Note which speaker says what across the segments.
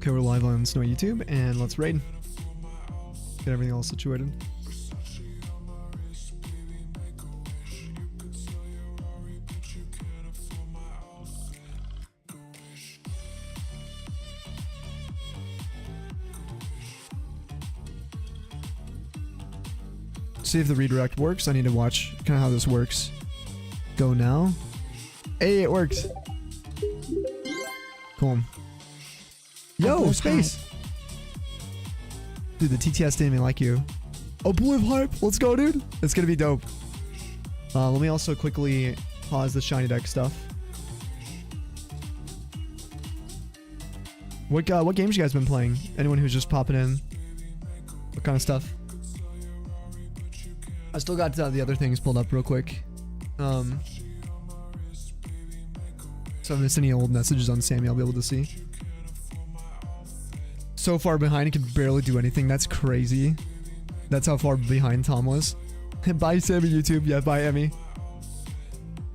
Speaker 1: Okay, we're live on Snow YouTube, and let's raid. Get everything all situated. See if the redirect works. I need to watch kind of how this works. Go now. Hey, it worked. Cool. Yo, space! Dude, the TTS didn't even like you. Oblivion hype! Let's go, dude! It's gonna be dope. Let me also quickly pause the shiny deck stuff. What games you guys been playing? Anyone who's just popping in? What kind of stuff? I still got the other things pulled up real quick. So if I miss any old messages on Sammy, I'll be able to see. So far behind, he can barely do anything. That's crazy. That's how far behind Tom was. Bye, Sammy YouTube. Yeah, bye, Emmy.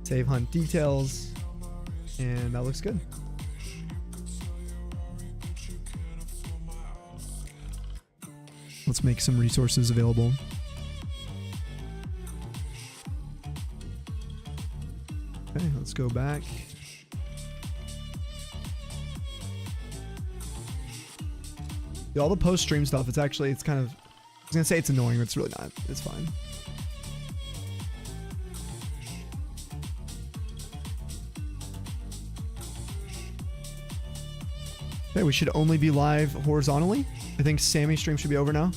Speaker 1: Save hunt details. And that looks good. Let's make some resources available. Okay, let's go back. All the post-stream stuff, it's kind of, I was gonna say it's annoying, but it's really not. It's fine. Okay, we should only be live horizontally. I think Sammy's stream should be over now.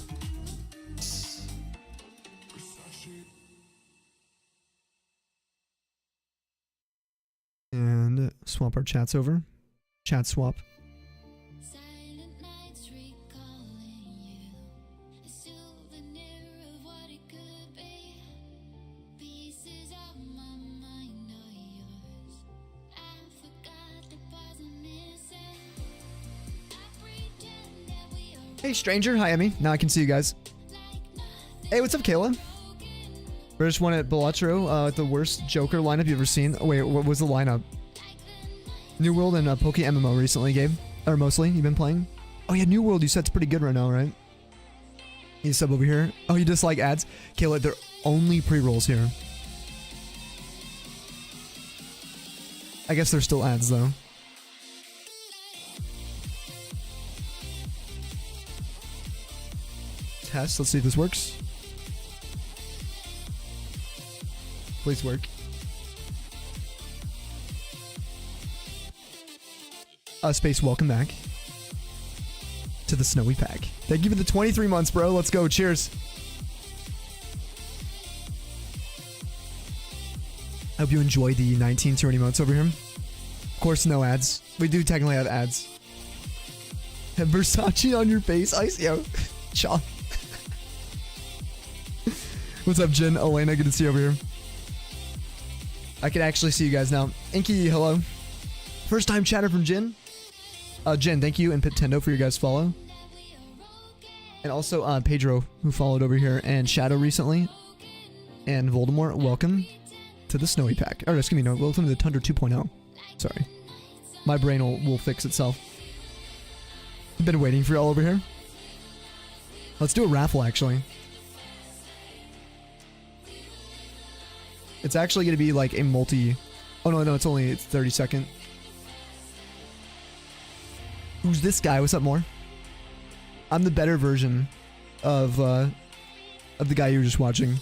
Speaker 1: And swap our chats over. Chat swap. Hey stranger, hi Emmy. Now I can see you guys. Hey, what's up, Kayla? British won at Balatro, the worst Joker lineup you've ever seen. Oh, wait, what was the lineup? New World and Poke MMO recently, Gabe. Or mostly, you've been playing? Oh yeah, New World, you said it's pretty good right now, right? You sub over here. Oh, you dislike ads? Kayla, they're only pre-rolls here. I guess they're still ads, though. Test, let's see if this works. Please work. Space, welcome back to the Snowy Pack. Thank you for the 23 months, bro. Let's go. Cheers. I hope you enjoy the 19 tier emotes over here. Of course, no ads. We do technically have ads. Have Versace on your face. Ice, yo. Chop. What's up, Jin? Elena, good to see you over here. I can actually see you guys now. Inky, hello. First time chatter from Jin. Jen, thank you, and Nintendo for your guys' follow. And also Pedro, who followed over here, and Shadow recently. And Voldemort, welcome to the Snowy Pack. Or, excuse me, no, welcome to the Tundra 2.0. Sorry. My brain will fix itself. I've been waiting for y'all over here. Let's do a raffle, actually. It's actually going to be like a multi... Oh, no, it's 30 second. Who's this guy? What's up, more? I'm the better version of the guy you were just watching.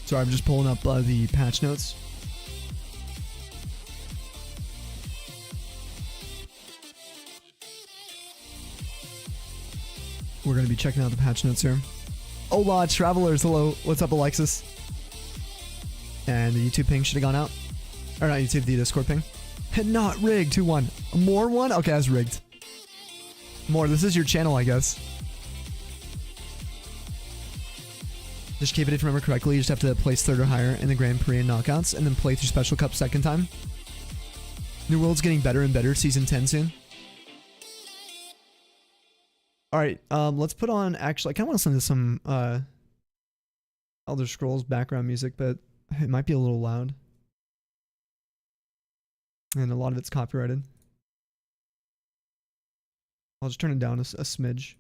Speaker 1: Sorry, I'm just pulling up the patch notes. We're going to be checking out the patch notes here. Hola, travelers. Hello. What's up, Alexis? And the YouTube ping should have gone out. Or not YouTube, the Discord ping. Not rigged. 2-1. More one? Okay, that's rigged. More. This is your channel, I guess. Just keep it, if you remember correctly, you just have to place 3rd or higher in the Grand Prix and knockouts, and then play through Special Cup 2nd time. New World's getting better and better. Season 10 soon. All right, let's put on, actually, I kind of want to listen to some Elder Scrolls background music, but it might be a little loud. And a lot of it's copyrighted. I'll just turn it down a smidge.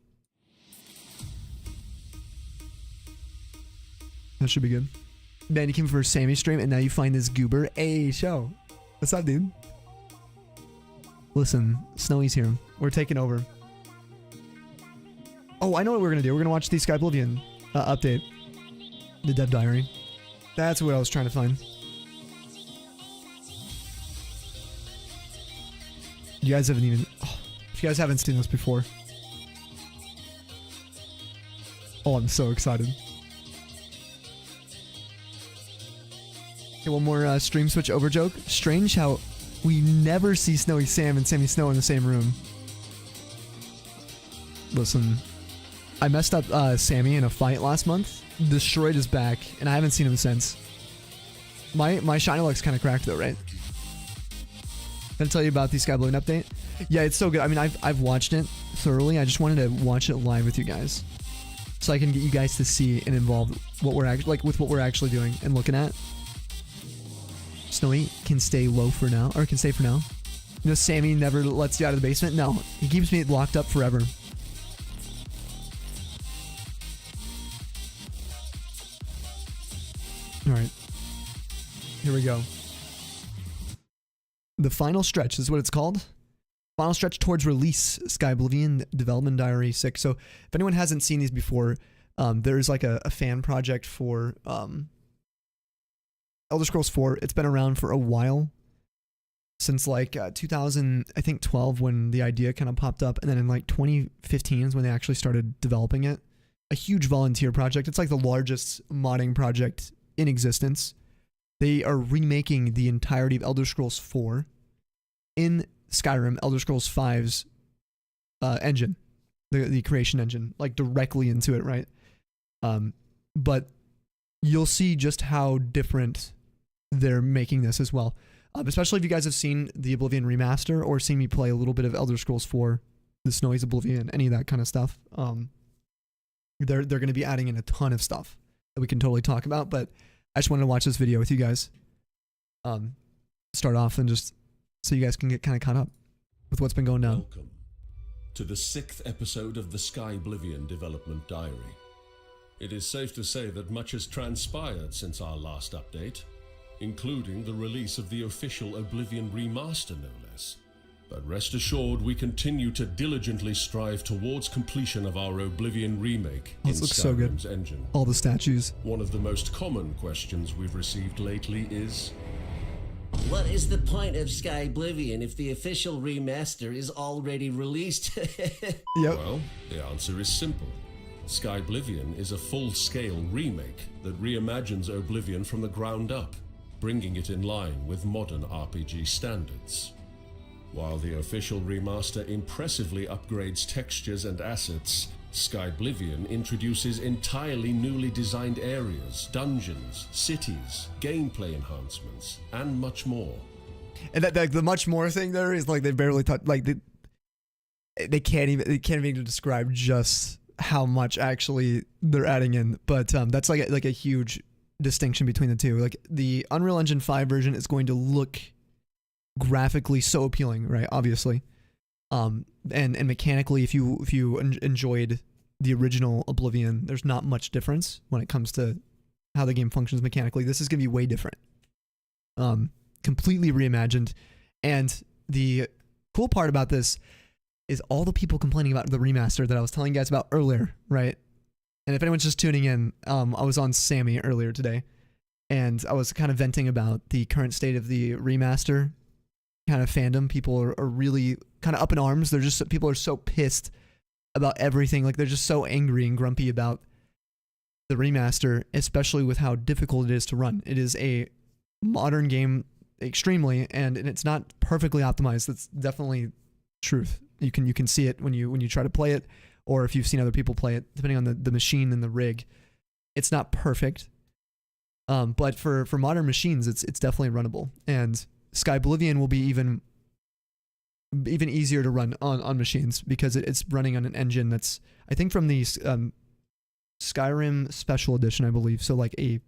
Speaker 1: That should be good. Man, you came for a Sammy stream and now you find this goober. Hey, show. What's up, dude? Listen, Snowy's here. We're taking over. Oh, I know what we're gonna do. We're gonna watch the Sky Oblivion update. The Dev Diary. That's what I was trying to find. You guys haven't even... Oh, if you guys haven't seen this before. Oh, I'm so excited. Okay, one more stream switch over joke. Strange how we never see Snowy Sam and Sammy Snow in the same room. Listen, I messed up Sammy in a fight last month. Destroyed his back, and I haven't seen him since. My shiny luck's kind of cracked though, right? Did I tell you about the Sky Oblivion update? Yeah, it's so good. I mean, I've watched it thoroughly. I just wanted to watch it live with you guys, so I can get you guys to see and involved what we're actually with what we're actually doing and looking at. Snowy can stay low for now, or can stay for now. You know, Sammy never lets you out of the basement. No, he keeps me locked up forever. All right, here we go. The final stretch is what it's called. Final stretch towards release, Sky Oblivion Development Diary 6. So if anyone hasn't seen these before, there's like a fan project for Elder Scrolls 4. It's been around for a while, since like 2000, I think 12, when the idea kind of popped up, and then in like 2015 is when they actually started developing it. A huge volunteer project. It's like the largest modding project in existence. They are remaking the entirety of Elder Scrolls 4 in Skyrim, Elder Scrolls 5's engine, the creation engine, like directly into it, right? But you'll see just how different they're making this as well. Especially if you guys have seen the Oblivion Remaster or seen me play a little bit of Elder Scrolls 4, the Snowy's Oblivion, any of that kind of stuff. They're going to be adding in a ton of stuff that we can totally talk about, but I just wanted to watch this video with you guys. Start off and just so you guys can get kind of caught up with what's been going down.
Speaker 2: Welcome to the 6th episode of the Sky Oblivion Development Diary. It is safe to say that much has transpired since our last update, including the release of the official Oblivion Remaster, no less. But rest assured, we continue to diligently strive towards completion of our Oblivion remake in
Speaker 1: This looks so good.
Speaker 2: engine.
Speaker 1: All the statues.
Speaker 2: One of the most common questions we've received lately is,
Speaker 3: what is the point of Sky Oblivion if the official remaster is already released?
Speaker 1: Yep.
Speaker 2: well, the answer is simple. Sky Oblivion is a full-scale remake that reimagines Oblivion from the ground up, bringing it in line with modern RPG standards. While the official remaster impressively upgrades textures and assets, Sky Oblivion introduces entirely newly designed areas, dungeons, cities, gameplay enhancements, and much more.
Speaker 1: And that the much more thing there is like they barely touch, like they can't even describe just how much actually they're adding in. But that's like a huge distinction between the two. Like the Unreal Engine 5 version is going to look graphically so appealing, right? Obviously, and mechanically, if you enjoyed the original Oblivion, there's not much difference when it comes to how the game functions mechanically. This is gonna be way different, completely reimagined. And the cool part about this is all the people complaining about the remaster that I was telling you guys about earlier, right? And if anyone's just tuning in, I was on Sammy earlier today, and I was kind of venting about the current state of the remaster kind of fandom. People are really kind of up in arms. People are so pissed about everything. Like they're just so angry and grumpy about the remaster, especially with how difficult it is to run. It is a modern game extremely, and it's not perfectly optimized. That's definitely truth. You can see it when you try to play it, or if you've seen other people play it, depending on the machine and the rig. It's not perfect. But for modern machines, it's definitely runnable. And Sky Oblivion will be even easier to run on machines because it's running on an engine that's, I think, from the Skyrim Special Edition, I believe. So like a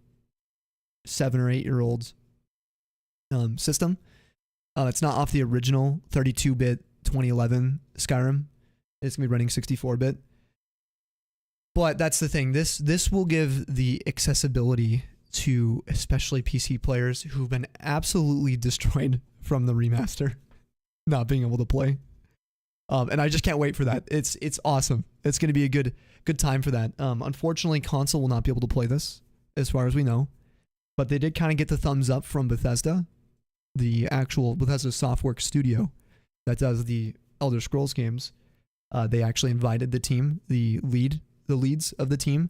Speaker 1: 7 or 8 year old system. It's not off the original 32-bit 2011 Skyrim. It's gonna be running 64-bit. But that's the thing. This will give the accessibility to especially PC players who've been absolutely destroyed from the remaster, not being able to play. And I just can't wait for that. It's awesome. It's going to be a good time for that. Unfortunately, console will not be able to play this, as far as we know. But they did kind of get the thumbs up from Bethesda, the actual Bethesda Softworks studio that does the ElderScrolls games. They actually invited the team, the leads of the team,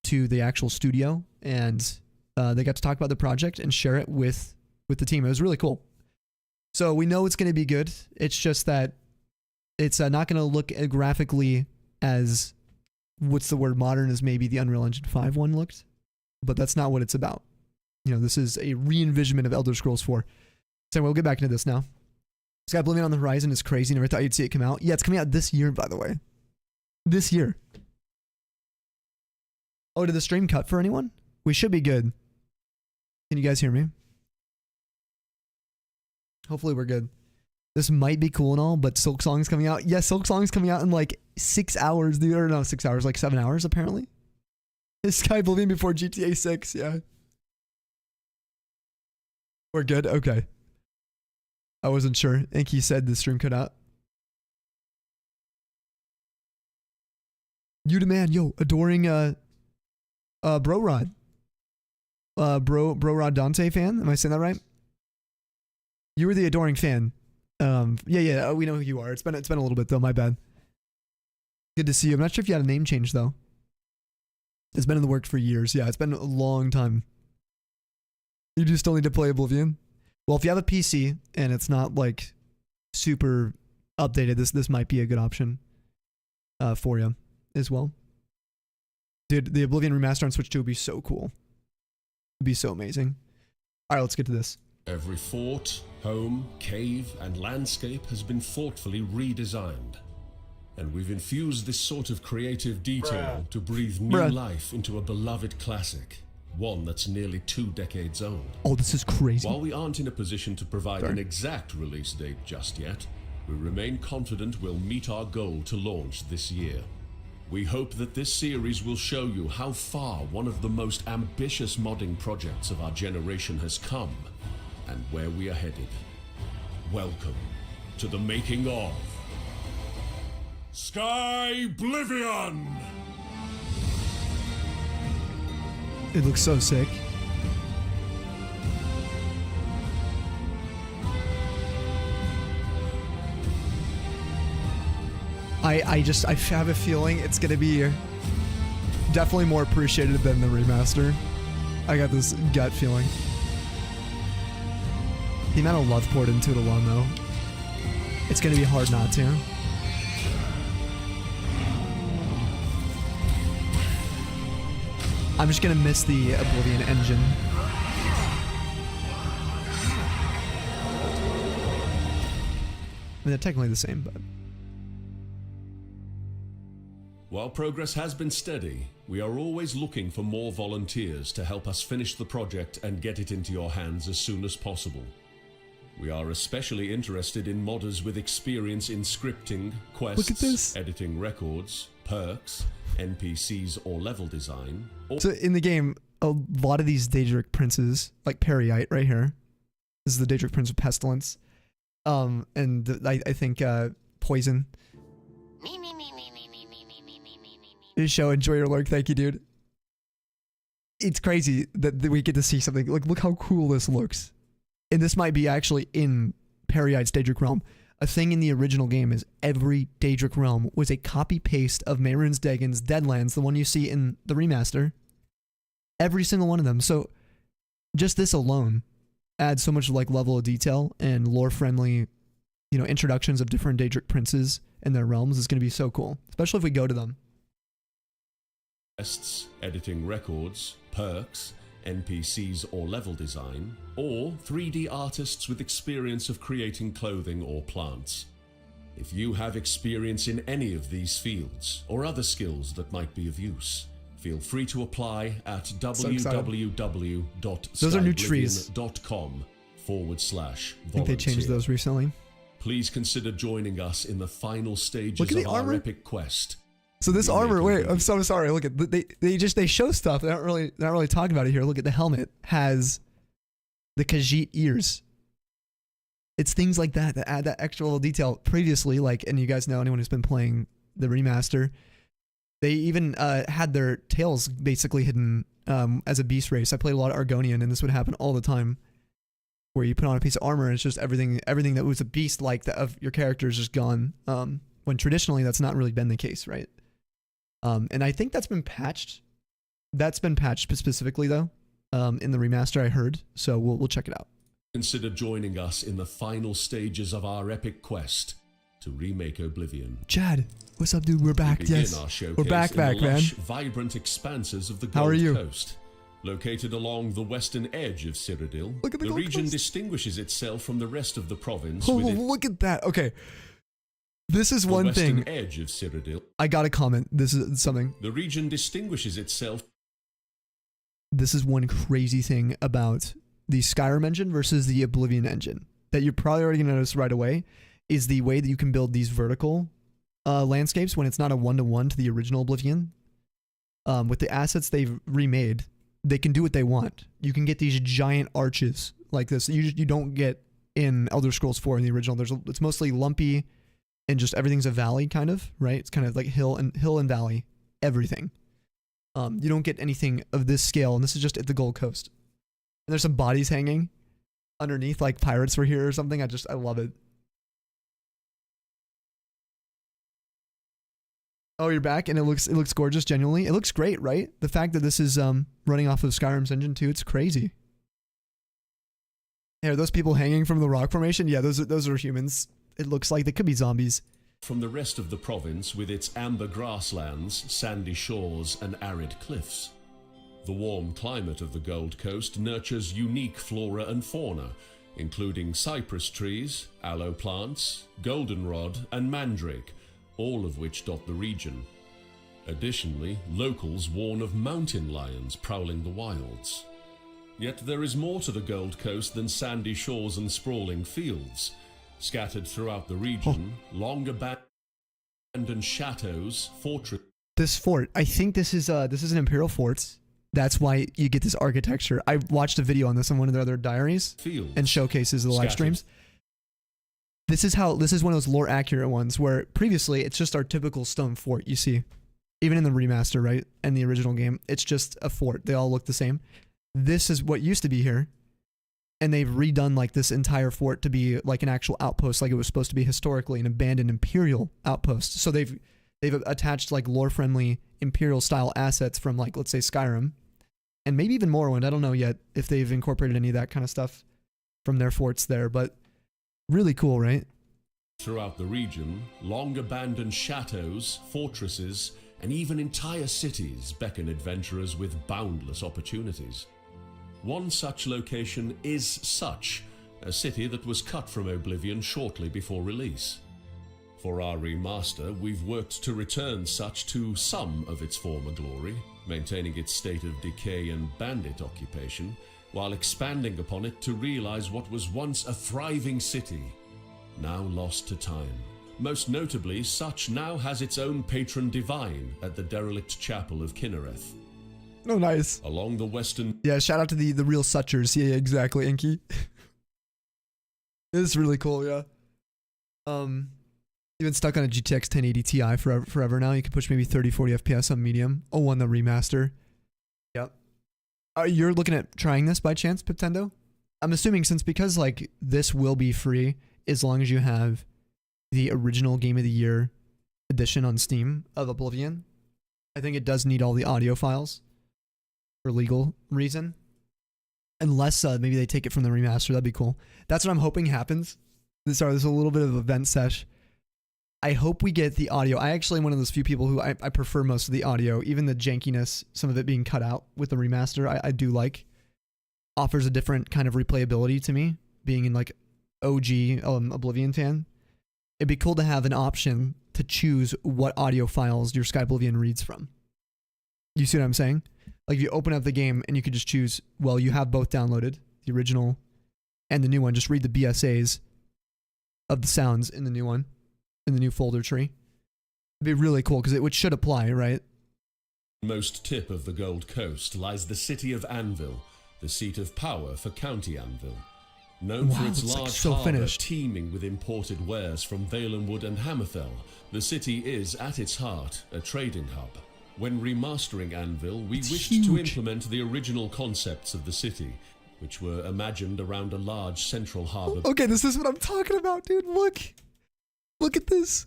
Speaker 1: to the actual studio, and they got to talk about the project and share it with the team. It was really cool. So we know it's going to be good. It's just that it's not going to look graphically as, what's the word, modern as maybe the Unreal Engine 5 one looked. But that's not what it's about. You know, this is a re-envisionment of Elder Scrolls 4. So we'll get back into this now. Sky Oblivion on the horizon is crazy. Never thought you'd see it come out. Yeah, it's coming out this year, by the way. This year. Oh, did the stream cut for anyone? We should be good. Can you guys hear me? Hopefully we're good. This might be cool and all, but Silk Song's coming out. Yeah, Silk Song's coming out in like 6 hours, dude. Or no, 6 hours, like 7 hours apparently. It's Sky Oblivion before GTA 6, yeah. We're good? Okay. I wasn't sure. I think he said the stream cut out. You demand, yo, adoring Bro Rod. Bro Rod Dante fan? Am I saying that right? You were the adoring fan. Yeah, we know who you are. It's been a little bit though, my bad. Good to see you. I'm not sure if you had a name change though. It's been in the works for years. Yeah, it's been a long time. You do still need to play Oblivion? Well, if you have a PC and it's not like super updated, this might be a good option for you as well. Dude, the Oblivion Remastered on Switch 2 would be so cool. It'd be so amazing. All right, let's get to this.
Speaker 2: Every fort, home, cave, and landscape has been thoughtfully redesigned. And we've infused this sort of creative detail to breathe new life into a beloved classic, one that's nearly 2 decades old.
Speaker 1: Oh, this is crazy.
Speaker 2: While we aren't in a position to provide an exact release date just yet, we remain confident we'll meet our goal to launch this year. We hope that this series will show you how far one of the most ambitious modding projects of our generation has come, and where we are headed. Welcome to the making of Sky Oblivion!
Speaker 1: It looks so sick. I have a feeling it's gonna be definitely more appreciated than the remaster. I got this gut feeling. The amount of love poured into it alone, though, it's gonna be hard not to. I'm just gonna miss the Oblivion engine. I mean, they're technically the same, but...
Speaker 2: While progress has been steady, we are always looking for more volunteers to help us finish the project and get it into your hands as soon as possible. We are especially interested in modders with experience in scripting, quests, editing records, perks, NPCs or level design.
Speaker 1: So in the game, a lot of these Daedric princes, like Periite right here, this is the Daedric Prince of Pestilence, and I think Poison. Show, enjoy your lurk. Thank you, dude. It's crazy that we get to see something. Like, look how cool this looks. And this might be actually in Periite's Daedric Realm. A thing in the original game is every Daedric Realm was a copy-paste of Mehrunes Dagon's Deadlands, the one you see in the remaster. Every single one of them. So, just this alone adds so much like level of detail and lore-friendly, you know, introductions of different Daedric princes and their realms is going to be so cool. Especially if we go to them.
Speaker 2: Quests, editing records, perks, NPCs or level design, or 3D artists with experience of creating clothing or plants. If you have experience in any of these fields or other skills that might be of use, feel free to apply at www.skyblivion.com/vault.
Speaker 1: I think they changed those recently.
Speaker 2: Please consider joining us in the final stages
Speaker 1: Look at
Speaker 2: of
Speaker 1: the
Speaker 2: our
Speaker 1: armor.
Speaker 2: epic quest.
Speaker 1: So this
Speaker 2: We
Speaker 1: armor,
Speaker 2: make
Speaker 1: wait,
Speaker 2: it
Speaker 1: I'm so sorry. Look at they show stuff. They're not really talking about it here. Look at the helmet has the Khajiit ears. It's things like that that add that extra little detail. Previously, like, and you guys know, anyone who's been playing the remaster, they even had their tails basically hidden as a beast race. I played a lot of Argonian, and this would happen all the time, where you put on a piece of armor and it's just everything that was a beast like that of your character is just gone. When traditionally that's not really been the case, right? And I think that's been patched. That's been patched specifically though, in the remaster I heard. So we'll check it out.
Speaker 2: Consider joining us in the final stages of our epic quest to remake Oblivion.
Speaker 1: Chad, what's up, dude? We're back.
Speaker 2: We begin
Speaker 1: Yes,
Speaker 2: our showcase
Speaker 1: we're back,
Speaker 2: in the
Speaker 1: man.
Speaker 2: lush, vibrant expanses of the
Speaker 1: How are
Speaker 2: Gold
Speaker 1: you?
Speaker 2: Coast. Located along the western edge of Cyrodiil,
Speaker 1: Look at the
Speaker 2: the
Speaker 1: Gold
Speaker 2: region
Speaker 1: Coast.
Speaker 2: distinguishes itself from the rest of the province
Speaker 1: Oh,
Speaker 2: with its
Speaker 1: look at that. Okay, this is
Speaker 2: the
Speaker 1: one
Speaker 2: western
Speaker 1: thing
Speaker 2: edge of Cyrodiil.
Speaker 1: I gotta comment. This is something.
Speaker 2: The region distinguishes itself.
Speaker 1: This is one crazy thing about the Skyrim engine versus the Oblivion engine that you're probably already gonna notice right away is the way that you can build these vertical landscapes when it's not a one-to-one to the original Oblivion. With the assets they've remade, they can do what they want. You can get these giant arches like this. You don't get in ElderScrolls 4 in the original. It's mostly lumpy and just everything's a valley kind of, right? It's kind of like hill and valley, everything. You don't get anything of this scale, and this is just at the Gold Coast. And there's some bodies hanging underneath, like pirates were here or something. I love it. Oh, you're back, and it looks gorgeous. Genuinely, it looks great, right? The fact that this is running off of Skyrim's engine too, it's crazy. Hey, are those people hanging from the rock formation? Yeah, those are humans. It looks like they could be zombies.
Speaker 2: From the rest of the province with its amber grasslands, sandy shores, and arid cliffs. The warm climate of the Gold Coast nurtures unique flora and fauna, including cypress trees, aloe plants, goldenrod, and mandrake, all of which dot the region. Additionally, locals warn of mountain lions prowling the wilds. Yet there is more to the Gold Coast than sandy shores and sprawling fields. Scattered throughout the region, long abandoned chateaus, fortresses.
Speaker 1: This fort, I think this is an Imperial fort. That's why you get this architecture. I watched a video on this on one of their other diaries and showcases of the live streams. This is one of those lore accurate ones where previously it's just our typical stone fort you see. Even in the remaster, right? And the original game, it's just a fort. They all look the same. This is what used to be here. And they've redone like this entire fort to be like an actual outpost, like it was supposed to be historically an abandoned Imperial outpost. So they've attached like lore-friendly Imperial style assets from like, let's say Skyrim, and maybe even Morrowind. I don't know yet if they've incorporated any of that kind of stuff from their forts there, but really cool, right?
Speaker 2: Throughout the region, long abandoned chateaus, fortresses, and even entire cities beckon adventurers with boundless opportunities. One such location is Such, a city that was cut from Oblivion shortly before release. For our remaster, we've worked to return Such to some of its former glory, maintaining its state of decay and bandit occupation, while expanding upon it to realize what was once a thriving city, now lost to time. Most notably, Such now has its own patron divine at the derelict chapel of Kinnereth.
Speaker 1: Oh, nice.
Speaker 2: Along the western...
Speaker 1: Yeah, shout out to the real Suchers. Yeah, exactly, Inky. This is really cool, yeah. You've been stuck on a GTX 1080 Ti forever now. You can push maybe 30-40 FPS on medium. Oh, on the remaster. Yep. You're looking at trying this by chance, Piptendo? I'm assuming because like this will be free as long as you have the original Game of the Year edition on Steam of Oblivion. I think it does need all the audio files for legal reason. Unless maybe they take it from the remaster, that'd be cool. That's what I'm hoping happens. There's a little bit of event sesh. I hope we get the audio. I actually am one of those few people who I prefer most of the audio, even the jankiness, some of it being cut out with the remaster. I do like. Offers a different kind of replayability to me, being in like OG Oblivion fan. it'd be cool to have an option to choose what audio files your Sky Oblivion reads from. You see what I'm saying? Like, if you open up the game and you could just choose, well, you have both downloaded, the original and the new one. Just read the BSAs of the sounds in the new one, in the new folder tree. It'd be really cool because it should apply, right?
Speaker 2: Most tip of the Gold Coast lies the city of Anvil, the seat of power for County Anvil. Known for its large harbour teeming with imported wares from Valenwood and Hammerfell, the city is, at its heart, a trading hub. When remastering Anvil, we wished to implement the original concepts of the city, which were imagined around a large central harbour.
Speaker 1: Okay, this is what I'm talking about, dude. Look. Look at this.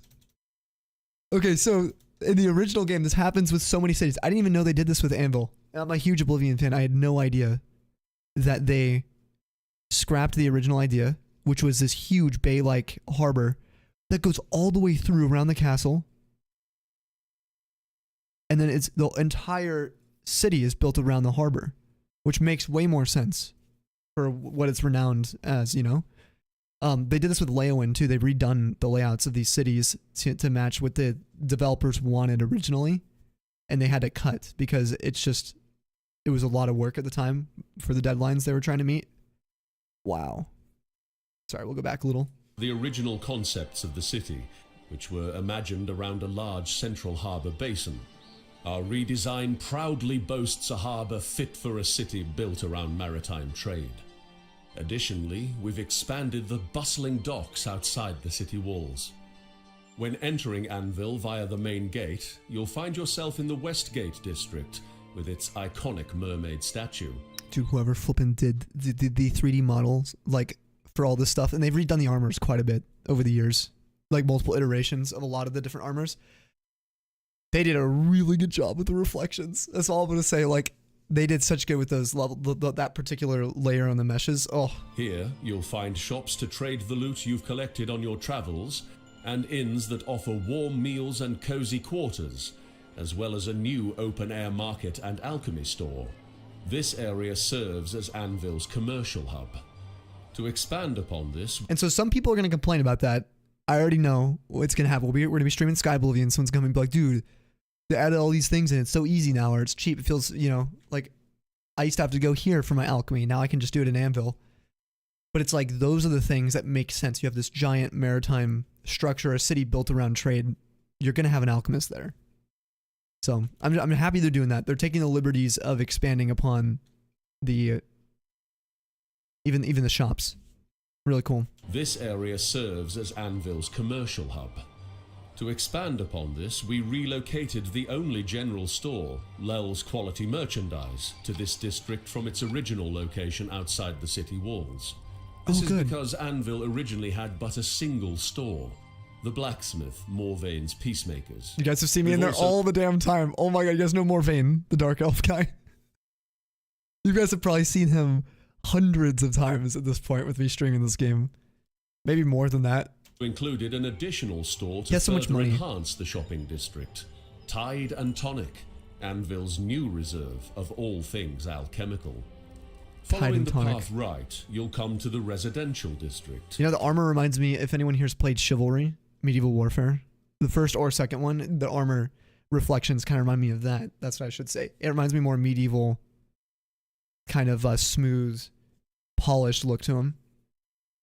Speaker 1: Okay, so in the original game, this happens with so many cities. I didn't even know they did this with Anvil. I'm a huge Oblivion fan. I had no idea that they scrapped the original idea, which was this huge bay-like harbor that goes all the way through around the castle. And then it's the entire city is built around the harbor, which makes way more sense for what it's renowned as, you know? They did this with Leowen too. They've redone the layouts of these cities to match what the developers wanted originally, and they had to cut because it was a lot of work at the time for the deadlines they were trying to meet. Wow. Sorry, we'll go back a little.
Speaker 2: The original concepts of the city, which were imagined around a large central harbour basin. Our redesign proudly boasts a harbour fit for a city built around maritime trade. Additionally, we've expanded the bustling docks outside the city walls. When entering Anvil via the main gate, you'll find yourself in the West Gate district with its iconic mermaid statue.
Speaker 1: Dude, whoever flippin' did the 3D models, like, for all this stuff, and they've redone the armors quite a bit over the years, like multiple iterations of a lot of the different armors. They did a really good job with the reflections. That's all I'm gonna say. Like, they did such good with those that particular layer on the meshes. Oh.
Speaker 2: Here, you'll find shops to trade the loot you've collected on your travels, and inns that offer warm meals and cozy quarters, as well as a new open-air market and alchemy store. This area serves as Anvil's commercial hub. To expand upon this...
Speaker 1: And so some people are going to complain about that. I already know what's going to happen. We're going to be streaming Sky Oblivion. Someone's going to be like, dude, they added all these things and it's so easy now, or it's cheap. It feels, you know, like I used to have to go here for my alchemy. Now I can just do it in Anvil. But it's like, those are the things that make sense. You have this giant maritime structure, a city built around trade. You're going to have an alchemist there. So I'm happy they're doing that. They're taking the liberties of expanding upon the even the shops. Really cool.
Speaker 2: This area serves as Anvil's commercial hub. To expand upon this, we relocated the only general store, Lel's Quality Merchandise, to this district from its original location outside the city walls. This is because Anvil originally had but a single store. The blacksmith, Morvain's Peacemakers.
Speaker 1: You guys have seen me in there all the damn time. Oh my god, you guys know Morvain, the dark elf guy? You guys have probably seen him hundreds of times at this point with me streaming this game. Maybe more than that.
Speaker 2: Included an additional store to further enhance the shopping district. Tide and Tonic, Anvil's new reserve of all things alchemical. Following the path right, you'll come to the residential district.
Speaker 1: You know, the armor reminds me, if anyone here's played Chivalry, Medieval Warfare, the first or second one, the armor reflections kind of remind me of that. That's what I should say. It reminds me more medieval, kind of smooth, polished look to him.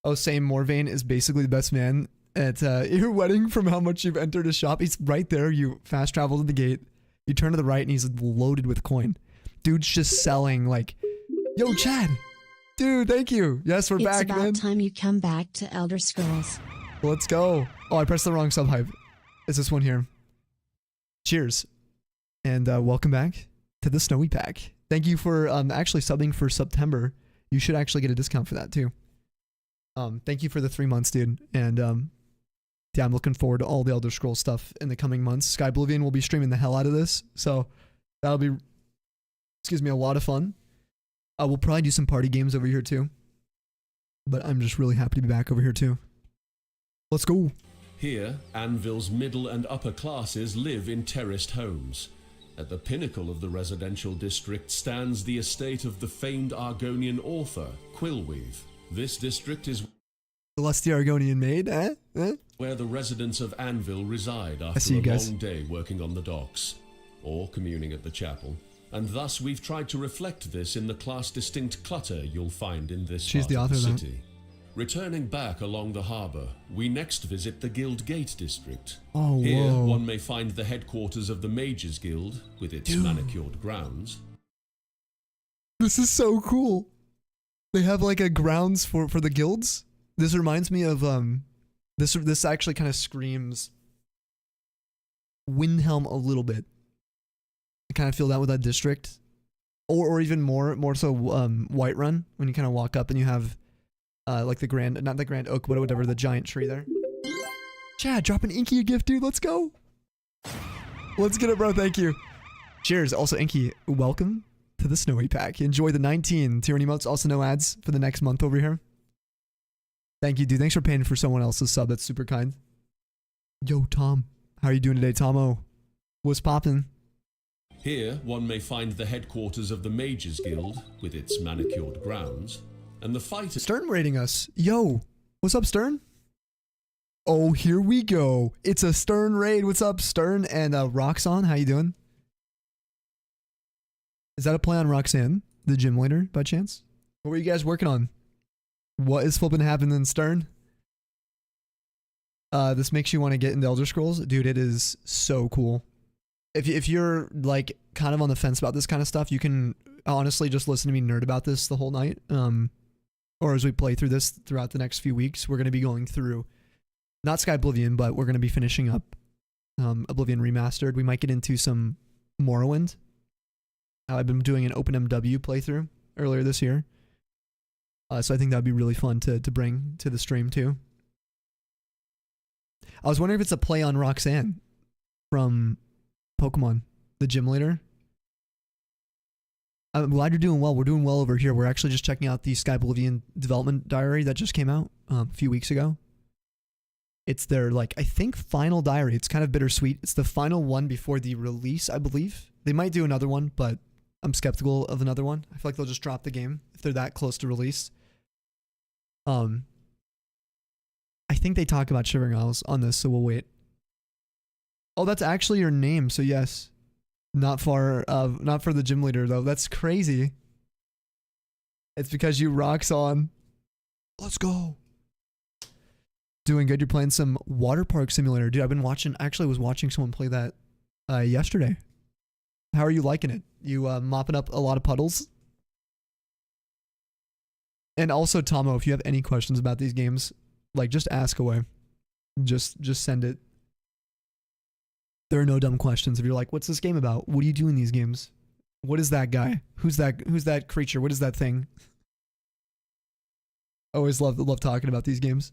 Speaker 1: Oh, same, Morvain is basically the best man at your wedding from how much you've entered his shop. He's right there. You fast travel to the gate. You turn to the right and he's loaded with coin. Dude's just selling like... Yo, Chad! Dude, thank you! Yes, we're back, man.
Speaker 4: It's about time you come back to ElderScrolls.
Speaker 1: Let's go. Oh, I pressed the wrong sub-hype. It's this one here. Cheers. And welcome back to the Snowy Pack. Thank you for actually subbing for September. You should actually get a discount for that, too. Thank you for the 3 months, dude. And yeah, I'm looking forward to all the ElderScrolls stuff in the coming months. Sky Oblivion will be streaming the hell out of this. So that'll be, excuse me, a lot of fun. We'll probably do some party games over here too. But I'm just really happy to be back over here too. Let's go.
Speaker 2: Here, Anvil's middle and upper classes live in terraced homes. At the pinnacle of the residential district stands the estate of the famed Argonian author, Quillweave. This district is
Speaker 1: Celestia Argonian maid, eh?
Speaker 2: Where the residents of Anvil reside
Speaker 1: see
Speaker 2: after
Speaker 1: you
Speaker 2: a
Speaker 1: guys.
Speaker 2: long day working on the docks, or communing at the chapel. And thus we've tried to reflect this in the class-distinct clutter you'll find in this
Speaker 1: She's
Speaker 2: part
Speaker 1: the
Speaker 2: of the
Speaker 1: author of that.
Speaker 2: city. Returning back along the harbour, we next visit the Guild Gate district.
Speaker 1: Oh,
Speaker 2: Here,
Speaker 1: whoa.
Speaker 2: one may find the headquarters of the Mages Guild, with its
Speaker 1: Dude.
Speaker 2: manicured grounds.
Speaker 1: This is so cool. They have like a grounds for the guilds. This reminds me of this actually kind of screams Windhelm a little bit. I kind of feel that with that district, or even more so Whiterun, when you kind of walk up and you have like not the Grand Oak, but whatever, the giant tree there. Chad, drop an Inky a gift, dude. Let's go. Let's get it, bro. Thank you. Cheers. Also, Inky, welcome to the Snowy Pack. Enjoy the 19 tier emotes. Also, no ads for the next month over here. Thank you, dude. Thanks for paying for someone else's sub. That's super kind. Yo, Tom. How are you doing today, Tomo? What's poppin'?
Speaker 2: Here, one may find the headquarters of the Mages Guild, with its manicured grounds, and the fight...
Speaker 1: Stern rating us. Yo, what's up, Stern? Oh, here we go. It's a Stern raid. What's up, Stern and Roxanne? How you doing? Is that a play on Roxanne, the gym leader, by chance? What were you guys working on? What is flipping happening, Stern? This makes you want to get into ElderScrolls? Dude, it is so cool. If you're like kind of on the fence about this kind of stuff, you can honestly just listen to me nerd about this the whole night. Or as we play through this throughout the next few weeks, we're going to be going through not Sky Oblivion, but we're going to be finishing up Oblivion Remastered. We might get into some Morrowind. I've been doing an OpenMW playthrough earlier this year. So I think that would be really fun to bring to the stream too. I was wondering if it's a play on Roxanne from Pokemon, the gym leader. I'm glad you're doing well. We're doing well over here. We're actually just checking out the Sky Oblivion development diary that just came out a few weeks ago. It's their, like, I think final diary. It's kind of bittersweet. It's the final one before the release, I believe. They might do another one, but I'm skeptical of another one. I feel like they'll just drop the game if they're that close to release. I think they talk about Shivering Isles on this, so we'll wait. Oh, that's actually your name, so yes. Not for the gym leader, though. That's crazy. It's because you rocks on. Let's go. Doing good. You're playing some Water Park Simulator. Dude, I've been watching, actually was watching someone play that yesterday. How are you liking it? You mopping up a lot of puddles? And also, Tomo, if you have any questions about these games, like, just ask away. Just send it. There are no dumb questions. If you're like, what's this game about? What do you do in these games? What is that guy? Who's that creature? What is that thing? I always love talking about these games.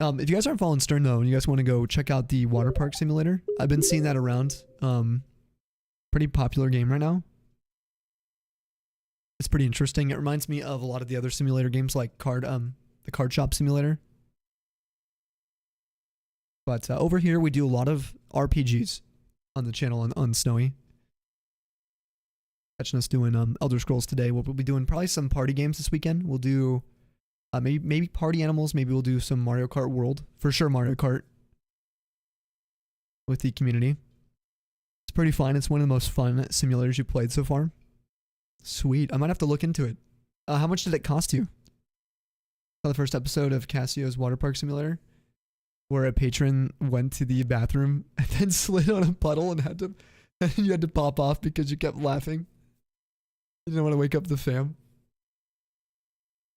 Speaker 1: If you guys aren't following Stern though, and you guys want to go check out the Water Park Simulator, I've been seeing that around. Pretty popular game right now. It's pretty interesting. It reminds me of a lot of the other simulator games like the Card Shop Simulator. But over here we do a lot of RPGs on the channel on Snowy. Catching us doing ElderScrolls today. We'll be doing probably some party games this weekend. We'll do maybe Party Animals. Maybe we'll do some Mario Kart World. For sure Mario Kart. With the community. It's pretty fun. It's one of the most fun simulators you've played so far. Sweet. I might have to look into it. How much did it cost you? The first episode of Cassio's Water Park Simulator, where a patron went to the bathroom and then slid on a puddle and you had to pop off because you kept laughing. You didn't want to wake up the fam.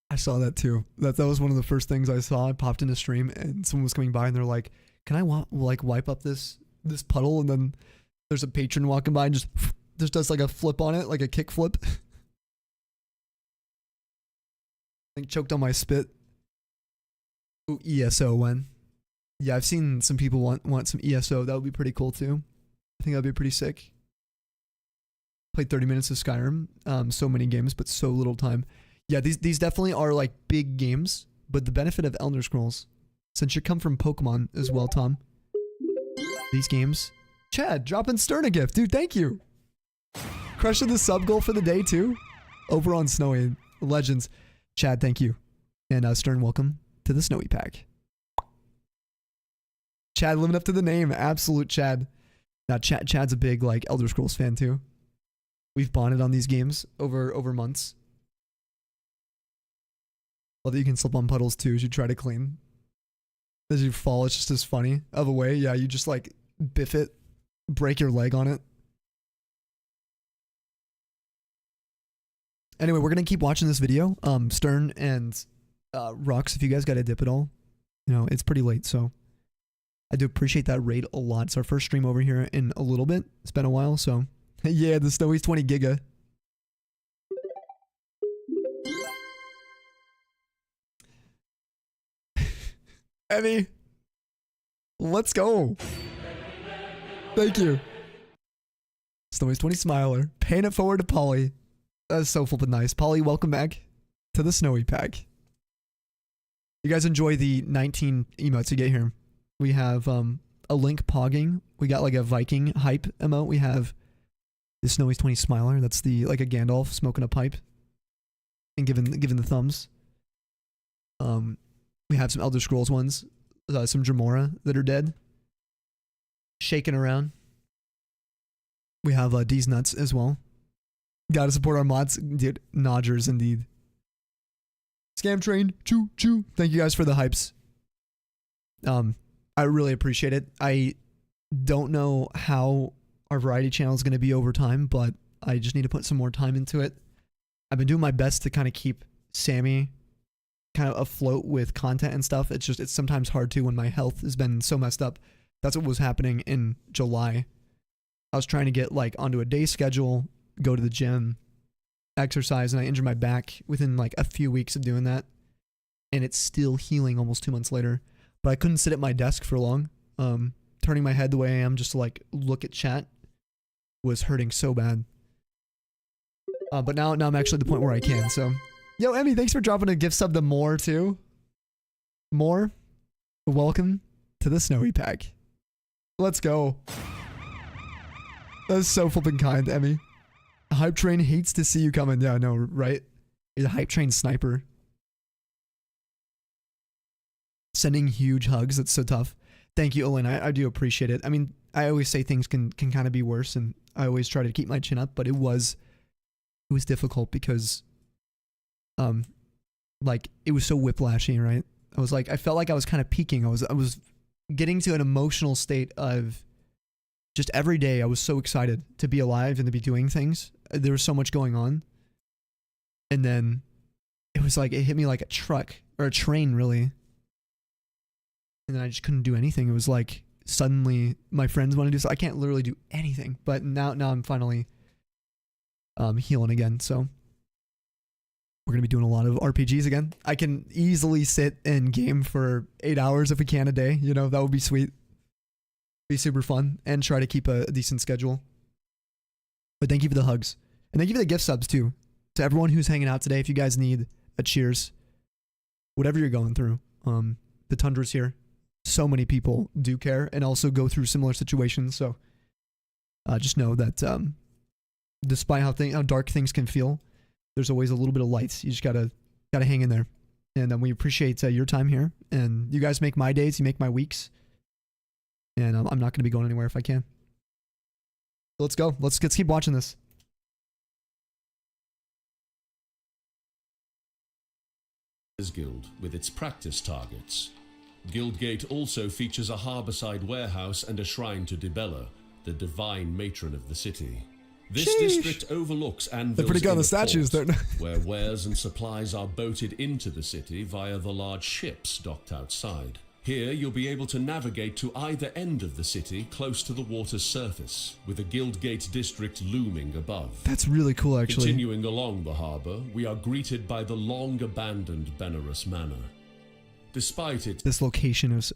Speaker 1: I saw that too. That was one of the first things I saw. I popped in a stream and someone was coming by and they're like, "Can I wipe up this puddle?" And then there's a patron walking by and just does like a flip on it, like a kick flip. I think choked on my spit. Ooh, ESO when. Yeah, I've seen some people want some ESO. That would be pretty cool too. I think that'd be pretty sick. Played 30 minutes of Skyrim. So many games, but so little time. Yeah, these definitely are like big games, but the benefit of ElderScrolls, since you come from Pokemon as well, Tom. These games. Chad, dropping Stern a gift. Dude, thank you. Crushing the sub goal for the day too. Over on Snowy Legends. Chad, thank you. And Stern, welcome to the Snowy Pack. Chad living up to the name. Absolute Chad. Now, Chad's a big, like, Elder Scrolls fan, too. We've bonded on these games over months. Love that you can slip on puddles, too, as you try to clean. As you fall, it's just as funny of a way. Yeah, you just, like, biff it, break your leg on it. Anyway, we're going to keep watching this video. Stern and Rux, if you guys got to dip at all, you know, it's pretty late, so I do appreciate that raid a lot. It's our first stream over here in a little bit. It's been a while, so yeah, the Snowy's 20 giga. Emmy, let's go. Thank you. Snowy's 20 smiler. Paying it forward to Polly. That's so flippin' nice. Polly, welcome back to the Snowy Pack. You guys enjoy the 19 emotes you get here. We have a Link pogging. We got like a Viking hype emote. We have the Snowy's 20 smiler. That's the like a Gandalf smoking a pipe and giving the thumbs. We have some Elder Scrolls ones. Some Dramora that are dead. Shaking around. We have D's nuts as well. Gotta support our mods. Dude, Nodgers indeed. Scam train. Choo choo. Thank you guys for the hypes. I really appreciate it. I don't know how our variety channel is going to be over time, but I just need to put some more time into it. I've been doing my best to kind of keep Sammy kind of afloat with content and stuff. It's sometimes hard to when my health has been so messed up. That's what was happening in July. I was trying to get like onto a day schedule, go to the gym, exercise, and I injured my back within like a few weeks of doing that. And it's still healing almost 2 months later. But I couldn't sit at my desk for long. Turning my head the way I am just to like look at chat was hurting so bad. But now I'm actually at the point where I can. So, yo, Emmy, thanks for dropping a gift sub to More too. More, welcome to the Snowy Pack. Let's go. That's so flipping kind, Emmy. Hype train hates to see you coming. Yeah, no, right? You're the hype train sniper. Sending huge hugs. That's so tough. Thank you, Owen. I do appreciate it. I mean, I always say things can kind of be worse, and I always try to keep my chin up, but it was difficult because, like, it was so whiplashy, right? I felt like I was kind of peaking. I was getting to an emotional state of just every day I was so excited to be alive and to be doing things. There was so much going on. And then it was like, it hit me like a truck or a train, really. And then I just couldn't do anything. It was like suddenly my friends want to do so. I can't literally do anything. But now I'm finally healing again. So we're going to be doing a lot of RPGs again. I can easily sit and game for 8 hours if we can a day. You know, that would be sweet. Be super fun and try to keep a decent schedule. But thank you for the hugs. And thank you for the gift subs too. To everyone who's hanging out today, if you guys need a cheers, whatever you're going through, the Tundra's here. So many people do care and also go through similar situations. So just know that despite how dark things can feel, there's always a little bit of light. You just gotta hang in there. And we appreciate your time here. And you guys make my days. You make my weeks. And I'm not going to be going anywhere if I can. Let's go. Let's keep watching this.
Speaker 2: Guild with its practice targets. Guildgate also features a harbourside warehouse and a shrine to Dibella, the divine matron of the city. This district overlooks Anvil's
Speaker 1: They're pretty good on the statues,
Speaker 2: port, where wares and supplies are boated into the city via the large ships docked outside. Here you'll be able to navigate to either end of the city close to the water's surface, with the Guildgate district looming above.
Speaker 1: That's really cool, actually.
Speaker 2: Continuing along the harbour, we are greeted by the long-abandoned Benares Manor. Despite it...
Speaker 1: This location is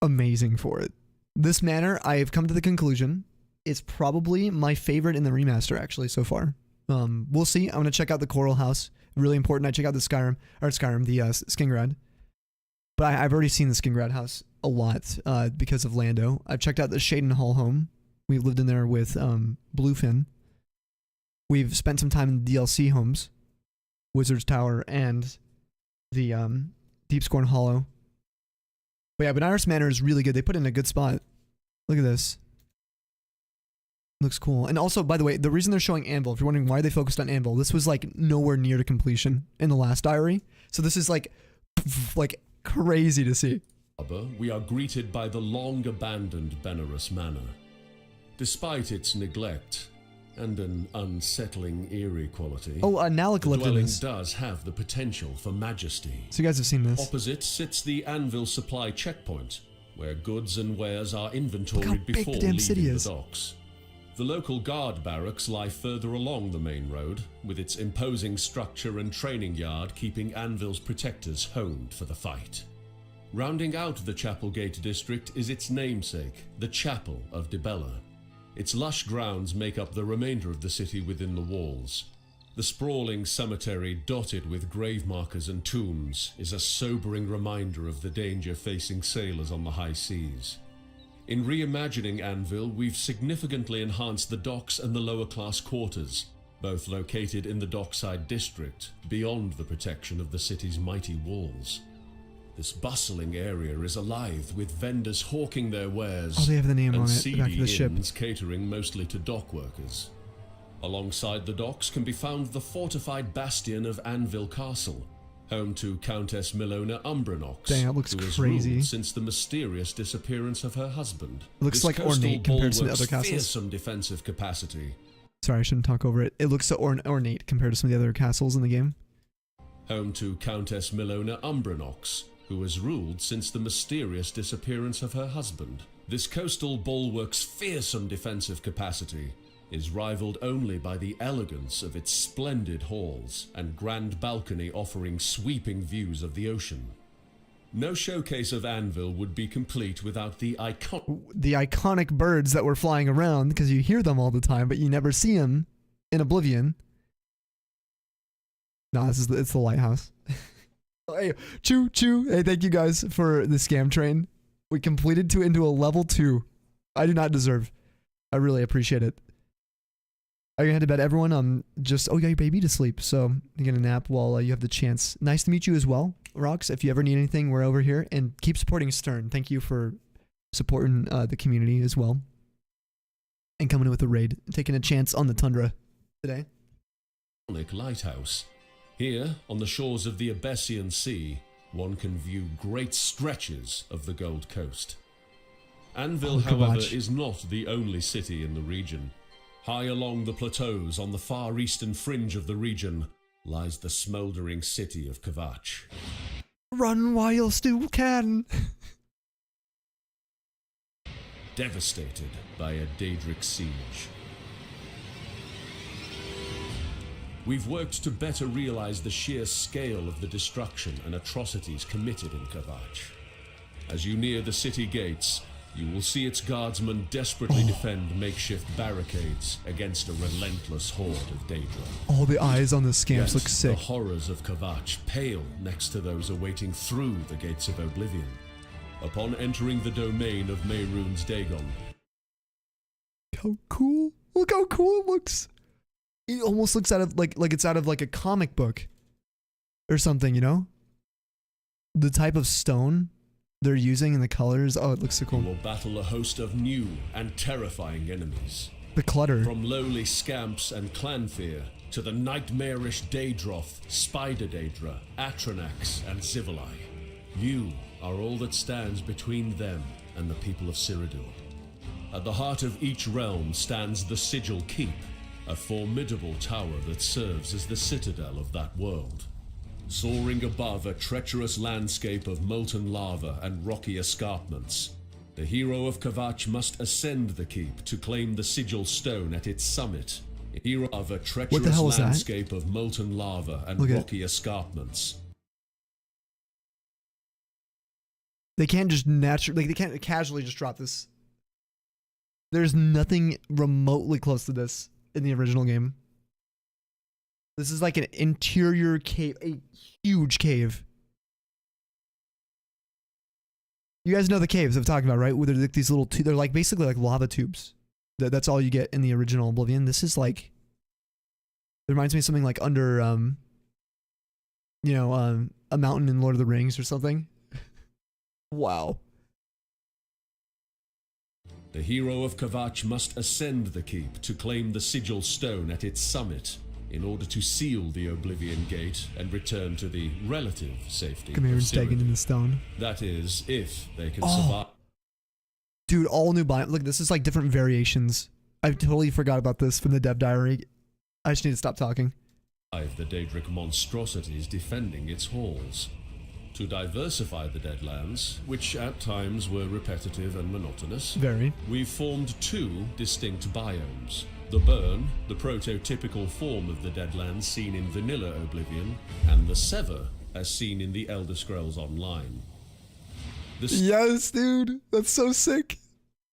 Speaker 1: amazing for it. This manor, I have come to the conclusion, is probably my favorite in the remaster, actually, so far. We'll see. I'm going to check out the Coral House. Really important. I check out the Skingrad. But I've already seen the Skingrad house a lot because of Lando. I've checked out the Shaden Hall home. We've lived in there with Bluefin. We've spent some time in the DLC homes, Wizard's Tower, and the Deepscorn Hollow. But yeah, Benares Manor is really good. They put it in a good spot. Look at this. Looks cool. And also, by the way, the reason they're showing Anvil, if you're wondering why they focused on Anvil, this was like nowhere near to completion in the last diary. So this is like crazy to see.
Speaker 2: We are greeted by the long-abandoned Benares Manor. Despite its neglect and an unsettling eerie quality,
Speaker 1: Oh, Nalik
Speaker 2: the
Speaker 1: lived in
Speaker 2: dwelling
Speaker 1: this.
Speaker 2: does have the potential for majesty.
Speaker 1: So you guys have seen this.
Speaker 2: Opposite sits the Anvil supply checkpoint, where goods and wares are
Speaker 1: Look how
Speaker 2: inventoried
Speaker 1: big
Speaker 2: before
Speaker 1: the damn city
Speaker 2: leaving
Speaker 1: is.
Speaker 2: the docks. The local guard barracks lie further along the main road, with its imposing structure and training yard keeping Anvil's protectors honed for the fight. Rounding out the Chapelgate district is its namesake, the Chapel of Dibella. Its lush grounds make up the remainder of the city within the walls. The sprawling cemetery, dotted with grave markers and tombs, is a sobering reminder of the danger facing sailors on the high seas. In reimagining Anvil, we've significantly enhanced the docks and the lower class quarters, both located in the dockside district, beyond the protection of the city's mighty walls. This bustling area is alive with vendors hawking their wares,
Speaker 1: Oh, they have the name
Speaker 2: and
Speaker 1: on it, the
Speaker 2: seedy
Speaker 1: back of the ship.
Speaker 2: inns catering mostly to dock workers. Alongside the docks can be found the fortified bastion of Anvil Castle, home to Countess Milona Umbranox,
Speaker 1: Dang, that looks
Speaker 2: who has
Speaker 1: crazy.
Speaker 2: ruled since the mysterious disappearance of her husband.
Speaker 1: It looks
Speaker 2: This
Speaker 1: like
Speaker 2: coastal
Speaker 1: ornate compared to the
Speaker 2: bulwark's
Speaker 1: other castles.
Speaker 2: fearsome defensive capacity,
Speaker 1: Sorry, I shouldn't talk over it. It looks so ornate compared to some of the other castles in the game.
Speaker 2: home to Countess Milona Umbranox, who has ruled since the mysterious disappearance of her husband. This coastal bulwark's fearsome defensive capacity is rivaled only by the elegance of its splendid halls and grand balcony offering sweeping views of the ocean. No showcase of Anvil would be complete without the
Speaker 1: iconic birds that were flying around, because you hear them all the time, but you never see them in Oblivion. No, it's the lighthouse. Hey, choo choo. Hey, thank you guys for the scam train. We completed into a level 2. I do not deserve. I really appreciate it. Are you gonna head to bed, everyone? You got your baby to sleep, so you get a nap while you have the chance. Nice to meet you as well, Rox. If you ever need anything, we're over here. And keep supporting Stern. Thank you for supporting the community as well. And coming in with a raid. Taking a chance on the Tundra today.
Speaker 2: lighthouse. Here, on the shores of the Abessian Sea, one can view great stretches of the Gold Coast. Anvil, however, is not the only city in the region. High along the plateaus on the far eastern fringe of the region lies the smouldering city of Kvatch.
Speaker 1: Run while you still can.
Speaker 2: Devastated by a Daedric siege. We've worked to better realize the sheer scale of the destruction and atrocities committed in Kvatch. As you near the city gates, you will see its guardsmen desperately defend makeshift barricades against a relentless horde of Daedra.
Speaker 1: All the eyes on the scamps look
Speaker 2: The
Speaker 1: sick.
Speaker 2: horrors of Kvatch pale next to those awaiting through the gates of Oblivion. Upon entering the domain of Mehrunes Dagon,
Speaker 1: How cool! Look how cool it looks. It almost looks out of like it's out of like a comic book or something, you know? The type of stone they're using and the colors. Oh, it looks so
Speaker 2: you
Speaker 1: cool.
Speaker 2: will battle a host of new and terrifying enemies.
Speaker 1: The clutter.
Speaker 2: From lowly scamps and Clanfear to the nightmarish Daedroth, Spider Daedra, Atronax, and Zivali. You are all that stands between them and the people of Cyrodiil. At the heart of each realm stands the Sigil Keep, a formidable tower that serves as the citadel of that world. Soaring above a treacherous landscape of molten lava and rocky escarpments, the hero of Kvatch must ascend the keep to claim the Sigil Stone at its summit. A hero of a treacherous
Speaker 1: hell is that?
Speaker 2: landscape of molten lava and
Speaker 1: Look at it.
Speaker 2: rocky escarpments.
Speaker 1: They can't just naturally, they can't casually just drop this. There's nothing remotely close to this in the original game. This is like an interior cave, a huge cave. You guys know the caves I'm talking about, right? Where they're like these little, they're like basically like lava tubes. That's all you get in the original Oblivion. This is like, it reminds me of something like under you know, a mountain in Lord of the Rings or something. Wow.
Speaker 2: The hero of Kvatch must ascend the keep to claim the sigil stone at its summit in order to seal the Oblivion Gate and return to the relative safety
Speaker 1: Come here
Speaker 2: of
Speaker 1: and stake in
Speaker 2: Cyrodiil.
Speaker 1: the stone.
Speaker 2: That is, if they can
Speaker 1: Oh.
Speaker 2: survive.
Speaker 1: Dude, all new biome. Look, this is like different variations. I totally forgot about this from the dev diary. I just need to stop talking.
Speaker 2: The Daedric monstrosities defending its halls. To diversify the Deadlands, which at times were repetitive and monotonous,
Speaker 1: Very.
Speaker 2: we've formed two distinct biomes. The Burn, the prototypical form of the Deadlands seen in vanilla Oblivion, and the Sever, as seen in the ElderScrolls Online. The
Speaker 1: Yes, dude. That's so sick.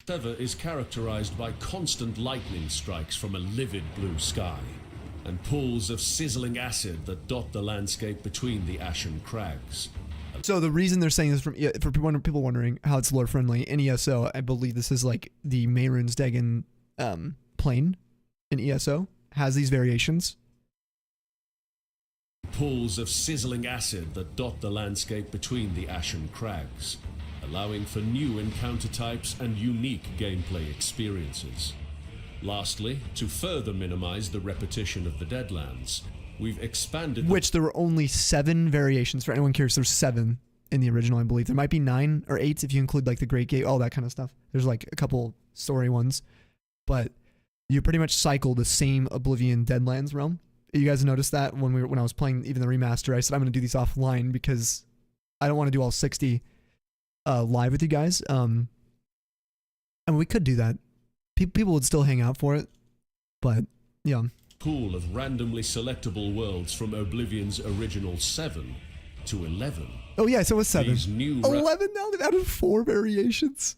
Speaker 2: Sever is characterized by constant lightning strikes from a livid blue sky, and pools of sizzling acid that dot the landscape between the ashen crags.
Speaker 1: So the reason they're saying this for people wondering how it's lore friendly in ESO, I believe this is like the Mehrunes Dagon plane in ESO has these variations.
Speaker 2: Pools of sizzling acid that dot the landscape between the ashen crags, allowing for new encounter types and unique gameplay experiences. Lastly, to further minimize the repetition of the Deadlands, we've expanded
Speaker 1: Which there were only 7 variations. For anyone curious, there's 7 in the original, I believe. There might be 9 or 8 if you include like the Great Gate, all that kind of stuff. There's like a couple story ones, but you pretty much cycle the same Oblivion Deadlands realm. You guys noticed that when I was playing even the remaster, I said I'm going to do these offline because I don't want to do all 60 live with you guys. And we could do that. People would still hang out for it, but yeah.
Speaker 2: pool of randomly selectable worlds from Oblivion's original 7 to 11.
Speaker 1: Oh yeah, so it's 7.
Speaker 2: These new
Speaker 1: 11 now. They've added 4 variations.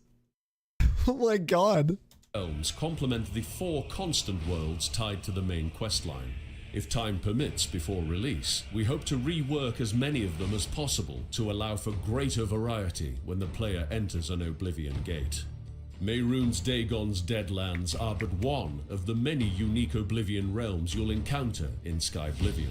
Speaker 1: Oh my god.
Speaker 2: realms complement the 4 constant worlds tied to the main questline. If time permits before release, we hope to rework as many of them as possible to allow for greater variety when the player enters an Oblivion Gate. Mehrunes Dagon's Deadlands are but one of the many unique Oblivion realms you'll encounter in Skyblivion.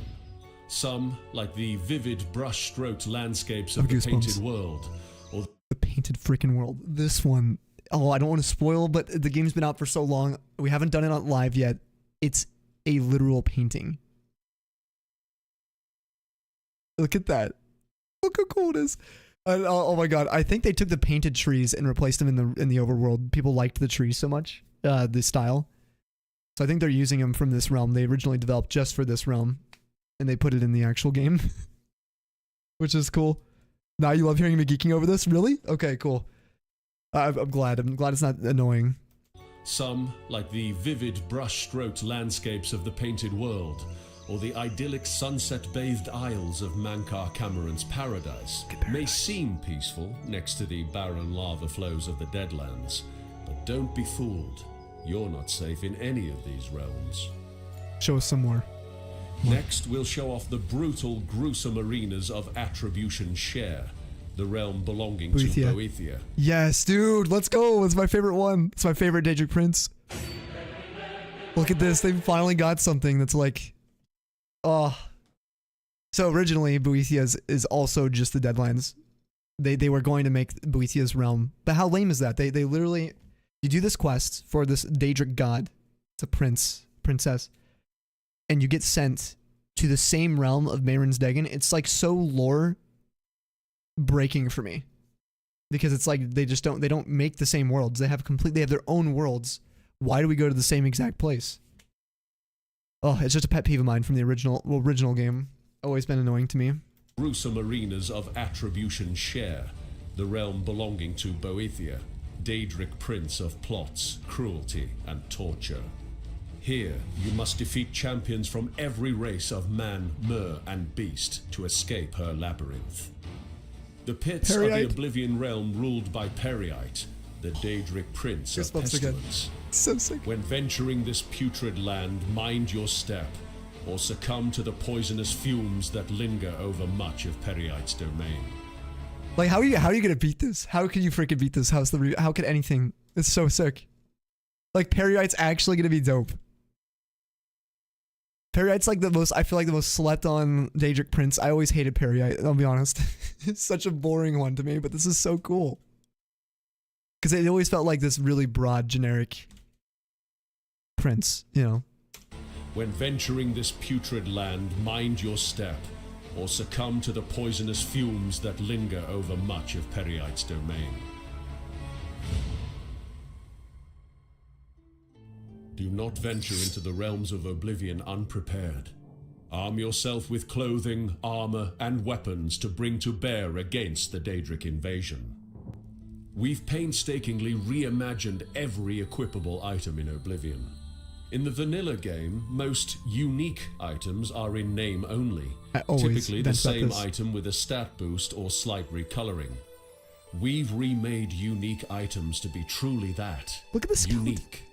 Speaker 2: Some, like the vivid brush-stroked landscapes of the
Speaker 1: Goosebumps.
Speaker 2: Painted World, or
Speaker 1: The Painted freaking World. This one, oh, I don't want to spoil, but the game's been out for so long. We haven't done it on live yet. It's a literal painting. Look at that. Look how cool it is. Oh my god, I think they took the painted trees and replaced them in the overworld. People liked the trees so much, the style. So I think they're using them from this realm. They originally developed just for this realm, and they put it in the actual game, which is cool. Now you love hearing me geeking over this? Really? Okay, cool. I'm glad. I'm glad it's not annoying.
Speaker 2: some, like the vivid brush-stroked landscapes of the Painted World, or the idyllic sunset-bathed isles of Mankar Cameron's Paradise, may seem peaceful next to the barren lava flows of the Deadlands, but don't be fooled. You're not safe in any of these realms.
Speaker 1: Show us some more.
Speaker 2: Next, we'll show off the brutal, gruesome arenas of Attribution Share, the realm belonging to
Speaker 1: Boethia.
Speaker 2: Boethia.
Speaker 1: Yes, dude, let's go. It's my favorite one. It's my favorite Daedric Prince. Look at this. They finally got something that's like, oh. So originally, Boethia is also just the Deadlands. They were going to make Boethia's realm. But how lame is that? They literally, you do this quest for this Daedric god. It's a princess. And you get sent to the same realm of Mehrunes Dagon. It's like so lore breaking for me, because it's like they don't make the same worlds. They have their own worlds. Why do we go to the same exact place? Oh, it's just a pet peeve of mine from the original game. Always been annoying to me.
Speaker 2: Gruesome arenas of Attribution Share, the realm belonging to Boethia, Daedric prince of plots, cruelty, and torture. Here, you must defeat champions from every race of man, mer, and beast to escape her labyrinth. The pits of the
Speaker 1: Periite.
Speaker 2: Oblivion realm ruled by Periite, the Daedric prince of
Speaker 1: Goosebumps again.
Speaker 2: pestilence.
Speaker 1: So sick.
Speaker 2: When venturing this putrid land, mind your step, or succumb to the poisonous fumes that linger over much of Periite's domain.
Speaker 1: Like, how are you gonna beat this? How can you freaking beat this? How could anything? It's so sick. Like, Periite's actually gonna be dope. Perrite's like the most, I feel like the most slept on Daedric prince. I always hated Perrite, I'll be honest. It's such a boring one to me, but this is so cool. Because it always felt like this really broad, generic prince, you know.
Speaker 2: When venturing this putrid land, mind your step, or succumb to the poisonous fumes that linger over much of Perrite's domain. Do not venture into the realms of Oblivion unprepared. Arm yourself with clothing, armor, and weapons to bring to bear against the Daedric invasion. We've painstakingly reimagined every equipable item in Oblivion. In the vanilla game, most unique items are in name only, typically the same item with a stat boost or slight recoloring. We've remade unique items to be truly that.
Speaker 1: Look at this
Speaker 2: unique.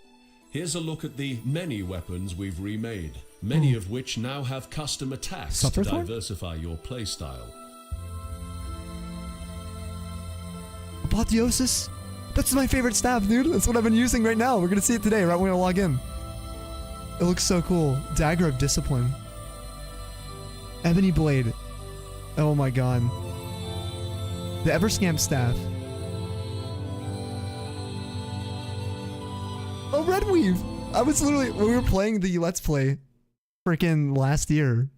Speaker 2: Here's a look at the many weapons we've remade, many of which now have custom attacks to diversify your playstyle.
Speaker 1: Apotheosis? That's my favorite staff, dude. That's what I've been using right now. We're gonna see it today, right when I log in. It looks so cool. Dagger of Discipline. Ebony Blade. Oh my god. The Everscamp staff. Oh, Red Weave! I was literally, when we were playing the Let's Play freaking last year,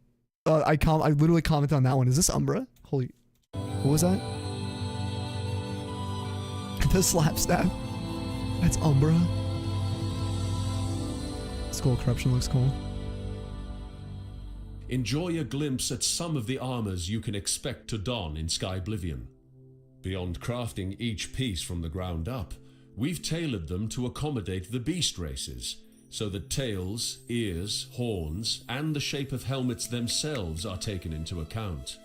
Speaker 1: I literally commented on that one. Is this Umbra? Holy, what was that? The slap staff. That's Umbra. Skull Corruption looks cool.
Speaker 2: Enjoy a glimpse at some of the armors you can expect to don in Skyblivion. Beyond crafting each piece from the ground up, we've tailored them to accommodate the beast races, so that tails, ears, horns, and the shape of helmets themselves are taken into account.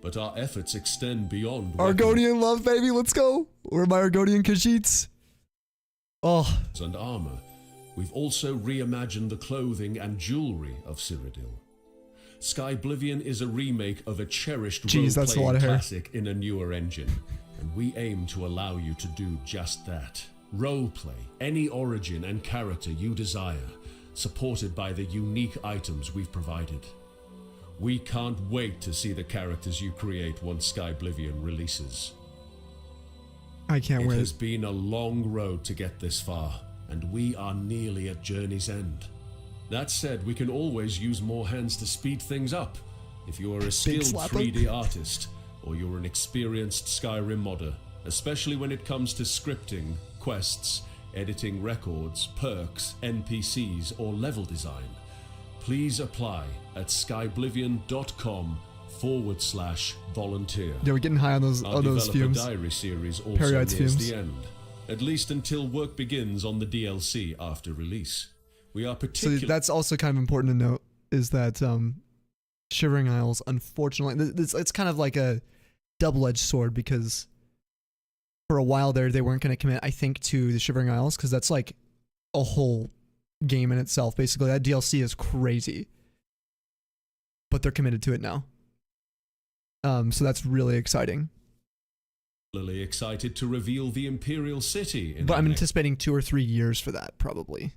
Speaker 2: But our efforts extend beyond
Speaker 1: Argonian love, baby, let's go! Where are my Argonian Khajiits? Oh.
Speaker 2: And armor. We've also reimagined the clothing and jewelry of Cyrodiil. Skyblivion is a remake of a cherished role-playing classic in a newer engine, and we aim to allow you to do just that. Roleplay any origin and character you desire, supported by the unique items we've provided. We can't wait to see the characters you create once Skyblivion releases.
Speaker 1: I can't wait.
Speaker 2: It has been a long road to get this far, and we are nearly at journey's end. That said, we can always use more hands to speed things up. If you are a skilled 3D artist, or you're an experienced Skyrim modder, especially when it comes to scripting, quests, editing records, perks, NPCs, or level design, please apply at skyblivion.com/volunteer.
Speaker 1: Yeah, we're getting high on those fumes.
Speaker 2: Our Diary series also nears the end, at least until work begins on the DLC after release. We are particularly...
Speaker 1: So that's also kind of important to note, is that Shivering Isles, unfortunately, it's kind of like a double-edged sword, because for a while there, they weren't going to commit, I think, to the Shivering Isles, because that's like a whole game in itself. Basically, that DLC is crazy. But they're committed to it now. So that's really exciting.
Speaker 2: Really excited to reveal the Imperial City.
Speaker 1: But I'm anticipating 2 or 3 years for that, probably.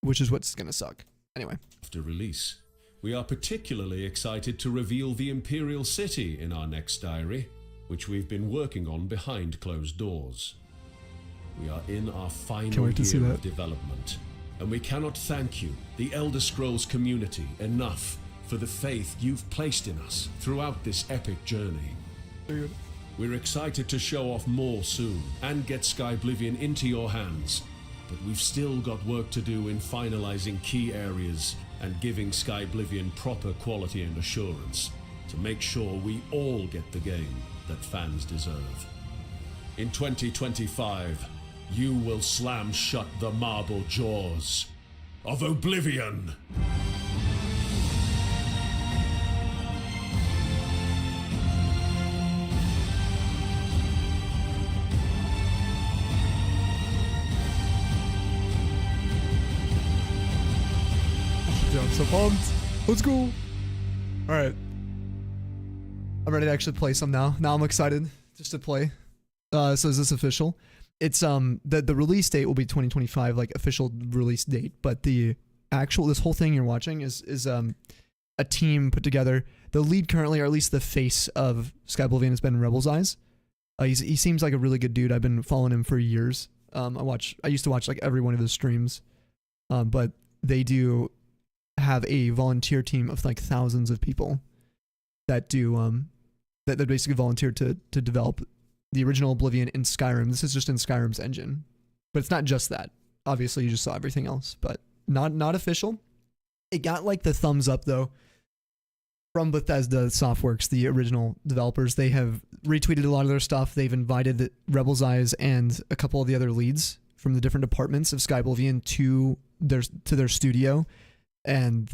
Speaker 1: Which is what's going to suck. Anyway.
Speaker 2: After release, we are particularly excited to reveal the Imperial City in our next diary, which we've been working on behind closed doors. We are in our final year of development, and we cannot thank you, the ElderScrolls community, enough for the faith you've placed in us throughout this epic journey.
Speaker 1: Dude.
Speaker 2: We're excited to show off more soon and get Skyblivion into your hands, but we've still got work to do in finalizing key areas and giving Skyblivion proper quality and assurance to make sure we all get the game that fans deserve. In 2025, you will slam shut the marble jaws of Oblivion!
Speaker 1: Yeah, I'm so pumped. Let's go. Alright. I'm ready to actually play some now. Now I'm excited just to play. So is this official? It's the release date will be 2025, like official release date, but the this whole thing you're watching is a team put together. The lead currently, or at least the face of Sky Oblivion, has been Rebel's Eyes. He seems like a really good dude. I've been following him for years. I used to watch like every one of his streams, but they do have a volunteer team of like thousands of people that do that basically volunteered to develop the original Oblivion in Skyrim. This is just in Skyrim's engine, but it's not just that. Obviously, you just saw everything else, but not official. It got like the thumbs up though from Bethesda Softworks, the original developers. They have retweeted a lot of their stuff. They've invited Rebel's Eyes and a couple of the other leads from the different departments of Sky Oblivion to their studio, and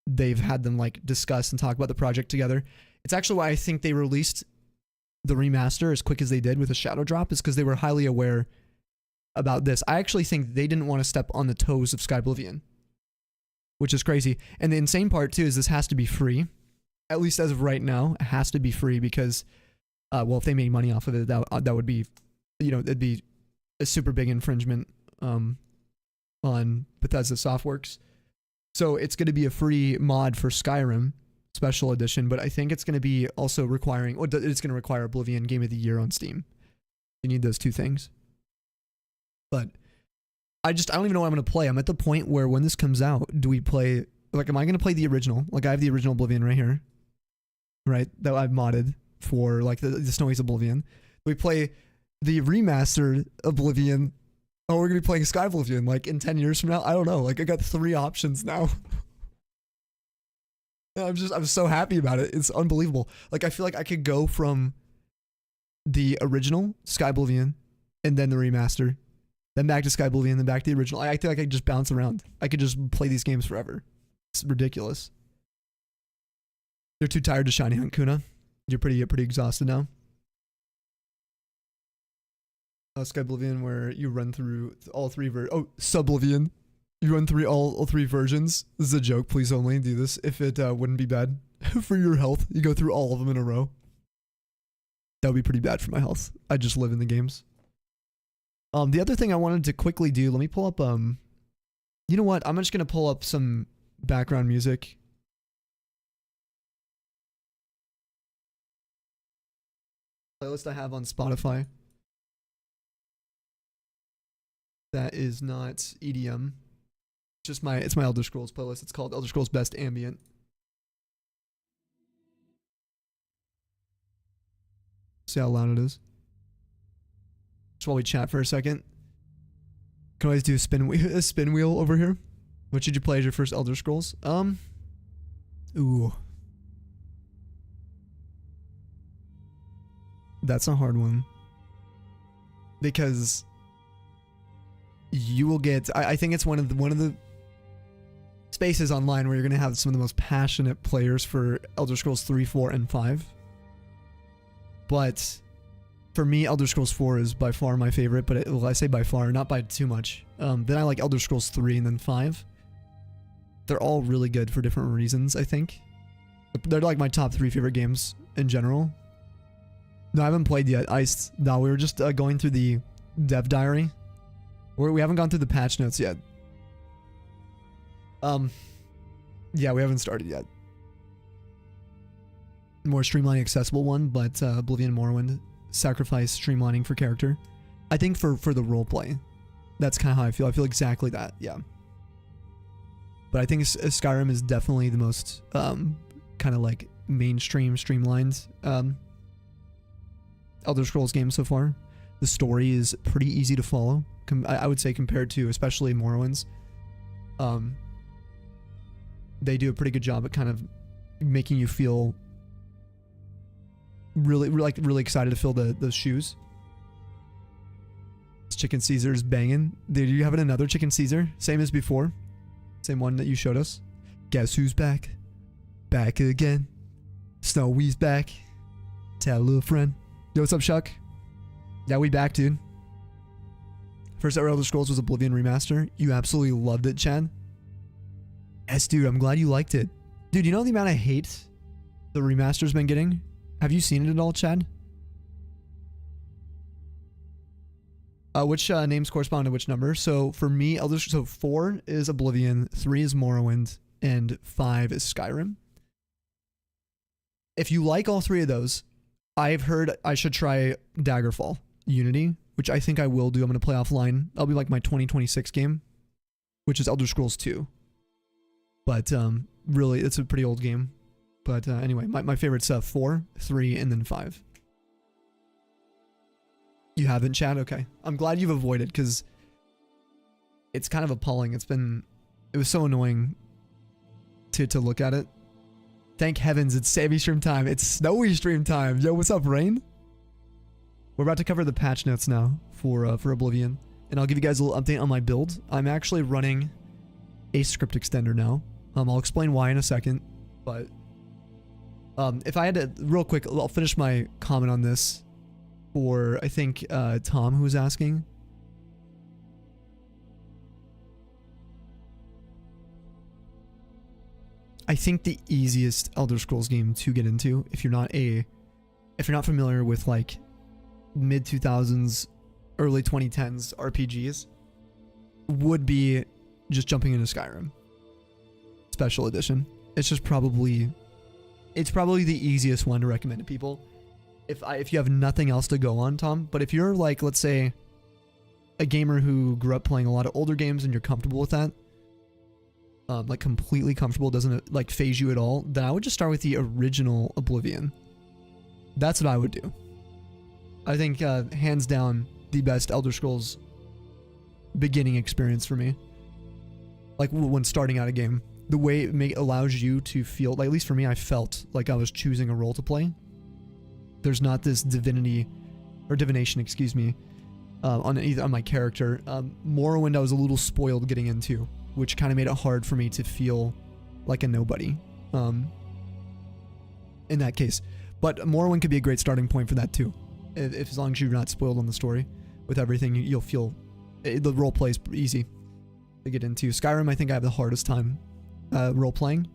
Speaker 1: they've had them like discuss and talk about the project together. It's actually why I think they released the remaster as quick as they did with a shadow drop, is because they were highly aware about this. I actually think they didn't want to step on the toes of Sky Oblivion, which is crazy. And the insane part too is this has to be free. At least as of right now, it has to be free because, well, if they made money off of it, that would be, it'd be a super big infringement on Bethesda Softworks. So it's going to be a free mod for Skyrim Special Edition, but I think it's going to be also requiring, it's going to require Oblivion Game of the Year on Steam. You need those two things. But I don't even know what I'm going to play. I'm at the point where when this comes out, do we play, like, am I going to play the original? Like, I have the original Oblivion right here, right? That I've modded for, like, the Snowy's Oblivion. We play the remastered Oblivion. Oh, we're going to be playing Sky Oblivion, like, in 10 years from now? I don't know. Like, I got 3 options now. I'm so happy about it. It's unbelievable. Like, I feel like I could go from the original Sky Oblivion and then the remaster, then back to Sky Oblivion, then back to the original. I feel like I could just bounce around. I could just play these games forever. It's ridiculous. You're too tired to shiny hunt, Kuna. You're pretty exhausted now. Sky Oblivion, where you run through all 3 Sublivion. You run through all 3 versions. This is a joke. Please only do this if it wouldn't be bad for your health. You go through all of them in a row. That would be pretty bad for my health. I just live in the games. The other thing I wanted to quickly do, let me pull up, you know what? I'm just going to pull up some background music. Playlist I have on Spotify. That is not EDM. It's my ElderScrolls playlist. It's called ElderScrolls Best Ambient. See how loud it is. Just while we chat for a second. Can always do a spin wheel over here. What should you play as your first ElderScrolls? Ooh. That's a hard one. Because you will get, I think it's one of the spaces online where you're going to have some of the most passionate players for Elder Scrolls 3, 4, and 5. But for me, Elder Scrolls 4 is by far my favorite, but I say by far, not by too much. Then I like Elder Scrolls 3 and then 5. They're all really good for different reasons, I think. They're like my top 3 favorite games in general. No, I haven't played yet. No, we were just going through the dev diary. We haven't gone through the patch notes yet. Yeah, we haven't started yet. More streamlining, accessible one, but Oblivion Morrowind sacrifice streamlining for character. I think for the roleplay, that's kind of how I feel. I feel exactly that. Yeah. But I think Skyrim is definitely the most kind of like mainstream streamlined Elder Scrolls game so far. The story is pretty easy to follow. I would say compared to especially Morrowind's. They do a pretty good job at kind of making you feel really excited to fill those shoes. This Chicken Caesar's banging. Dude, you having another Chicken Caesar? Same as before? Same one that you showed us? Guess who's back? Back again. Snowy's back. Tell a friend. Yo, what's up, Shuck? Yeah, we back, dude. First ever Elder Scrolls was Oblivion Remaster. You absolutely loved it, Chad. Yes, dude, I'm glad you liked it. Dude, you know the amount of hate the remaster's been getting? Have you seen it at all, Chad? Which names correspond to which number? So for me, so 4 is Oblivion, 3 is Morrowind, and 5 is Skyrim. If you like all 3 of those, I've heard I should try Daggerfall Unity, which I think I will do. I'm going to play offline. That'll be like my 2026 game, which is ElderScrolls 2. But really, it's a pretty old game. But anyway, my favorite's 4, 3, and then 5. You haven't, chat? Okay. I'm glad you've avoided, because it's kind of appalling. It was so annoying to look at it. Thank heavens, it's Sammy stream time. It's snowy stream time. Yo, what's up, Rain? We're about to cover the patch notes now for Oblivion, and I'll give you guys a little update on my build. I'm actually running a script extender now. I'll explain why in a second, but if I had to, real quick, I'll finish my comment on this for, I think, Tom, who was asking. I think the easiest Elder Scrolls game to get into, if you're not familiar with like mid 2000s, early 2010s RPGs, would be just jumping into Skyrim Special Edition. It's probably the easiest one to recommend to people. If you have nothing else to go on, Tom, but if you're like, let's say, a gamer who grew up playing a lot of older games and you're comfortable with that, like completely comfortable, doesn't like phase you at all, then I would just start with the original Oblivion. That's what I would do. I think hands down the best Elder Scrolls beginning experience for me. Like when starting out a game, the way it allows you to feel, like, at least for me, I felt like I was choosing a role to play. There's not this divination, excuse me, on my character. Morrowind I was a little spoiled getting into, which kind of made it hard for me to feel like a nobody in that case. But Morrowind could be a great starting point for that too. If as long as you're not spoiled on the story with everything, you'll feel the role play is easy to get into. Skyrim, I think I have the hardest time role playing.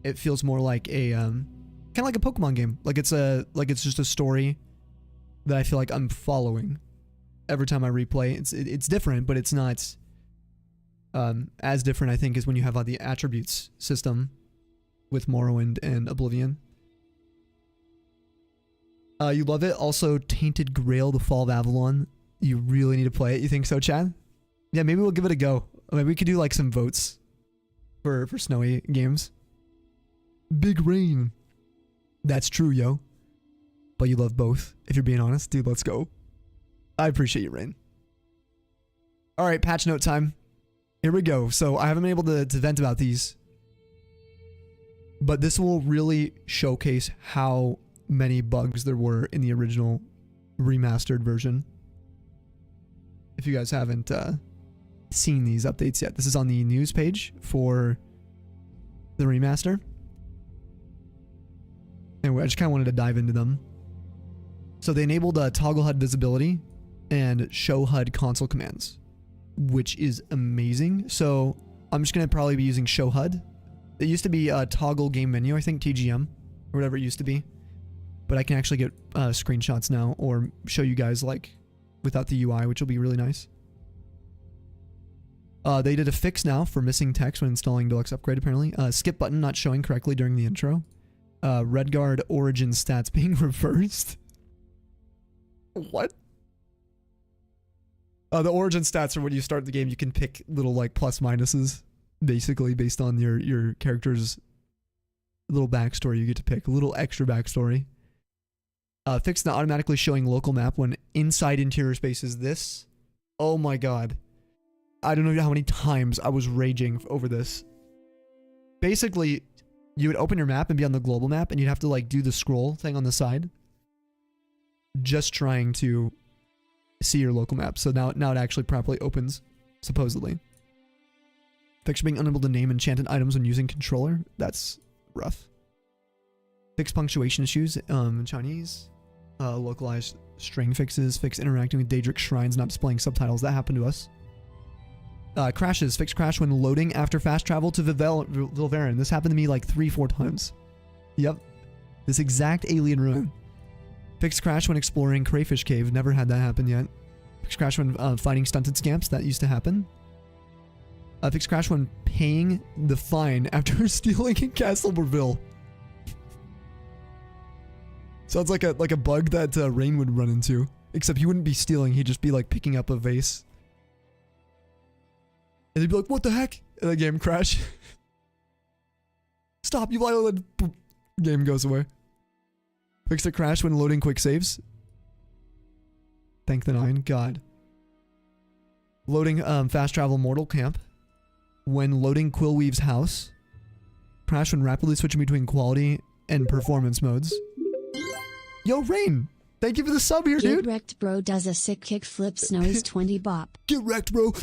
Speaker 1: It feels more like a kind of like a Pokemon game. Like it's just a story that I feel like I'm following every time I replay. It's different, but it's not as different, I think, as when you have the attributes system with Morrowind and Oblivion. You love it. Also, Tainted Grail: The Fall of Avalon. You really need to play it. You think so, Chad? Yeah, maybe we'll give it a go. Maybe we could do like some votes for snowy games. Big Rain. That's true, yo. But you love both, if you're being honest. Dude, let's go. I appreciate you, Rain. Alright, patch note time. Here we go. So I haven't been able to vent about these, but this will really showcase how many bugs there were in the original remastered version. If you guys haven't seen these updates yet, this is on the news page for the remaster. Anyway, I just kind of wanted to dive into them. So they enabled toggle HUD visibility and show HUD console commands, which is amazing. So I'm just going to probably be using show HUD. It used to be toggle game menu, I think, TGM, or whatever it used to be. But I can actually get screenshots now or show you guys like without the UI, which will be really nice. They did a fix now for missing text when installing Deluxe Upgrade, apparently. Skip button not showing correctly during the intro. Redguard origin stats being reversed. What? The origin stats are when you start the game, you can pick little like plus minuses, basically based on your character's little backstory. You get to pick a little extra backstory. Fix not automatically showing local map when inside interior space is this. Oh my god. I don't know how many times I was raging over this. Basically, you would open your map and be on the global map, and you'd have to like do the scroll thing on the side, just trying to see your local map. So now it actually properly opens, supposedly. Fix being unable to name enchanted items when using controller. That's rough. Fix punctuation issues in Chinese. Localized string fixes. Fix interacting with Daedric shrines not displaying subtitles. That happened to us. Crashes. Fix crash when loading after fast travel to Vilverin. This happened to me like 3-4 times. Yep. This exact alien ruin. Fix crash when exploring Crayfish Cave. Never had that happen yet. Fix crash when fighting stunted scamps. That used to happen. Fix crash when paying the fine after stealing in Castleberville. Sounds like a bug that Rain would run into. Except he wouldn't be stealing, he'd just be like picking up a vase. And he'd be like, what the heck? And the game crash. Stop, you violated. Game goes away. Fix the crash when loading quick saves. Thank the 9. God. Loading fast travel mortal camp. When loading Quillweave's house. Crash when rapidly switching between quality and performance modes. Yo, Rain! Thank you for the sub here, dude!
Speaker 4: Get wrecked, bro does a sick kick flip, Snowy's 20 bop.
Speaker 1: Get wrecked, bro!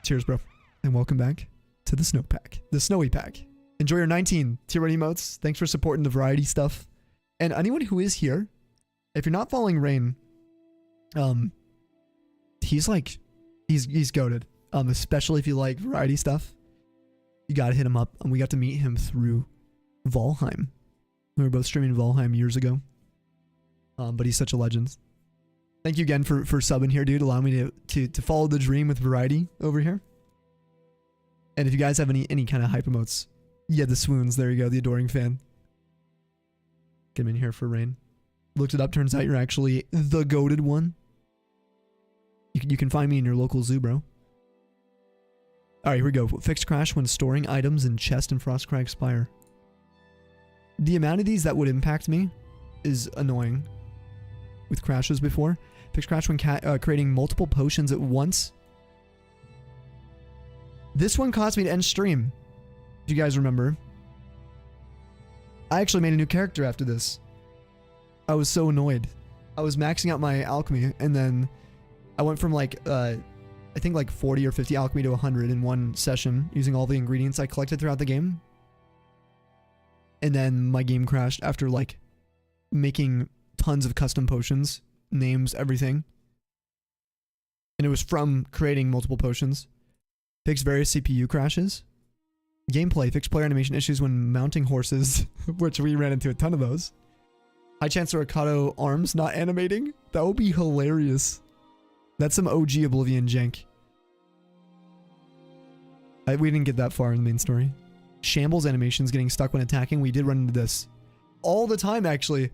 Speaker 1: Cheers, bro. And welcome back to the Snow Pack. The Snowy Pack. Enjoy your 19 tier 1 emotes. Thanks for supporting the variety stuff. And anyone who is here, if you're not following Rain, he's like, he's goated. Especially if you like variety stuff. You gotta hit him up. And we got to meet him through Valheim. We were both streaming Valheim years ago. But he's such a legend. Thank you again for subbing here, dude. Allow me to follow the dream with variety over here. And if you guys have any kind of hype emotes, yeah, the swoons. There you go, the adoring fan. Get him in here for Rain. Looked it up. Turns out you're actually the goated one. You can find me in your local zoo, bro. All right, here we go. Fixed crash when storing items in chest and Frostcrag Spire. The amount of these that would impact me is annoying. With crashes before. Fixed crash when creating multiple potions at once. This one caused me to end stream. If you guys remember. I actually made a new character after this. I was so annoyed. I was maxing out my alchemy and then I went from like, I think like 40 or 50 alchemy to 100 in one session using all the ingredients I collected throughout the game. And then my game crashed after like making tons of custom potions, names, everything. And it was from creating multiple potions. Fix various CPU crashes. Gameplay, fix player animation issues when mounting horses, which we ran into a ton of those. High chance of Ricardo arms not animating. That would be hilarious. That's some OG Oblivion jank. We didn't get that far in the main story. Shambles animations getting stuck when attacking. We did run into this all the time, actually.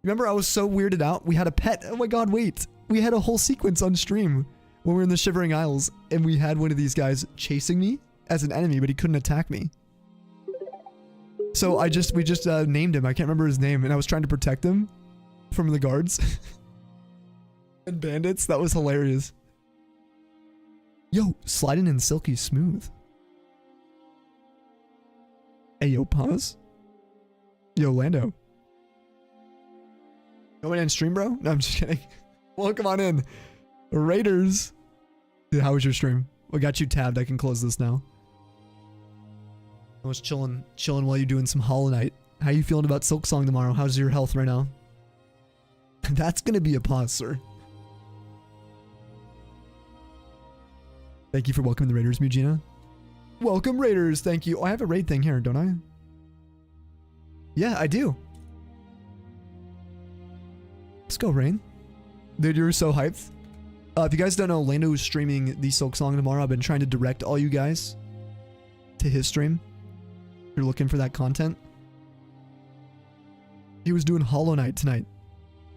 Speaker 1: Remember, I was so weirded out. We had a pet. Oh my god, wait. We had a whole sequence on stream when we were in the Shivering Isles, and we had one of these guys chasing me as an enemy, but he couldn't attack me. So we just named him. I can't remember his name, and I was trying to protect him from the guards and bandits. That was hilarious. Yo, sliding in silky smooth. Hey, yo, pause. Yo, Lando. Going in stream, bro? No, I'm just kidding. Welcome on in. Raiders. Dude, how was your stream? We got you tabbed. I can close this now. I was chilling while you're doing some Hollow Knight. How you feeling about Silksong tomorrow? How's your health right now? That's gonna be a pause, sir. Thank you for welcoming the Raiders, Mugina. Welcome, Raiders. Thank you. Oh, I have a raid thing here, don't I? Yeah, I do. Let's go, Rain. Dude, you're so hyped. If you guys don't know, Lando is streaming the Silksong tomorrow. I've been trying to direct all you guys to his stream. If you're looking for that content. He was doing Hollow Knight tonight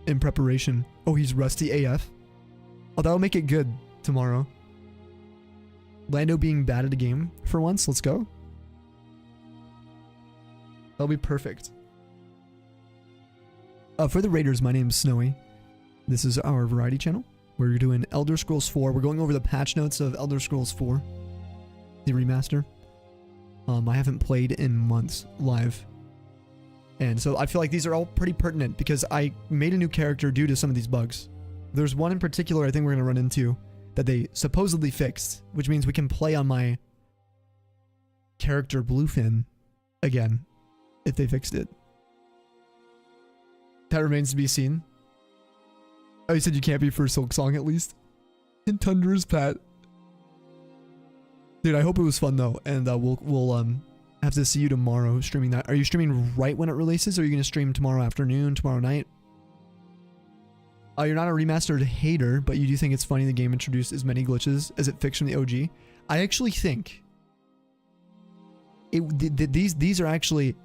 Speaker 1: in preparation. Oh, he's rusty AF. Oh, that'll make it good tomorrow. Lando being bad at a game for once. Let's go. That'll be perfect. For the Raiders, my name is Snowy. This is our variety channel. We're doing Elder Scrolls 4. We're going over the patch notes of Elder Scrolls 4. The remaster. I haven't played in months live. And so I feel like these are all pretty pertinent because I made a new character due to some of these bugs. There's one in particular I think we're going to run into that they supposedly fixed, which means we can play on my character Bluefin again if they fixed it. That remains to be seen. Oh, you said you can't be for Silksong at least? In Tundra's Pat. Dude, I hope it was fun though, and we'll have to see you tomorrow streaming that. Are you streaming right when it releases, or are you going to stream tomorrow afternoon, tomorrow night? You're not a remastered hater, but you do think it's funny the game introduced as many glitches as it fixed from the OG. I actually think these are actually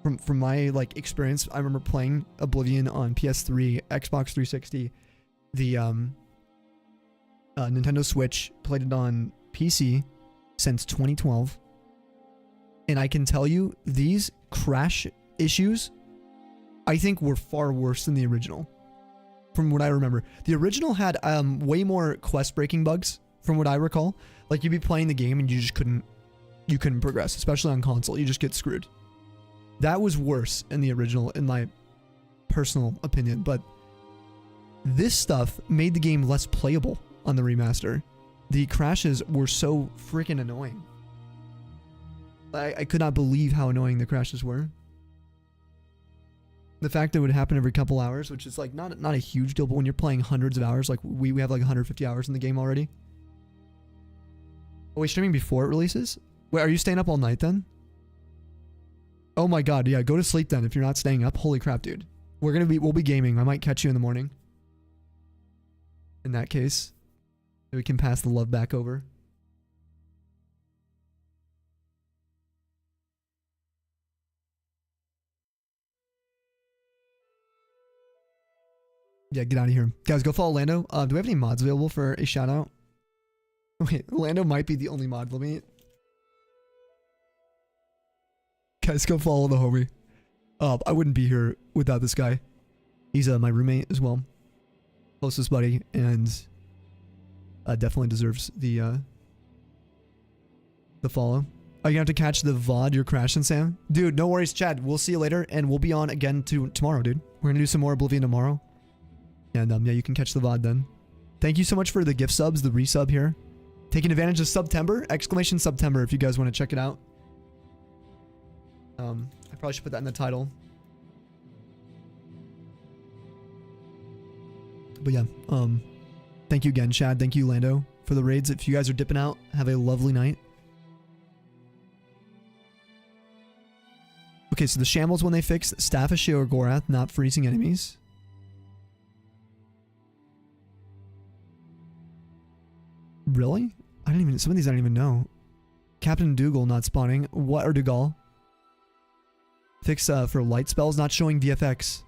Speaker 1: from my like experience. I remember playing Oblivion on PS3, Xbox 360, the Nintendo Switch, played it on PC since 2012, and I can tell you these crash issues I think were far worse than the original. From what I remember, the original had way more quest breaking bugs from what I recall. Like, you'd be playing the game and you just couldn't progress, especially on console. You just get screwed. That was worse in the original, in my personal opinion, but this stuff made the game less playable on the remaster. The crashes were so freaking annoying. I could not believe how annoying the crashes were. The fact that it would happen every couple hours, which is like not a huge deal, but when you're playing hundreds of hours, like we have like 150 hours in the game already. Are we streaming before it releases? Wait, are you staying up all night then? Oh my god, yeah, go to sleep then if you're not staying up. Holy crap, dude. We'll be gaming. I might catch you in the morning. In that case, we can pass the love back over. Yeah, get out of here. Guys, go follow Lando. Do we have any mods available for a shout out? Wait, Lando might be the only mod. Let me... Guys, go follow the homie. I wouldn't be here without this guy. He's my roommate as well. Closest buddy, and definitely deserves the follow. Are you gonna have to catch the VOD you're crashing, Sam? Dude, no worries, Chad. We'll see you later, and we'll be on again tomorrow, dude. We're gonna do some more Oblivion tomorrow. And yeah, you can catch the VOD then. Thank you so much for the gift subs, the resub here. Taking advantage of September! Exclamation September if you guys want to check it out. I probably should put that in the title. But yeah, thank you again, Chad. Thank you, Lando, for the raids. If you guys are dipping out, have a lovely night. Okay, so the shambles when they fix Staff of Sheogorath not freezing enemies. Really? Some of these I don't even know. Captain Dougal not spawning. What, or Dougal? Fix for light spells not showing VFX.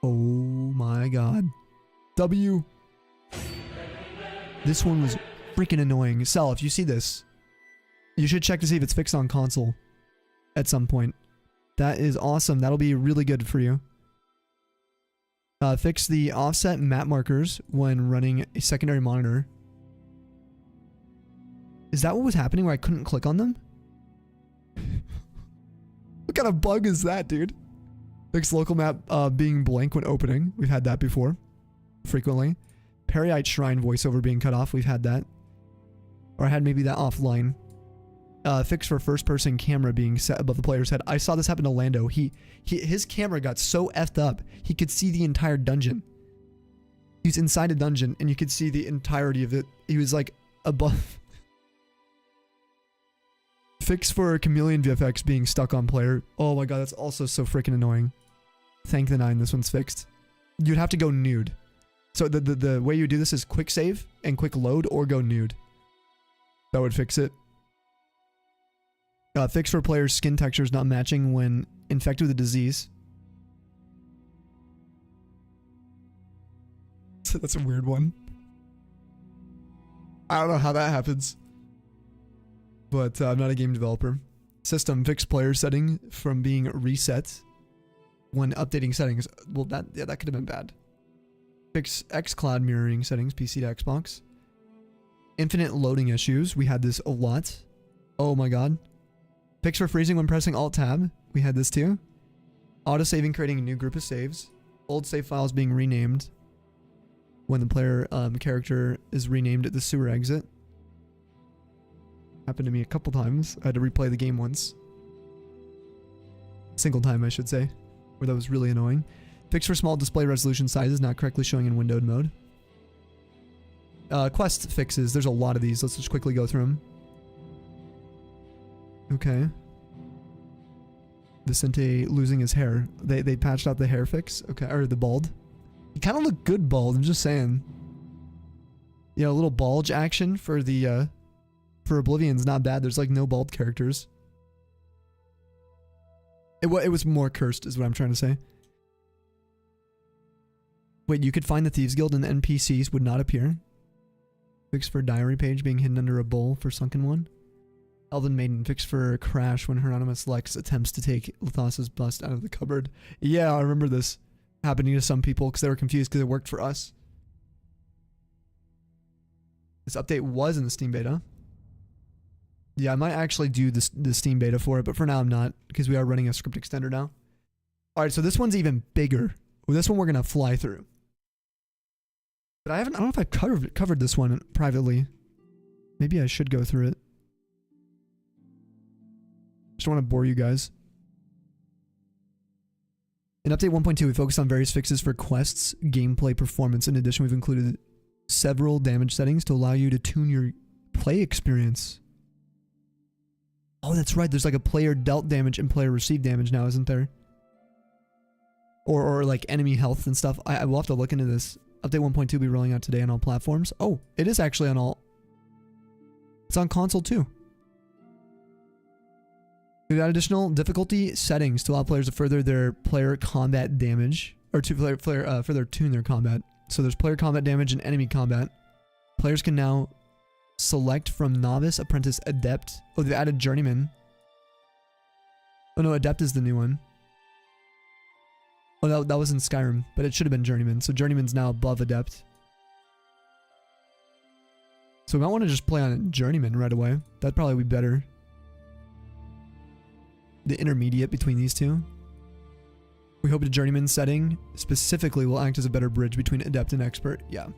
Speaker 1: Oh my god. W. This one was freaking annoying. Sal, if you see this, you should check to see if it's fixed on console at some point. That is awesome. That'll be really good for you. Fix the offset map markers when running a secondary monitor. Is that what was happening where I couldn't click on them? What kind of bug is that, dude? Fix local map being blank when opening. We've had that before. Frequently. Periite Shrine voiceover being cut off. We've had that. Or I had maybe that offline. Fix for first person camera being set above the player's head. I saw this happen to Lando. His camera got so effed up, he could see the entire dungeon. He's inside a dungeon and you could see the entirety of it. He was like above... Fix for Chameleon VFX being stuck on player. Oh my god, that's also so freaking annoying. Thank the 9, this one's fixed. You'd have to go nude. So the way you do this is quick save and quick load or go nude. That would fix it. Fix for players' skin textures not matching when infected with a disease. So that's a weird one. I don't know how that happens. But I'm not a game developer. System fix player setting from being reset when updating settings. Well, that could have been bad. Fix xCloud mirroring settings, PC to Xbox. Infinite loading issues. We had this a lot. Oh my god. Fix for freezing when pressing Alt-Tab. We had this too. Auto-saving, creating a new group of saves. Old save files being renamed when the player character is renamed at the sewer exit. Happened to me a couple times. I had to replay the game once. Single time, I should say. Where that was really annoying. Fix for small display resolution sizes not correctly showing in windowed mode. Quest fixes. There's a lot of these. Let's just quickly go through them. Okay. Vicente losing his hair. They patched out the hair fix. Okay, or the bald. You kind of look good bald, I'm just saying. Yeah, a little bulge action for the, for Oblivion's not bad. There's like no bald characters. It was more cursed is what I'm trying to say. Wait, you could find the Thieves Guild and the NPCs would not appear. Fix for diary page being hidden under a bowl for Sunken One. Elven Maiden fix for crash when Hieronymus Lex attempts to take Lithas's bust out of the cupboard. Yeah, I remember this happening to some people because they were confused because it worked for us. This update was in the Steam beta. Yeah, I might actually do the Steam beta for it, but for now I'm not because we are running a script extender now. Alright, so this one's even bigger. Well, this one we're going to fly through. But I don't know if I've covered this one privately. Maybe I should go through it. Just don't want to bore you guys. In update 1.2, we focused on various fixes for quests, gameplay, performance. In addition, we've included several damage settings to allow you to tune your play experience. Oh, that's right. There's like a player dealt damage and player received damage now, isn't there? Or like enemy health and stuff. I will have to look into this. Update 1.2 will be rolling out today on all platforms. Oh, it is actually on all. It's on console too. We've got additional difficulty settings to allow players to further their player combat damage, or to further tune their combat. So there's player combat damage and enemy combat. Players can now select from Novice, Apprentice, Adept. Oh, they've added Journeyman. Oh no, Adept is the new one. Oh, that was in Skyrim, but it should have been Journeyman. So Journeyman's now above Adept. So we might want to just play on Journeyman right away. That'd probably be better. The intermediate between these two. We hope the Journeyman setting specifically will act as a better bridge between Adept and Expert. Yeah.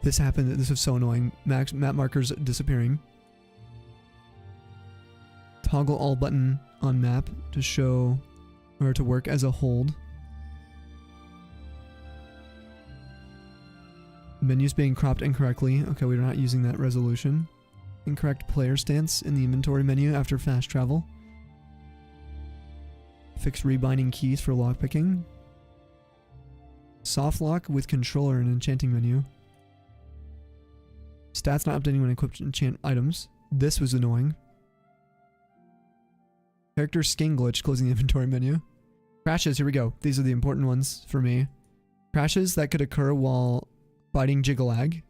Speaker 1: This happened. This was so annoying. Map markers disappearing. Toggle all button on map to show or to work as a hold. Menus being cropped incorrectly. Okay, we're not using that resolution. Incorrect player stance in the inventory menu after fast travel. Fix rebinding keys for lockpicking. Soft lock with controller and enchanting menu. Stats not updating when equipped enchant items. This was annoying. Character skin glitch closing the inventory menu. Crashes, here we go. These are the important ones for me. Crashes that could occur while fighting Jiggalag.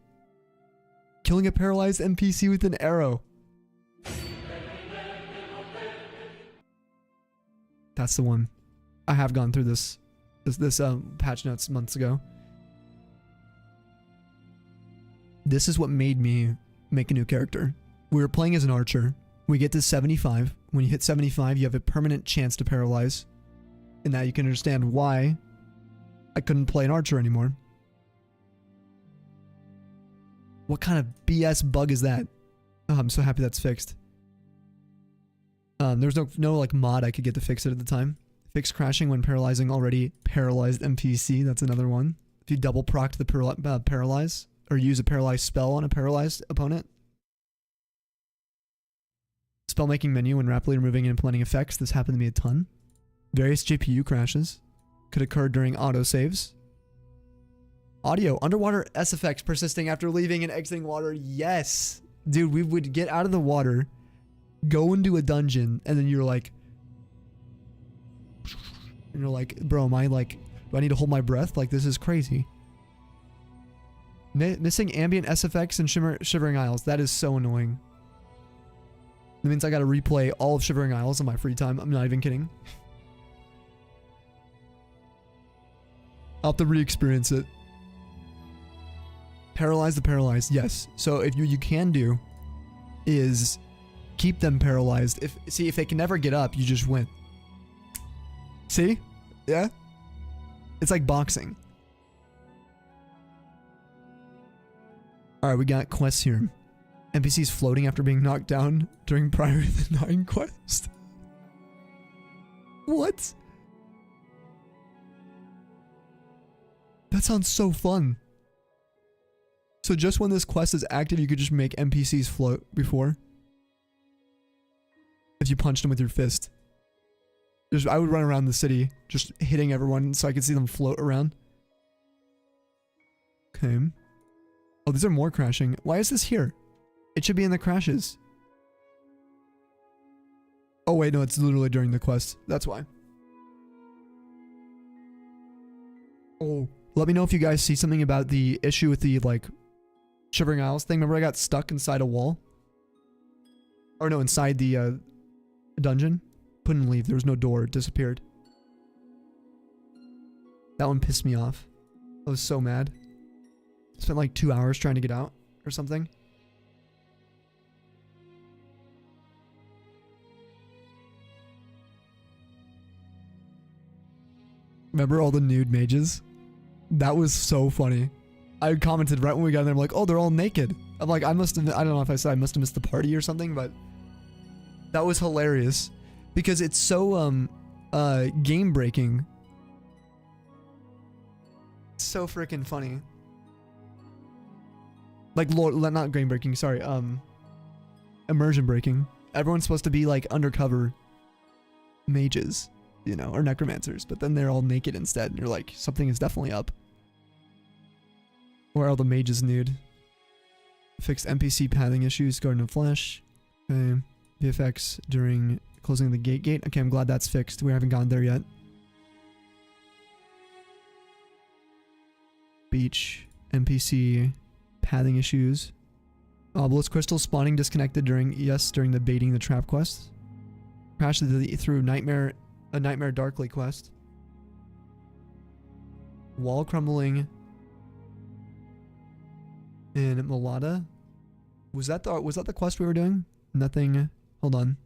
Speaker 1: Killing a paralyzed NPC with an arrow. That's the one. I have gone through this patch notes months ago. This is what made me make a new character. We were playing as an archer. We get to 75. When you hit 75, you have a permanent chance to paralyze. And now you can understand why I couldn't play an archer anymore. What kind of BS bug is that? Oh, I'm so happy that's fixed. There's no like mod I could get to fix it at the time. Fix crashing when paralyzing already paralyzed NPC. That's another one. If you double proc the paralyze or use a paralyzed spell on a paralyzed opponent. Spell making menu when rapidly removing and implementing effects. This happened to me a ton. Various GPU crashes could occur during autosaves. Audio. Underwater SFX persisting after leaving and exiting water. Yes. Dude, we would get out of the water, go into a dungeon, and then you're like... And you're like, bro, am I like... Do I need to hold my breath? Like, this is crazy. Missing ambient SFX and Shivering Isles. That is so annoying. That means I gotta replay all of Shivering Isles in my free time. I'm not even kidding. I'll have to re-experience it. Paralyze the paralyzed. Yes. So if you can do is keep them paralyzed. If they can never get up, you just win. See? Yeah? It's like boxing. Alright, we got quests here. NPCs floating after being knocked down during Prior to the 9 quest. What? That sounds so fun. So just when this quest is active, you could just make NPCs float before. If you punched them with your fist. I would run around the city, just hitting everyone so I could see them float around. Okay. Oh, these are more crashing. Why is this here? It should be in the crashes. Oh wait, no, it's literally during the quest. That's why. Oh, let me know if you guys see something about the issue with the, like, Shivering Isles thing. Remember I got stuck inside a wall? Or no, inside the dungeon? Couldn't leave. There was no door. It disappeared. That one pissed me off. I was so mad. Spent like 2 hours trying to get out or something. Remember all the nude mages? That was so funny. I commented right when we got there, I'm like, oh, they're all naked. I'm like, I don't know if I said I must have missed the party or something, but that was hilarious. Because it's so, game breaking. It's so freaking funny. Like, not game breaking, sorry, immersion breaking. Everyone's supposed to be like undercover mages, you know, or necromancers, but then they're all naked instead, and you're like, something is definitely up. Or are all the mages nude? Fixed NPC pathing issues, Garden of Flesh. Okay. VFX during closing the gate. Okay, I'm glad that's fixed. We haven't gone there yet. Beach. NPC pathing issues. Obelisk crystal spawning disconnected during the baiting the trap quest. Crashed through a Nightmare Darkly quest. Wall crumbling in Mulata. Was that the quest we were doing? Nothing. Hold on.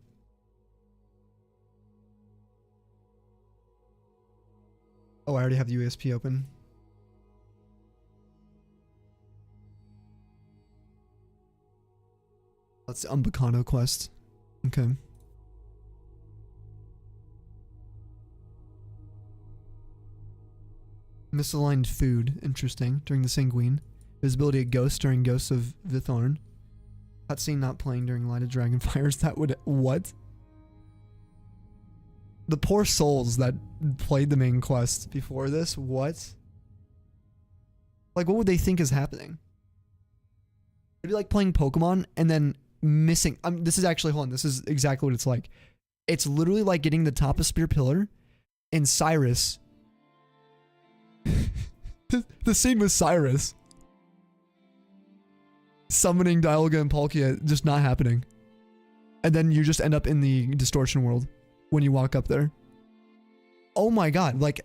Speaker 1: Oh, I already have the USP open. That's the Umbacano quest. Okay. Misaligned food. Interesting. During the Sanguine. Visibility of ghosts during Ghosts of Vithorn. Cutscene not playing during Light of Dragonfires. That would... What? The poor souls that played the main quest before this. What? Like, what would they think is happening? It'd be like playing Pokemon and then missing... this is actually... Hold on. This is exactly what it's like. It's literally like getting the top of Spear Pillar and Cyrus... the scene with Cyrus summoning Dialga and Palkia just not happening. And then you just end up in the distortion world when you walk up there. Oh my god, like...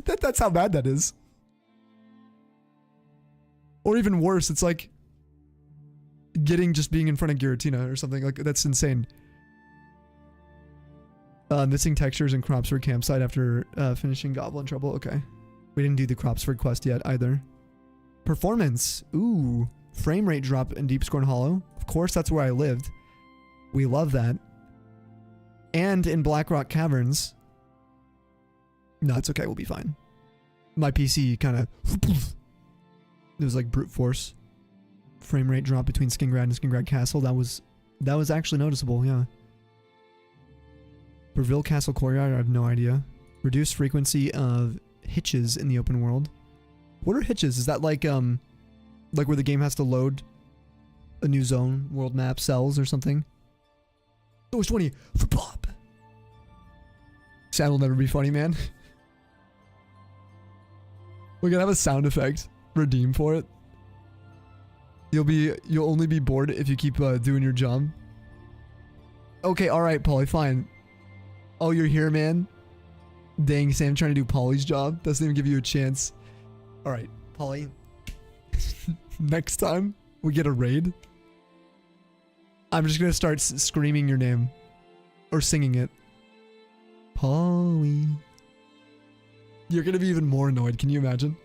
Speaker 1: that's how bad that is. Or even worse, it's like... being in front of Giratina or something. Like, that's insane. Missing textures and Cropsford campsite after finishing Goblin Trouble. Okay. We didn't do the Cropsford quest yet either. Performance. Ooh. Frame rate drop in Deep Scorn Hollow. Of course, that's where I lived. We love that. And in Blackrock Caverns. No, it's okay. We'll be fine. My PC kind of... It was like brute force. Frame rate drop between Skingrad and Skingrad Castle. That was actually noticeable, yeah. Breville Castle Courtyard, I have no idea. Reduced frequency of hitches in the open world. What are hitches? Is that like where the game has to load a new zone, world map, cells, or something? Oh, it's 20 for Bob. Sound will never be funny, man. We're gonna have a sound effect. Redeem for it. You'll only be bored if you keep doing your job. Okay, alright, Polly, fine. Oh, you're here, man? Dang, Sam trying to do Polly's job. Doesn't even give you a chance. Alright, Polly. Next time we get a raid, I'm just gonna start screaming your name. Or singing it. Polly. You're gonna be even more annoyed, can you imagine?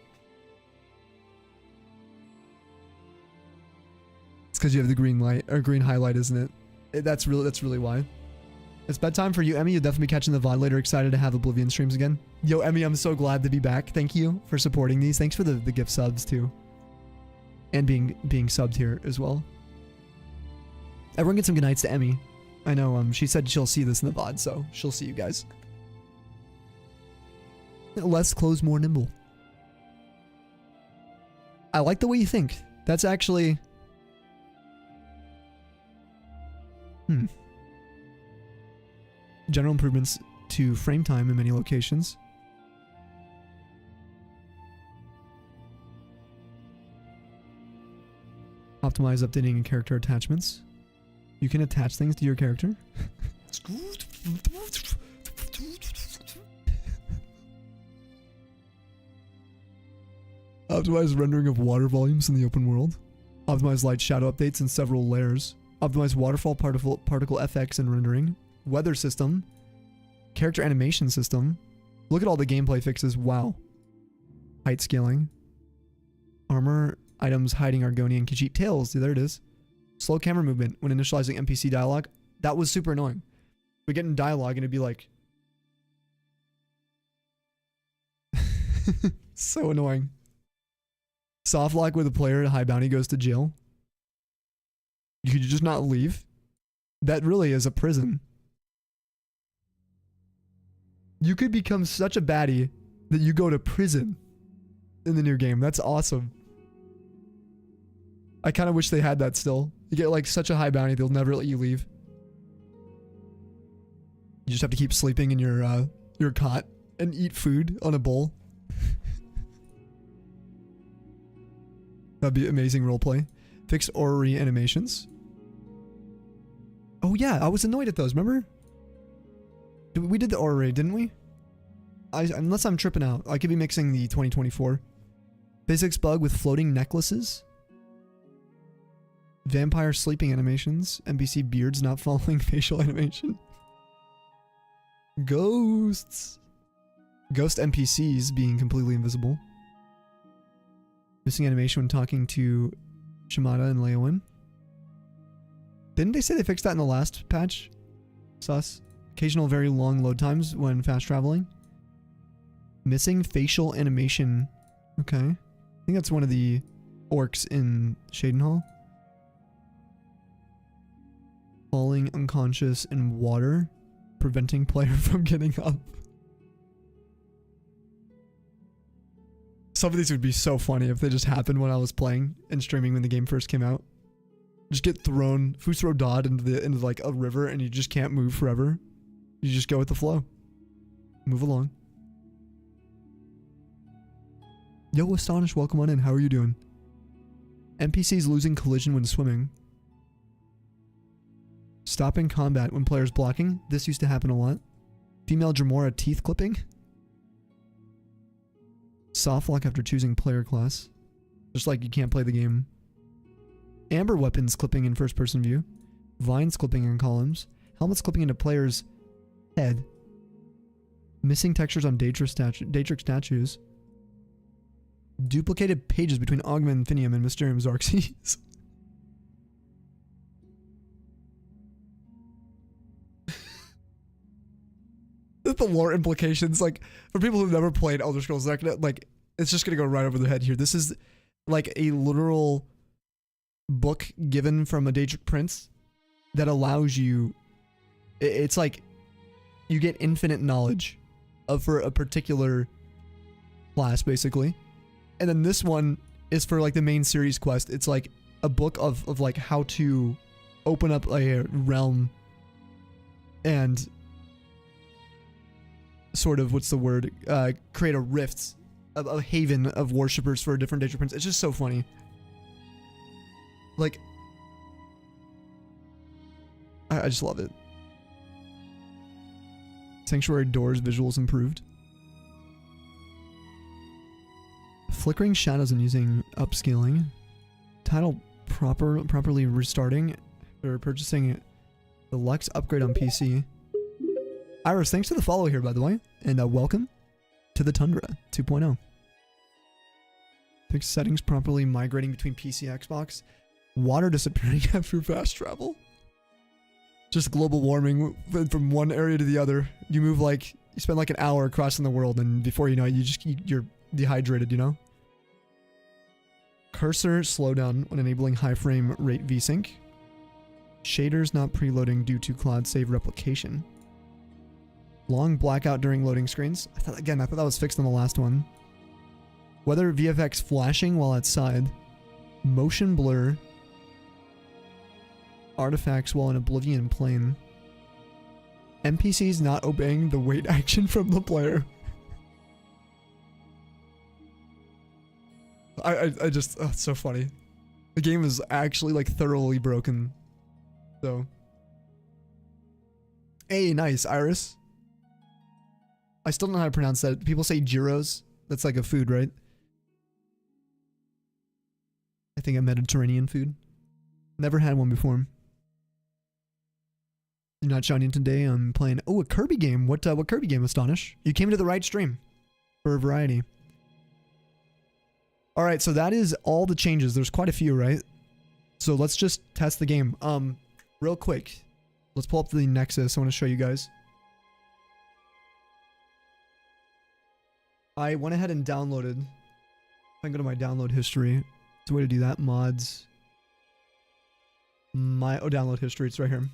Speaker 1: It's because you have the green light, or green highlight, isn't it? That's really why. It's bedtime for you, Emmy. You'll definitely be catching the VOD later. Excited to have Oblivion streams again. Yo, Emmy, I'm so glad to be back. Thank you for supporting these. Thanks for the gift subs, too. And being subbed here as well. Everyone get some good nights to Emmy. I know, she said she'll see this in the VOD, so she'll see you guys. Less clothes, more nimble. I like the way you think. That's actually... General improvements to frame time in many locations. Optimize updating and character attachments. You can attach things to your character. Optimize rendering of water volumes in the open world. Optimize light shadow updates in several layers. Optimize waterfall particle FX and rendering. Weather system. Character animation system. Look at all the gameplay fixes. Wow. Height scaling. Armor items hiding Argonian Khajiit tails. There it is. Slow camera movement when initializing NPC dialogue. That was super annoying. We get in dialogue and it'd be like... so annoying. Soft lock with a player at high bounty goes to jail. You could just not leave. That really is a prison. You could become such a baddie that you go to prison in the new game. That's awesome. I kind of wish they had that still. You get like such a high bounty, they'll never let you leave. You just have to keep sleeping in your cot and eat food on a bowl. That'd be amazing roleplay. Fix orrery animations. Oh yeah, I was annoyed at those, remember? We did the orrery, didn't we? Unless I'm tripping out. I could be mixing the 2024. Physics bug with floating necklaces. Vampire sleeping animations. NPC beards not following facial animation. Ghosts. Ghost NPCs being completely invisible. Missing animation when talking to Shimada and Leowin. Didn't they say they fixed that in the last patch? Sus. Occasional very long load times when fast traveling. Missing facial animation. Okay. I think that's one of the orcs in Shadenhall. Falling unconscious in water. Preventing player from getting up. Some of these would be so funny if they just happened when I was playing and streaming when the game first came out. Just get thrown, Fusro Dodd into like a river and you just can't move forever. You just go with the flow. Move along. Yo, Astonish, welcome on in. How are you doing? NPCs losing collision when swimming. Stopping combat when players blocking. This used to happen a lot. Female Dremora teeth clipping. Soft lock after choosing player class. Just like you can't play the game. Amber weapons clipping in first person view. Vines clipping in columns. Helmets clipping into player's head. Missing textures on Daedric statues. Duplicated pages between Augment Infinium and Mysterium Xarxes. The lore implications, like, for people who've never played ElderScrolls, they're gonna, like, it's just gonna go right over their head here. This is like a literal book given from a Daedric prince that allows you, it's like you get infinite knowledge of for a particular class, basically. And then this one is for like the main series quest. It's like a book of like how to open up a realm and sort of, what's the word, create a rift, a haven of worshippers for a different Daedric prince. It's just so funny. Like, I just love it. Sanctuary doors visuals improved. Flickering shadows and using upscaling. Title properly restarting or purchasing the Lux upgrade on PC. Iris, thanks for the follow here, by the way, and welcome to the Tundra 2.0. Fix settings properly, migrating between PC and Xbox. Water disappearing after fast travel. Just global warming from one area to the other. You move like, you spend like an hour crossing the world, and before you know it, you're dehydrated, you know? Cursor slowdown when enabling high frame rate VSync. Shaders not preloading due to cloud save replication. Long blackout during loading screens. I thought that was fixed on the last one. Weather VFX flashing while outside. Motion blur. Artifacts while in Oblivion plane. NPCs not obeying the wait action from the player. I just, oh, it's so funny. The game is actually like thoroughly broken. So. Hey, nice, Iris. I still don't know how to pronounce that. People say gyros. That's like a food, right? I think a Mediterranean food. Never had one before. You're not shining today. I'm playing. Oh, a Kirby game. What Kirby game, Astonish? You came to the right stream for a variety. All right, so that is all the changes. There's quite a few, right? So let's just test the game. Real quick. Let's pull up the Nexus. I want to show you guys. I went ahead and downloaded. I can go to my download history. It's a way to do that. Mods. Download history. It's right here.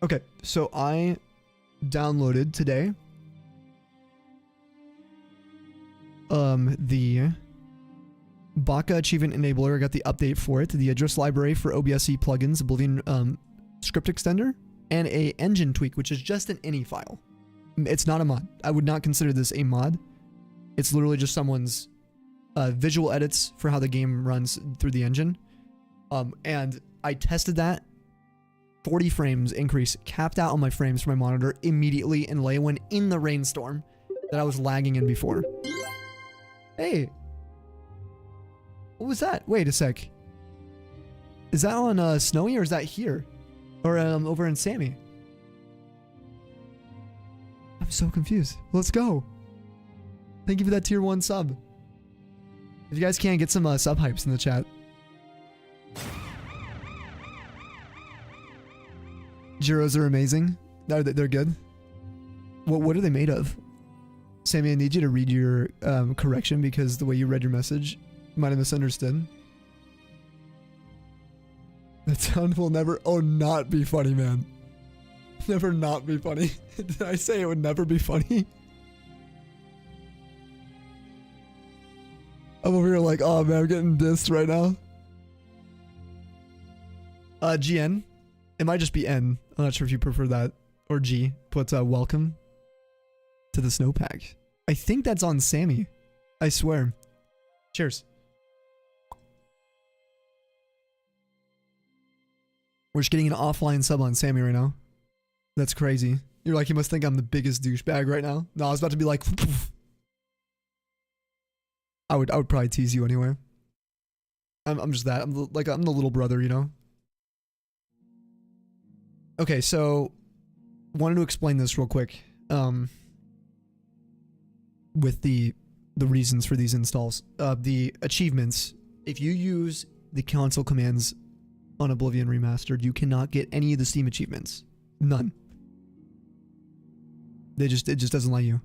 Speaker 1: Okay, so I downloaded today the Baka Achievement Enabler. I got the update for it, the address library for OBSE plugins, Oblivion script extender, and a engine tweak, which is just an ini file. It's not a mod. I would not consider this a mod. It's literally just someone's visual edits for how the game runs through the engine. And I tested that. 40 frames increase, capped out on my frames for my monitor immediately in Leyawen in the rainstorm that I was lagging in before. Hey. What was that? Wait a sec. Is that on Snowy or is that here? Or over in Sammy? I'm so confused. Let's go. Thank you for that tier 1 sub. If you guys can, get some sub hypes in the chat. Gyros are amazing. They're good. What are they made of? Sammy, I need you to read your correction because the way you read your message might have misunderstood. That sound will never not be funny, man. Never not be funny. Did I say it would never be funny? I'm over here like, oh man, I'm getting dissed right now. GN. It might just be N. I'm not sure if you prefer that. Or G. But welcome to the snowpack. I think that's on Sammy. I swear. Cheers. We're just getting an offline sub on Sammy right now. That's crazy. You're like, you must think I'm the biggest douchebag right now. No, I was about to be like... I would probably tease you anyway. I'm just that. I'm the little brother, you know? Okay, so wanted to explain this real quick with the reasons for these installs. The achievements, if you use the console commands on Oblivion Remastered, you cannot get any of the Steam achievements. None. It just doesn't let you.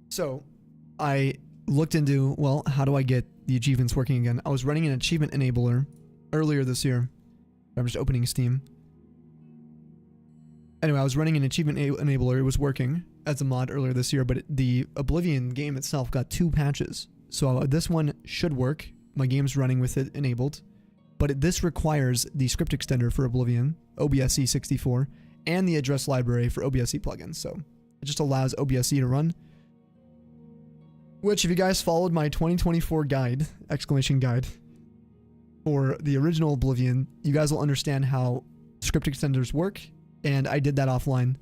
Speaker 1: So I looked into, well, how do I get the achievements working again? I was running an achievement enabler earlier this year. I'm just opening Steam. Anyway, I was running an achievement enabler. It was working as a mod earlier this year, but the Oblivion game itself got 2 patches. So this one should work. My game's running with it enabled. But this requires the script extender for Oblivion, OBSE 64, and the address library for OBSE plugins. So it just allows OBSE to run. Which, if you guys followed my 2024 guide, exclamation guide, for the original Oblivion, you guys will understand how script extenders work, and I did that offline.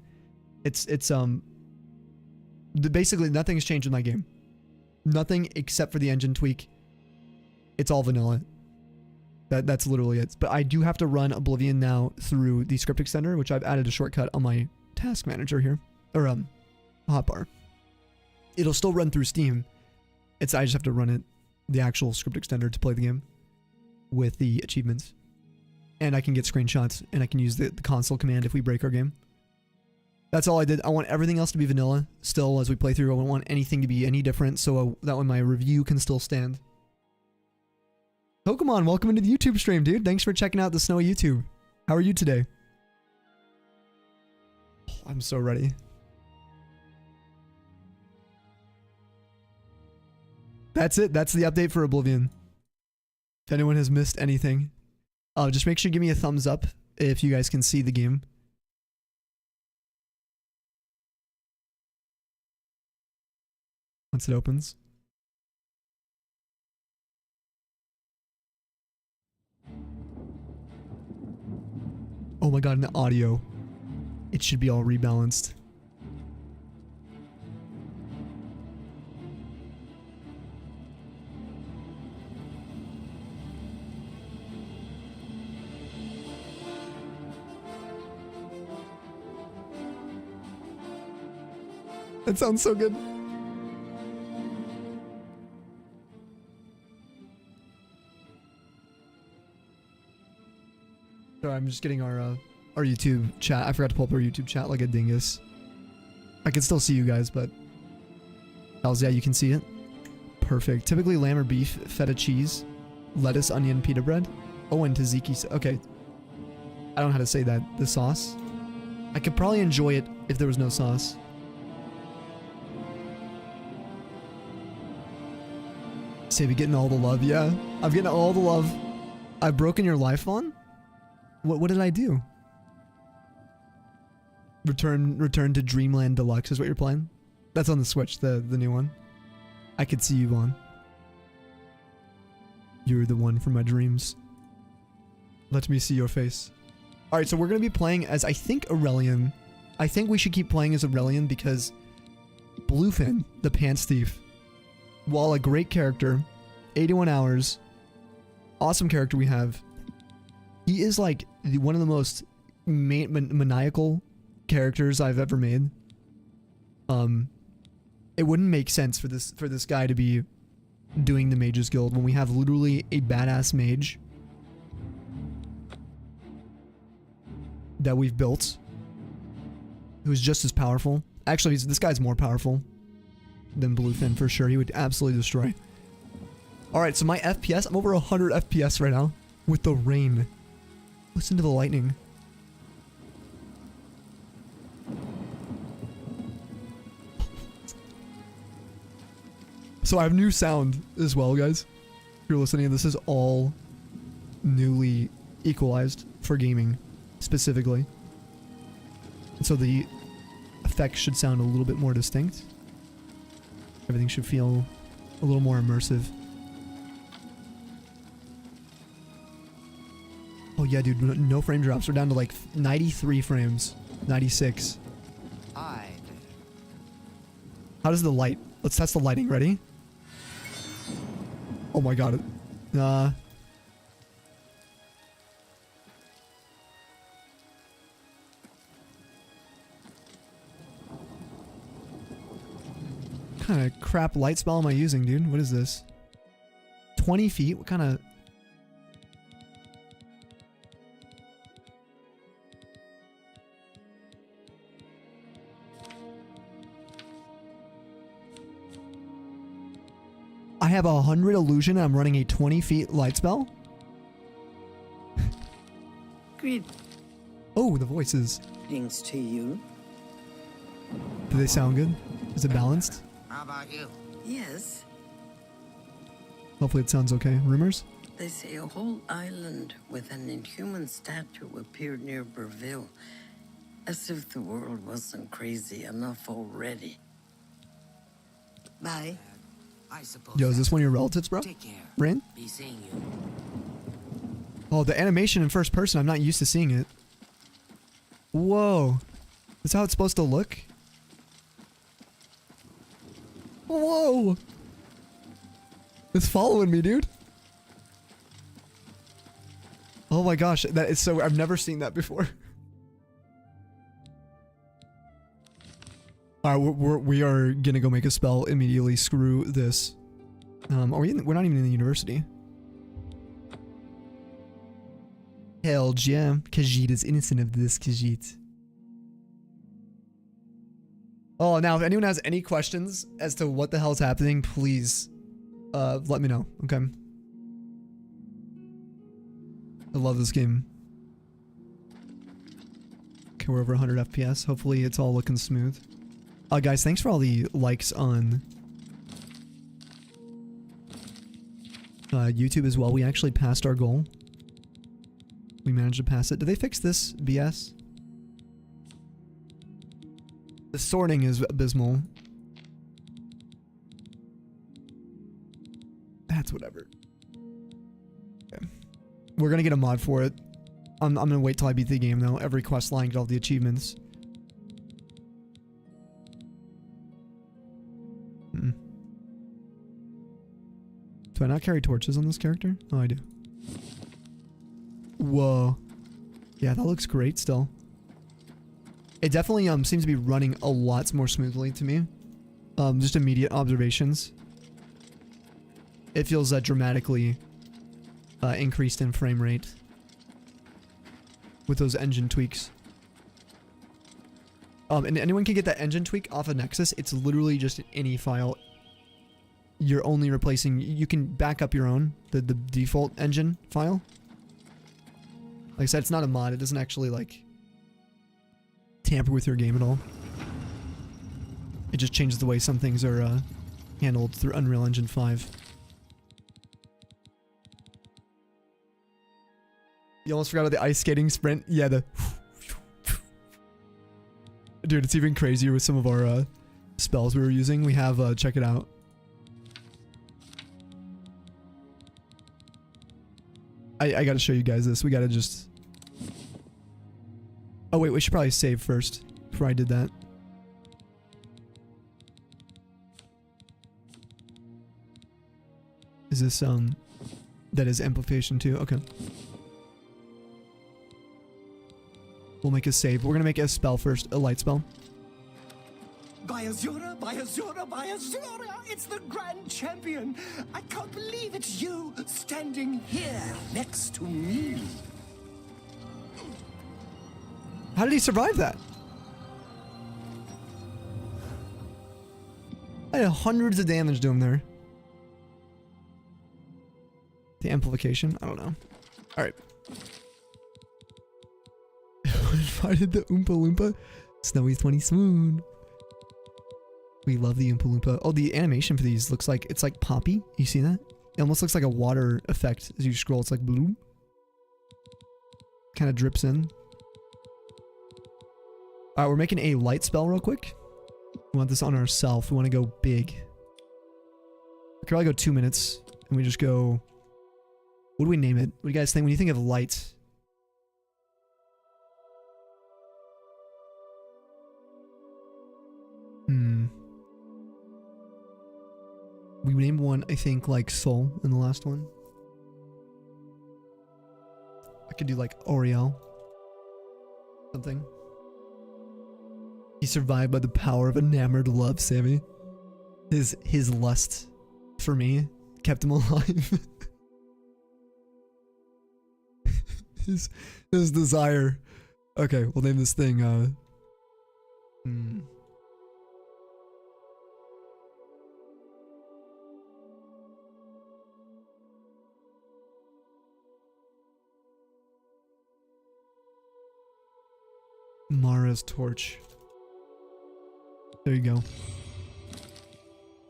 Speaker 1: Basically nothing's changed in my game. Nothing except for the engine tweak. It's all vanilla. That's literally it. But I do have to run Oblivion now through the script extender, which I've added a shortcut on my task manager here, or hotbar. It'll still run through Steam. I just have to run it, the actual script extender, to play the game with the achievements. And I can get screenshots, and I can use the console command if we break our game. That's all I did. I want everything else to be vanilla still as we play through. I don't want anything to be any different so that way my review can still stand. Pokemon, welcome into the YouTube stream, dude. Thanks for checking out the snowy YouTube. How are you today? Oh, I'm so ready. That's it. That's the update for Oblivion. If anyone has missed anything, just make sure to give me a thumbs up if you guys can see the game. Once it opens. Oh my god, and the audio. It should be all rebalanced. That sounds so good. Sorry, I'm just getting our YouTube chat. I forgot to pull up our YouTube chat like a dingus. I can still see you guys, but... Hells yeah, you can see it. Perfect. Typically lamb or beef, feta cheese, lettuce, onion, pita bread. Oh, and tzatziki. Okay. I don't know how to say that. The sauce. I could probably enjoy it if there was no sauce. Savvy getting all the love. Yeah, I'm getting all the love. I've broken your life on? What did I do? Return to Dreamland Deluxe is what you're playing? That's on the Switch, the new one. I could see you on. You're the one for my dreams. Let me see your face. Alright, so we're going to be playing as, I think, Aurelian. I think we should keep playing as Aurelian because Bluefin, the Pants Thief, while a great character, 81 hours, awesome character we have, he is like one of the most maniacal characters I've ever made. It wouldn't make sense for this guy to be doing the Mages Guild when we have literally a badass mage that we've built who's just as powerful. Actually, this guy's more powerful than Bluefin for sure. He would absolutely destroy. Alright, so my FPS, I'm over 100 FPS right now with the rain. Listen to the lightning. So I have new sound as well, guys. If you're listening, this is all newly equalized for gaming, specifically. And so the effects should sound a little bit more distinct. Everything should feel a little more immersive. Oh yeah, dude, no frame drops. We're down to like 93 frames. 96. How does the light... Let's test the lighting. Ready? Oh my god. What kind of crap light spell am I using, dude? What is this? 20 feet? What kind of... I have 100 illusion and I'm running a 20 feet light spell?
Speaker 5: Great.
Speaker 1: Oh, the voices.
Speaker 5: Thanks to you.
Speaker 1: Do they sound good? Is it balanced?
Speaker 5: How about you? Yes.
Speaker 1: Hopefully it sounds okay. Rumors?
Speaker 5: They say a whole island with an inhuman statue appeared near Burville. As if the world wasn't crazy enough already. Bye.
Speaker 6: I suppose.
Speaker 1: Yo, is this one of your relatives, bro?
Speaker 6: Take care.
Speaker 1: Rain?
Speaker 6: Be seeing you.
Speaker 1: Oh, the animation in first person, I'm not used to seeing it. Whoa. That's how it's supposed to look? Whoa. It's following me, dude. Oh my gosh, that is so... I've never seen that before. Alright, we are gonna go make a spell immediately. Screw this. We're not even in the university. Hell yeah. Khajiit is innocent of this, Khajiit. Oh, now if anyone has any questions as to what the hell's happening, please let me know, okay? I love this game. Okay, we're over 100 FPS. Hopefully it's all looking smooth. Guys, thanks for all the likes on YouTube as well. We actually passed our goal. We managed to pass it. Did they fix this BS? The sorting is abysmal. That's whatever. Okay. We're gonna get a mod for it. I'm gonna wait till I beat the game though. Every quest line, get all the achievements. Do I not carry torches on this character? Oh, I do. Whoa. Yeah, that looks great still. It definitely seems to be running a lot more smoothly to me. Just immediate observations. It feels dramatically increased in frame rate with those engine tweaks. And anyone can get that engine tweak off of Nexus. It's literally just an ini file. You're only replacing... You can back up your own, the default engine file. Like I said, it's not a mod. It doesn't actually, like, tamper with your game at all. It just changes the way some things are handled through Unreal Engine 5. You almost forgot about the ice skating sprint. Yeah, the... Dude, it's even crazier with some of our spells we were using. We have... check it out. I gotta show you guys this. We gotta just... Oh wait, we should probably save first before I did that. Is this, that is amplification too? Okay. We'll make a save. We're gonna make a spell first, a light spell.
Speaker 7: By Azura, by Azura, by Azura! It's the Grand Champion! I can't believe it's you standing here next to me.
Speaker 1: How did he survive that? I did hundreds of damage to him there. The amplification? I don't know. Alright. Invited the Oompa Loompa. Snowy 20 Swoon. We love the Oompa Loompa. Oh, the animation for these looks like... It's like poppy. You see that? It almost looks like a water effect as you scroll. It's like blue. Kind of drips in. Alright, we're making a light spell real quick. We want this on ourselves. We want to go big. We could probably go 2 minutes. And we just go... What do we name it? What do you guys think when you think of light? We named one, I think, like Soul in the last one. I could do like Oriel. Something. He survived by the power of enamored love, Sammy. His lust for me kept him alive. his desire. Okay, we'll name this thing Mara's torch. There you go.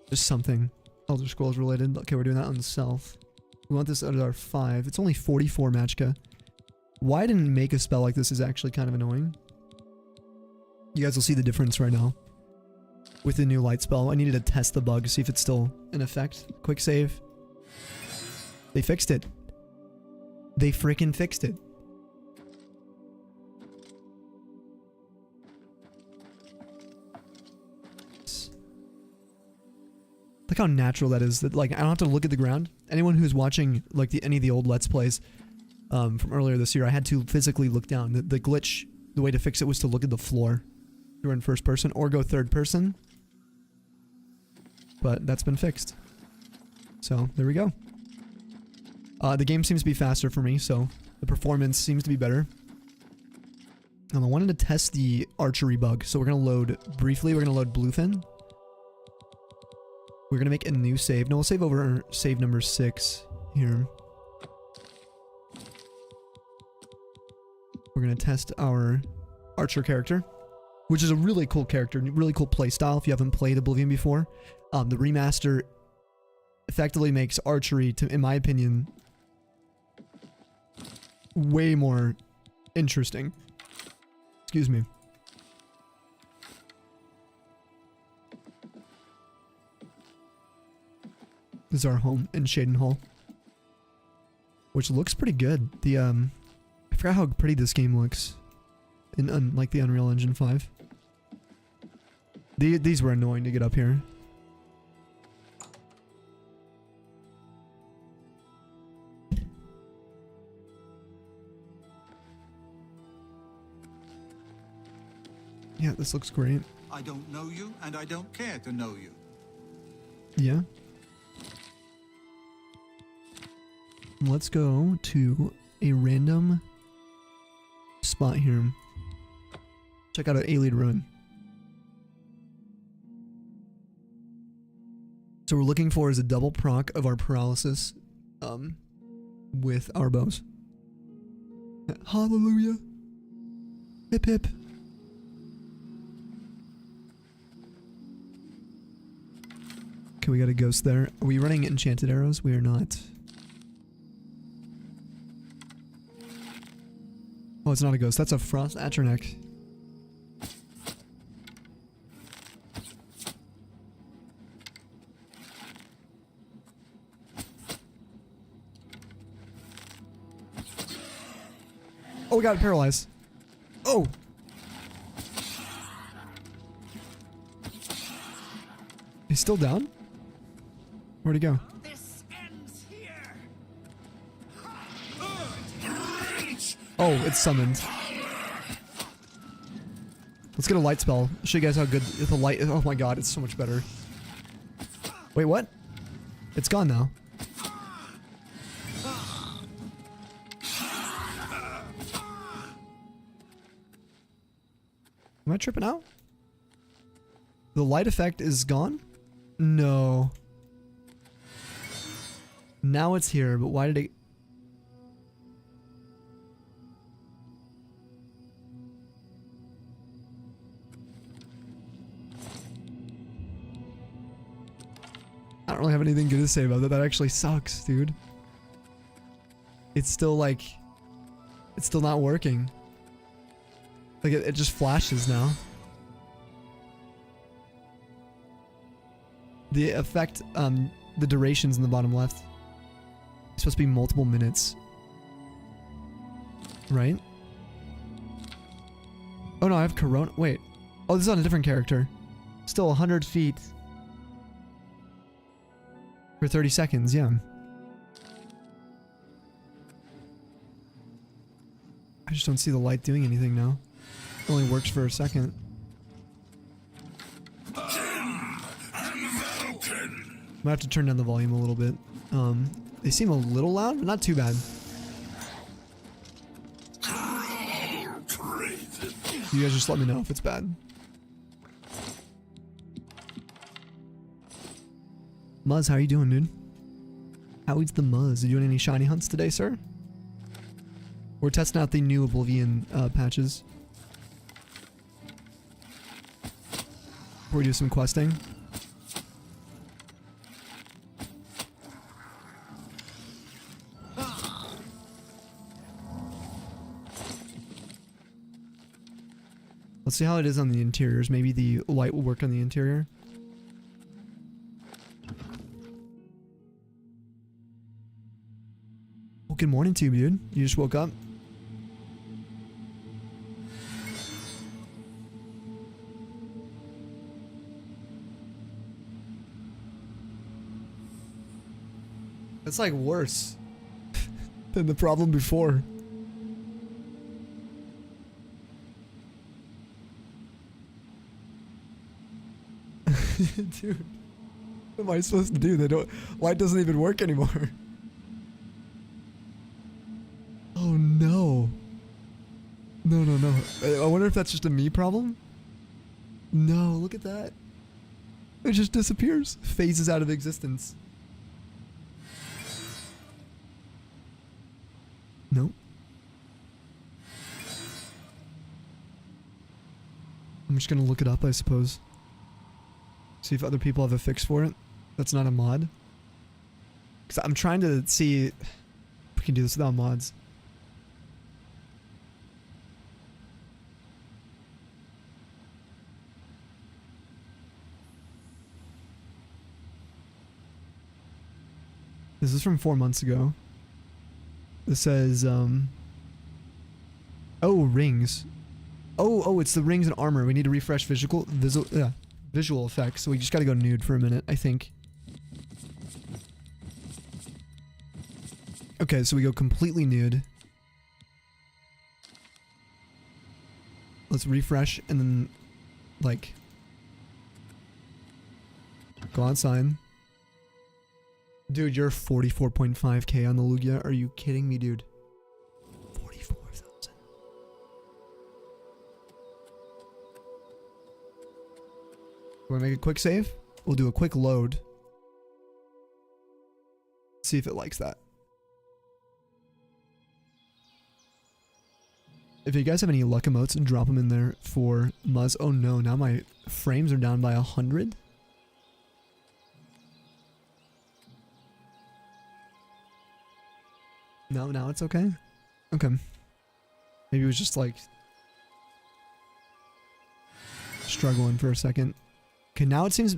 Speaker 1: Just something ElderScrolls related. Okay, we're doing that on the south. We want this at our 5. It's only 44 Magicka. Why I didn't make a spell like this is actually kind of annoying. You guys will see the difference right now with the new light spell. I needed to test the bug, see if it's still in effect. Quick save. They fixed it. They freaking fixed it. Look how natural that is. That, like, I don't have to look at the ground. Anyone who's watching like any of the old Let's Plays from earlier this year, I had to physically look down. The glitch, the way to fix it was to look at the floor. You're in first person or go third person. But that's been fixed. So there we go. The game seems to be faster for me, so the performance seems to be better. I wanted to test the archery bug, so we're gonna load briefly. We're gonna load Bluefin. We're gonna make a new save. No, we'll save over save number 6 here. We're gonna test our archer character, which is a really cool character, really cool playstyle if you haven't played Oblivion before. The remaster effectively makes archery, in my opinion, way more interesting. Excuse me. This is our home in Shaden Hall, which looks pretty good. I forgot how pretty this game looks in like the Unreal Engine 5. These were annoying to get up here. Yeah, this looks great.
Speaker 8: I don't know you, and I don't care to know you.
Speaker 1: Yeah. Let's go to a random spot here. Check out an Alien Ruin. So we're looking for is a double proc of our paralysis with our bows. Hallelujah. Hip hip. Okay, we got a ghost there. Are we running enchanted arrows? We are not. Oh, it's not a ghost. That's a frost atronach. Oh, we got paralyzed. Oh! He's still down? Where'd he go?
Speaker 7: This ends here.
Speaker 1: Oh, it's summoned. Let's get a light spell. I'll show you guys how good the light is. Oh my god, it's so much better. Wait, what? It's gone now. Am I tripping out? The light effect is gone? No. Now it's here, but why did it... I don't really have anything good to say about that. That actually sucks, dude. It's still like... It's still not working. Like, it just flashes now. The effect, the duration's in the bottom left. It's supposed to be multiple minutes. Right? Oh no, I have Corona. Wait. Oh, this is on a different character. Still 100 feet. For 30 seconds, yeah. I just don't see the light doing anything now. It only works for a second. I might have to turn down the volume a little bit. They seem a little loud, but not too bad. You guys just let me know if it's bad. Muzz, how you doing, dude? How is the Muzz? Are you doing any shiny hunts today, sir? We're testing out the new Oblivion patches. Before we do some questing. Let's see how it is on the interiors. Maybe the light will work on the interior. Well, good morning to you, dude. You just woke up? That's like worse than the problem before. Dude, what am I supposed to do? Light doesn't even work anymore. Oh no. No, no, no. I wonder if that's just a me problem? No, look at that. It just disappears. Phases out of existence. Nope. I'm just gonna look it up, I suppose. See if other people have a fix for it. That's not a mod. Because I'm trying to see if we can do this without mods. This is from 4 months ago. This says, oh, rings. Oh, it's the rings and armor. We need to refresh visual effects. So we just gotta go nude for a minute, I think. Okay, so we go completely nude. Let's refresh and then, like, go outside. Dude, you're 44.5k on the Lugia. Are you kidding me, dude? 44,000. Want to make a quick save? We'll do a quick load. See if it likes that. If you guys have any luck emotes, drop them in there for Muzz. Oh no, now my frames are down by 100. No, now it's okay? Okay. Maybe it was just like struggling for a second. Okay, now it seems...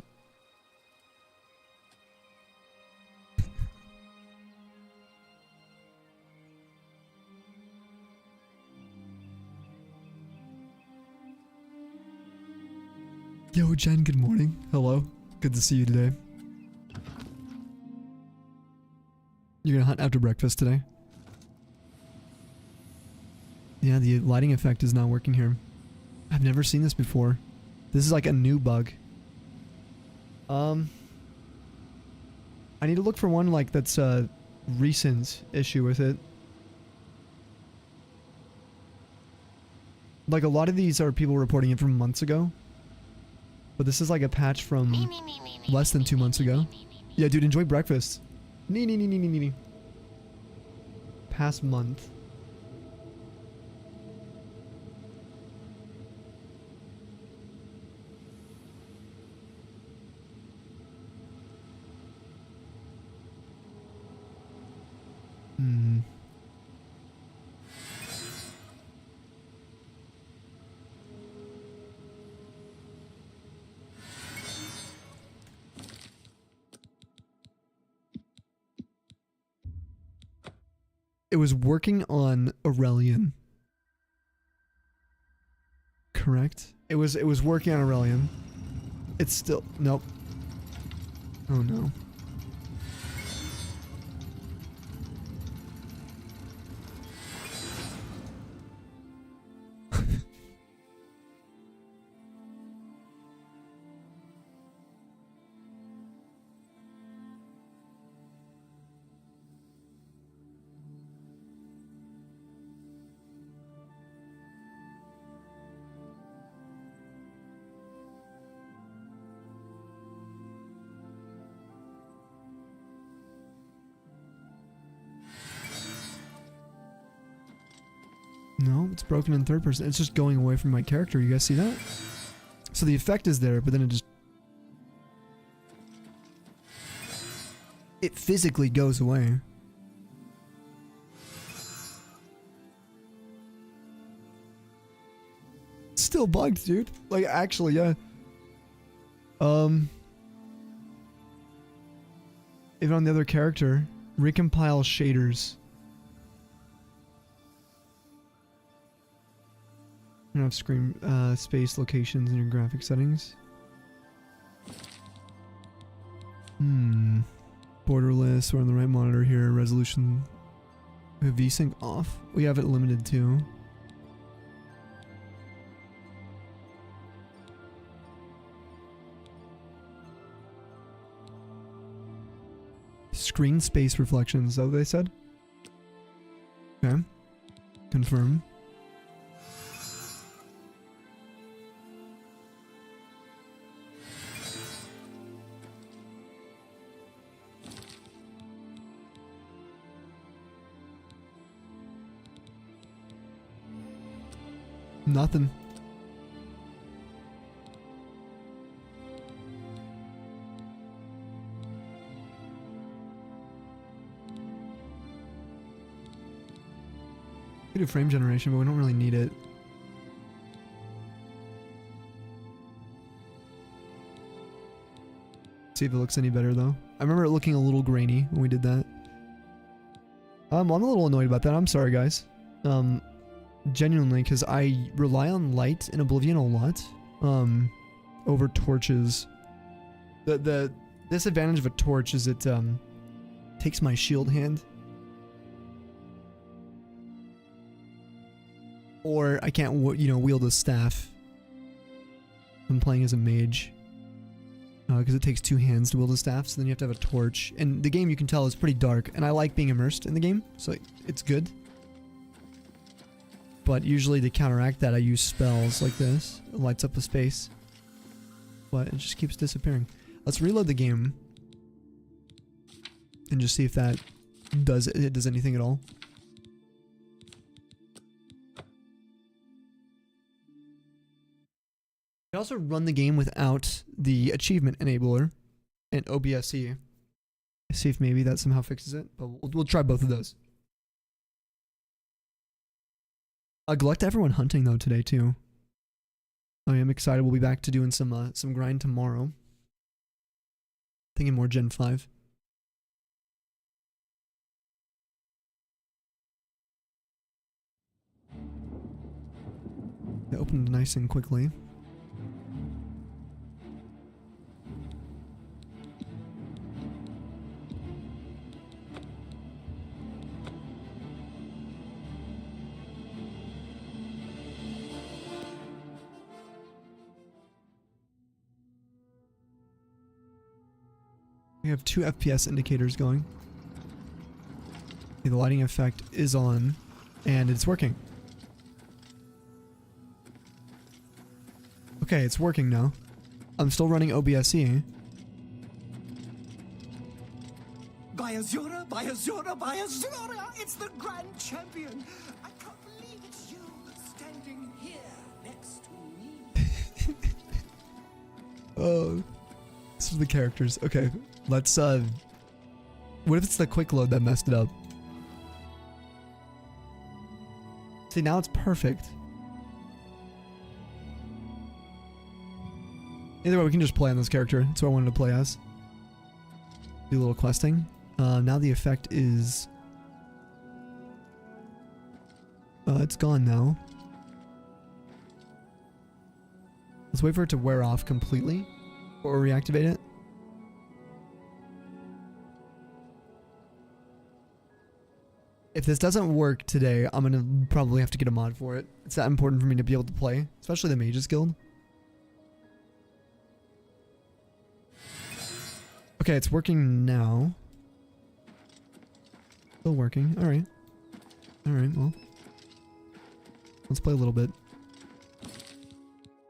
Speaker 1: Yo, Jen, good morning. Hello. Good to see you today. You're gonna hunt after breakfast today? Yeah, the lighting effect is not working here. I've never seen this before. This is like a new bug. I need to look for one like that's a recent issue with it. Like a lot of these are people reporting it from months ago. But this is like a patch from less than 2 months ago. Yeah, dude, enjoy breakfast. Nee. Past month. It was working on Aurelion. Correct? It was working on Aurelion. It's still... Nope. Oh no. No, it's broken in third person. It's just going away from my character. You guys see that? So the effect is there, but then it just... It physically goes away. It's still bugged, dude. Like, actually, yeah. Even on the other character, recompile shaders. You don't have screen space locations in your graphic settings. Borderless. We're on the right monitor here. Resolution. We have VSync off. We have it limited to. Screen space reflections. Is that what they said? Okay. Confirm. Nothing. We do frame generation, but we don't really need it. See if it looks any better though. I remember it looking a little grainy when we did that. I'm a little annoyed about that. I'm sorry, guys. Genuinely, because I rely on light in Oblivion a lot. Over torches. The disadvantage of a torch is it takes my shield hand. Or I can't, wield a staff. I'm playing as a mage. Because it takes 2 hands to wield a staff, so then you have to have a torch. And the game, you can tell, is pretty dark, and I like being immersed in the game, so it's good. But usually to counteract that, I use spells like this. It lights up the space. But it just keeps disappearing. Let's reload the game. And just see if that does anything at all. I also run the game without the achievement enabler and OBSE. See if maybe that somehow fixes it, but we'll try both of those. Good luck to everyone hunting though today too. I am excited. We'll be back to doing some grind tomorrow. Thinking more Gen 5. It opened nice and quickly. We have 2 FPS indicators going. Okay, the lighting effect is on, and it's working. Okay, it's working now. I'm still running OBSE.
Speaker 7: By Azura, by Azura, by Azura! It's the Grand Champion! I can't believe it's you standing here next to me.
Speaker 1: Oh, this is the characters. Okay, let's what if it's the quick load that messed it up? See, now it's perfect. Either way, we can just play on this character. That's what I wanted to play as. Do a little questing. Now the effect is... it's gone now. Let's wait for it to wear off completely. Or reactivate it. If this doesn't work today, I'm gonna probably have to get a mod for it. It's that important for me to be able to play. Especially the Mages Guild. Okay, it's working now. Still working. Alright. Alright, well. Let's play a little bit.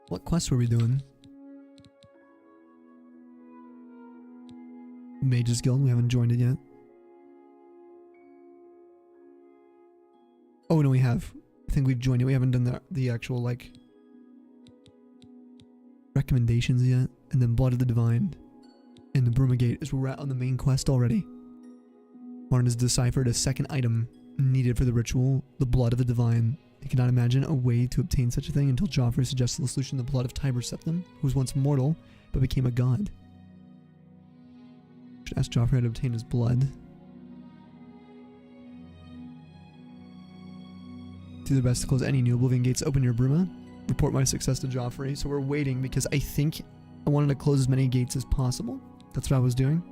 Speaker 1: What quest were we doing? Mages Guild, we haven't joined it yet. Oh no, we have. I think we've joined it. We haven't done the actual, like, recommendations yet. And then Blood of the Divine and the Brumagate is where we're at on the main quest already. Martin has deciphered a second item needed for the ritual, the Blood of the Divine. He cannot imagine a way to obtain such a thing until Joffrey suggests the solution: the blood of Tiber Septim, who was once mortal, but became a god. Should ask Joffrey how to obtain his blood. Do their best to close any new Oblivion gates open near Bruma. Report my success to Joffrey. So we're waiting because I think I wanted to close as many gates as possible. That's what I was doing.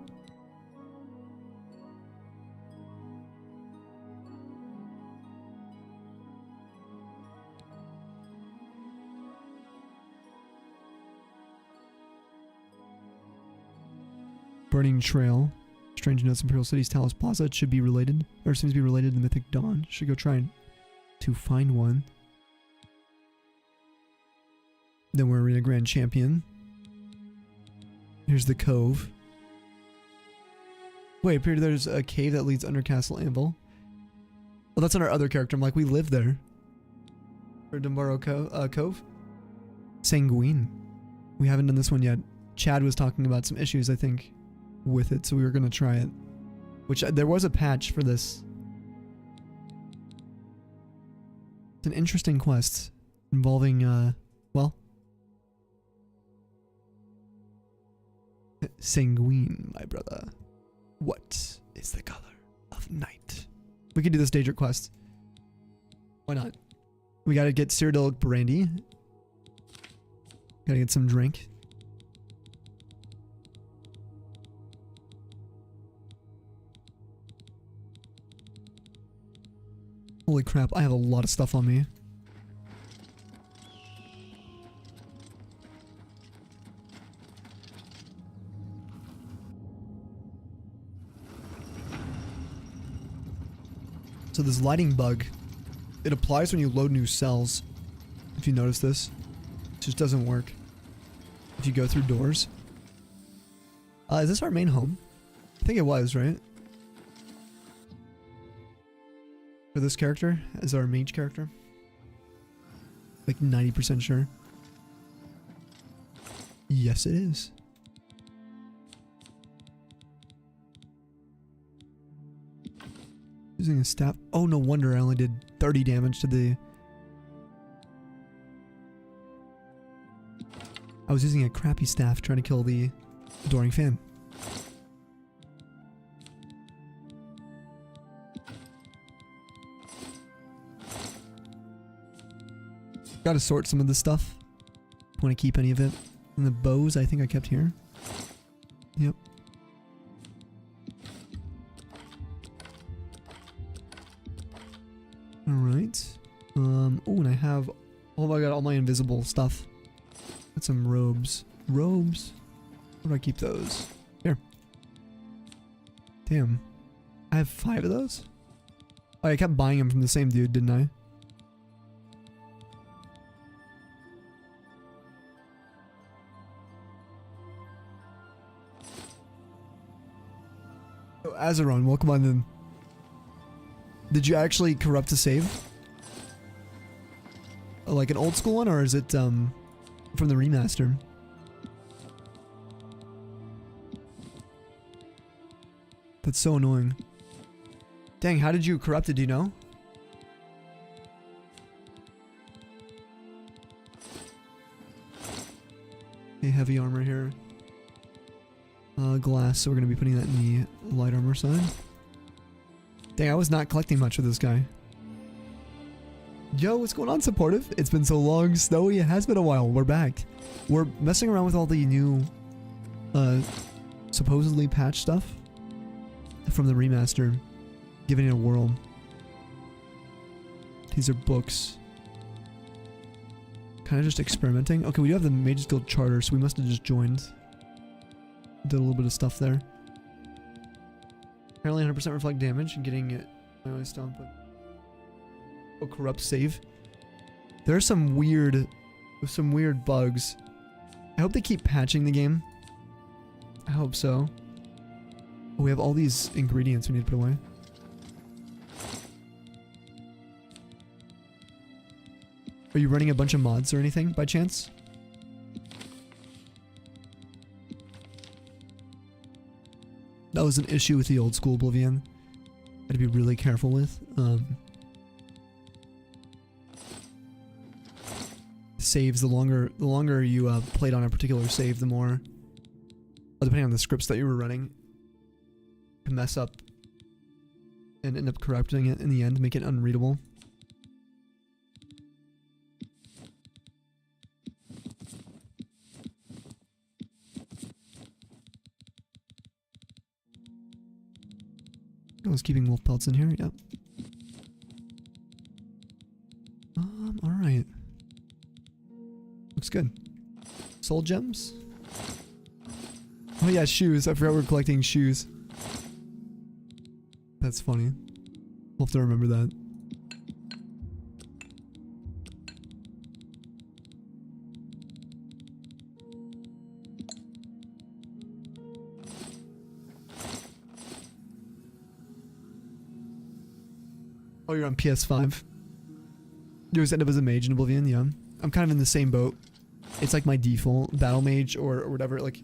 Speaker 1: Burning Trail. Strange notes, Imperial City's Talos Plaza. It should be related, or seems to be related to the Mythic Dawn. Should go try to find one. Then we're Arena Grand Champion. Here's the Cove. Wait, appeared there's a cave that leads under Castle Anvil. Well, that's on our other character. I'm like, we live there. For Dumbaro Cove. Sanguine. We haven't done this one yet. Chad was talking about some issues, I think, with it, so we were gonna try it. Which there was a patch for this. It's an interesting quest involving, well, Sanguine, my brother. What is the color of night? We could do this Daedric quest. Why not? We gotta get Cyrodiilic brandy. Gotta get some drink. Holy crap, I have a lot of stuff on me. So this lighting bug, it applies when you load new cells. If you notice this, it just doesn't work if you go through doors. Is this our main home? I think it was, right? For this character, as our mage character. Like 90% sure. Yes, it is. Using a staff. Oh, no wonder I only did 30 damage to the... I was using a crappy staff trying to kill the Adoring Fan. Gotta sort some of this stuff. Want to keep any of it. And the bows I think I kept here. Yep. Alright. Oh, and I have... Oh, I got all my invisible stuff. Got some robes. Robes? Where do I keep those? Here. Damn. I have 5 of those? Oh, I kept buying them from the same dude, didn't I? Oh, Azeron, welcome on in. Did you actually corrupt a save? Like an old school one, or is it from the remaster? That's so annoying. Dang, how did you corrupt it, do you know? Okay, heavy armor here. Glass, so we're gonna be putting that in the light armor side. Dang, I was not collecting much of this guy. Yo, what's going on, supportive? It's been so long, Snowy. It has been a while. We're back. We're messing around with all the new, supposedly patch stuff from the remaster, giving it a whirl. These are books. Kind of just experimenting. Okay, we do have the Mage's Guild Charter, so we must have just joined. Did a little bit of stuff there. Apparently 100% reflect damage and getting it. I always stomp it. Oh, corrupt save. There are some weird bugs. I hope they keep patching the game. I hope so. Oh, we have all these ingredients we need to put away. Are you running a bunch of mods or anything by chance? That was an issue with the old school Oblivion. I had to be really careful with. Saves, the longer you played on a particular save, the more, depending on the scripts that you were running, can mess up and end up corrupting it in the end, make it unreadable. I was keeping wolf pelts in here, yep. Alright. Looks good. Soul gems? Oh yeah, shoes. I forgot we're collecting shoes. That's funny. We'll have to remember that. Oh, you're on PS5. You always end up as a mage in Oblivion, yeah. I'm kind of in the same boat. It's like my default battle mage or whatever. Like,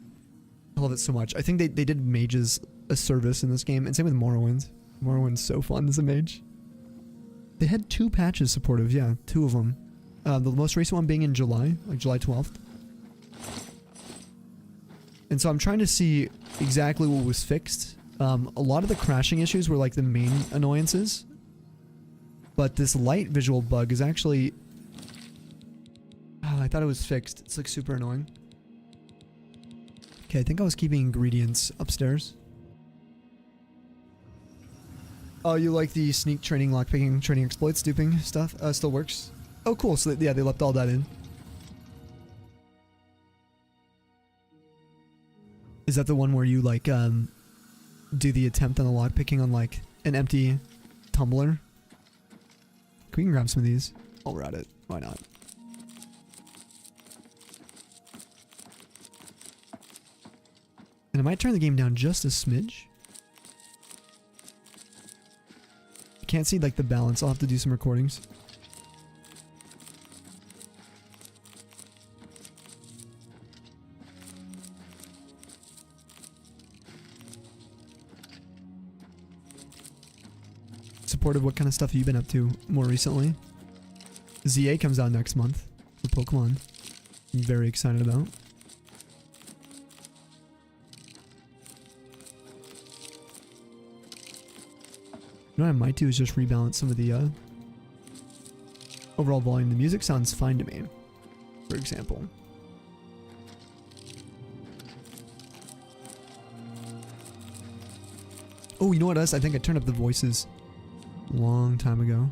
Speaker 1: I love it so much. I think they did mages a service in this game, and same with Morrowind. Morrowind's so fun as a mage. They had 2 patches supportive, yeah, 2 of them. The most recent one being in July, like July 12th. And so I'm trying to see exactly what was fixed. A lot of the crashing issues were like the main annoyances. But this light visual bug is actually... Oh, I thought it was fixed. It's like super annoying. Okay, I think I was keeping ingredients upstairs. Oh, you like the sneak training, lockpicking, training exploits, duping stuff? Still works? Oh, cool. So, yeah, they left all that in. Is that the one where you, like, do the attempt on the lockpicking on, like, an empty tumbler? We can grab some of these while we're at it. Why not? And I might turn the game down just a smidge. I can't see, like, the balance. I'll have to do some recordings. Supportive, what kind of stuff have you been up to more recently? ZA comes out next month for Pokemon. I'm very excited about. You know what I might do is just rebalance some of the overall volume. The music sounds fine to me, for example. Oh, you know what else? I think I turned up the voices a long time ago.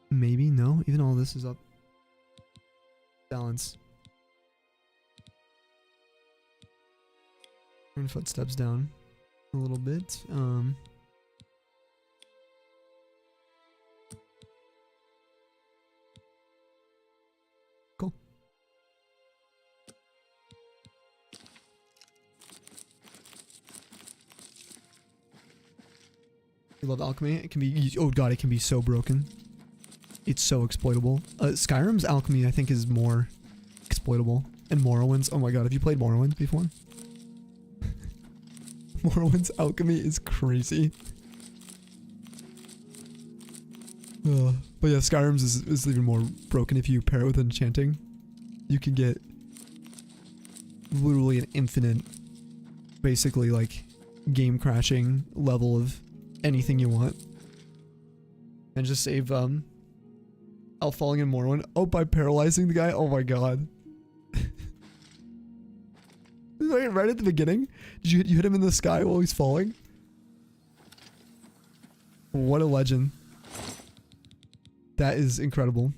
Speaker 1: Maybe, no? Even all this is up. Balance. Turn footsteps down a little bit. Cool. You love alchemy? It can be, oh god, it can be so broken. It's so exploitable. Skyrim's alchemy, I think, is more exploitable. And Morrowind's, oh my god, have you played Morrowind before? Morrowind's alchemy is crazy. But yeah, Skyrim's is even more broken if you pair it with enchanting. You can get literally an infinite, basically like game crashing level of anything you want. And just save Elf falling in Morrowind. Oh, by paralyzing the guy? Oh my god. Right at the beginning? Did you hit him in the sky while he's falling? What a legend. That is incredible.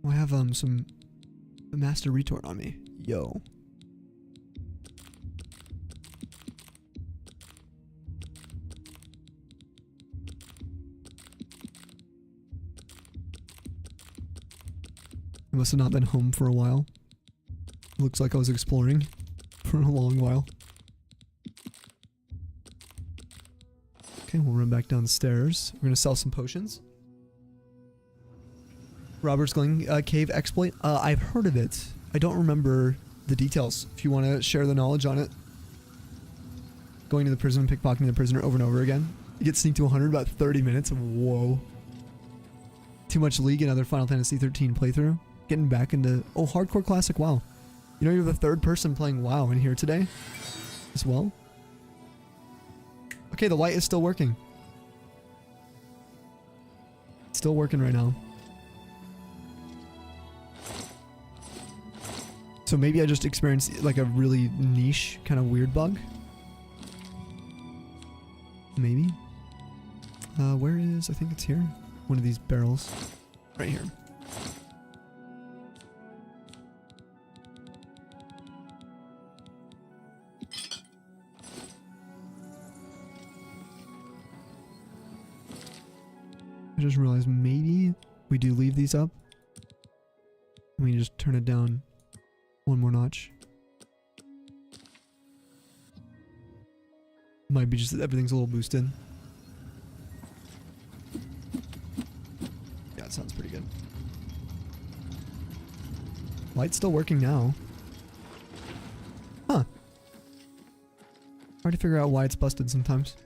Speaker 1: I have some master retort on me. Yo. I must have not been home for a while. Looks like I was exploring for a long while. Okay, we'll run back downstairs. We're gonna sell some potions. Robert's Glen Cave exploit. I've heard of it. I don't remember the details. If you want to share the knowledge on it. Going to the prison and pickpocketing the prisoner over and over again. You get sneaked to 100 about 30 minutes. Whoa. Too much League, another Final Fantasy 13 playthrough. Getting back into... Oh, hardcore classic WoW. You know you're the 3rd person playing WoW in here today? As well? Okay, the light is still working. It's still working right now. So maybe I just experienced like a really niche kind of weird bug. Maybe. Where is... I think it's here. One of these barrels. Right here. I just realized maybe we do leave these up. We just turn it down one more notch. Might be just that everything's a little boosted. Yeah, it sounds pretty good. Light's still working now. Huh. Hard to figure out why it's busted sometimes.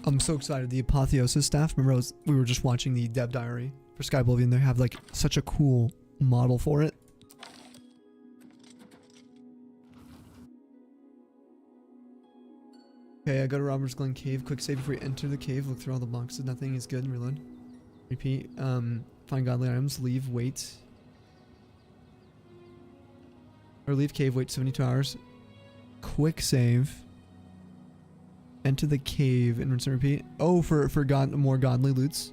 Speaker 1: I'm so excited. The Apotheosis staff. Remember, we were just watching the dev diary for Sky Oblivion. They have like such a cool model for it. Okay, I go to Robert's Glen Cave. Quick save before you enter the cave. Look through all the boxes. Nothing is good. Reload. Repeat. Find godly items. Leave. Wait. Or leave cave. Wait 72 hours. Quick save. Enter the cave and rinse and repeat. Oh, for more godly loots.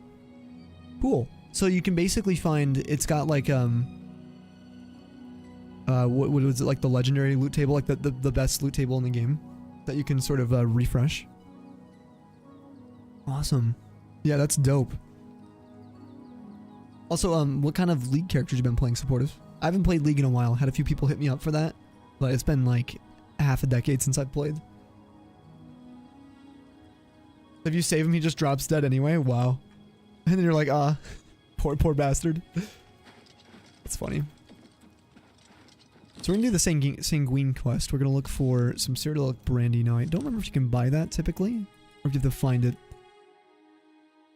Speaker 1: Cool. So you can basically find. It's got like what was it, like the legendary loot table, like the best loot table in the game that you can sort of refresh. Awesome. Yeah, that's dope. Also, what kind of League characters you been playing supportive? I haven't played League in a while. Had a few people hit me up for that, but it's been like half a decade since I've played. If you save him, he just drops dead anyway. Wow. And then you're like, ah, poor bastard. That's funny. So we're gonna do the Sanguine quest. We're gonna look for some Cyrodiilic brandy. Now I don't remember if you can buy that typically, or if you have to find it.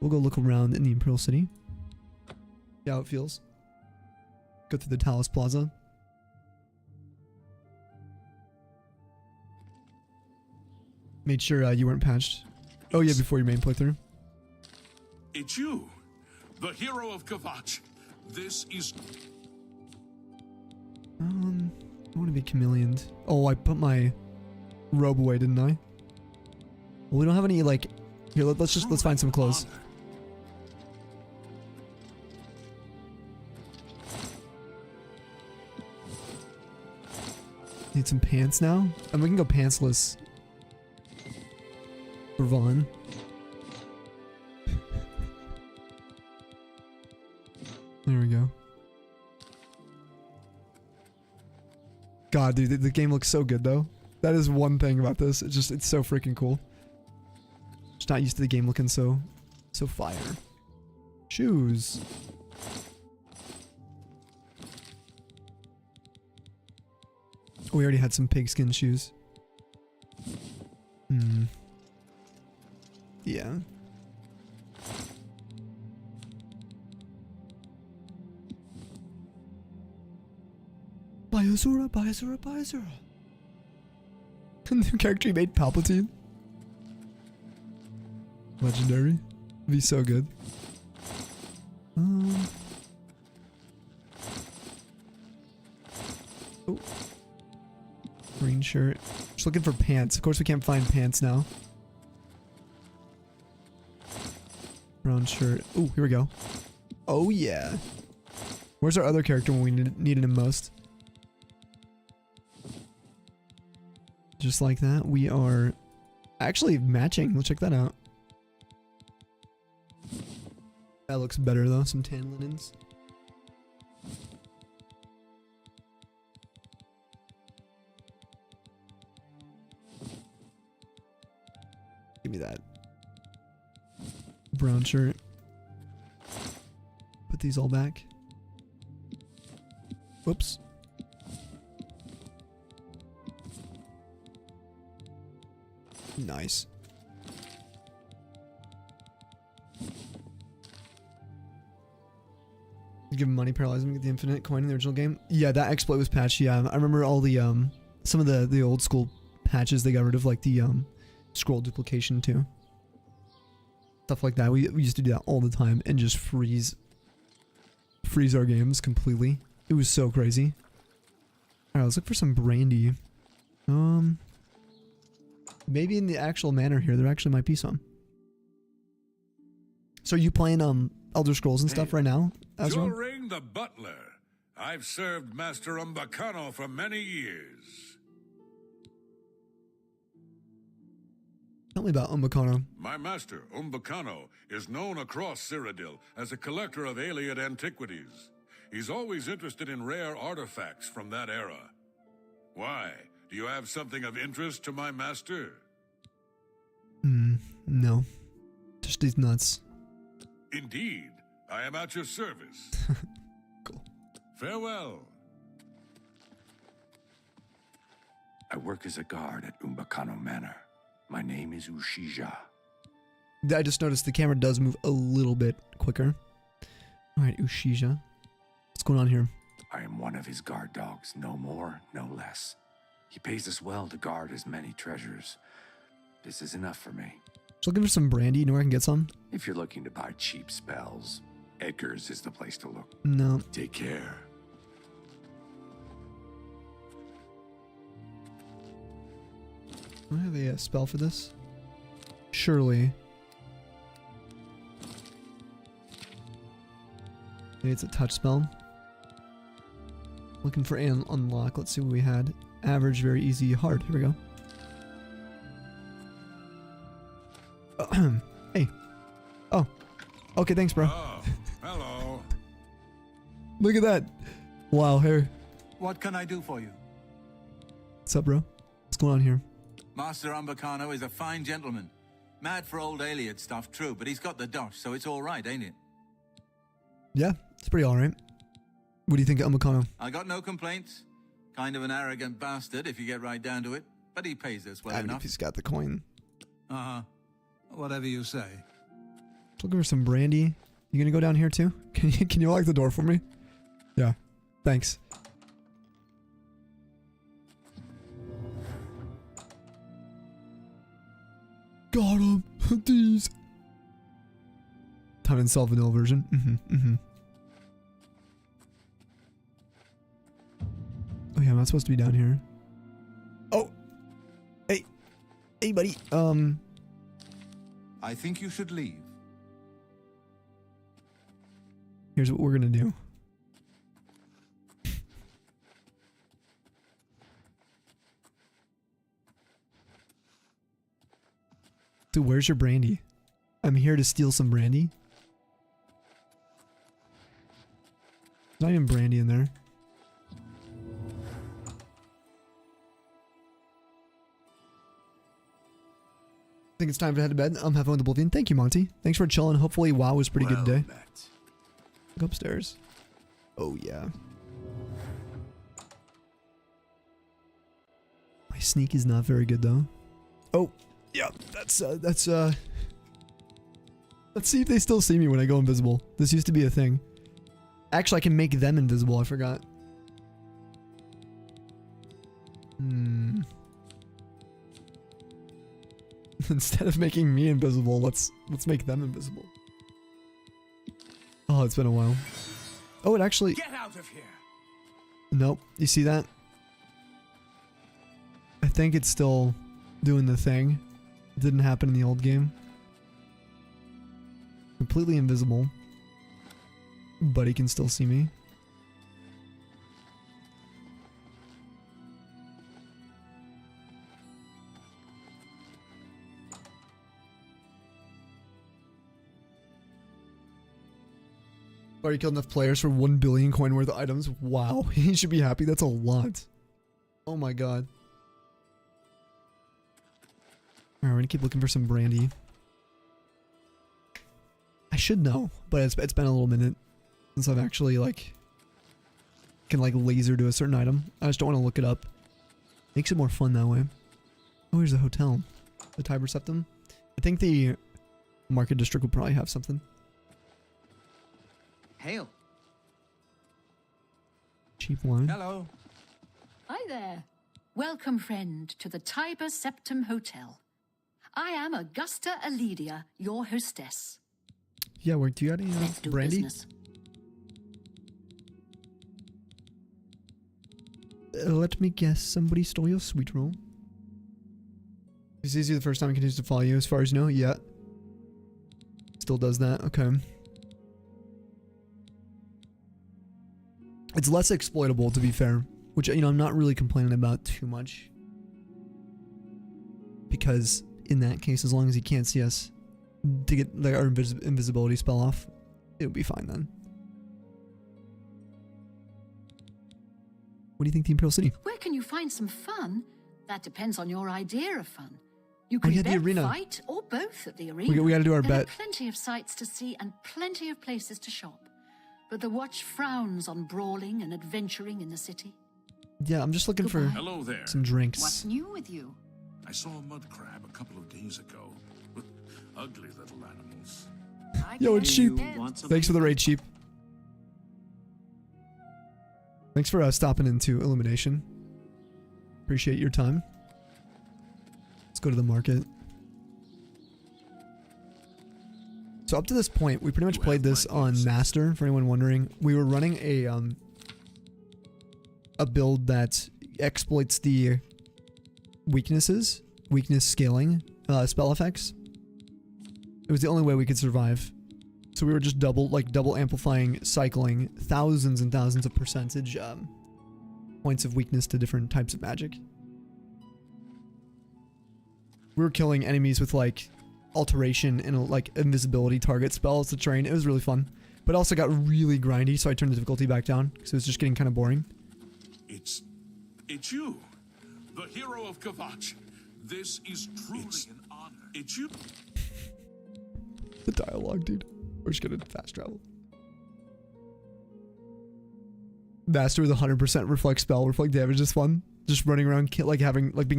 Speaker 1: We'll go look around in the Imperial City. See how it feels. Go through the Talus Plaza. Made sure you weren't patched. Oh yeah, before your main playthrough.
Speaker 9: It's you, the hero of Kavach. This is...
Speaker 1: I want to be chameleoned. Oh, I put my robe away, didn't I? Well, we don't have any, like... Here, let's find some clothes. Need some pants now? And we can go pantsless. For Vaughn. There we go. God, dude, the game looks so good though. That is one thing about this. It's so freaking cool. Just not used to the game looking so fire. Shoes. Oh, we already had some pigskin shoes. Yeah. Biosura, Biosura, Biosura. The new character you made, Palpatine. Legendary. Be so good. Oh. Green shirt. Just looking for pants. Of course we can't find pants now. Brown shirt. Oh, here we go. Oh yeah. Where's our other character when we needed him most? Just like that, we are actually matching. Let's check that out. That looks better though. Some tan linens. Give me that. Brown shirt. Put these all back. Whoops. Nice. Give him money, paralyze him, get the infinite coin in the original game. Yeah, that exploit was patched. Yeah, I remember all the some of the old school patches. They got rid of like the scroll duplication too. Stuff like that. We used to do that all the time and just freeze our games completely. It was so crazy. All right, let's look for some brandy. Maybe in the actual manor here, there actually might be some. So are you playing ElderScrolls and stuff right now, Azrael?
Speaker 9: Joring the butler. I've served Master Umbacano for many years.
Speaker 1: me about Umbacano.
Speaker 9: My master, Umbacano, is known across Cyrodiil as a collector of alien antiquities. He's always interested in rare artifacts from that era. Why? Do you have something of interest to my master?
Speaker 1: No. Just these nuts.
Speaker 9: Indeed. I am at your service.
Speaker 1: Cool.
Speaker 9: Farewell.
Speaker 10: I work as a guard at Umbacano Manor. My name is Ushija.
Speaker 1: I just noticed the camera does move a little bit quicker. Alright, Ushija. What's going on here?
Speaker 10: I am one of his guard dogs, no more, no less. He pays us well to guard his many treasures. This is enough for me.
Speaker 1: Just looking for some brandy. You know where I can get some?
Speaker 10: If you're looking to buy cheap spells, Edgar's is the place to look.
Speaker 1: No.
Speaker 10: Take care.
Speaker 1: Do I have a spell for this? Surely. Maybe it's a touch spell. Looking for an unlock. Let's see what we had. Average, very easy, hard. Here we go. Hey. Oh. Okay, thanks, bro.
Speaker 9: Oh, hello.
Speaker 1: Look at that. Wow, hair.
Speaker 8: What can I do for you?
Speaker 1: What's up, bro? What's going on here?
Speaker 8: Master Umbacano is a fine gentleman. Mad for old Aliad stuff, true, but he's got the dosh, so it's all right, ain't it?
Speaker 1: Yeah, it's pretty alright. What do you think of Umbacano?
Speaker 8: I got no complaints. Kind of an arrogant bastard if you get right down to it, but he pays us well
Speaker 1: I mean,
Speaker 8: enough.
Speaker 1: if he's got the coin.
Speaker 8: Uh-huh. Whatever you say.
Speaker 1: Looking for some brandy. You gonna go down here too? Can you lock the door for me? Yeah. Thanks. Got him. These. Time in vanilla version. Oh yeah, I'm not supposed to be down here. Oh. Hey. Hey, buddy.
Speaker 8: I think you should leave.
Speaker 1: Here's what we're gonna do. Dude, where's your brandy? I'm here to steal some brandy. There's not even brandy in there. I think it's time to head to bed. I'm having fun with Oblivion. Thank you, Monty. Thanks for chilling. Hopefully, WoW was a pretty good day. Go upstairs. Oh, yeah. My sneak is not very good, though. Oh, yeah. Let's see if they still see me when I go invisible. This used to be a thing. Actually, I can make them invisible. I forgot. Instead of making me invisible, let's make them invisible. Oh, it's been a while. Oh, it actually...
Speaker 7: Get out of here!
Speaker 1: Nope. You see that? I think it's still doing the thing. It didn't happen in the old game. Completely invisible. But he can still see me. Already killed enough players for 1 billion coin worth of items. Wow, he should be happy. That's a lot. Oh my god. Alright, we're gonna keep looking for some brandy. I should know, but it's been a little minute since I've actually can laser to a certain item. I just don't want to look it up. Makes it more fun that way. Oh, here's the hotel. The Tiber Septum. I think the market district will probably have something.
Speaker 6: Hail.
Speaker 1: Cheap wine.
Speaker 8: Hello.
Speaker 11: Hi there. Welcome, friend, to the Tiber Septum Hotel. I am Augusta Aledia, your hostess.
Speaker 1: Yeah, where do you got any
Speaker 11: Let's do
Speaker 1: brandy?
Speaker 11: business.
Speaker 1: Let me guess, somebody stole your sweet roll. It's easy the first time it continues to follow you, as far as you know. Yeah. Still does that. Okay. It's less exploitable, to be fair, which, I'm not really complaining about too much. Because in that case, as long as he can't see us, to get like our invisibility spell off, it would be fine then. What do you think, the Imperial City?
Speaker 11: Where can you find some fun? That depends on your idea of fun. You
Speaker 1: Oh,
Speaker 11: can
Speaker 1: yeah, the
Speaker 11: bet,
Speaker 1: arena.
Speaker 11: fight, or both at the arena.
Speaker 1: We got to do our
Speaker 11: There
Speaker 1: bet.
Speaker 11: are plenty of sights to see and plenty of places to shop. But the watch frowns on brawling and adventuring in the city.
Speaker 1: Yeah, I'm just looking for
Speaker 9: Hello there.
Speaker 1: some drinks.
Speaker 6: What's new with you?
Speaker 9: I saw a mud crab a couple of days ago. Ugly little animals.
Speaker 1: Yo, it's Sheep. Thanks for the raid, Sheep. Thanks for stopping into Illumination. Appreciate your time. Let's go to the market. So up to this point, we pretty much played this on Master, for anyone wondering. We were running a build that exploits the weakness scaling spell effects. It was the only way we could survive. So we were just double amplifying, cycling thousands and thousands of percentage points of weakness to different types of magic. We were killing enemies with like alteration and like invisibility target spells to train. It was really fun, but also got really grindy, so I turned the difficulty back down because it was just getting kind of boring.
Speaker 9: It's you, the hero of Kavach. This is truly an honor. It's you.
Speaker 1: The dialogue, dude. We're just gonna fast travel. Master with 100% reflect spell. Reflect damage is fun. Just running around, being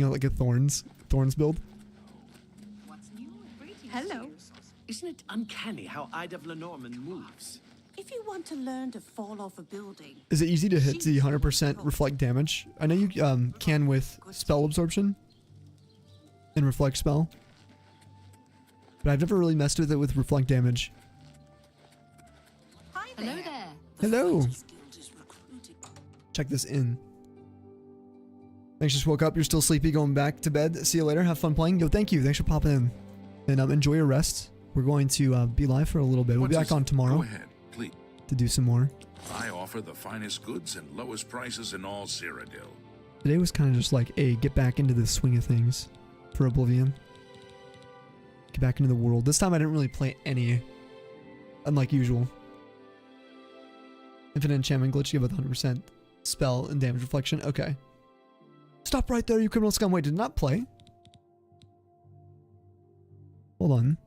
Speaker 1: like a Thorns build.
Speaker 12: Hello.
Speaker 3: Isn't it uncanny how Ida of Lenormand moves?
Speaker 12: If you want to learn to fall off a building,
Speaker 1: Is it easy to hit the 100% reflect damage? I know you can with spell absorption and reflect spell, but I've never really messed with it with reflect damage.
Speaker 11: Hello there.
Speaker 1: Hello. Check this in. Thanks, just woke up. You're still sleepy, going back to bed. See you later. Have fun playing. Yo, thank you. Thanks for popping in. And enjoy your rest. We're going to be live for a little bit. We'll be back on tomorrow.
Speaker 9: Go ahead, please.
Speaker 1: To do some more.
Speaker 9: I offer the finest goods and lowest prices in all Cyrodiil.
Speaker 1: Today was kind of just like, hey, get back into the swing of things for Oblivion. Get back into the world. This time I didn't really play any, unlike usual. Infinite enchantment glitch, give with 100% spell and damage reflection. Okay. Stop right there, you criminal scum. Wait, did not play? Hold on.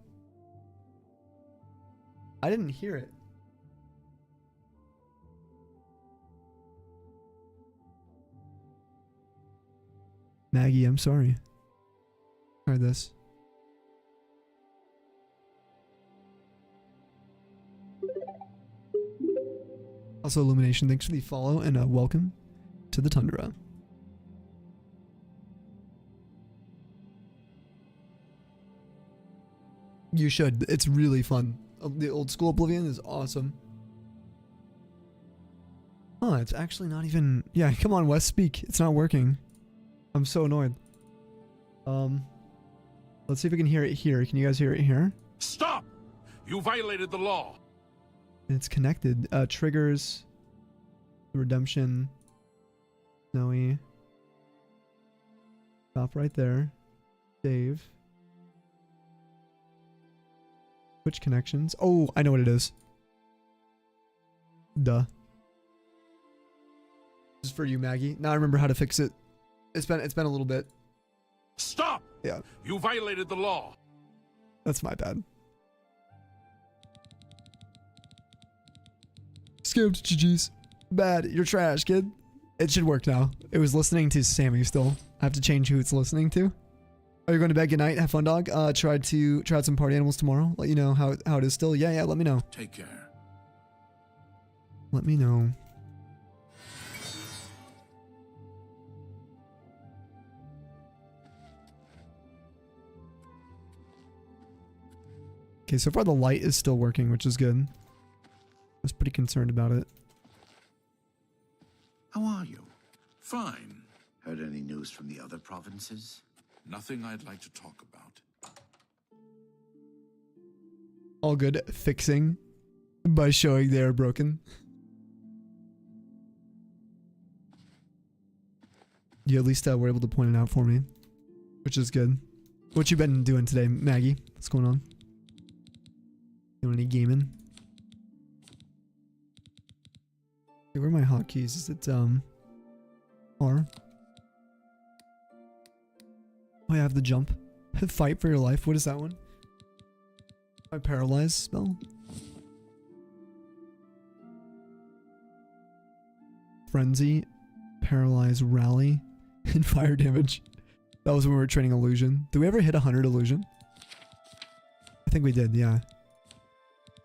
Speaker 1: I didn't hear it. Maggie, I'm sorry. Try this. Also, Illumination, thanks for the follow and welcome to the Tundra. You should. It's really fun. The old school Oblivion is awesome. Oh, it's actually not even... Yeah, come on, Wes, speak. It's not working. I'm so annoyed. Let's see if we can hear it here. Can you guys hear it here?
Speaker 9: Stop! You violated the law.
Speaker 1: It's connected. Triggers. Redemption. Snowy. Stop right there. Save. Switch connections. Oh, I know what it is. Duh. This is for you, Maggie. Now I remember how to fix it. It's been a little bit.
Speaker 9: Stop!
Speaker 1: Yeah.
Speaker 9: You violated the law.
Speaker 1: That's my bad. Skipped, GG's. Bad. You're trash, kid. It should work now. It was listening to Sammy still. I have to change who it's listening to. Are you going to bed? Good night. Have fun, dog. Try out some party animals tomorrow. Let you know how it is still. Yeah, let me know.
Speaker 9: Take care.
Speaker 1: Let me know. Okay, so far the light is still working, which is good. I was pretty concerned about it.
Speaker 9: How are you? Fine.
Speaker 13: Heard any news from the other provinces?
Speaker 9: Nothing I'd like to talk about.
Speaker 1: All good. Fixing by showing they are broken. You at least were able to point it out for me, which is good. What you been doing today, Maggie? What's going on? Doing any gaming? Okay, where are my hotkeys? Is it R? Oh, I have the jump. Fight for your life. What is that one? My paralyzed spell. Frenzy, paralyze, rally, and fire damage. That was when we were training illusion. Did we ever hit 100 illusion? I think we did, yeah.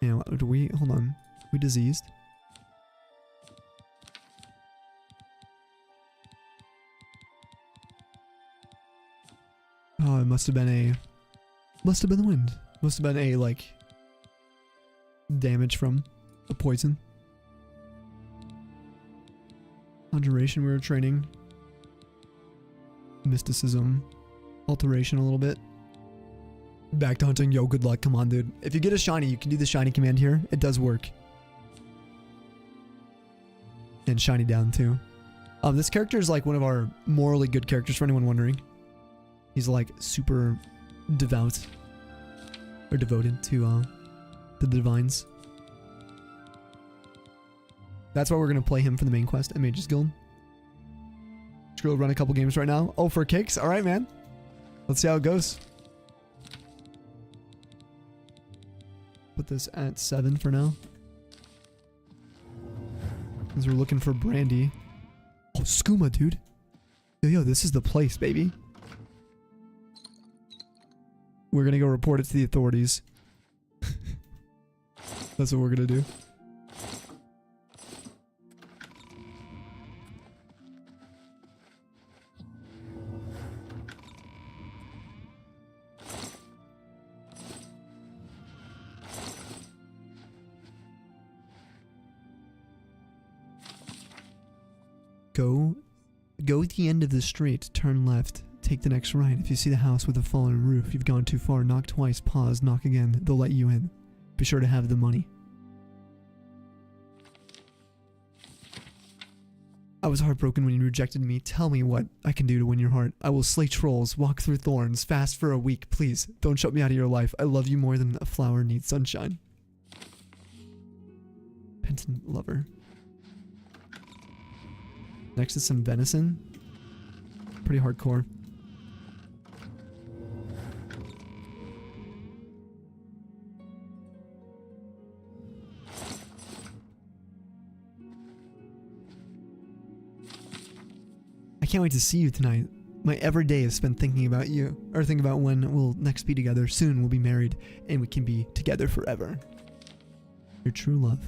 Speaker 1: Yeah, do we? Hold on. We diseased? Oh, it must have been a... Must have been the wind. Must have been a, like... damage from a poison. Conjuration we were training. Mysticism. Alteration a little bit. Back to hunting. Yo, good luck. Come on, dude. If you get a shiny, you can do the shiny command here. It does work. And shiny down, too. This character is like one of our morally good characters, for anyone wondering. He's like super devout. Or devoted to the divines. That's why we're going to play him for the main quest at Mage's Guild. Just go run a couple games right now. Oh, for kicks? Alright, man. Let's see how it goes. Put this at 7 for now. Because we're looking for Brandy. Oh, skooma, dude. Yo, this is the place, baby. We're gonna go report it to the authorities. That's what we're gonna do. Go at the end of the street, turn left, take the next right. If you see the house with a fallen roof, you've gone too far. Knock twice, pause, knock again. They'll let you in. Be sure to have the money. I was heartbroken when you rejected me. Tell me what I can do to win your heart. I will slay trolls, walk through thorns, fast for a week. Please, don't shut me out of your life. I love you more than a flower needs sunshine. Penitent lover. Next is some venison. Pretty hardcore. I can't wait to see you tonight. My every day is spent thinking about you, or thinking about when we'll next be together. Soon we'll be married, and we can be together forever. Your true love.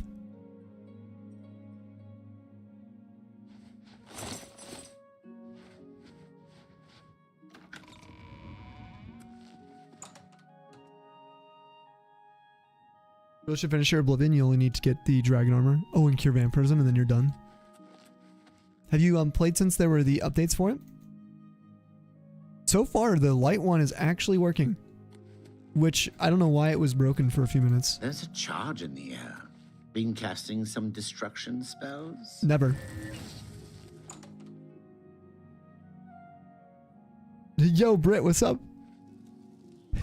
Speaker 1: You should finish your Oblivion. You only need to get the dragon armor. Oh, and cure vampirism, and then you're done. Have you played since there were the updates for it? So far, the light one is actually working. Which, I don't know why it was broken for a few minutes.
Speaker 13: There's a charge in the air. Been casting some destruction spells?
Speaker 1: Never. Yo, Britt, what's up?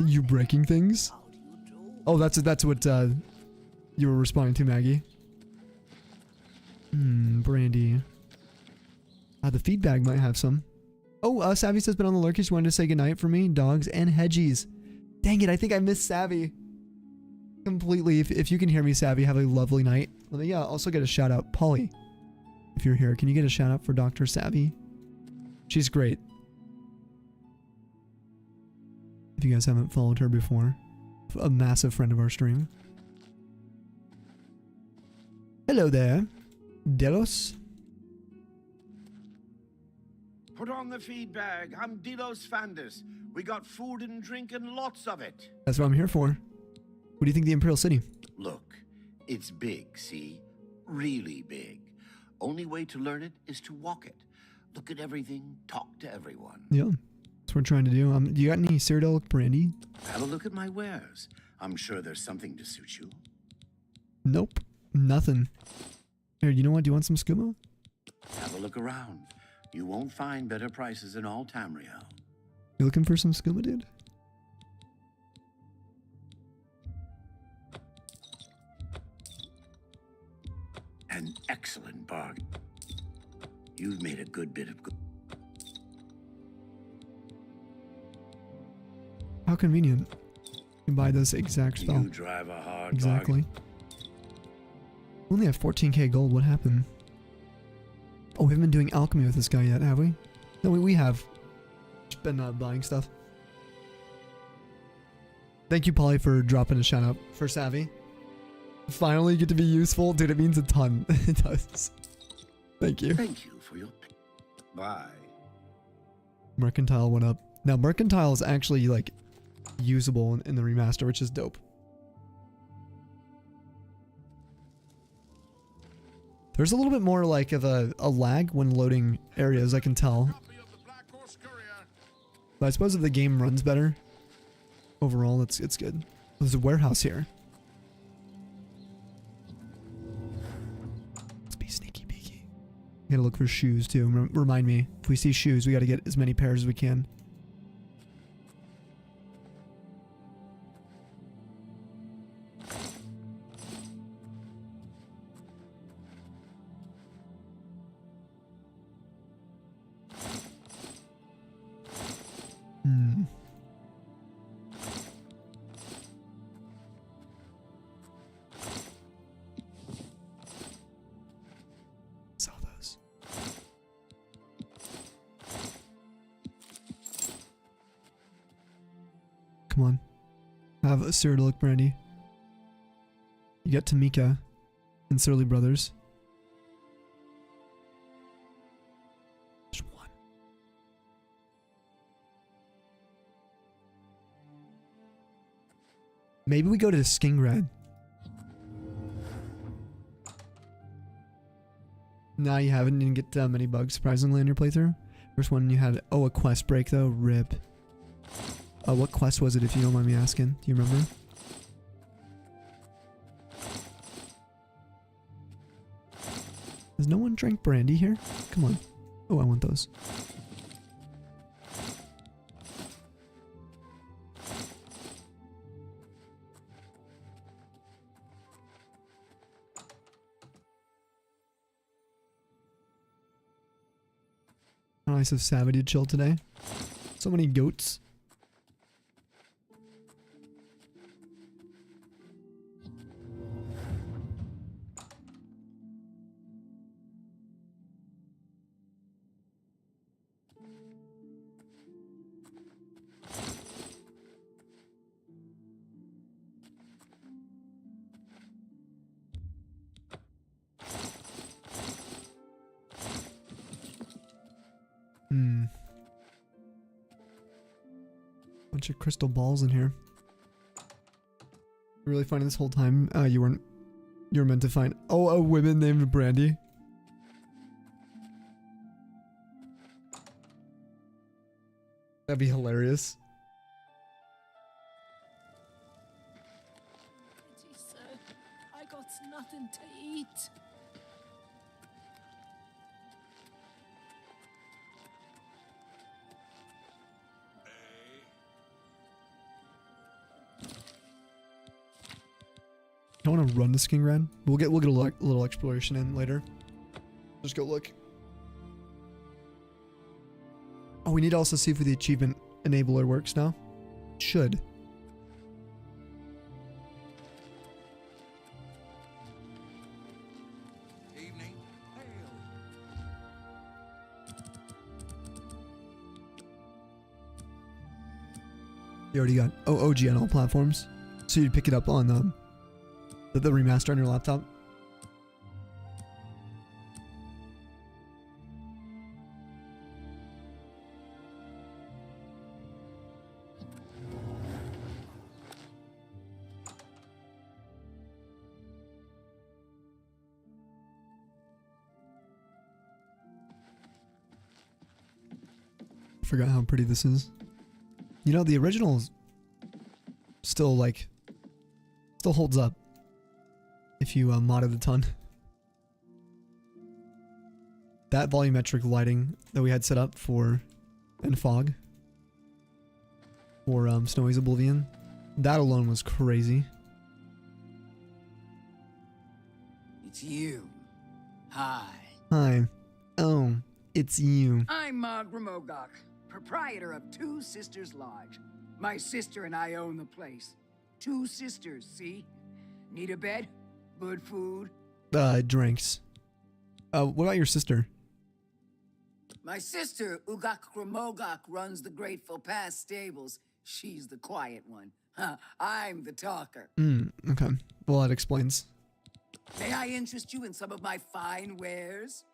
Speaker 1: You breaking things? Oh, that's what you were responding to, Maggie. Brandy. The feedback might have some. Oh, Savvy says been on the lurkies. Wanted to say goodnight for me, dogs, and hedgies. Dang it, I think I missed Savvy completely. If you can hear me, Savvy, have a lovely night. Well, yeah, also get a shout out. Polly, if you're here, can you get a shout out for Dr. Savvy? She's great. If you guys haven't followed her before. A massive friend of our stream. Hello there, Delos.
Speaker 14: Put on the feed bag. I'm Delos Fandus. We got food and drink and lots of it.
Speaker 1: That's what I'm here for. What do you think of the Imperial City?
Speaker 13: Look, it's big, see? Really big. Only way to learn it is to walk it. Look at everything, talk to everyone.
Speaker 1: Yeah, that's what we're trying to do. Do you got any Cyrodiilic brandy?
Speaker 13: Have a look at my wares. I'm sure there's something to suit you.
Speaker 1: Nope, nothing. Here, you know what? Do you want some skooma?
Speaker 13: Have a look around. You won't find better prices in all Tamriel.
Speaker 1: You looking for some skooma, dude?
Speaker 13: You've made a good bit of good.
Speaker 1: How convenient. You can buy this exact spell.
Speaker 13: You drive a hard
Speaker 1: Exactly. We only have 14k gold. What happened? Oh, we haven't been doing alchemy with this guy yet, have we? No, we have. Just been buying stuff. Thank you, Polly, for dropping a shout out for Savvy. Finally get to be useful. Dude, it means a ton. It does. Thank you.
Speaker 13: Thank you for your... Bye.
Speaker 1: Mercantile went up. Now, Mercantile is actually, like, usable in the remaster, which is dope. There's a little bit more, like, of a lag when loading areas, I can tell. But I suppose if the game runs better, overall, it's good. There's a warehouse here. Let's be sneaky beaky. We gotta look for shoes, too. Remind me, if we see shoes, we gotta get as many pairs as we can. Sell those. Come on. Have a Cyrodiilic brandy. You get Tamika and Surly Brothers. Just one. Maybe we go to Skingred. Nah, you haven't. You didn't get many bugs, surprisingly, in your playthrough. First one you had... Oh, a quest break, though. Rip. What quest was it, if you don't mind me asking? Do you remember? Has no one drank brandy here? Come on. Oh, I want those. How nice of Savvy to chill today. So many goats. Bunch of crystal balls in here. Really funny this whole time. You were meant to find a woman named Brandy. That'd be hilarious.
Speaker 12: Sir, I got nothing to eat.
Speaker 1: I want to run to Skingred. We'll get a little exploration in later. Just go look. Oh, we need to also see if the achievement enabler works now. It should.
Speaker 8: Evening.
Speaker 1: You already got OG on all platforms, so you'd pick it up on the remaster on your laptop. Forgot how pretty this is. You know, the original still holds up if you modded a ton. That volumetric lighting that we had set up for fog for Snowy's Oblivion, that alone was crazy.
Speaker 6: It's you. Hi.
Speaker 1: Hi. Oh, It's you.
Speaker 6: I'm Gromogok, proprietor of Two Sisters Lodge. My sister and I own the place. Two sisters, see? Need a bed? Good food?
Speaker 1: Drinks. What about your sister?
Speaker 6: My sister, Ugak Gromogok, runs the Grateful Past stables. She's the quiet one. I'm the talker.
Speaker 1: Okay. Well, that explains.
Speaker 6: May I interest you in some of my fine wares?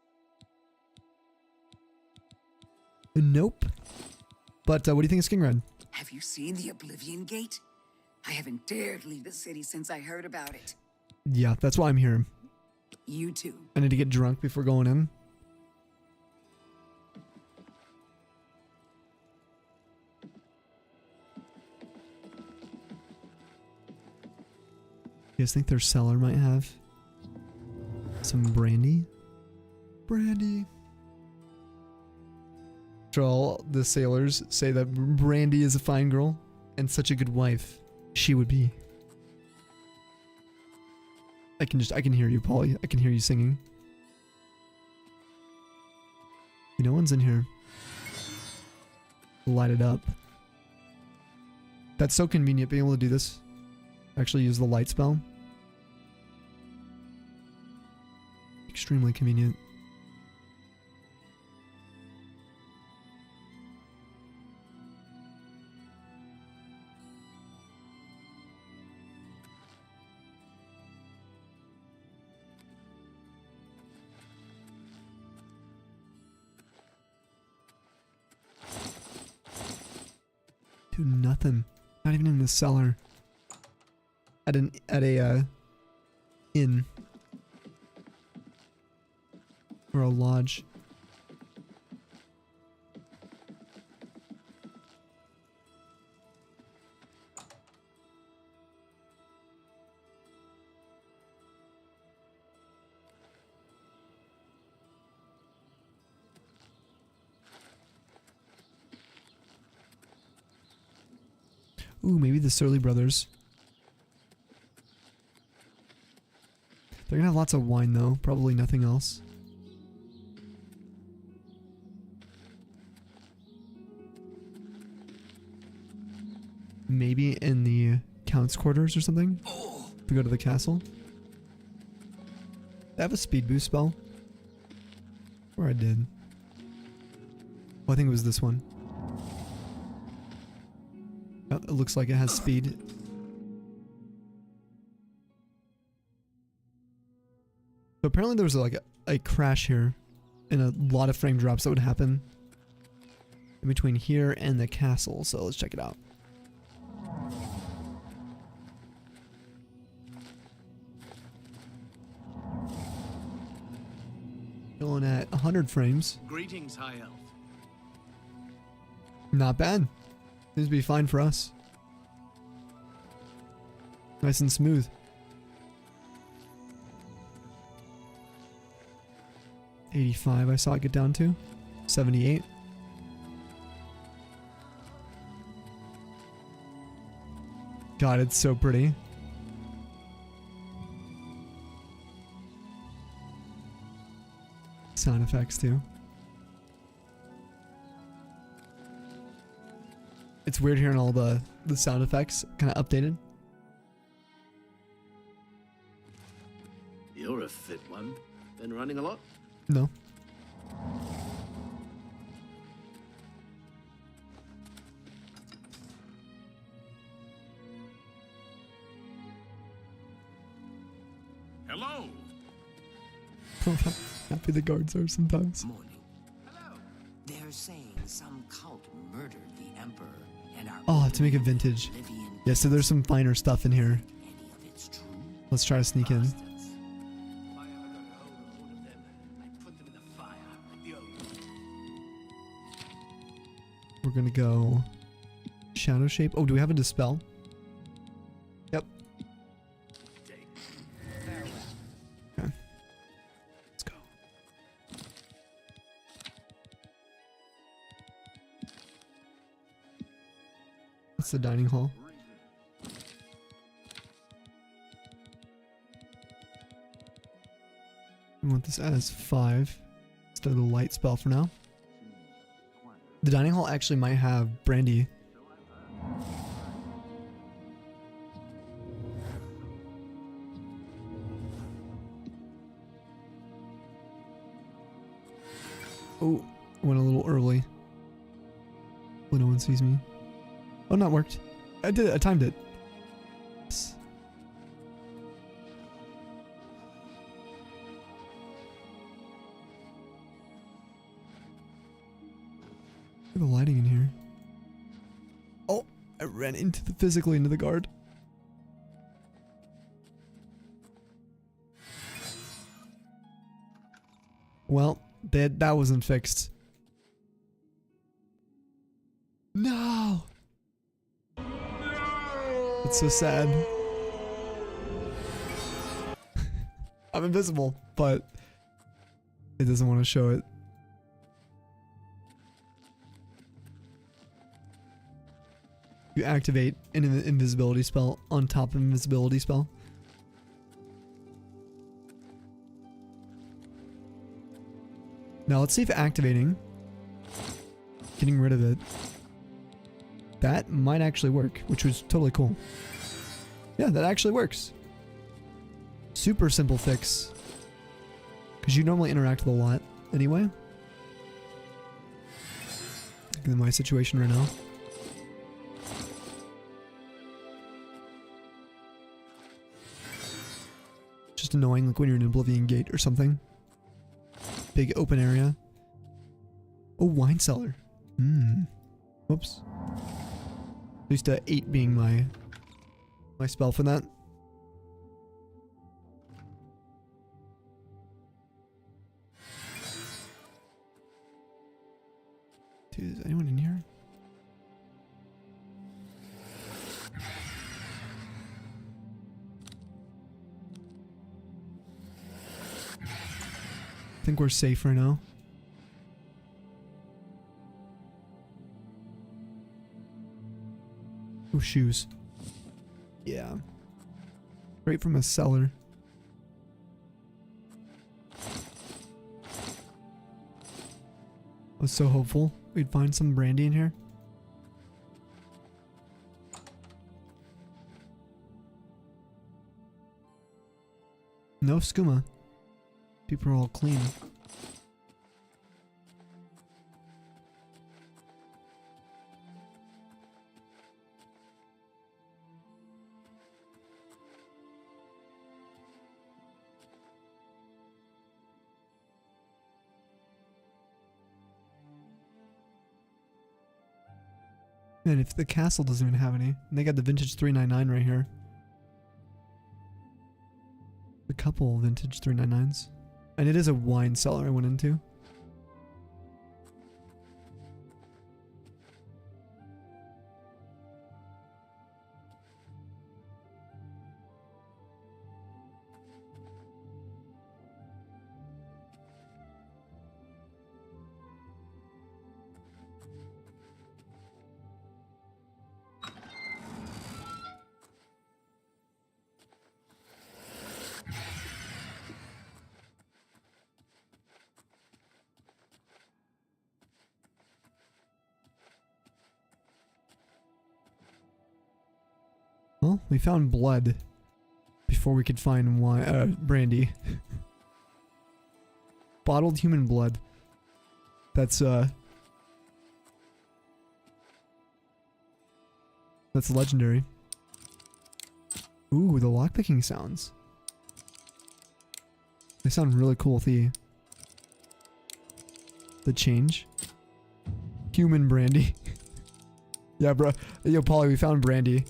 Speaker 1: Nope. But what do you think of Stingray?
Speaker 6: Have you seen the Oblivion Gate? I haven't dared leave the city since I heard about it.
Speaker 1: Yeah, that's why I'm here.
Speaker 6: You too.
Speaker 1: I need to get drunk before going in. You guys think their cellar might have some brandy? Brandy. After all, the sailors say that Brandy is a fine girl and such a good wife she would be. I can hear you, Polly. I can hear you singing. No one's in here. Light it up. That's so convenient being able to do this. Actually use the light spell. Extremely convenient. Dude, nothing. Not even in the cellar. At a inn. Or a lodge. Ooh, maybe the Surly brothers. They're gonna have lots of wine though, probably nothing else. Maybe in the Count's quarters or something? If we go to the castle. They have a speed boost spell. Or I did. Well, I think it was this one. Oh, it looks like it has speed. So apparently there was like a crash here. And a lot of frame drops that would happen. In between here and the castle. So let's check it out. Going at 100 frames.
Speaker 15: Greetings, High Elf.
Speaker 1: Not bad. Seems to be fine for us. Nice and smooth. $85 I saw it get down to. 78. God, it's so pretty. Sound effects too. It's weird hearing all the sound effects kind of updated.
Speaker 15: You're a fit one. Been running a lot?
Speaker 1: No.
Speaker 9: Hello.
Speaker 1: Happy the guards are sometimes.
Speaker 6: Morning. Hello. They're saying some cult murdered the Emperor and our
Speaker 1: Oh, I have to make a vintage. Yeah, so there's some finer stuff in here. Let's try to sneak in. We're gonna go shadow shape. Oh, do we have a dispel? Yep. Okay. Let's go. That's the dining hall. We want this as 5. instead of the light spell for now. The dining hall actually might have brandy. Oh, went a little early. Well, no one sees me. Oh, not worked. I did it. I timed it. Yes. Look at the lighting in here. Oh, I ran physically into the guard. Well, that wasn't fixed. No! It's so sad. I'm invisible, but it doesn't want to show it. You activate an invisibility spell on top of invisibility spell. Now let's see if activating, getting rid of it, that might actually work, which was totally cool. Yeah, that actually works. Super simple fix. Because you normally interact with a lot anyway. Look at my situation right now. Just annoying, like when you're in an Oblivion Gate or something. Big open area. Oh, wine cellar. Whoops. Used to 8 being my spell for that. Dude, is anyone in here? I think we're safe right now. Oh, shoes. Yeah. Right from a cellar. I was so hopeful we'd find some brandy in here. No skooma. People are all clean. Man, if the castle doesn't even have any. And they got the vintage 399 right here. A couple vintage 399s. And it is a wine cellar I went into. Well, we found blood before we could find wine, brandy. Bottled human blood. That's legendary. Ooh, the lockpicking sounds. They sound really cool, the change. Human brandy. Yeah, bro. Yo, Polly, we found brandy.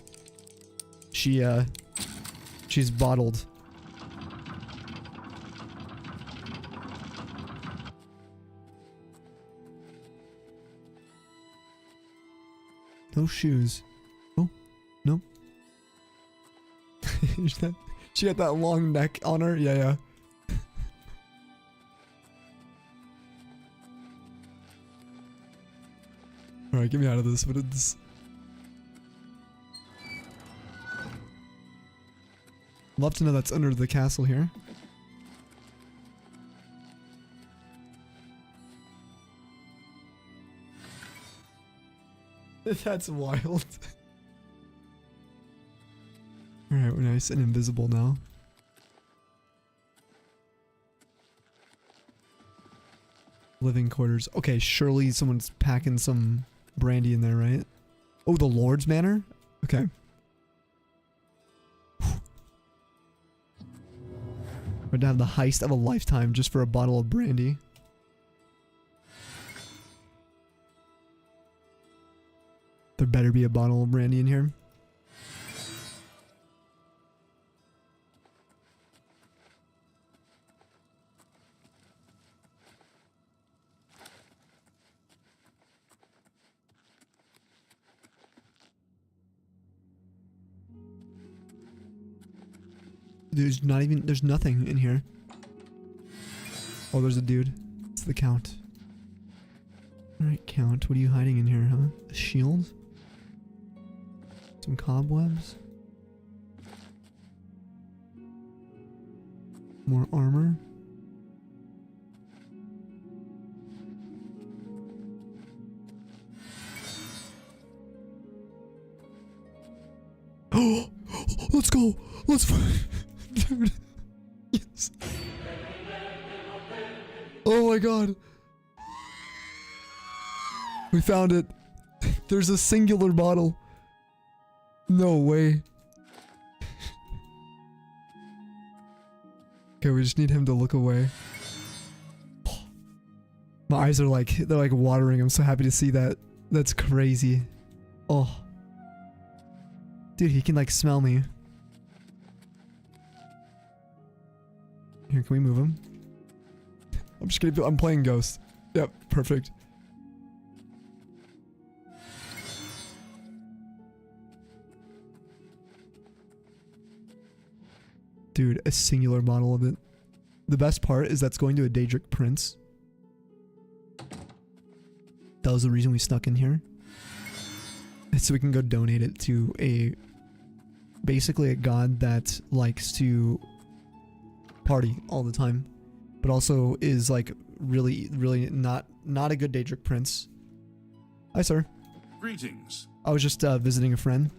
Speaker 1: She's bottled. No shoes. Oh, nope. She got that long neck on her. Yeah. All right, get me out of this. What is this? Love to know that's under the castle here. That's wild. Alright, we're nice and invisible now. Living quarters. Okay, surely someone's packing some brandy in there, right? Oh, the Lord's Manor? Okay. We're gonna have the heist of a lifetime just for a bottle of brandy. There better be a bottle of brandy in here. There's nothing in here. Oh, there's a dude. It's the Count. Alright, Count, what are you hiding in here, huh? A shield? Some cobwebs? More armor? Oh! Let's go! Let's... Dude. Yes. Oh my god. We found it. There's a singular bottle. No way. Okay, we just need him to look away. My eyes are like, they're like watering. I'm so happy to see that. That's crazy. Oh. Dude, he can like smell me. Here, can we move him? I'm just gonna, I'm playing Ghost. Yep, perfect. Dude, a singular bottle of it. The best part is that's going to a Daedric Prince. That was the reason we snuck in here. So we can go donate it to a... basically a god that likes to party all the time, but also is like really not a good Daedric Prince. Hi, sir.
Speaker 9: Greetings.
Speaker 1: I was just visiting a friend.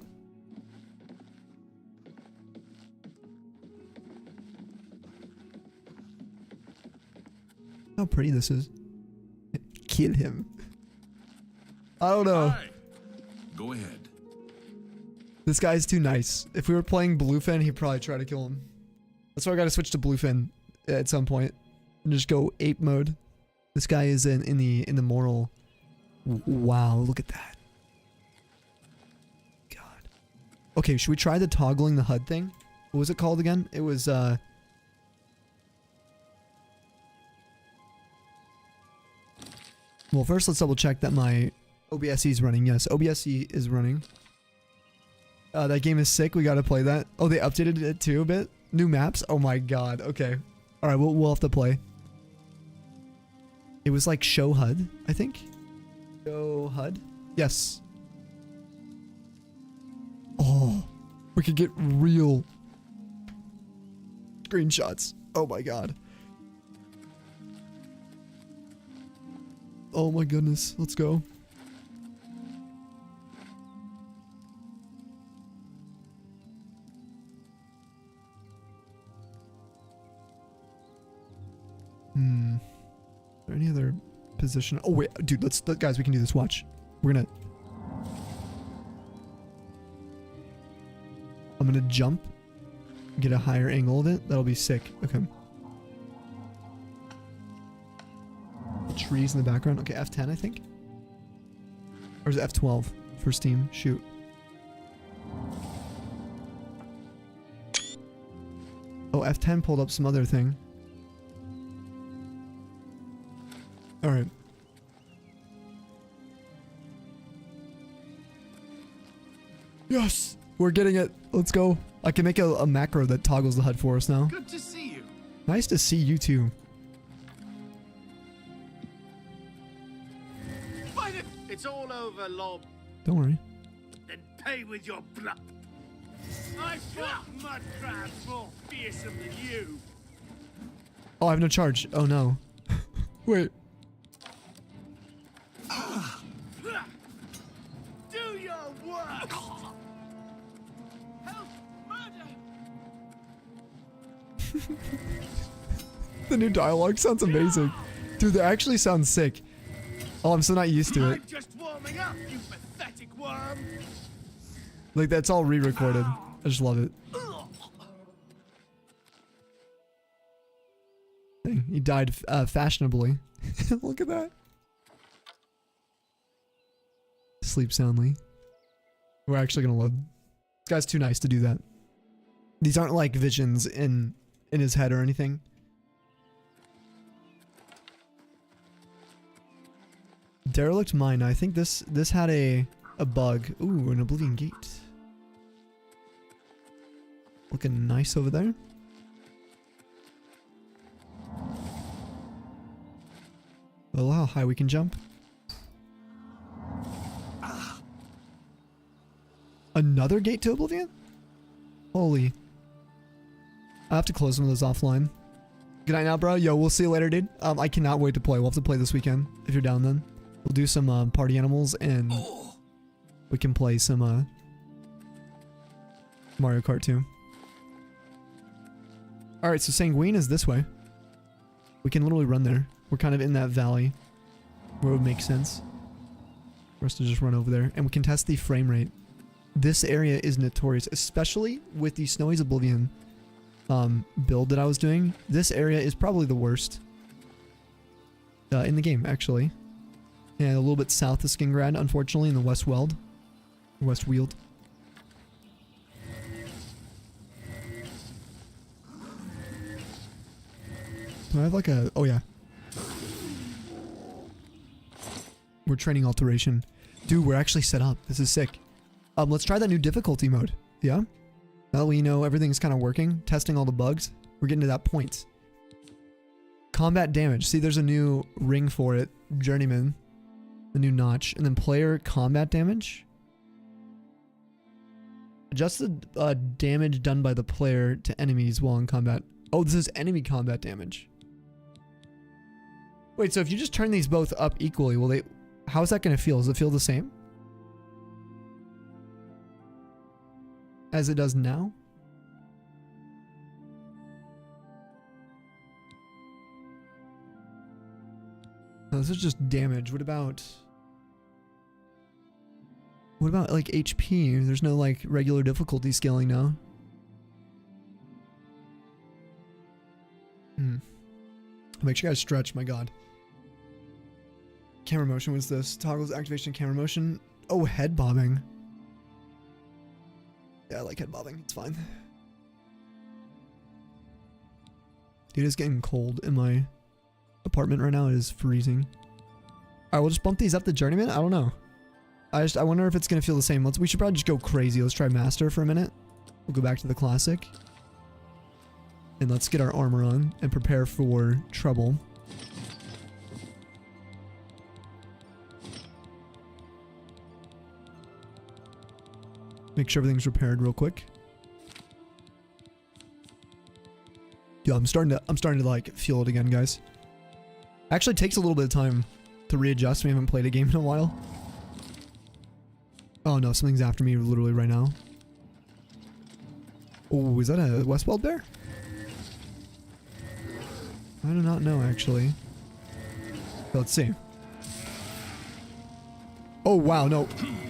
Speaker 1: How pretty this is. Kill him. I don't know.
Speaker 9: Hi. Go ahead.
Speaker 1: This guy's too nice. If we were playing Bluefin, he'd probably try to kill him. That's why I gotta switch to Bluefin at some point and just go ape mode. This guy is in the moral. Wow, look at that. God. Okay, should we try the toggling the HUD thing? What was it called again? It was well, first let's double check that my OBSE is running. Yes, OBSE is running. That game is sick. We gotta play that. Oh, they updated it too a bit. New maps. Oh my god. Okay. All right, we'll have to play. It was like show HUD, I think. Show HUD. Yes. Oh, we could get real screenshots. Oh my god. Oh my goodness. Let's go. Is there any other position? Oh wait, dude, guys, we can do this. Watch. I'm gonna jump, get a higher angle of it. That'll be sick. Okay. Trees in the background. Okay, F10, I think. Or is it F12 for Steam? Shoot. Oh, F10 pulled up some other thing. Alright. Yes! We're getting it. Let's go. I can make a macro that toggles the HUD for us now.
Speaker 15: Good to see you.
Speaker 1: Nice to see you too.
Speaker 15: Fight it! It's all over, Lob.
Speaker 1: Don't worry.
Speaker 15: Then pay with your blood. I fought mud crabs more fearsome than you.
Speaker 1: Oh, I have no charge. Oh no. Wait.
Speaker 15: Do worse! Help! Murder!
Speaker 1: The new dialogue sounds amazing. Dude, that actually sounds sick. Oh, I'm so not used to it.
Speaker 15: I'm just warming up, you pathetic worm!
Speaker 1: Like, that's all re-recorded. I just love it. Dang, he died fashionably. Look at that. Sleep soundly. We're actually gonna love. This guy's too nice to do that. These aren't like visions in his head or anything. Derelict mine. I think this had a bug. Ooh, an Oblivion gate. Looking nice over there. Oh, how high we can jump. Another gate to Oblivion? Holy. I have to close some of those offline. Good night now, bro. Yo, we'll see you later, dude. I cannot wait to play. We'll have to play this weekend if you're down then. We'll do some party animals and we can play some Mario Kart 2. Alright, so Sanguine is this way. We can literally run there. We're kind of in that valley where it would make sense for us to just run over there. And we can test the frame rate. This area is notorious, especially with the Snowy's Oblivion build that I was doing. This area is probably the worst in the game, actually. Yeah, a little bit south of Skingrad, unfortunately, in the West Weald. Do I have like a... Oh, yeah. We're training alteration. Dude, we're actually set up. This is sick. Let's try that new difficulty mode. Yeah? Now that we know everything's kind of working, testing all the bugs, we're getting to that point. Combat damage. See, there's a new ring for it. Journeyman. A new notch. And then player combat damage. Adjust the damage done by the player to enemies while in combat. Oh, this is enemy combat damage. Wait, so if you just turn these both up equally, will they... How's that going to feel? Does it feel the same as it does now? No, this is just damage. What about like HP? There's no like regular difficulty scaling now. Make sure you guys stretch, my god. Camera motion was this. Toggles activation camera motion. Oh, head bobbing. Yeah, I like head bobbing. It's fine. It is getting cold in my apartment right now. It is freezing. Alright, we'll just bump these up to Journeyman. I don't know. I wonder if it's gonna feel the same. We should probably just go crazy. Let's try Master for a minute. We'll go back to the Classic. And let's get our armor on and prepare for trouble. Make sure everything's repaired real quick. Yeah, I'm starting to like feel it again, guys. Actually takes a little bit of time to readjust. We haven't played a game in a while. Oh no, something's after me literally right now. Oh, is that a Westworld bear? I do not know, actually. Let's see. Oh, wow, no.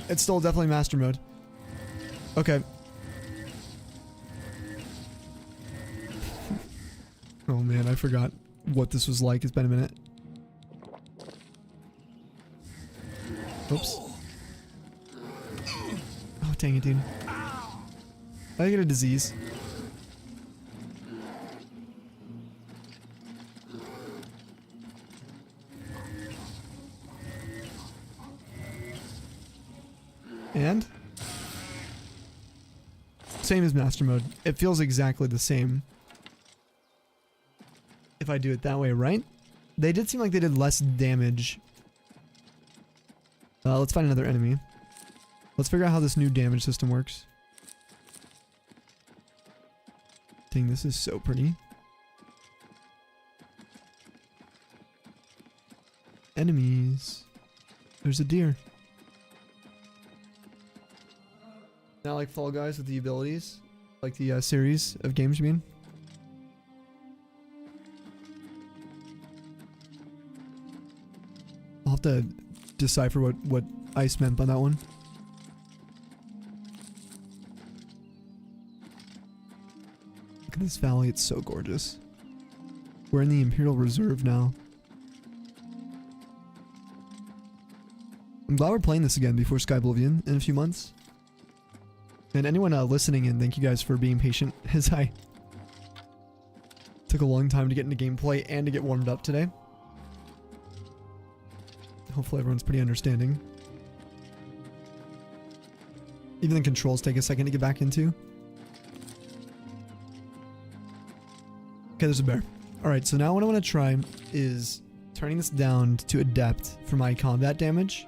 Speaker 1: It's still definitely master mode. Okay. Oh, man, I forgot what this was like. It's been a minute. Oops. Oh, dang it, dude. I get a disease. And? Same as master mode. It feels exactly the same. If I do it that way, right? They did seem like they did less damage. Let's find another enemy. Let's figure out how this new damage system works. Dang, this is so pretty. Enemies. There's a deer. Not like Fall Guys with the abilities, like the series of games, you mean? I'll have to decipher what Ice meant by that one. Look at this valley, it's so gorgeous. We're in the Imperial Reserve now. I'm glad we're playing this again before Sky Oblivion in a few months. And anyone listening in, thank you guys for being patient as I took a long time to get into gameplay and to get warmed up today. Hopefully everyone's pretty understanding. Even the controls take a second to get back into. Okay, there's a bear. Alright, so now what I want to try is turning this down to Adept for my combat damage.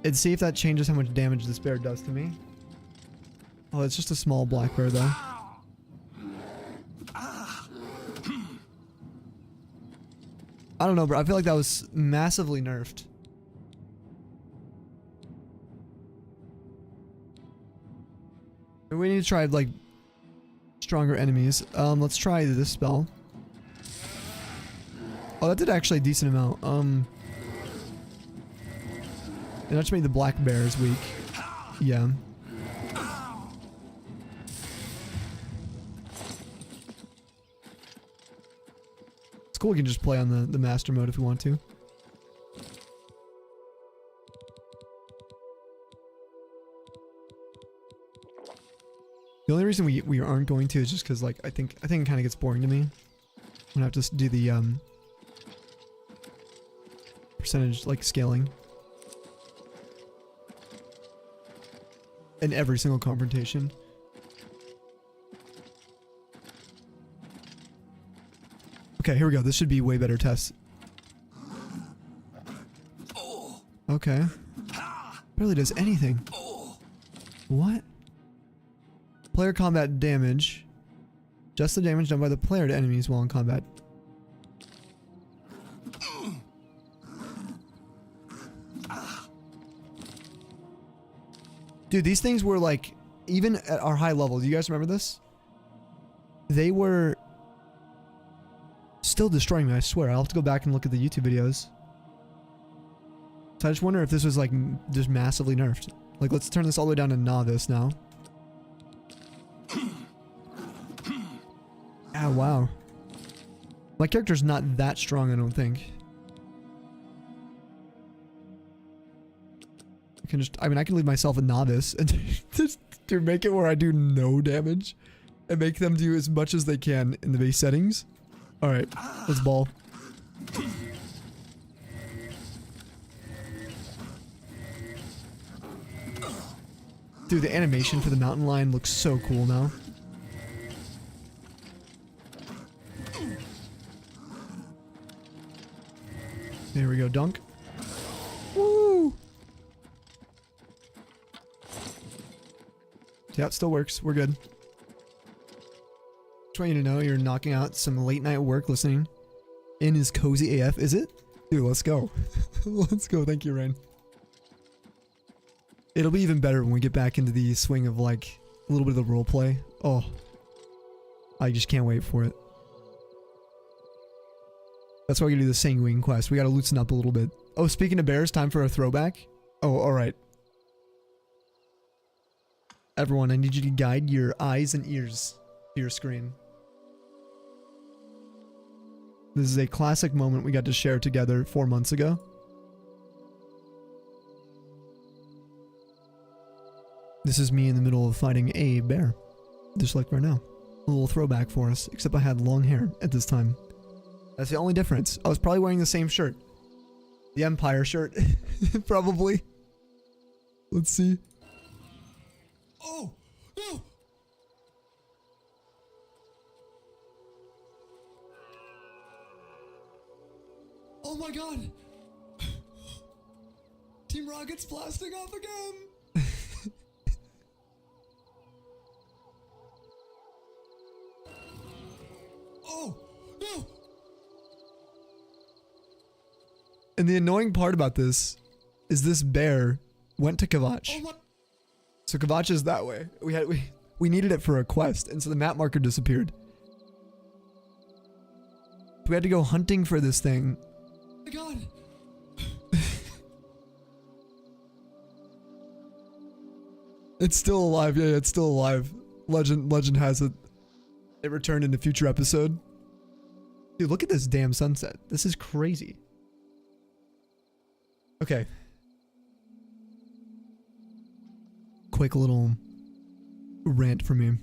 Speaker 1: And see if that changes how much damage this bear does to me. Oh, it's just a small black bear though. I don't know, bro. I feel like that was massively nerfed. We need to try like stronger enemies. Let's try this spell. Oh, that did actually a decent amount. And that just made the black bears weak. Yeah. It's cool we can just play on the master mode if we want to. The only reason we aren't going to is just because like I think it kind of gets boring to me. I'm gonna have to do the percentage like scaling in every single confrontation. Okay, here we go. This should be way better test. Okay. Barely does anything. What? Player combat damage. Just the damage done by the player to enemies while in combat. Dude, these things were like, even at our high level, do you guys remember this? They were still destroying me, I swear. I'll have to go back and look at the YouTube videos. So I just wonder if this was like just massively nerfed. Like, let's turn this all the way down to novice now. Ah, wow. My character's not that strong, I don't think. I mean, I can leave myself a novice and just to make it where I do no damage and make them do as much as they can in the base settings. All right, let's ball. Dude, the animation for the mountain lion looks so cool now. There we go, dunk. Woo! Yeah, it still works. We're good. Just want you to know you're knocking out some late night work listening in is cozy AF, is it? Dude, let's go. Let's go. Thank you, Rain. It'll be even better when we get back into the swing of like a little bit of the role play. Oh, I just can't wait for it. That's why we do the Sanguine quest. We gotta loosen up a little bit. Oh, speaking of bears, time for a throwback. Oh, alright. Everyone, I need you to guide your eyes and ears to your screen. This is a classic moment we got to share together 4 months ago. This is me in the middle of fighting a bear. Just like right now. A little throwback for us, except I had long hair at this time. That's the only difference. I was probably wearing the same shirt. The Empire shirt. Probably. Let's see. Oh, no! Oh my god! Team Rocket's blasting off again! Oh, no! And the annoying part about this is this bear went to Kavach. So Kavacha is that way. We needed it for a quest, and so the map marker disappeared. We had to go hunting for this thing. Oh my god. It's still alive. Yeah, it's still alive. Legend has it. It returned in a future episode. Dude, look at this damn sunset. This is crazy. Okay. Quick little rant for me.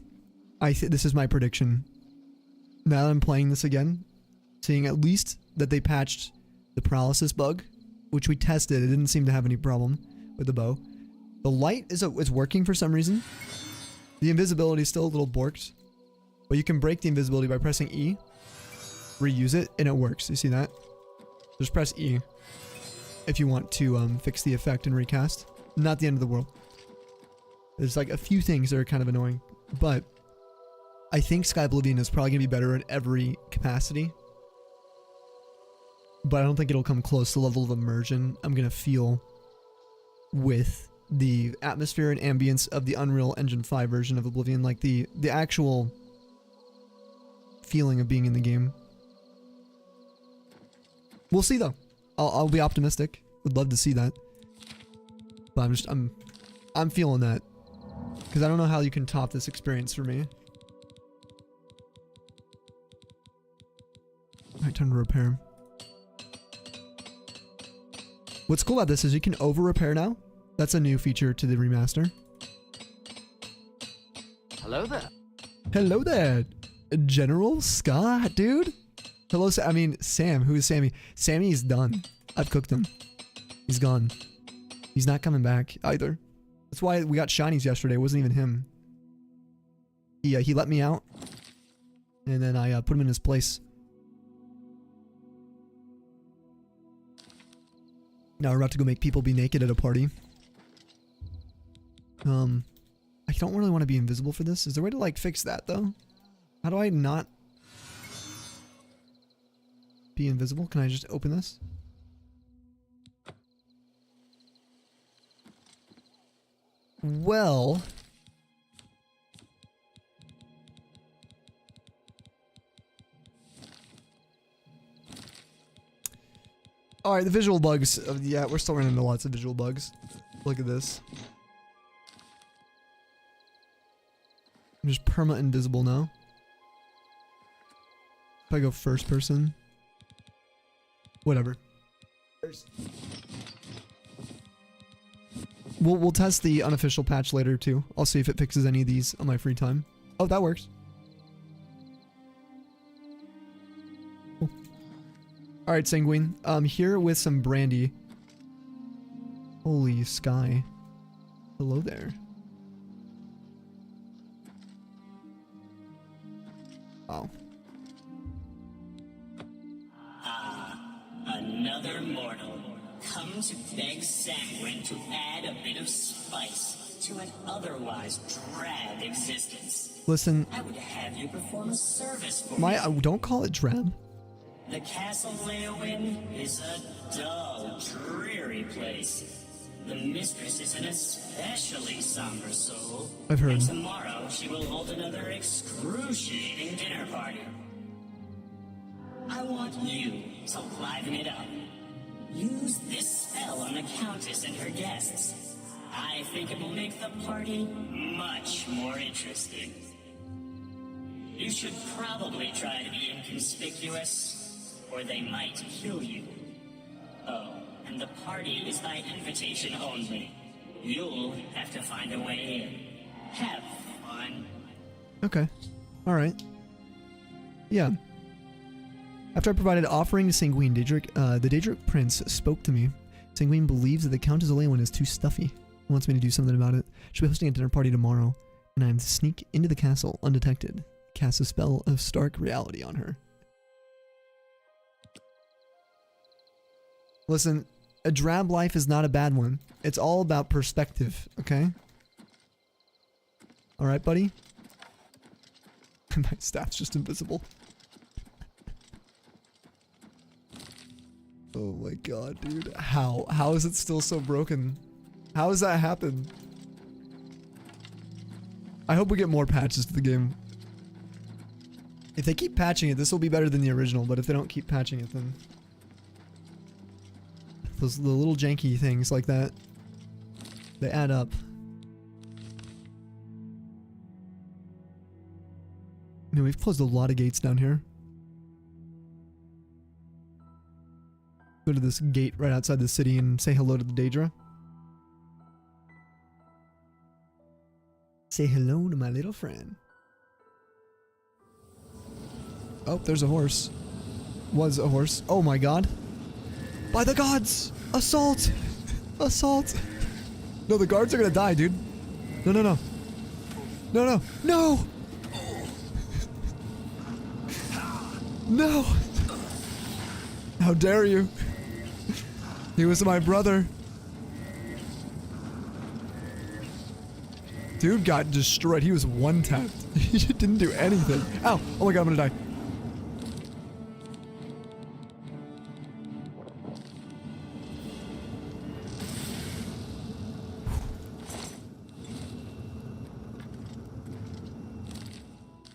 Speaker 1: This is my prediction. Now that I'm playing this again, seeing at least that they patched the paralysis bug, which we tested. It didn't seem to have any problem with the bow. The light is working for some reason. The invisibility is still a little borked, but you can break the invisibility by pressing E, reuse it, and it works. You see that? Just press E if you want to fix the effect and recast. Not the end of the world. There's like a few things that are kind of annoying, but I think Sky Oblivion is probably going to be better in every capacity. But I don't think it'll come close to the level of immersion I'm going to feel with the atmosphere and ambience of the Unreal Engine 5 version of Oblivion. Like the actual feeling of being in the game. We'll see though. I'll be optimistic. Would love to see that. But I'm feeling that. Because I don't know how you can top this experience for me. Alright, time to repair. What's cool about this is you can over repair now. That's a new feature to the remaster.
Speaker 16: Hello there.
Speaker 1: Hello there, General Scott, dude. Hello, Sam. Who is Sammy? Sammy is done. I've cooked him. He's gone. He's not coming back either. That's why we got shinies yesterday. It wasn't even him. He let me out, and then I put him in his place. Now we're about to go make people be naked at a party. I don't really want to be invisible for this. Is there a way to like fix that though? How do I not be invisible? Can I just open this? Well, all right, the visual bugs. Yeah, we're still running into lots of visual bugs. Look at this. I'm just perma invisible now. If I go first person, whatever. We'll test the unofficial patch later too. I'll see if it fixes any of these on my free time. Oh, that works. Cool. All right, Sanguine. Here with some brandy. Holy sky. Hello there. Wow.
Speaker 17: Another mortal come to beg Sanguine to add a bit of spice to an otherwise drab existence.
Speaker 1: Listen.
Speaker 17: I would have you perform a service for me.
Speaker 1: Don't call it drab.
Speaker 17: The castle Leowin is a dull, dreary place. The mistress is an especially somber soul.
Speaker 1: I've heard.
Speaker 17: And tomorrow she will hold another excruciating dinner party. I want you to liven it up. Use this spell on the Countess and her guests. I think it will make the party much more interesting. You should probably try to be inconspicuous, or they might kill you. Oh, and the party is by invitation only. You'll have to find a way in. Have fun.
Speaker 1: Okay. Alright. Yeah. After I provided offering to Sanguine, the Daedric Prince spoke to me. Sanguine believes that the Countess Leowin is too stuffy. He wants me to do something about it. She'll be hosting a dinner party tomorrow, and I am to sneak into the castle undetected. Cast a spell of stark reality on her. Listen, a drab life is not a bad one. It's all about perspective, okay? Alright, buddy? My staff's just invisible. Oh my god, dude. How? How is it still so broken? How does that happen? I hope we get more patches to the game. If they keep patching it, this will be better than the original, but if they don't keep patching it, then... the little janky things like that, they add up. I mean, we've closed a lot of gates down here. Go to this gate right outside the city and say hello to the Daedra. Say hello to my little friend. Oh, there's a horse. Was a horse. Oh my god. By the gods! Assault! Assault! No, the guards are gonna die, dude. No, no, no. No, no. No! No! How dare you? He was my brother. Dude got destroyed. He was one-tapped. He didn't do anything. Ow! Oh my god, I'm gonna die.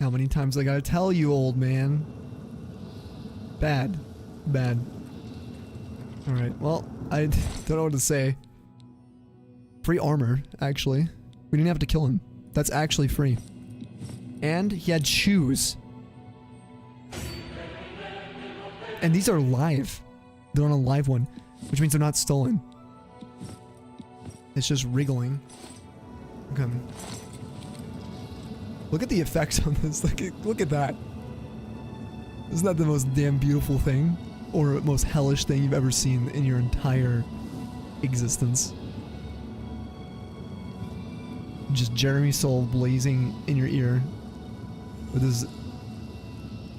Speaker 1: How many times I gotta tell you, old man? Bad. Bad. Alright, well, I don't know what to say. Free armor, actually. We didn't have to kill him. That's actually free. And he had shoes. And these are live. They're on a live one, which means they're not stolen. It's just wriggling. Okay. Look at the effects on this. Look at that. Isn't that the most damn beautiful thing? Or most hellish thing you've ever seen in your entire existence? Just Jeremy Soul blazing in your ear with his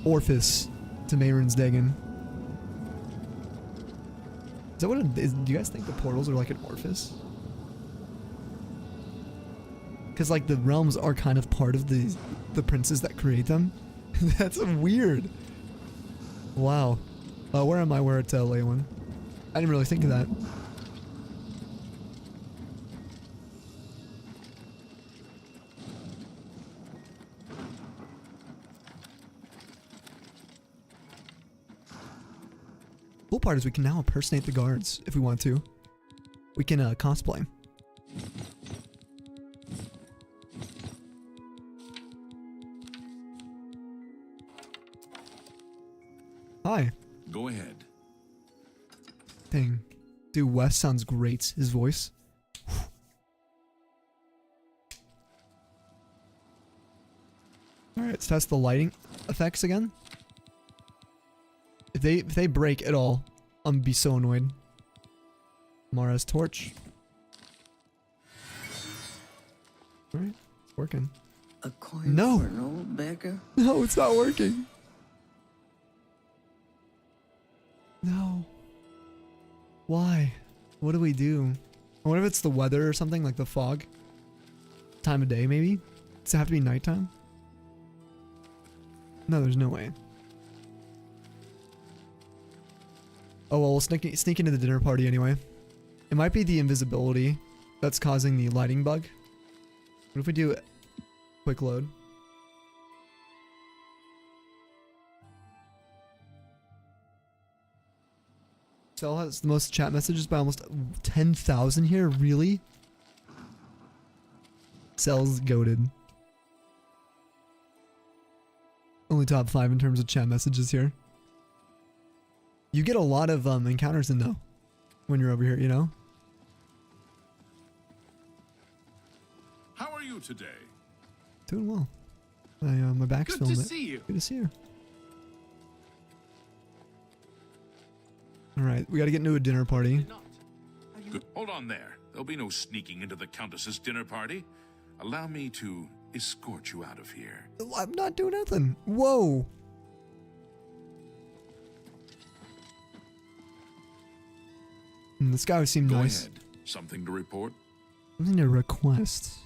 Speaker 1: orifice to Mehrunes Dagon. Is that what it is? Do you guys think the portals are like an orifice? Because like the realms are kind of part of the princes that create them. That's weird. Wow. Where am I? We're at Leyland. I didn't really think of that. Cool part is we can now impersonate the guards if we want to. We can cosplay. Hi.
Speaker 9: Go ahead.
Speaker 1: Dang. Dude, Wes sounds great. His voice. Alright, let's test the lighting effects again. If they break at all, I'm gonna be so annoyed. Mara's torch. Alright, it's working.
Speaker 5: A coin
Speaker 1: No!
Speaker 5: for an old beggar?
Speaker 1: No, it's not working. No. Why? What do we do? I wonder if it's the weather or something, like the fog. Time of day, maybe? Does it have to be nighttime? No, there's no way. Oh well, we'll sneak into the dinner party anyway. It might be the invisibility that's causing the lighting bug. What if we do quick load? Cell has the most chat messages by almost 10,000 here? Really? Cell's goated. Only top 5 in terms of chat messages here. You get a lot of encounters in though when you're over here, you know?
Speaker 9: How are you today?
Speaker 1: Doing well. My back's
Speaker 9: Good to
Speaker 1: filming.
Speaker 9: see you.
Speaker 1: Good to see you. Alright, we gotta get into a dinner party.
Speaker 9: Good. Hold on there. There'll be no sneaking into the Countess's dinner party. Allow me to escort you out of here.
Speaker 1: I'm not doing nothing. Whoa. This guy seemed nice.
Speaker 9: Go ahead. Something to report?
Speaker 1: Something to request.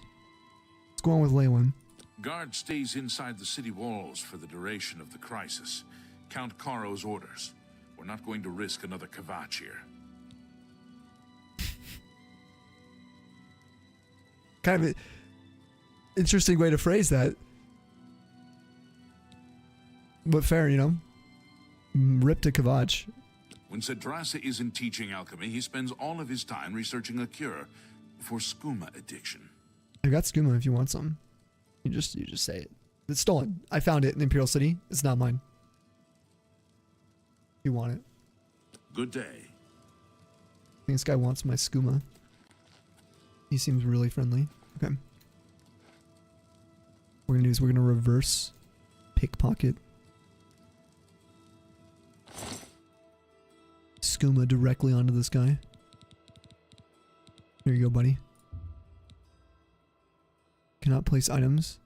Speaker 1: What's going on with Leyland?
Speaker 9: Guard stays inside the city walls for the duration of the crisis. Count Caro's orders. We're not going to risk another Kvatch here.
Speaker 1: Kind of. Interesting way to phrase that. But fair, you know. Rip to Kavach.
Speaker 16: When Cedrasa isn't teaching alchemy, he spends all of his time researching a cure for skooma addiction.
Speaker 1: I got skooma if you want some. You just say it. It's stolen. I found it in Imperial City. It's not mine. You want it.
Speaker 16: Good day.
Speaker 1: I think this guy wants my skooma. He seems really friendly. Okay. What we're gonna do is we're gonna reverse pickpocket skooma directly onto this guy. Here you go, buddy. Cannot place items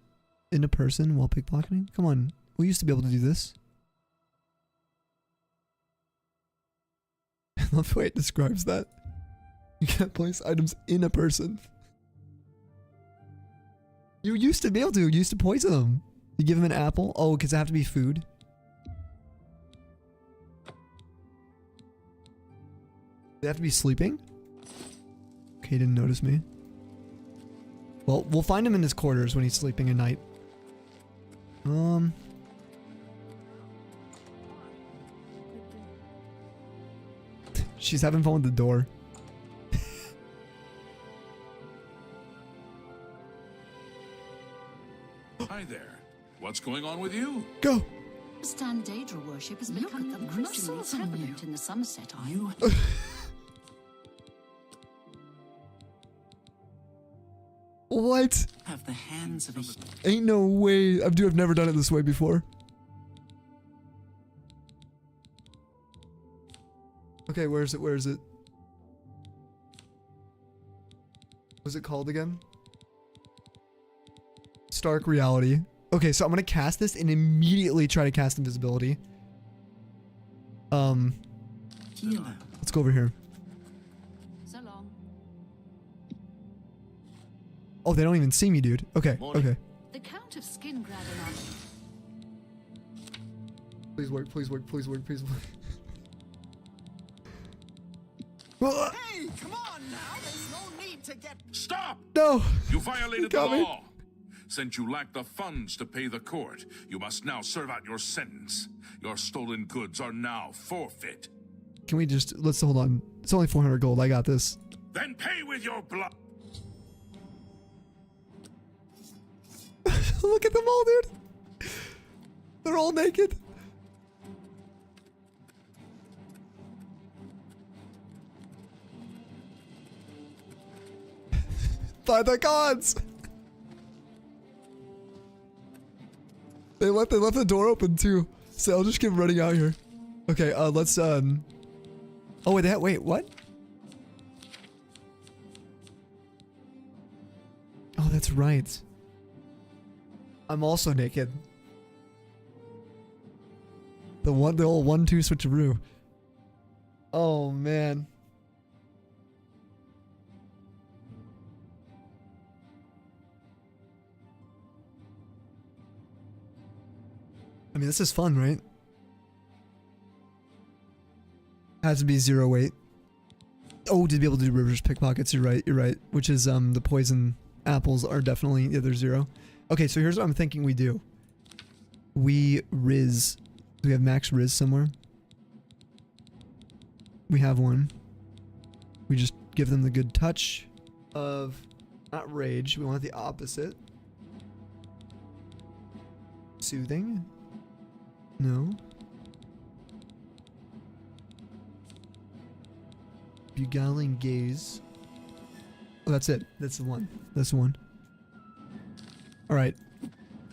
Speaker 1: in a person while pickpocketing? Come on. We used to be able to do this. I love the way it describes that. You can't place items in a person. You used to be able to. You used to poison them. You give them an apple. Oh, because it have to be food. They have to be sleeping? Okay, he didn't notice me. Well, we'll find him in his quarters when he's sleeping at night. She's having fun with the door.
Speaker 16: Hi there. What's going on with you?
Speaker 1: Go!
Speaker 11: Stand Daedra worship has become increasingly prevalent in the Sunset Isle.
Speaker 1: What?
Speaker 17: Have the hands of a...
Speaker 1: Ain't no way. I've never done it this way before. Okay, where is it? Where is it? What's it called again? Stark Reality. Okay, so I'm gonna cast this and immediately try to cast invisibility. Let's go over here.
Speaker 11: So long.
Speaker 1: Oh, they don't even see me, dude. Okay, okay.
Speaker 11: The Count of Skin grabbing on.
Speaker 1: Please work, please work, please work, please work.
Speaker 7: Hey, come on now. There's no need to get...
Speaker 16: Stop!
Speaker 1: No!
Speaker 16: You violated the
Speaker 1: got me.
Speaker 16: law. Since you lack the funds to pay the court, you must now serve out your sentence. Your stolen goods are now forfeit.
Speaker 1: Can we just... Let's hold on. It's only 400 gold. I got this.
Speaker 16: Then pay with your blood.
Speaker 1: Look at them all, dude. They're all naked. By the gods. They left the door open too. So I'll just keep running out here. Okay, let's oh wait, what? Oh, that's right. I'm also naked. The old 1-2 switcheroo. Oh man. I mean, this is fun, right? Has to be 0 weight. Oh, to be able to do reverse pickpockets, you're right, you're right. Which is, the poison apples are definitely, yeah, they're 0. Okay, so here's what I'm thinking we do. We Riz. Do we have max Riz somewhere? We have one. We just give them the good touch of, not rage, we want the opposite. Soothing? No. Beguiling gaze. Oh, that's it. That's the one. That's the one. Alright.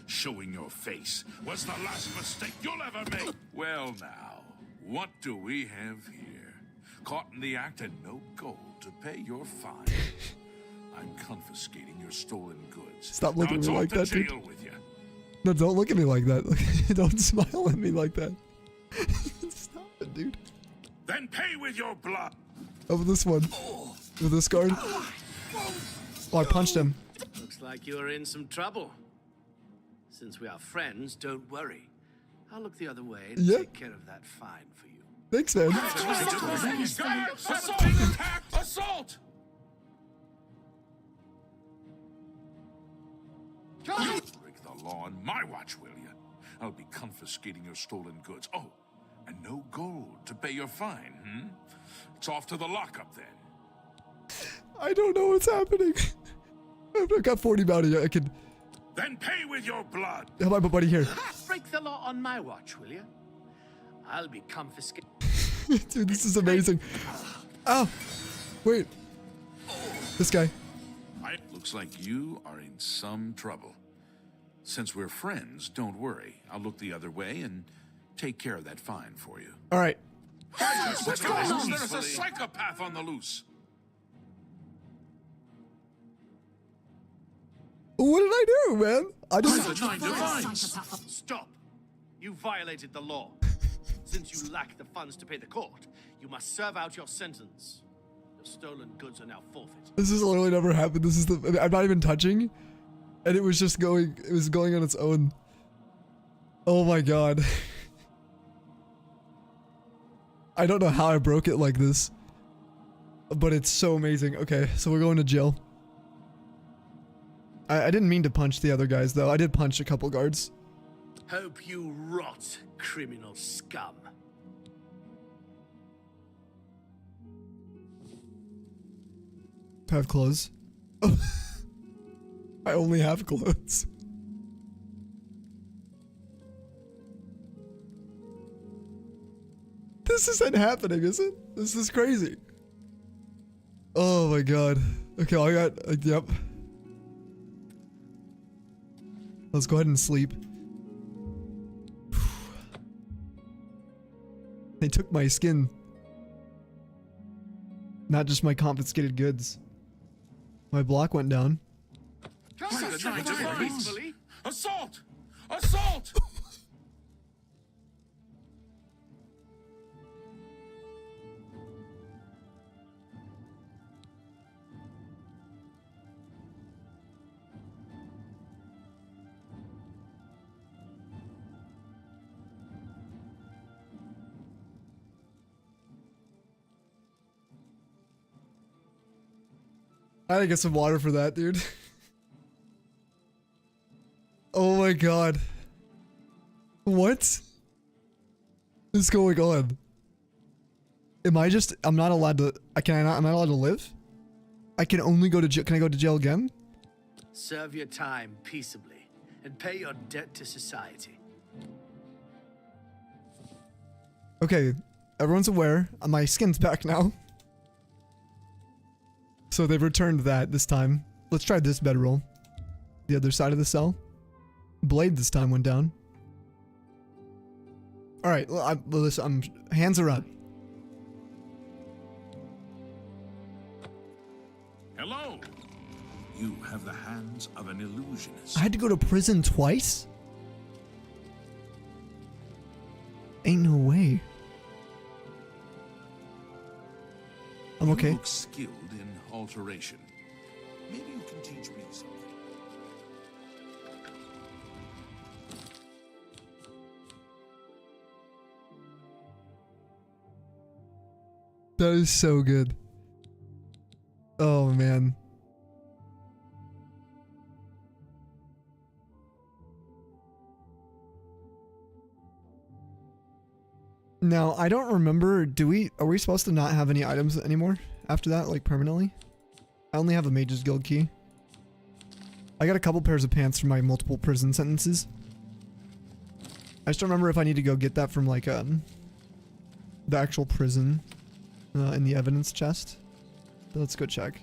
Speaker 16: Showing your face was the last mistake you'll ever make. Well now, what do we have here? Caught in the act and no gold to pay your fine. I'm confiscating your stolen goods.
Speaker 1: Stop looking at me like that, dude.
Speaker 16: With you.
Speaker 1: No, don't look at me like that. Don't smile at me like that. Stop it, dude.
Speaker 16: Then pay with your blood.
Speaker 1: Over this one. With this guard. Oh, I punched him.
Speaker 15: Looks like you're in some trouble. Since we are friends, don't worry. I'll look the other way and take care of that fine for you.
Speaker 1: Thanks, man.
Speaker 16: Assault! Attack! Assault! Break the law on my watch, will you? I'll be confiscating your stolen goods. Oh, and no gold to pay your fine, It's off to the lockup then.
Speaker 1: I don't know what's happening. I've got 40 bounty. I could.
Speaker 16: Then pay with your blood.
Speaker 1: How about my buddy here?
Speaker 15: Break the law on my watch, will you? I'll be confiscating.
Speaker 1: Dude, this is amazing. Oh, wait. This guy.
Speaker 16: Looks like you are in some trouble. Since we're friends, don't worry. I'll look the other way and take care of that fine for you.
Speaker 1: All right.
Speaker 16: What's going on? There's a psychopath on the loose.
Speaker 1: What did I do, man? I
Speaker 15: just... Stop. You violated the law. Since you lack the funds to pay the court, you must serve out your sentence. Your stolen goods are now forfeit.
Speaker 1: This has literally never happened. This is the. I'm not even touching, and it was just going. It was going on its own. Oh my god. I don't know how I broke it like this, but it's so amazing. Okay, so we're going to jail. I didn't mean to punch the other guys though. I did punch a couple guards.
Speaker 15: Hope you rot, criminal scum.
Speaker 1: Do I have clothes? Oh. I only have clothes. This isn't happening, is it? This is crazy. Oh my god. Okay, I got, yep. Let's go ahead and sleep. They took my skin. Not just my confiscated goods. My block went down.
Speaker 16: Assault! Assault!
Speaker 1: I had to get some water for that, dude. Oh my god. What is going on? I'm not allowed to, I'm not allowed to live? I can only go to jail. Can I go to jail again?
Speaker 15: Serve your time peaceably and pay your debt to society.
Speaker 1: Okay, everyone's aware. My skin's back now. So they've returned that this time. Let's try this bedroll. The other side of the cell. Blade this time went down. Alright, listen, hands are up.
Speaker 16: Hello. You have the hands of an illusionist.
Speaker 1: I had to go to prison twice? Ain't no way. I'm okay.
Speaker 16: You look skilled in alteration. Maybe you can teach me something.
Speaker 1: That is so good. Oh man. Now, I don't remember, are we supposed to not have any items anymore after that, like permanently? I only have a Mage's Guild key. I got a couple pairs of pants from my multiple prison sentences. I just don't remember if I need to go get that from like the actual prison in the evidence chest. But let's go check.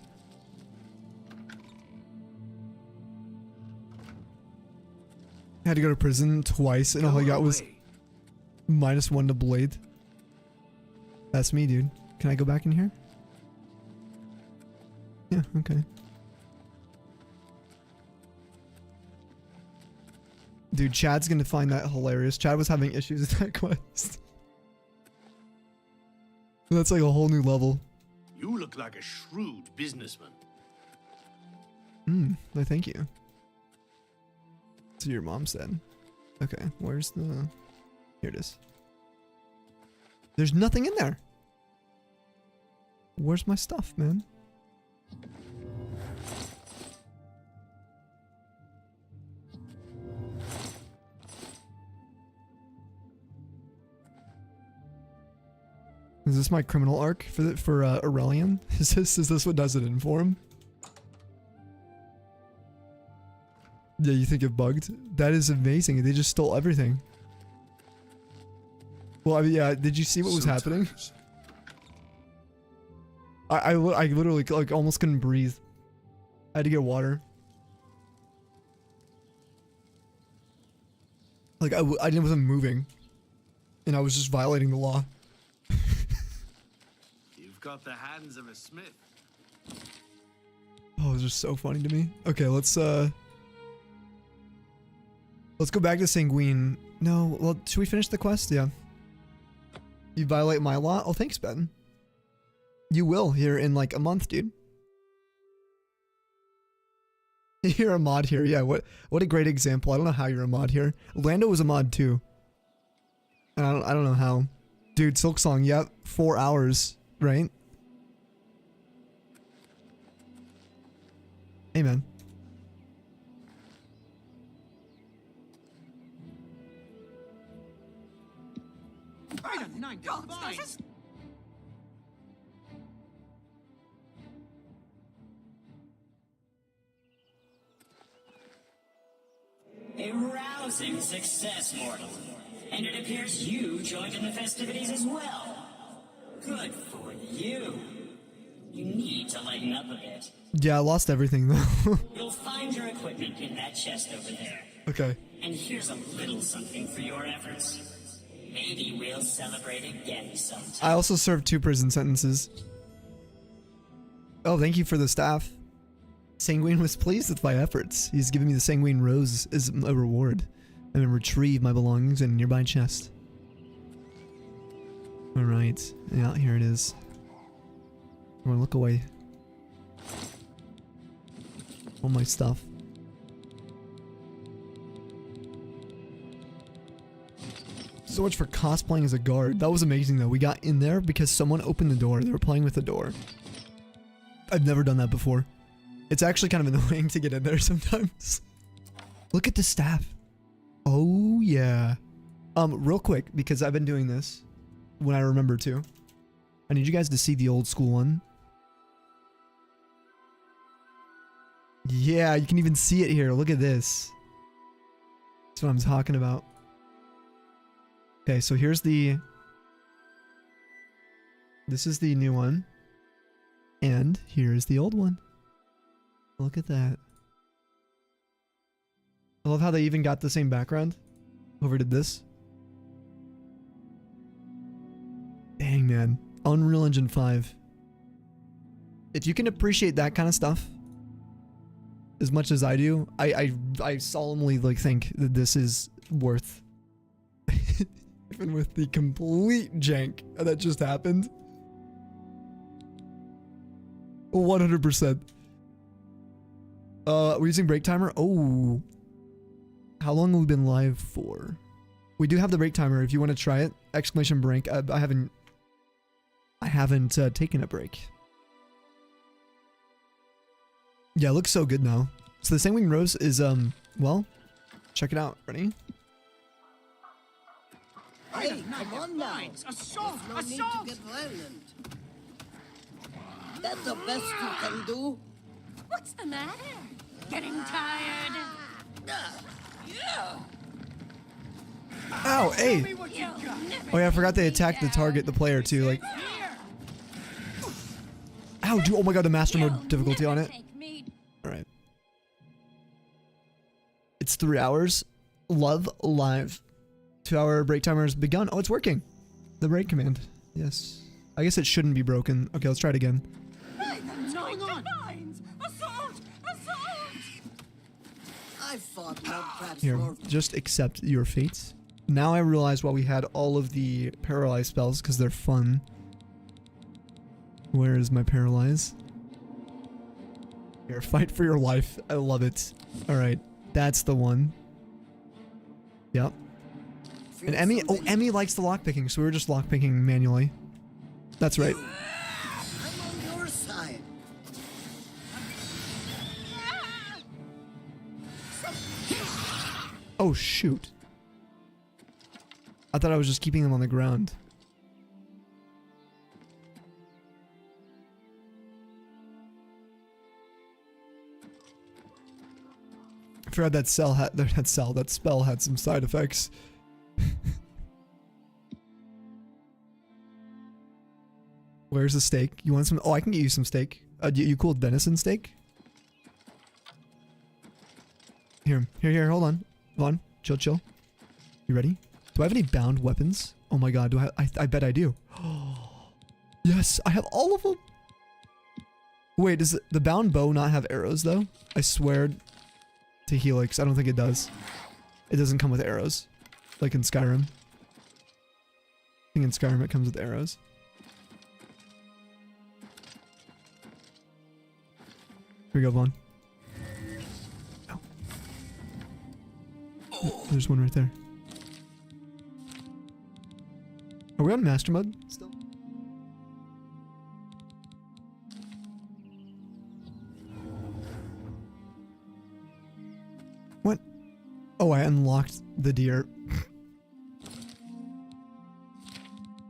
Speaker 1: I had to go to prison twice and all I got was -1 to blade. That's me, dude. Can I go back in here? Yeah, okay. Dude, Chad's gonna find that hilarious. Chad was having issues with that quest. That's like a whole new level.
Speaker 15: You look like a shrewd businessman.
Speaker 1: No, thank you. So your mom said. Okay, where's the... Here it is. There's nothing in there. Where's my stuff, man? Is this my criminal arc for Aurelian? Is this what does it in for him? Yeah, you think it bugged? That is amazing. They just stole everything. Well, I mean, yeah. Did you see what was happening? I literally like almost couldn't breathe. I had to get water. Like I wasn't moving, and I was just violating the law.
Speaker 15: You've got the hands of a smith.
Speaker 1: Oh, it was just so funny to me. Okay, let's go back to Sanguine. No, well, should we finish the quest? Yeah. You violate my law? Oh, thanks, Ben. You will here in like a month, dude. You're a mod here. Yeah, what a great example. I don't know how you're a mod here. Lando was a mod too. And I don't know how. Dude, Silksong, yep, 4 hours, right? Hey, man.
Speaker 17: A rousing success, mortal. And it appears you joined in the festivities as well. Good for you. You need to lighten up a bit.
Speaker 1: Yeah, I lost everything though.
Speaker 17: You'll find your equipment in that chest over there.
Speaker 1: Okay.
Speaker 17: And here's a little something for your efforts. Maybe we'll celebrate again sometime.
Speaker 1: I also served 2 prison sentences. Oh, thank you for the staff. Sanguine was pleased with my efforts. He's given me the Sanguine Rose as a reward. I'm gonna retrieve my belongings in a nearby chest. Alright. Yeah, here it is. I'm gonna look away. All my stuff. So much for cosplaying as a guard. That was amazing though. We got in there because someone opened the door. They were playing with the door. I've never done that before. It's actually kind of annoying to get in there sometimes. Look at the staff. Oh yeah. Real quick, because I've been doing this when I remember to. I need you guys to see the old school one. Yeah, you can even see it here. Look at this. That's what I'm talking about. Okay, so here's the... This is the new one. And here's the old one. Look at that. I love how they even got the same background. Whoever did this. Dang, man. Unreal Engine 5. If you can appreciate that kind of stuff as much as I do, I solemnly like think that this is worth even with the complete jank that just happened. 100%. We're using break timer. Oh, how long have we been live for? We do have the break timer if you want to try it. Exclamation break. I haven't taken a break. Yeah, it looks so good now. So the Sanguine Rose is well, check it out. Ready?
Speaker 5: Hey, come on now.
Speaker 15: Assault!
Speaker 5: There's no need to get violent. That's the best you can do.
Speaker 11: What's the matter? Getting tired?
Speaker 5: Yeah.
Speaker 1: Ow, hey. Oh yeah, I forgot they attacked the target, the player too. Like, ow, dude. Oh my god, the master mode difficulty on it. All right. It's 3 hours. Love live. 2-hour break timer has begun. Oh, it's working. The break command. Yes. I guess it shouldn't be broken. Okay, let's try it again.
Speaker 12: What's going on? Assault! Assault!
Speaker 5: I thought perhaps
Speaker 1: Here,
Speaker 5: more.
Speaker 1: just accept your fate. Now I realize why we had all of the paralyze spells, because they're fun. Where is my paralyze? Here, fight for your life. I love it. Alright, that's the one. Yep. And Emmy, oh, Emmy likes the lockpicking, so we were just lockpicking manually. That's right.
Speaker 5: I'm on your side.
Speaker 1: Oh, shoot. I thought I was just keeping them on the ground. forgot that that spell had some side effects. Where's the steak? You want some? Oh, I can get you some steak. You cool venison steak? Here, hold on. Hold on. Chill. You ready? Do I have any bound weapons? Oh my god, do I bet I do. Yes, I have all of them. Wait, does the bound bow not have arrows though? I swear to Helix, I don't think it does. It doesn't come with arrows. Like in Skyrim. I think in Skyrim it comes with arrows. Here we go, Vaughn. Oh, there's one right there. Are we on master mode still? What? Oh, I unlocked the deer.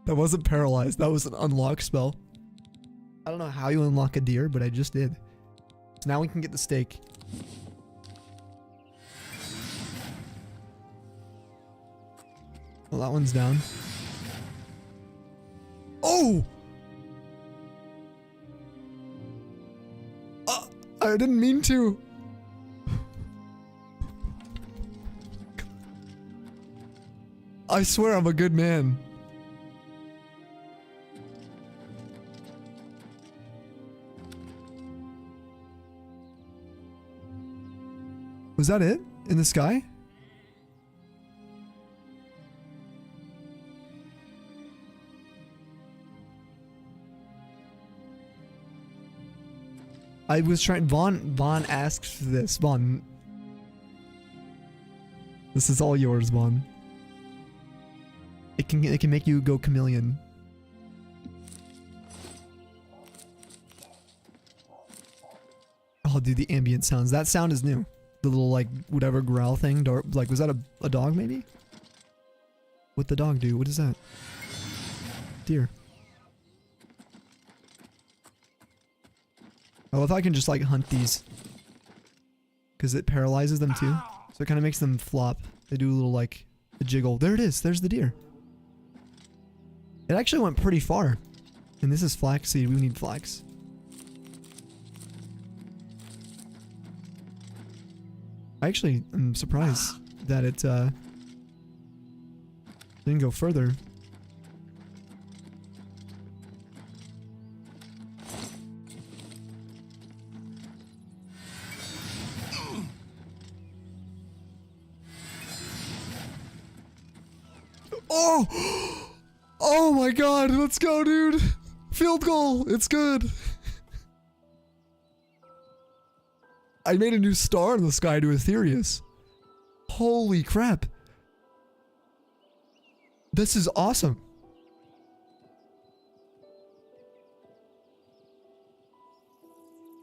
Speaker 1: That wasn't paralyzed. That was an unlock spell. I don't know how you unlock a deer, but I just did. So now we can get the steak. Well, that one's down. Oh! I didn't mean to. I swear I'm a good man. Was that it? In the sky? I was trying. Vaughn asked for this. Vaughn. This is all yours, Vaughn. It can make you go chameleon. Oh, dude, the ambient sounds. That sound is new. The little, like, whatever growl thing. Like, was that a dog, maybe? What'd the dog do? What is that? Deer. I love how I can just, like, hunt these. Because it paralyzes them, too. So it kind of makes them flop. They do a little, like, a jiggle. There it is. There's the deer. It actually went pretty far. And this is flaxseed. We need flax. I actually am surprised that it didn't go further. Oh! Oh my god, let's go, dude! Field goal! It's good! I made a new star in the sky to Aetherius. Holy crap. This is awesome.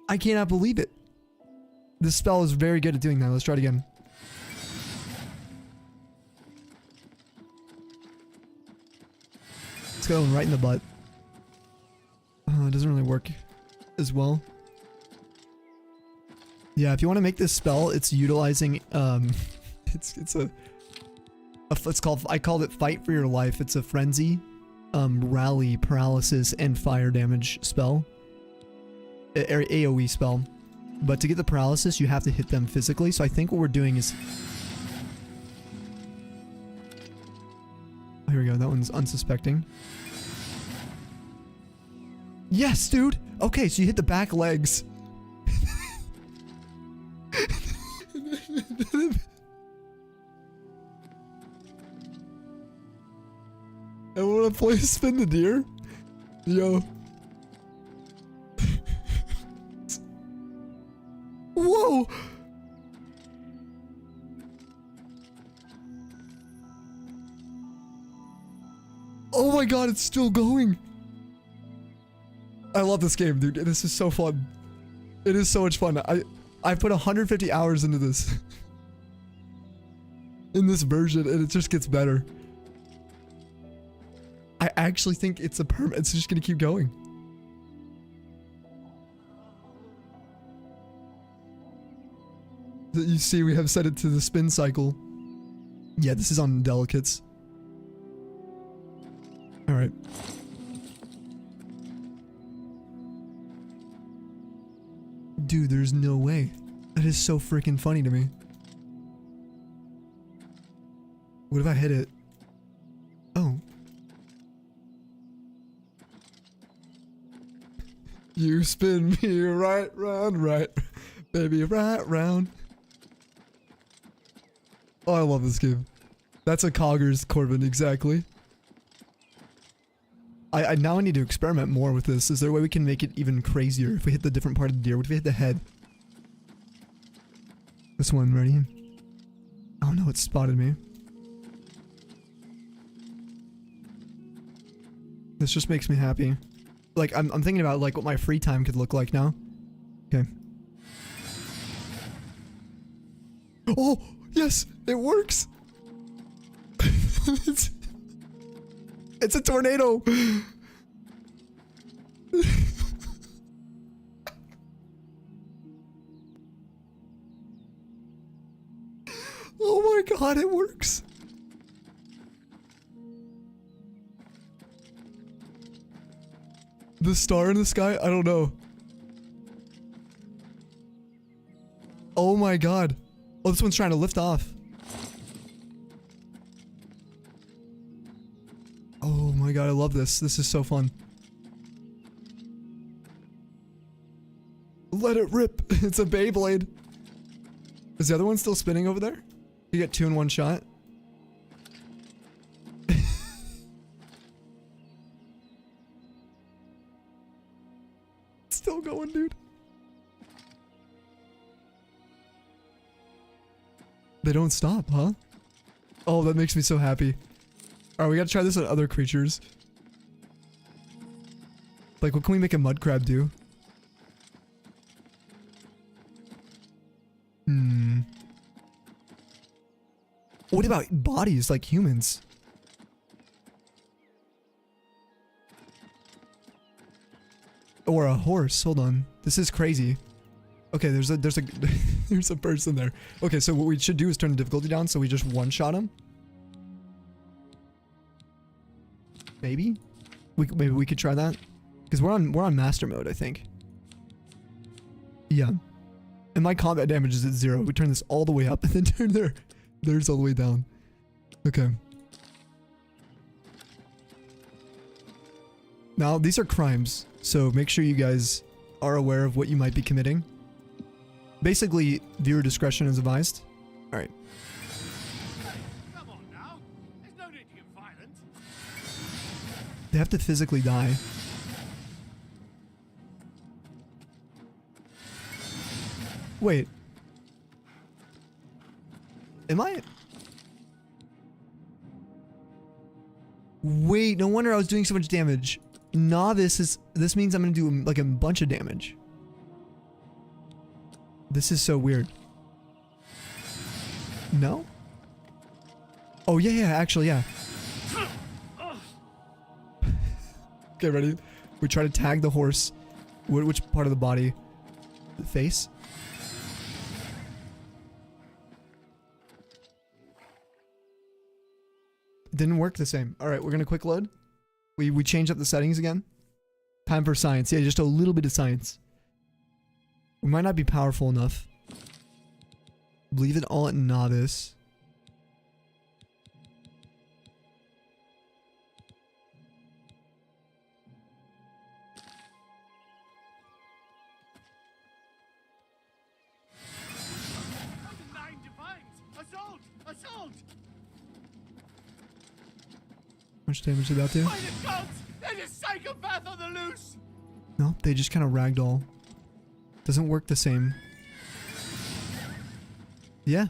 Speaker 1: I cannot believe it. This spell is very good at doing that. Let's try it again. Let's go right in the butt. It doesn't really work as well. Yeah, if you want to make this spell, it's utilizing it's called, I called it Fight for Your Life. It's a frenzy, rally, paralysis, and fire damage spell. AoE spell. But to get the paralysis, you have to hit them physically. So I think what we're doing is... Here we go. That one's unsuspecting. Yes, dude! Okay, so you hit the back legs. I want to play Spin the Deer. Yo. Whoa! Oh my god, it's still going. I love this game, dude. This is so fun. It is so much fun. I put 150 hours into this. In this version, and it just gets better. I actually think it's it's just gonna keep going. You see, we have set it to the spin cycle. Yeah, this is on delicates. Alright. Dude, there's no way. That is so freaking funny to me. What if I hit it? Oh. You spin me right round, right. Baby, right round. Oh, I love this game. That's a Coggers, Corbin, exactly. I now need to experiment more with this. Is there a way we can make it even crazier if we hit the different part of the deer? What if we hit the head? This one, ready? Oh no, it spotted me. This just makes me happy. Like, I'm thinking about like what my free time could look like now. Okay. Oh, yes, it works. It's a tornado. Oh my god, it works. The star in the sky? I don't know. Oh my god. Oh, this one's trying to lift off. Oh my god, I love this. This is so fun. Let it rip. It's a Beyblade. Is the other one still spinning over there? You get 2 in 1 shot. Still going, dude. They don't stop, huh? Oh, that makes me so happy. Alright, we gotta try this on other creatures. Like, what can we make a mud crab do? What about bodies like humans? Or a horse. Hold on. This is crazy. Okay, there's a there's a person there. Okay, so what we should do is turn the difficulty down so we just one-shot him. Maybe? Maybe we could try that? Because we're on master mode, I think. Yeah. And my combat damage is at 0. We turn this all the way up and then turn theirs all the way down. Okay. Now, these are crimes, so make sure you guys are aware of what you might be committing. Basically, viewer discretion is advised. Alright.
Speaker 15: Come on now. There's no need to get violent.
Speaker 1: They have to physically die. Wait. Am I? Wait, no wonder I was doing so much damage. Novice this means I'm gonna do like a bunch of damage. This is so weird. No? Oh yeah, actually, yeah. Okay, ready? We try to tag the horse. Which part of the body? The face? Didn't work the same. Alright, we're gonna quick load. We change up the settings again. Time for science. Yeah, just a little bit of science. We might not be powerful enough. Leave it all at novice.
Speaker 15: Nine divines! Assault! Assault!
Speaker 1: How much damage did that do?
Speaker 15: By the gods! There's a psychopath on the loose!
Speaker 1: No, they just kind of ragdoll. Doesn't work the same. Yeah.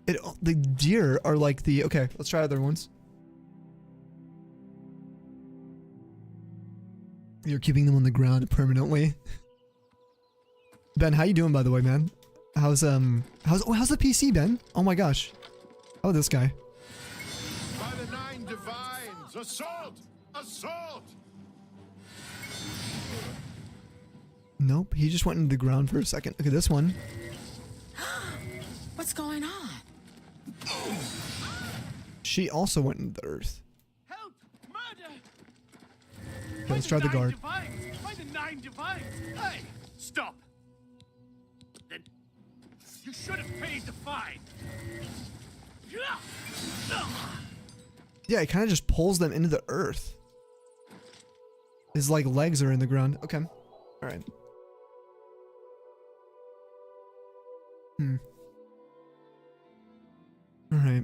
Speaker 1: The deer are like the... Okay, let's try other ones. You're keeping them on the ground permanently. Ben, how you doing, by the way, man? How's the PC, Ben? Oh my gosh. Oh, this guy.
Speaker 9: By the 9 divines! Assault! Assault!
Speaker 1: Nope, he just went into the ground for a second. Look at this one.
Speaker 18: What's going on?
Speaker 1: She also went into the earth.
Speaker 15: Help! Murder!
Speaker 1: Okay, let's try the guard.
Speaker 15: By the 9 divines! Hey! Stop! Then you should have paid the fine.
Speaker 1: Yeah, it kind of just pulls them into the earth. His like legs are in the ground. Okay. All right. All right.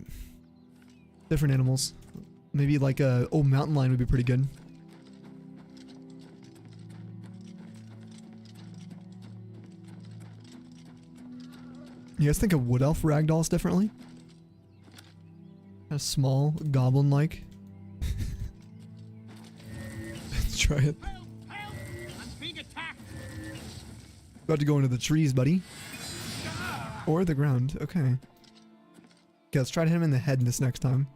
Speaker 1: Different animals. Maybe like a mountain lion would be pretty good. You guys think of wood elf ragdolls differently? Kind of small, goblin-like. Let's try it. About to go into the trees, buddy. Or the ground. Okay. Okay, let's try to hit him in the head this next time.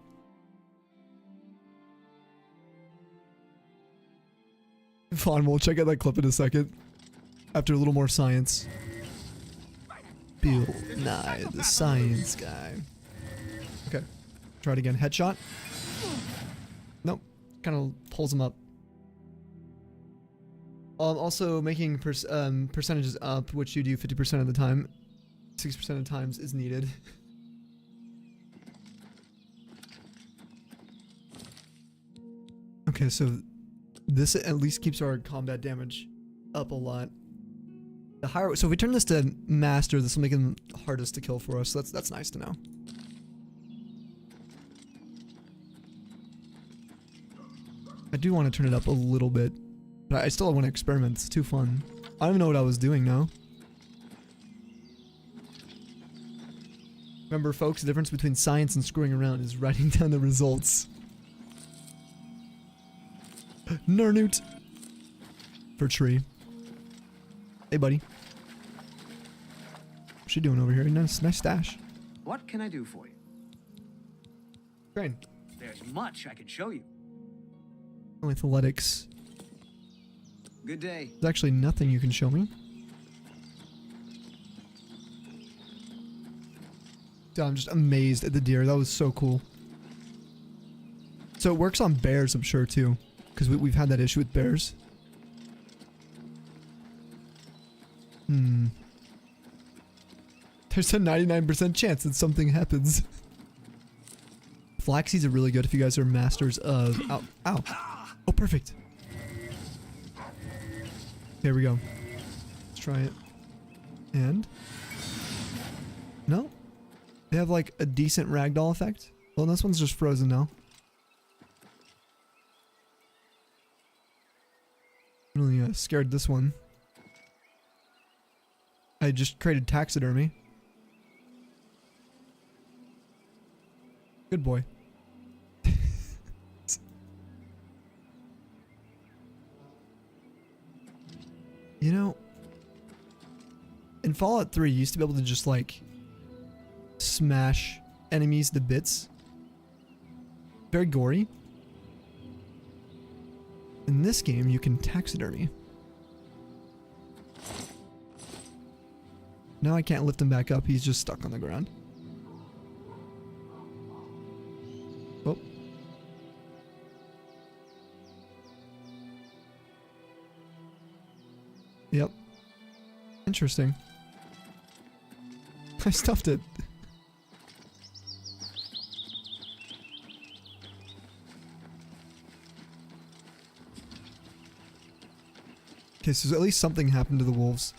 Speaker 1: Fine, we'll check out that clip in a second. After a little more science. Bill Nye, the science guy. Okay. Try it again. Headshot. Nope. Kind of pulls him up. Also making percentages up, which you do 50% of the time. 60% of the times is needed. Okay, so this at least keeps our combat damage up a lot. The higher, so if we turn this to master, this will make him hardest to kill for us. So that's nice to know. I do want to turn it up a little bit, but I still want to experiment. It's too fun. I don't even know what I was doing now. Remember, folks, the difference between science and screwing around is writing down the results. Nernut. For tree. Hey, buddy. What's she doing over here? Nice stash.
Speaker 19: What can I do for you?
Speaker 1: Train.
Speaker 19: There's much I can show you.
Speaker 1: Athletics.
Speaker 19: Good day.
Speaker 1: There's actually nothing you can show me. Dude, I'm just amazed at the deer. That was so cool. So it works on bears, I'm sure, too. Because we've had that issue with bears. There's a 99% chance that something happens. Flax seeds are really good if you guys are masters of... Ow. Ow. Oh, perfect. Here we go. Let's try it. And? No? They have like a decent ragdoll effect. Well, this one's just frozen now. Really scared this one. I just created taxidermy. Good boy. You know, in Fallout 3, you used to be able to just like smash enemies to bits. Very gory. In this game, you can taxidermy. Now I can't lift him back up. He's just stuck on the ground. Oh. Yep. Interesting. I stuffed it. Okay, so at least something happened to the wolves.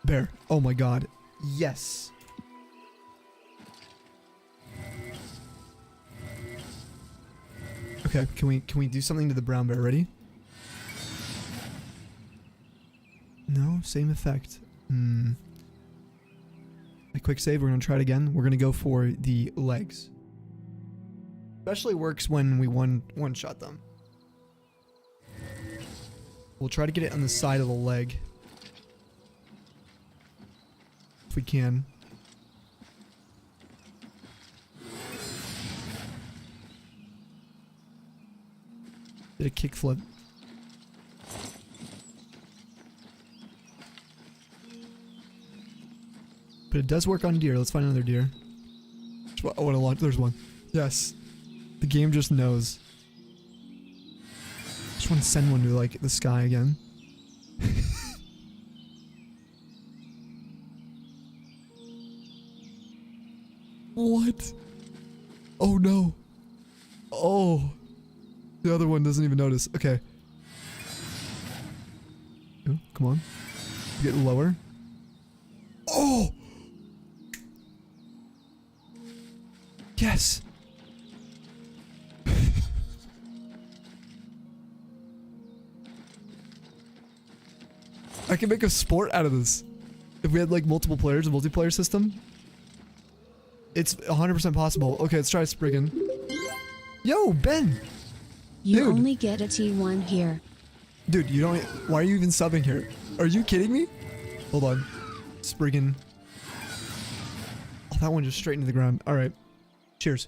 Speaker 1: Bear. Oh my god. Yes. Okay, can we do something to the brown bear? Ready? No, same effect. A quick save, we're gonna try it again. We're gonna go for the legs. Especially works when we one-shot them. We'll try to get it on the side of the leg. If we can. Did a kickflip. But it does work on deer. Let's find another deer. Oh, what a lot. There's one. Yes. The game just knows. I just want to send one to, like, the sky again. What? Oh, no. Oh. The other one doesn't even notice. Okay. Oh, come on. Get lower. Oh! Yes! I can make a sport out of this. If we had like multiple players, a multiplayer system. It's 100% possible. Okay, let's try Spriggan. Yo, Ben!
Speaker 4: You
Speaker 1: Dude.
Speaker 4: only get a T1 here.
Speaker 1: Dude, you don't... Why are you even subbing here? Are you kidding me? Hold on. Spriggan. Oh, that one just straight into the ground. Alright. Cheers.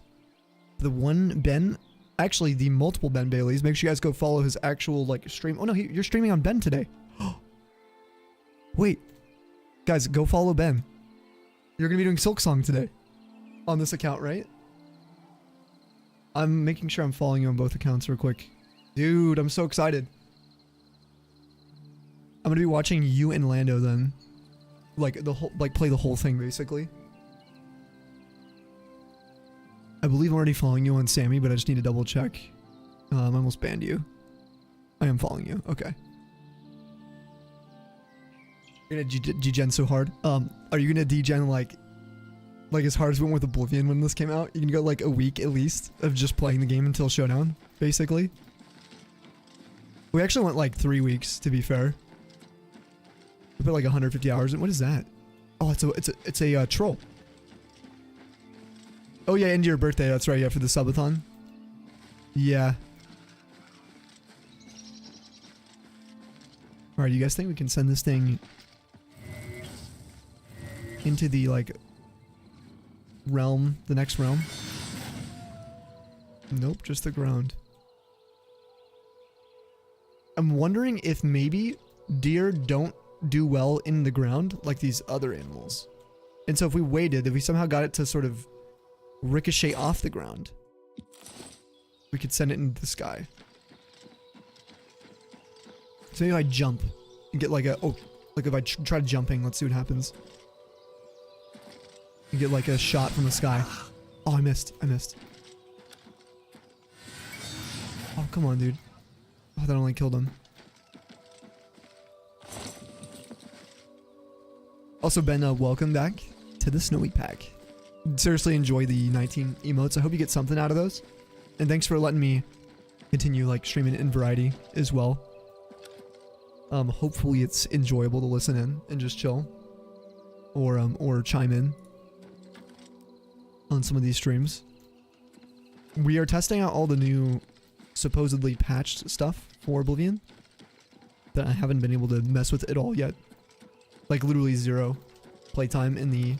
Speaker 1: The one Ben... Actually, the multiple Ben Baileys. Make sure you guys go follow his actual, like, stream. Oh, no, you're streaming on Ben today. Wait. Guys, go follow Ben. You're gonna be doing Silk Song today. On this account, right? I'm making sure I'm following you on both accounts real quick. Dude, I'm so excited. I'm gonna be watching you and Lando then. Like, the whole, like, play the whole thing, basically. I believe I'm already following you on Sammy, but I just need to double check. I almost banned you. I am following you. Okay. You're gonna degen so hard. Are you gonna degen like as hard as we went with Oblivion when this came out? You can go like a week at least of just playing the game until Showdown, basically. We actually went like 3 weeks, to be fair. We put like 150 hours in. What is that? Oh, it's a troll. Oh yeah, into your birthday. That's right. Yeah, for the subathon. Yeah. All right, you guys think we can send this thing into the like realm, the next realm? Nope, just the ground. I'm wondering if maybe deer don't do well in the ground like these other animals. And so if we waited, if we somehow got it to sort of ricochet off the ground, we could send it into the sky. So maybe if I jump and get like a, oh, like if I try jumping, let's see what happens. And get like a shot from the sky. Oh, I missed. Oh, come on, dude. Oh, that only killed him. Also, Ben, welcome back to the Snowy Pack. Seriously enjoy the 19 emotes. I hope you get something out of those. And thanks for letting me continue like streaming in variety as well. Hopefully it's enjoyable to listen in and just chill. Or chime in on some of these streams. We are testing out all the new supposedly patched stuff for Oblivion that I haven't been able to mess with at all yet. Like literally 0 playtime in the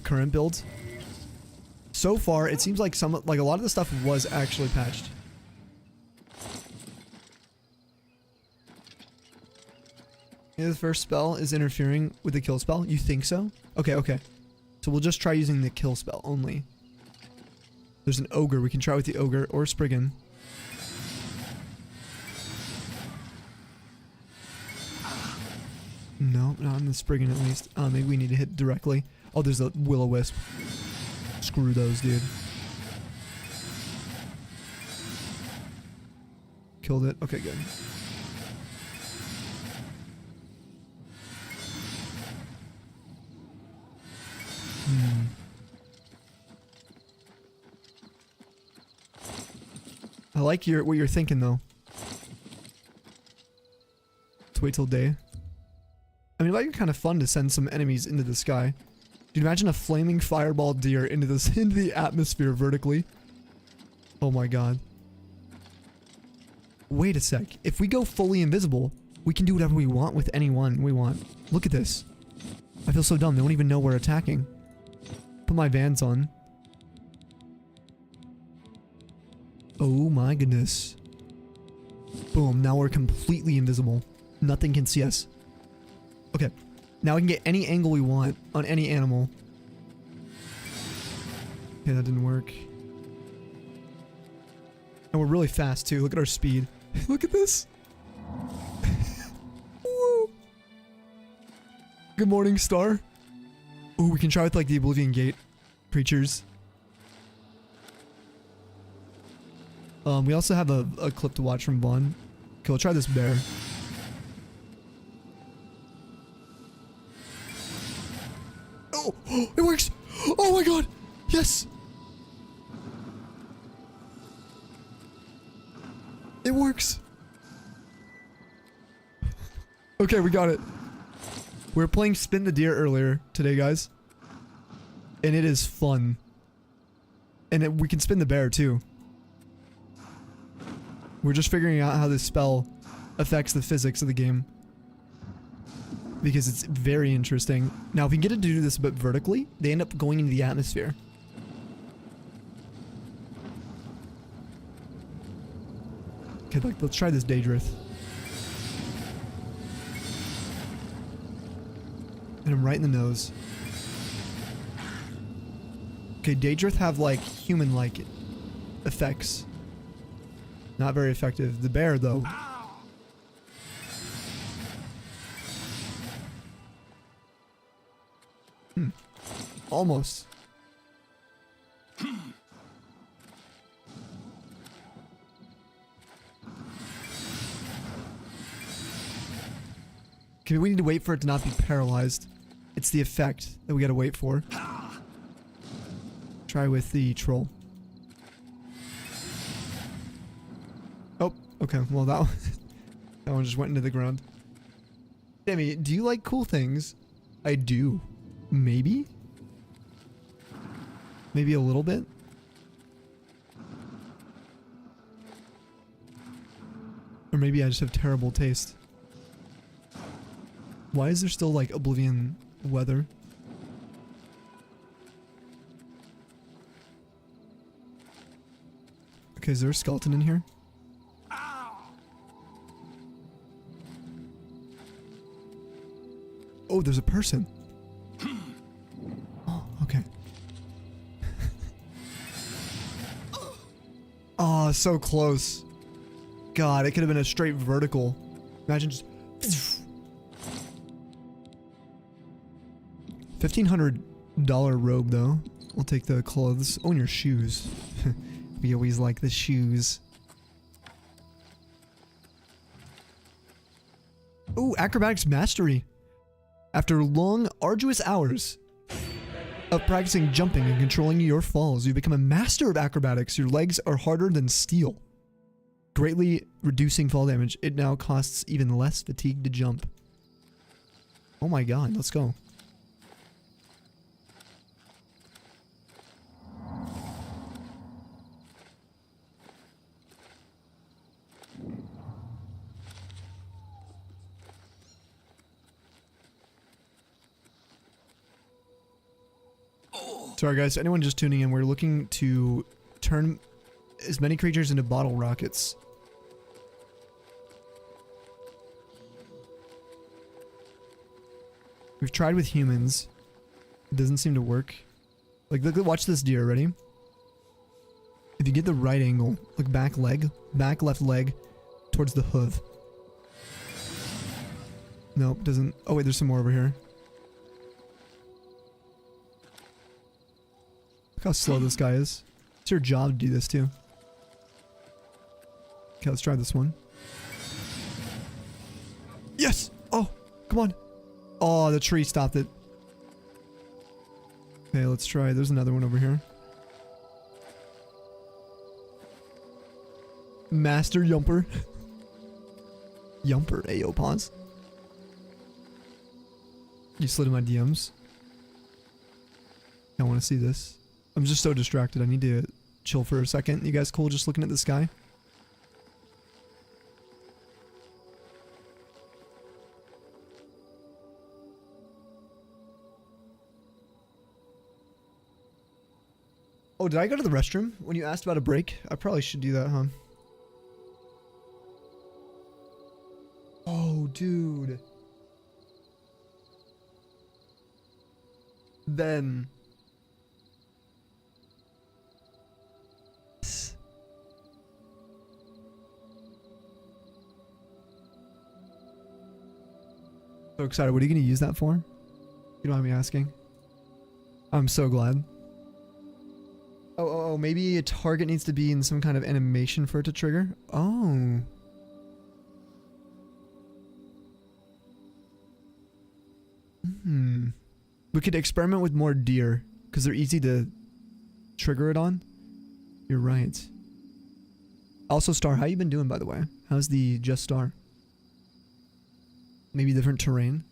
Speaker 1: current build. So far, it seems like a lot of the stuff was actually patched. The first spell is interfering with the kill spell. You think so? Okay. So we'll just try using the kill spell only. There's an ogre. We can try with the ogre or Spriggan. No, not on the Spriggan at least. Maybe we need to hit directly. Oh, there's a will-o-wisp. Screw those, dude. Killed it. Okay, good. I like what you're thinking though. Let's wait till day. I mean, it might be kind of fun to send some enemies into the sky. Dude, imagine a flaming fireball deer into the atmosphere vertically. Oh my god. Wait a sec. If we go fully invisible, we can do whatever we want with anyone we want. Look at this. I feel so dumb. They won't even know we're attacking. Put my Vans on. Oh my goodness. Boom. Now we're completely invisible. Nothing can see us. Okay. Now we can get any angle we want on any animal. Okay, that didn't work. And we're really fast too. Look at our speed. Look at this. Woo. Good morning, star. Oh, we can try with like the Oblivion Gate creatures. We also have a clip to watch from Vaughn. Okay, we'll try this bear. Oh, it works! Oh my god! Yes! It works! Okay, we got it. We were playing Spin the Deer earlier today, guys. And it is fun. And we can spin the bear, too. We're just figuring out how this spell affects the physics of the game. Because it's very interesting. Now, if we can get it to do this but vertically, they end up going into the atmosphere. Okay, like, let's try this Daedrith. And I'm right in the nose. Okay, Daedrith have, like, human-like effects. Not very effective. The bear, though. Almost. Okay, we need to wait for it to not be paralyzed. It's the effect that we gotta wait for. Try with the troll. Oh, okay. Well, that one just went into the ground. Demi, do you like cool things? I do. Maybe? Maybe a little bit? Or maybe I just have terrible taste. Why is there still, like, Oblivion weather? Okay, is there a skeleton in here? Oh, there's a person. Oh, okay. Oh, so close. God, it could have been a straight vertical. Imagine just... $1,500 robe, though. We'll take the clothes. Oh, and your shoes. We always like the shoes. Oh, acrobatics mastery. After long, arduous hours of practicing jumping and controlling your falls, you become a master of acrobatics. Your legs are harder than steel, greatly reducing fall damage. It now costs even less fatigue to jump. Oh my god, let's go. Sorry guys, anyone just tuning in, we're looking to turn as many creatures into bottle rockets. We've tried with humans. It doesn't seem to work. Like, look, watch this deer, ready? If you get the right angle, look back leg, back left leg, towards the hoof. Nope, doesn't. Oh wait, there's some more over here. Look how slow this guy is. It's your job to do this too. Okay, let's try this one. Yes! Oh, come on. Oh, the tree stopped it. Okay, let's try. There's another one over here. Master Yumper. Yumper, ayo, pause. You slid in my DMs. I want to see this. I'm just so distracted. I need to chill for a second. You guys cool just looking at the sky? Oh, did I go to the restroom when you asked about a break? I probably should do that, huh? Oh, dude. then so excited. What are you going to use that for? You don't mind me asking? I'm so glad. Oh, maybe a target needs to be in some kind of animation for it to trigger? Oh. We could experiment with more deer, because they're easy to trigger it on. You're right. Also, Star, how you been doing, by the way? How's the Just Star? Maybe different terrain?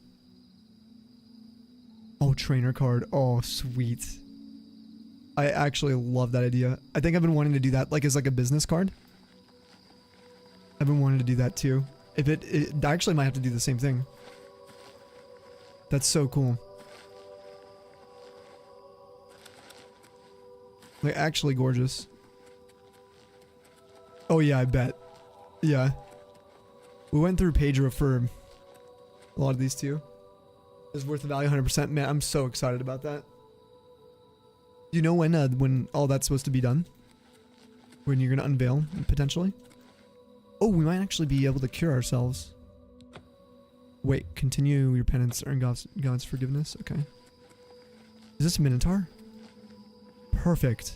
Speaker 1: Oh, trainer card. Oh, sweet. I actually love that idea. I think I've been wanting to do that, like, as like a business card. I've been wanting to do that too. If it I actually might have to do the same thing. That's so cool. Like, actually gorgeous. Oh yeah, I bet. Yeah. We went through Pedro for a lot of these too. It's worth the value 100%. Man, I'm so excited about that. Do you know when all that's supposed to be done? When you're gonna unveil, potentially? Oh, we might actually be able to cure ourselves. Wait, continue your penance, earn God's forgiveness? Okay. Is this a Minotaur? Perfect.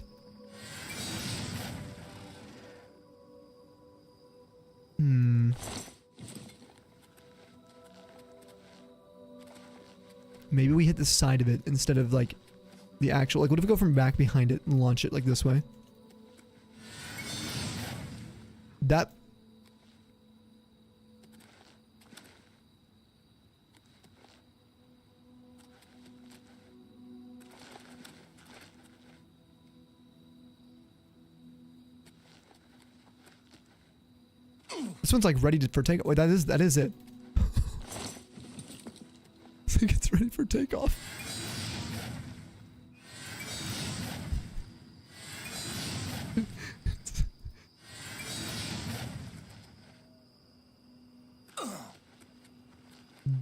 Speaker 1: Maybe we hit the side of it instead of like the actual, like what if we go from back behind it and launch it like this way? That this one's like ready for takeoff. Wait, that is it. I think it's ready for takeoff.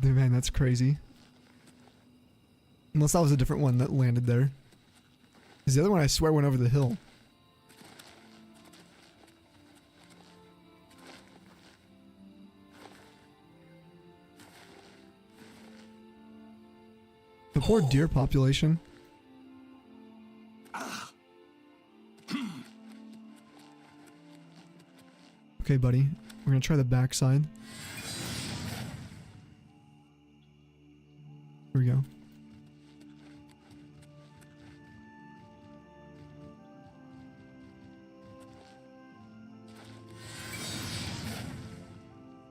Speaker 1: Man, that's crazy. Unless that was a different one that landed there. Because the other one I swear went over the hill. The poor deer population. Okay, buddy. We're gonna try the backside. Here we go.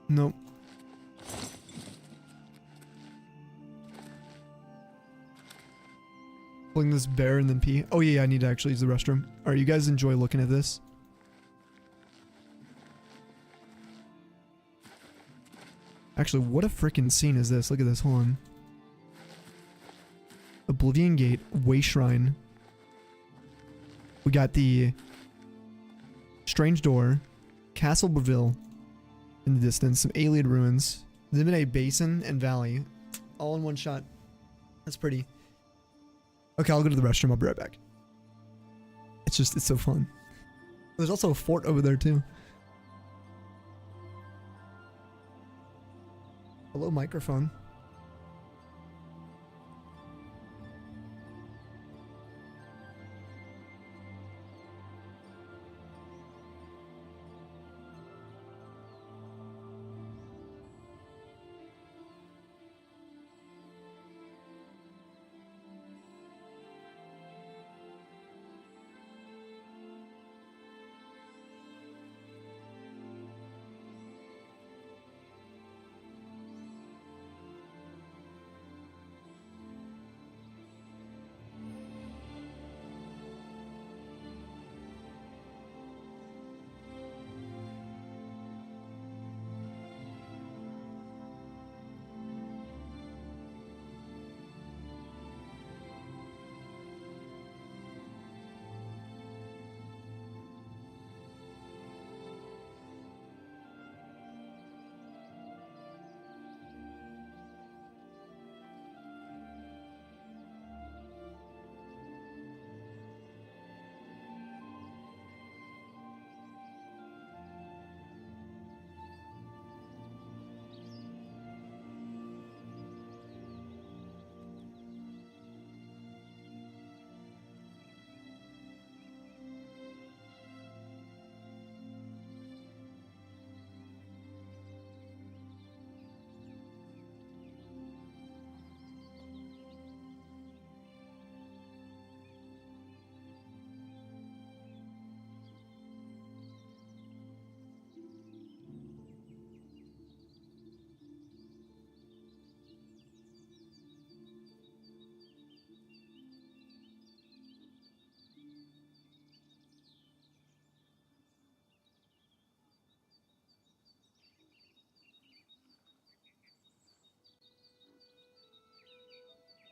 Speaker 1: Nope. Pulling this bear and then pee. Oh yeah, I need to actually use the restroom. Alright, you guys enjoy looking at this? Actually, what a freaking scene is this? Look at this, hold on. Oblivion Gate, Way Shrine. We got the Strange Door, Castle Breville in the distance, some Alien ruins, Limine Basin and Valley, all in one shot. That's pretty. Okay, I'll go to the restroom. I'll be right back. It's so fun. There's also a fort over there too. Hello, microphone.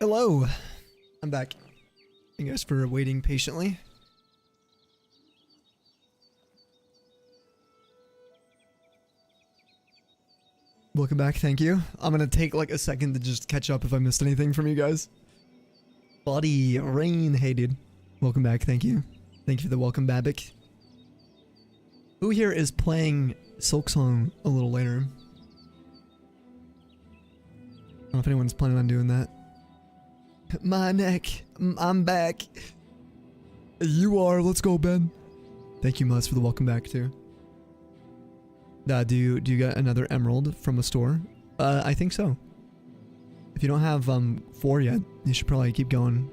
Speaker 1: Hello. I'm back. Thank you guys for waiting patiently. Welcome back, thank you. I'm gonna take like a second to just catch up if I missed anything from you guys. Buddy, Rain, hey dude. Welcome back, thank you. Thank you for the welcome, Babik. Who here is playing Silksong a little later? I don't know if anyone's planning on doing that. My neck, I'm back. You are, let's go, Ben. Thank you, Muzz, for the welcome back too. Do you get another emerald from a store? I think so. If you don't have 4 yet, you should probably keep going.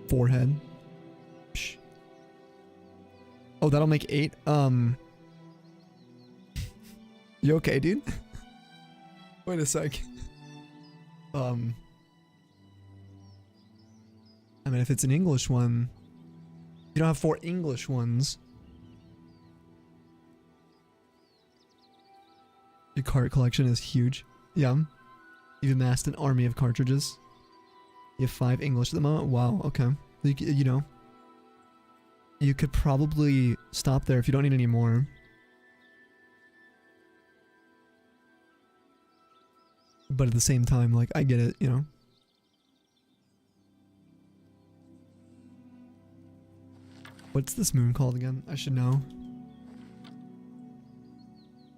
Speaker 1: 4 head. Psh. Oh, that'll make 8. You okay, dude? Wait a sec. I mean, if it's an English one, you don't have 4 English ones. Your cart collection is huge. Yeah. You've amassed an army of cartridges. You have 5 English at the moment. Wow, okay. You know. You could probably stop there if you don't need any more. But at the same time, like, I get it, you know. What's this moon called again? I should know.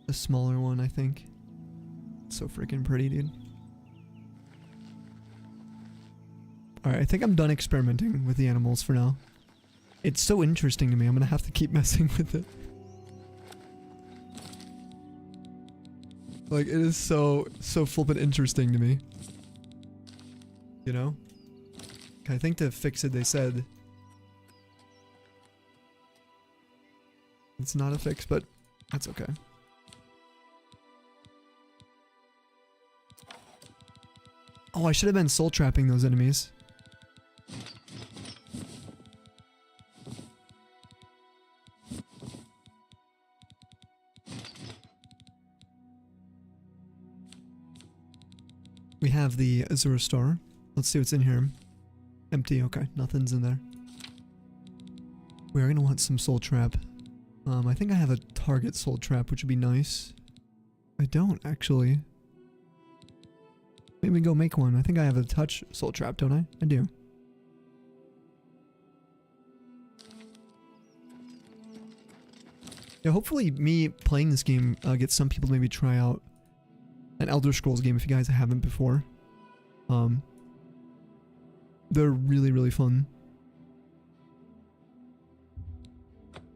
Speaker 1: The smaller one, I think. It's so freaking pretty, dude. Alright, I think I'm done experimenting with the animals for now. It's so interesting to me, I'm gonna have to keep messing with it. Like, it is so flippin' interesting to me. You know? I think to fix it, they said... It's not a fix, but that's okay. Oh, I should have been soul trapping those enemies. We have the Azure Star. Let's see what's in here. Empty, okay. Nothing's in there. We are going to want some soul trap. I think I have a target soul trap, which would be nice. I don't, actually. Maybe go make one. I think I have a touch soul trap, don't I? I do. Yeah, hopefully me playing this game gets some people to maybe try out an ElderScrolls game if you guys haven't before. They're really, really fun.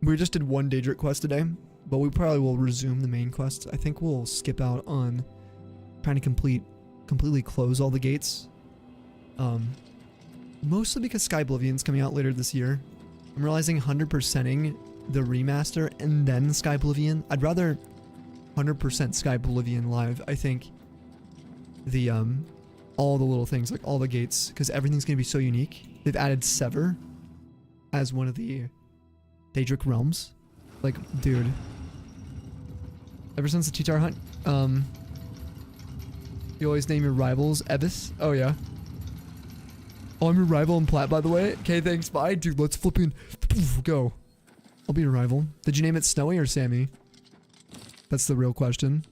Speaker 1: We just did one Daedric quest today, but we probably will resume the main quests. I think we'll skip out on trying to completely close all the gates. Mostly because Sky Oblivion's coming out later this year. I'm realizing 100%ing the remaster and then Sky Oblivion. I'd rather 100% Sky Oblivion live. I think the all the little things, like all the gates, because everything's gonna be so unique. They've added Sever as one of the Daedric realms. Like, dude. Ever since the Cheetar hunt, you always name your rivals Ebis. Oh yeah. Oh, I'm your rival in Plat, by the way. Okay, thanks. Bye, dude. Let's flipping go. I'll be your rival. Did you name it Snowy or Sammy? That's the real question.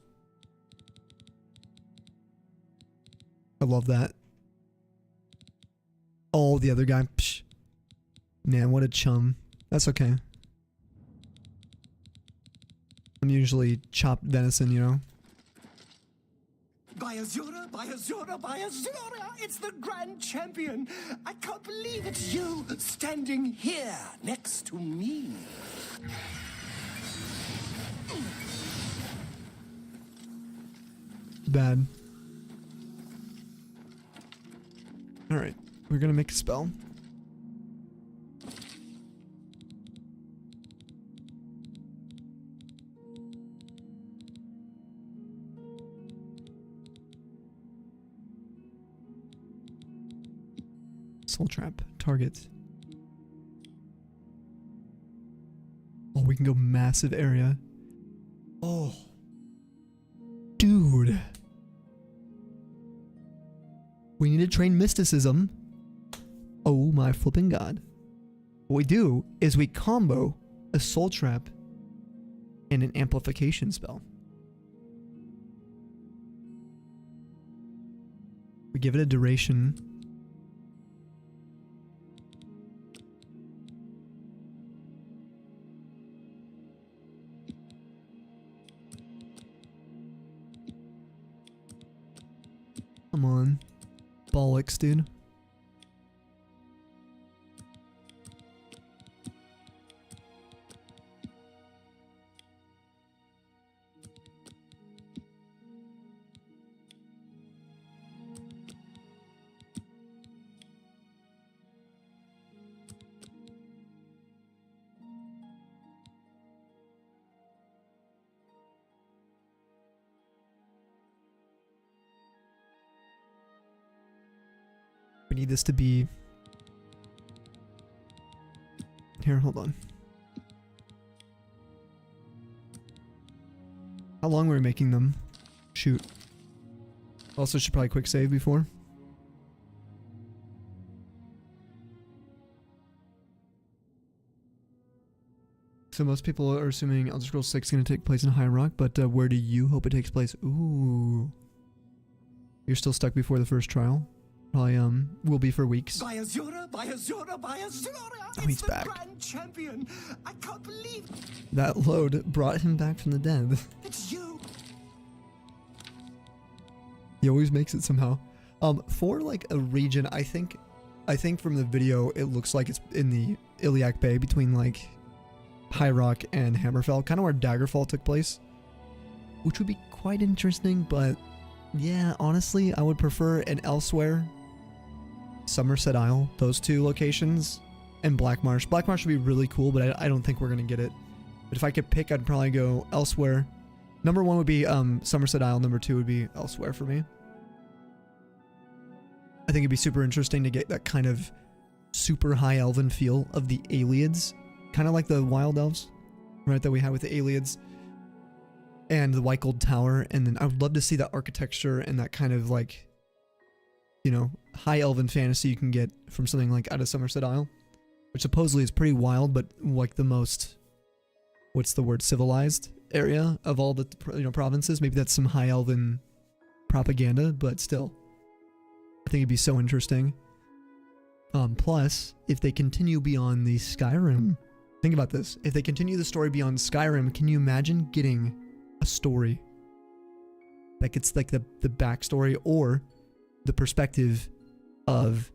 Speaker 1: I love that. Oh, the other guy. Psh. Man, what a chum. That's okay. I'm usually chopped venison, you know?
Speaker 7: By Azura, by Azura, by Azura! It's the Grand Champion! I can't believe it's you standing here next to me.
Speaker 1: Bad. Alright, we're gonna make a spell. Soul trap. Target. Oh, we can go massive area. Oh. Dude. We need to train mysticism my flipping god. What we do is we combo a soul trap and an amplification spell. We give it a duration. Come on. Bollocks, dude. We need this to be... Here, hold on. How long were we making them? Shoot. Also should probably quick save before. So most people are assuming ElderScrolls 6 is going to take place in High Rock, but where do you hope it takes place? Ooh. You're still stuck before the first trial? Probably will be for weeks.
Speaker 7: By Azura, by Azura, by Azura!
Speaker 1: Oh, he's back.
Speaker 7: Grand champion! I can't believe
Speaker 1: that load brought him back from the dead.
Speaker 7: it's you!
Speaker 1: He always makes it somehow. For like a region, I think from the video it looks like it's in the Iliac Bay between like High Rock and Hammerfell, kind of where Daggerfall took place, which would be quite interesting. But yeah, honestly, I would prefer an Elsewhere, Somerset Isle, those two locations, and Black Marsh. Black Marsh would be really cool, but I don't think we're gonna get it. But if I could pick, I'd probably go Elsewhere. Number 1 would be Somerset Isle. Number 2 would be Elsewhere for me. I think it'd be super interesting to get that kind of super high elven feel of the Aelids, kind of like the Wild Elves, right, that we had with the Aelids and the White Gold Tower. And then I would love to see that architecture and that kind of like, you know, high elven fantasy you can get from something like out of Somerset Isle, which supposedly is pretty wild, but like the most, what's the word, civilized area of all the, you know, provinces. Maybe that's some high elven propaganda, but still, I think it'd be so interesting. Plus, if they continue beyond the Skyrim, think about this. If they continue the story beyond Skyrim, can you imagine getting a story that gets like the backstory or the perspective of,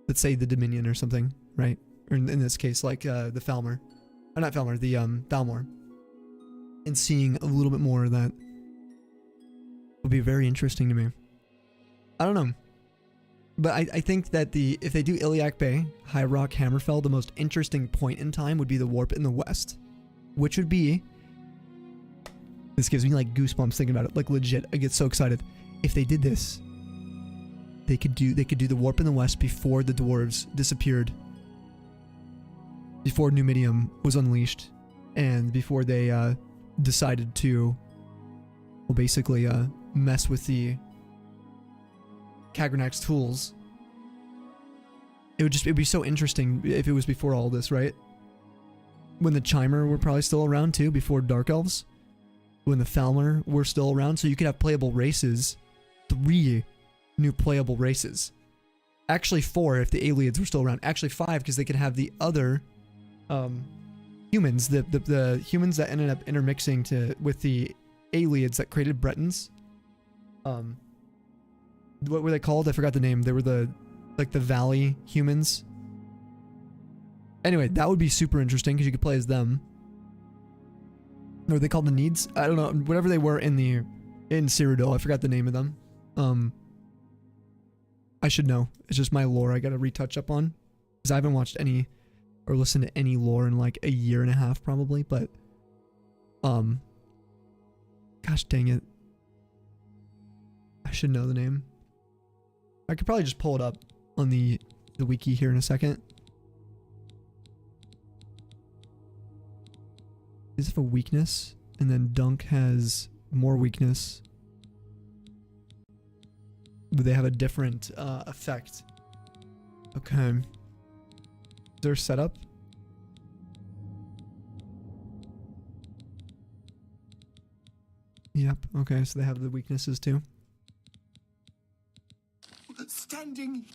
Speaker 1: let's say, the Dominion or something, right? Or in this case, like the Falmer, or not Falmer, the Thalmor, and seeing a little bit more of that would be very interesting to me. I don't know. But I think that if they do Iliac Bay, High Rock, Hammerfell, the most interesting point in time would be the warp in the west. Which would be... This gives me like goosebumps thinking about it. Like legit, I get so excited. If they did this, they could do the warp in the west before the dwarves disappeared. Before Numidium was unleashed. And before they decided to, well, basically mess with the Kagranak's tools. It'd be so interesting if it was before all this, right? When the Chimer were probably still around too, before Dark Elves. When the Falmer were still around, so you could have playable races. 3 new playable races. Actually 4 if the Aelids were still around. Actually 5 because they could have the other humans, the humans that ended up intermixing with the Aelids that created Bretons. What were they called? I forgot the name. They were the Valley humans. Anyway, that would be super interesting because you could play as them. Or were they called the Needs? I don't know. Whatever they were in Cyrodiil. I forgot the name of them. I should know. It's just my lore I gotta retouch up on. Because I haven't watched any or listened to any lore in like a year and a half probably, but gosh dang it. I should know the name. I could probably just pull it up on the wiki here in a second. Is it a weakness? And then Dunk has more weakness. But they have a different effect. Okay. Is there a setup? Yep. Okay, so they have the weaknesses too.
Speaker 7: Standing.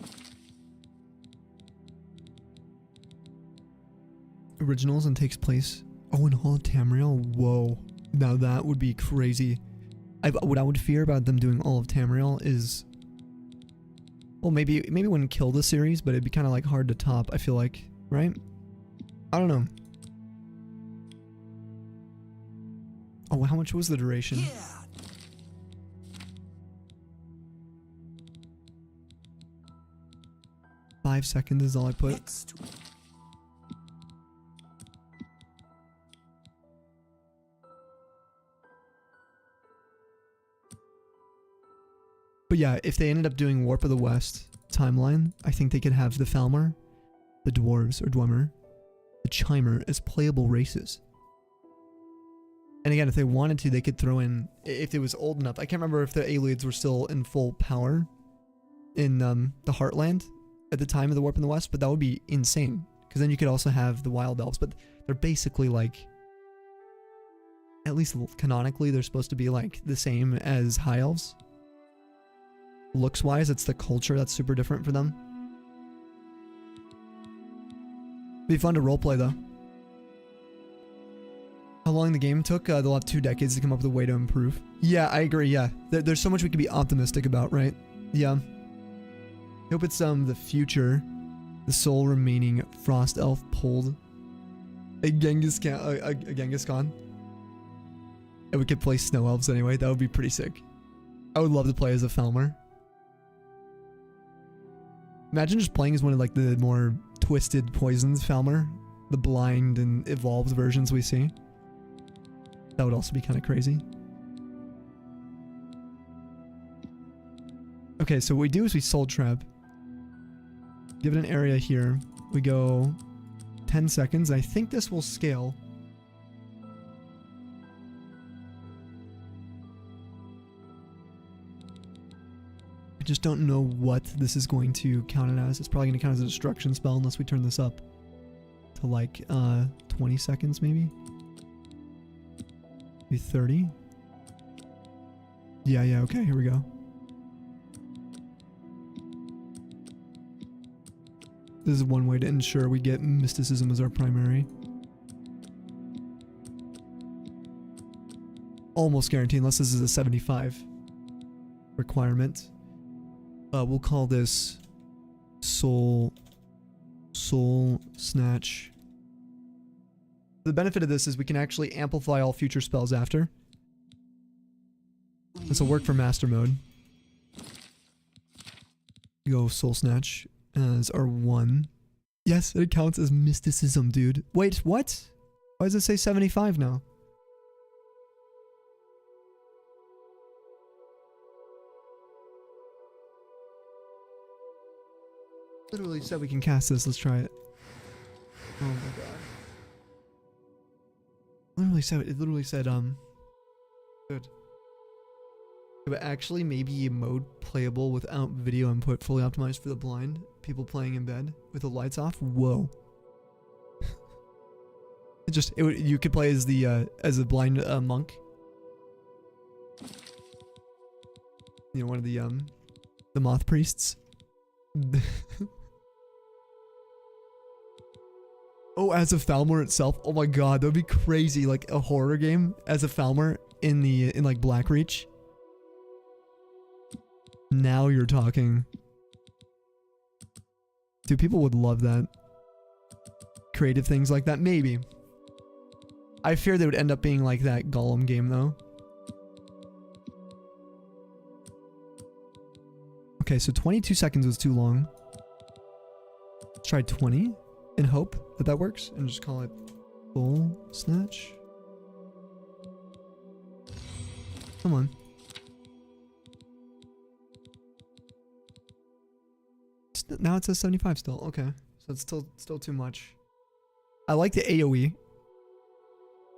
Speaker 1: Originals and takes place. Oh, in Hall of Tamriel? Whoa. Now that would be crazy. What I would fear about them doing all of Tamriel is... Well, maybe it wouldn't kill the series, but it'd be kind of like hard to top, I feel like. Right? I don't know. Oh, how much was the duration? Yeah. Five seconds is all I put. But yeah, if they ended up doing Warp of the West timeline, I think they could have the Falmer, the Dwarves or Dwemer, the Chimer as playable races. And again, if they wanted to, they could throw in, if it was old enough, I can't remember if the Ayleids were still in full power in the Heartland at the time of the Warp in the West, but that would be insane. Because then you could also have the Wild Elves, but they're basically like, at least canonically, they're supposed to be like the same as High Elves. Looks wise, it's the culture that's super different for them. Be fun to roleplay though. How long the game took? They'll have 2 decades to come up with a way to improve. Yeah, I agree, yeah. There's so much we could be optimistic about, right? Yeah. I hope it's the future. The sole remaining Frost Elf pulled a Genghis Khan. And we could play Snow Elves anyway. That would be pretty sick. I would love to play as a Falmer. Imagine just playing as one of like the more twisted poisons Falmer. The blind and evolved versions we see. That would also be kind of crazy. Okay, so what we do is we soul trap. Give it an area here. We go 10 seconds. I think this will scale. I just don't know what this is going to count it as. It's probably going to count as a destruction spell unless we turn this up to like 20 seconds maybe. Maybe 30. Yeah, okay, here we go. This is one way to ensure we get mysticism as our primary. Almost guaranteed, unless this is a 75 requirement. We'll call this Soul Snatch. The benefit of this is we can actually amplify all future spells after. This will work for Master Mode. We go Soul Snatch as our 1. Yes, it counts as mysticism, dude. Wait, what? Why does it say 75 now? Literally said we can cast this. Let's try it. Oh my god. It literally said, good. But actually, maybe a mode playable without video input, fully optimized for the blind. People playing in bed with the lights off. Whoa. You could play as a blind monk. You know, one of the moth priests. Oh, as a Falmer itself. Oh my god, that would be crazy. Like a horror game as a Falmer in like Blackreach. Now you're talking. Dude, people would love that. Creative things like that, maybe. I fear they would end up being like that Gollum game though. Okay, so 22 seconds was too long. Let's try 20 and hope that works, and just call it Soul Snatch. Come on. Now it says 75 still. Okay, so it's still too much. I like the AoE.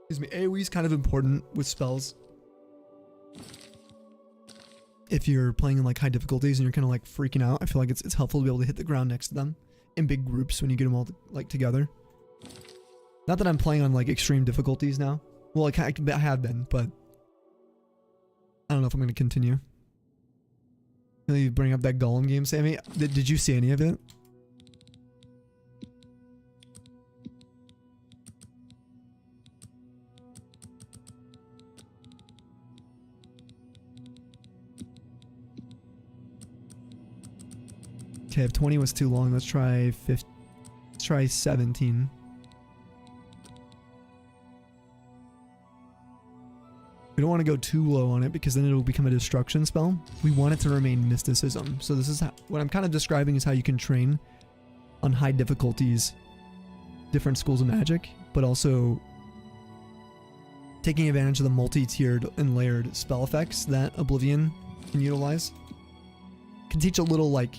Speaker 1: Excuse me, AoE is kind of important with spells. If you're playing in like high difficulties and you're kind of like freaking out, I feel like it's helpful to be able to hit the ground next to them. in big groups when you get them all like together. Not that I'm playing on like extreme difficulties now. Well, I have been, but I don't know if I'm going to continue. You bring up that Golem game, Sammy. Did you see any of it? Okay, if 20 was too long, let's try 15. Let's try 17. We don't want to go too low on it because then it'll become a destruction spell. We want it to remain mysticism. So this is what I'm kind of describing is how you can train on high difficulties, different schools of magic, but also taking advantage of the multi-tiered and layered spell effects that Oblivion can utilize. Can teach a little like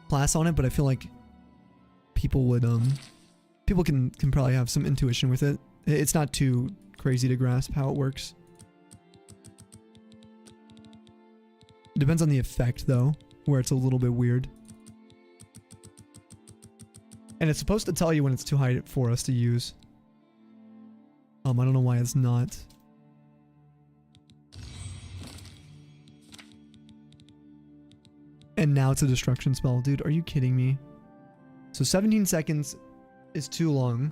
Speaker 1: class on it, but I feel like people would people can probably have some intuition with it. It's not too crazy to grasp how it works. It depends on the effect though, where it's a little bit weird. And it's supposed to tell you when it's too high for us to use. I don't know why it's not. And now it's a destruction spell. Dude, are you kidding me? So 17 seconds is too long.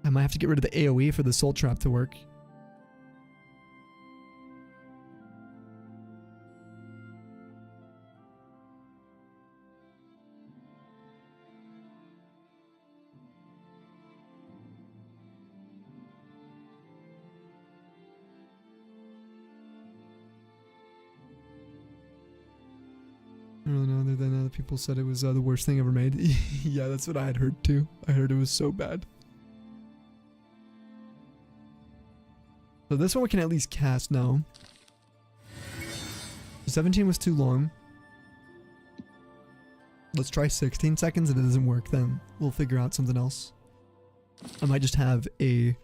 Speaker 1: I might have to get rid of the AoE for the soul trap to work. I don't know, other than other people said it was the worst thing ever made. Yeah, that's what I had heard too. I heard it was so bad. So this one we can at least cast now. 17 was too long. Let's try 16 seconds. If it doesn't work, then we'll figure out something else. I might just have a...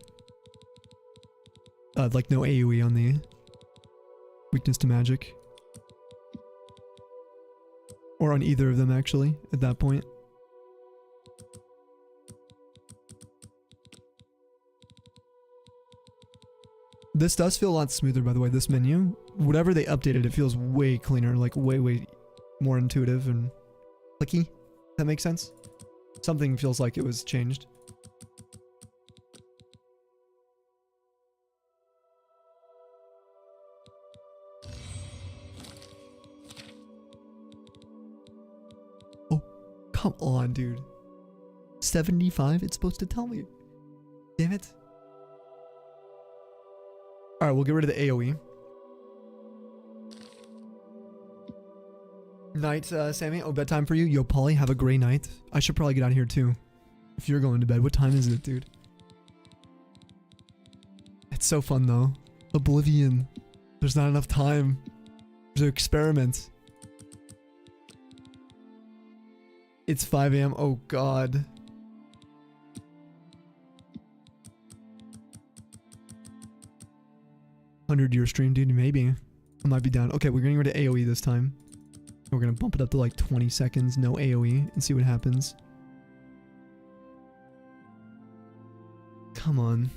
Speaker 1: like no AoE on the weakness to magic. Or on either of them, actually, at that point. This does feel a lot smoother, by the way, this menu. Whatever they updated, it feels way cleaner, like way more intuitive and clicky. That makes sense? Something feels like it was changed. Come on, dude. 75? It's supposed to tell me. Damn it. Alright, we'll get rid of the AoE. Night, Sammy. Oh, bedtime for you? Yo, Polly, have a great night. I should probably get out of here, too. If you're going to bed. What time is it, dude? It's so fun, though. Oblivion. There's not enough time. There's experiments. It's 5 a.m. Oh, God. $100-year stream, dude. Maybe. I might be down. Okay, we're getting rid of AoE this time. We're going to bump it up to like 20 seconds. No AoE. And see what happens. Come on.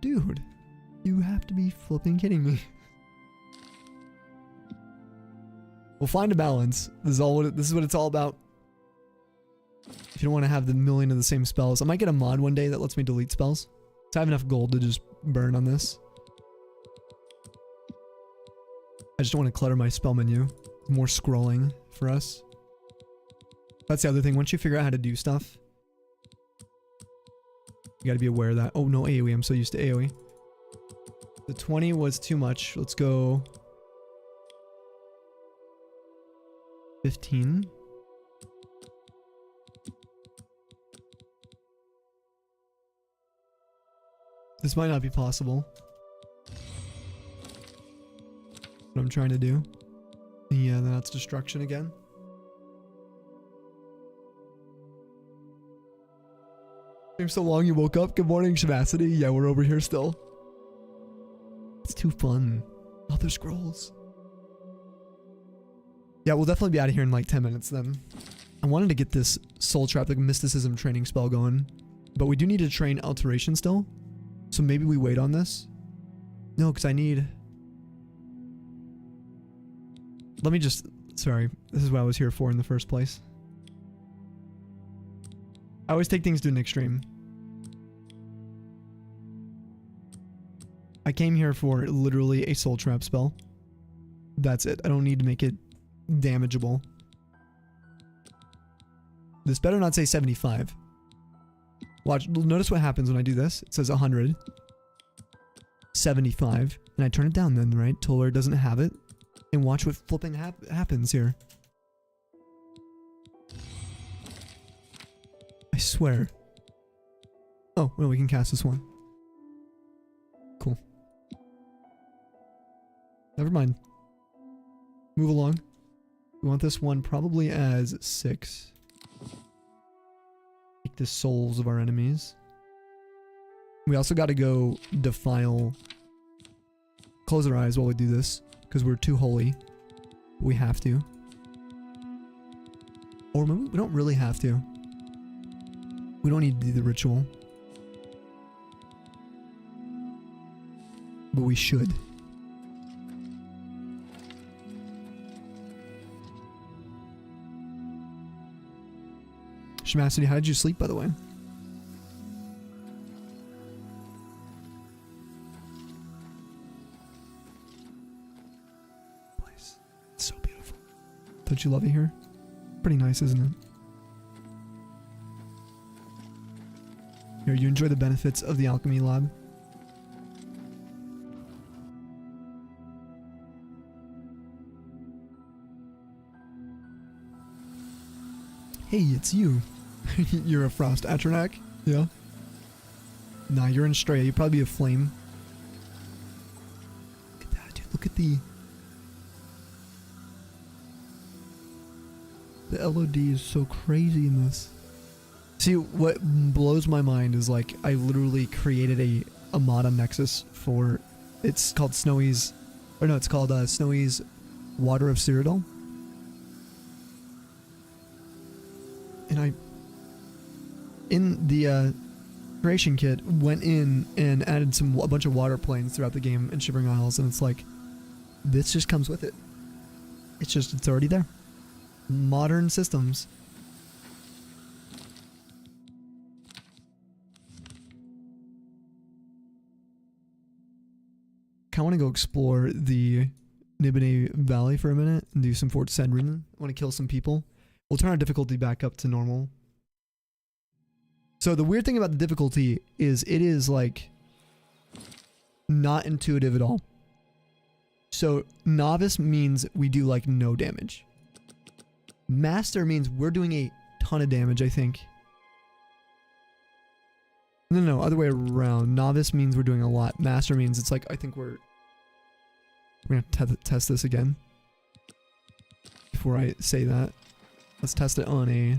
Speaker 1: Dude. You have to be flipping kidding me. We'll find a balance. This is what it's all about. If you don't want to have the million of the same spells. I might get a mod one day that lets me delete spells. So I have enough gold to just burn on this. I just don't want to clutter my spell menu. More scrolling for us. That's the other thing. Once you figure out how to do stuff, you got to be aware of that. Oh, no AoE. I'm so used to AoE. The 20 was too much. Let's go 15. This might not be possible. What I'm trying to do. Yeah, then that's destruction again. Seems so long you woke up. Good morning, Shabacity. Yeah, we're over here still. It's too fun. ElderScrolls. Yeah, we'll definitely be out of here in like 10 minutes then. I wanted to get this Soul Trap, like mysticism training spell going. But we do need to train Alteration still. So maybe we wait on this. No, because I need... Let me just... Sorry, this is what I was here for in the first place. I always take things to an extreme. I came here for literally a Soul Trap spell. That's it. I don't need to make it damageable. This better not say 75. Watch, notice what happens when I do this. It says 100. 75. And I turn it down then, right? Till where it doesn't have it. And watch what flipping happens here. I swear. Oh, well, we can cast this one. Cool. Never mind. Move along. We want this one probably as 6. Take the souls of our enemies. We also got to go defile. Close our eyes while we do this. Because we're too holy. We have to. Or maybe we don't really have to. We don't need to do the ritual. But we should. Shmasity, how did you sleep, by the way? Place. It's so beautiful. Don't you love it here? Pretty nice, isn't it? Here, you enjoy the benefits of the alchemy lab. Hey, it's you. You're a Frost Atronak? Yeah. Nah, you're in Stray. You'd probably be a flame. Look at that, dude. Look at the LOD is so crazy in this. See, what blows my mind is like I literally created a mod on Nexus for, it's called Snowy's, or no, it's called Snowy's Water of Cyrodiil. And I, in the creation kit, went in and added a bunch of water planes throughout the game in Shivering Isles, and it's like, this just comes with it. It's already there. Modern systems. I want to go explore the Nibene Valley for a minute and do some Fort Sedrin. I want to kill some people. We'll turn our difficulty back up to normal. So the weird thing about the difficulty is it is like not intuitive at all. So novice means we do like no damage. Master means we're doing a ton of damage, I think. No, other way around. Novice means we're doing a lot. Master means it's like, I think we're gonna test this again. Before I say that, let's test it on a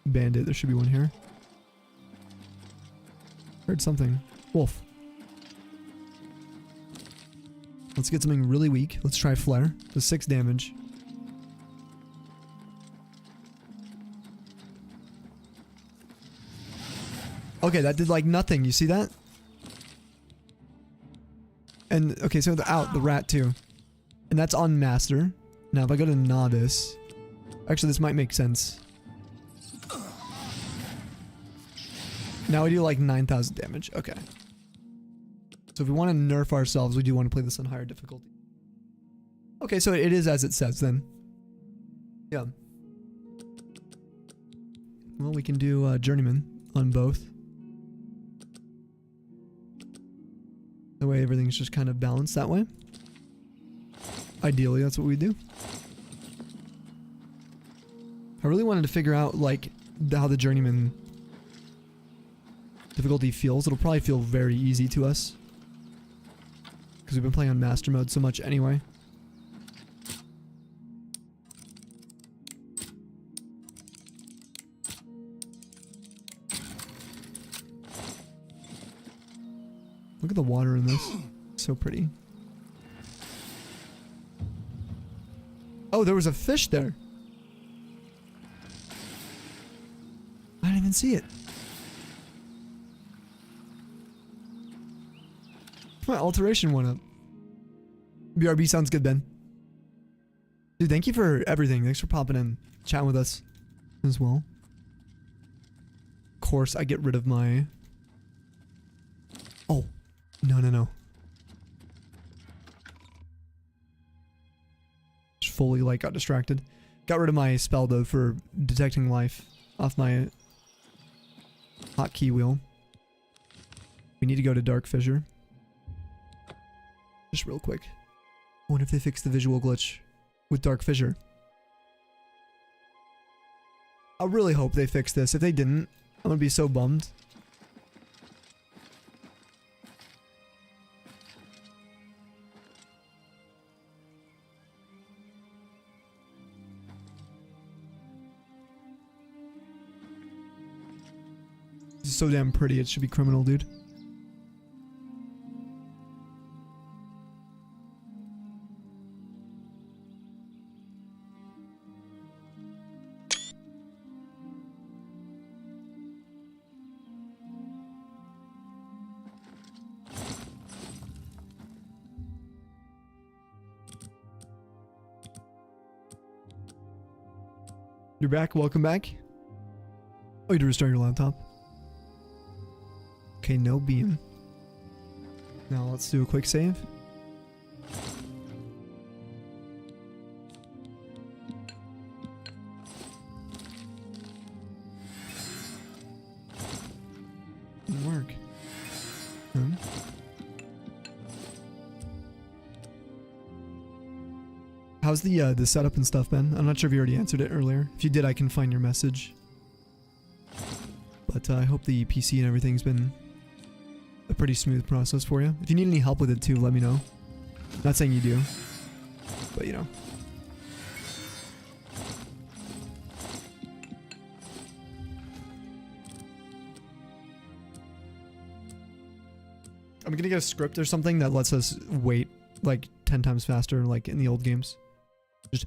Speaker 1: bandit. There should be one here. Heard something. Wolf. Let's get something really weak. Let's try Flare. Does 6 damage. Okay, that did like nothing. You see that? And okay, so the rat too. And that's on Master. Now if I go to Novice, actually this might make sense. Now we do like 9,000 damage. Okay. So if we want to nerf ourselves, we do want to play this on higher difficulty. Okay, so it is as it says then. Yeah. Well, we can do Journeyman on both. The way everything's just kind of balanced that way. Ideally, that's what we do. I really wanted to figure out like how the Journeyman difficulty feels. It'll probably feel very easy to us. Because we've been playing on Master Mode so much anyway. Look at the water in this. So pretty. Oh, there was a fish there. I didn't even see it. My alteration went up. BRB sounds good, Ben. Dude, thank you for everything. Thanks for popping in, chatting with us as well. Of course, I get rid of my... Oh, no. Just fully, like, got distracted. Got rid of my spell, though, for detecting life off my hotkey wheel. We need to go to Dark Fissure. Just real quick. I wonder if they fixed the visual glitch with Dark Fissure. I really hope they fix this. If they didn't, I'm gonna be so bummed. This is so damn pretty, it should be criminal, dude. You're back, welcome back. Oh, you had to restart your laptop. Okay, no beam. Now let's do a quick save. Didn't work. How's the setup and stuff, Ben? I'm not sure if you already answered it earlier. If you did, I can find your message. But I hope the PC and everything's been a pretty smooth process for you. If you need any help with it too, let me know. Not saying you do, but you know. I'm gonna get a script or something that lets us wait like 10 times faster, like in the old games. Just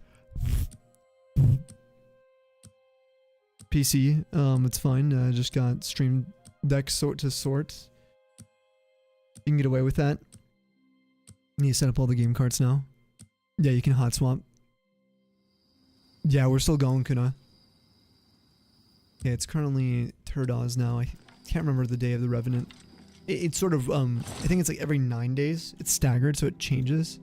Speaker 1: PC, it's fine. I just got Stream Deck sort to sort. You can get away with that. You need to set up all the game cards now. Yeah, you can hot swap. Yeah, we're still going, Kuna. Yeah, it's currently Turdos now. I can't remember the day of the Revenant. It's sort of, I think it's like every 9 days. It's staggered, so it changes.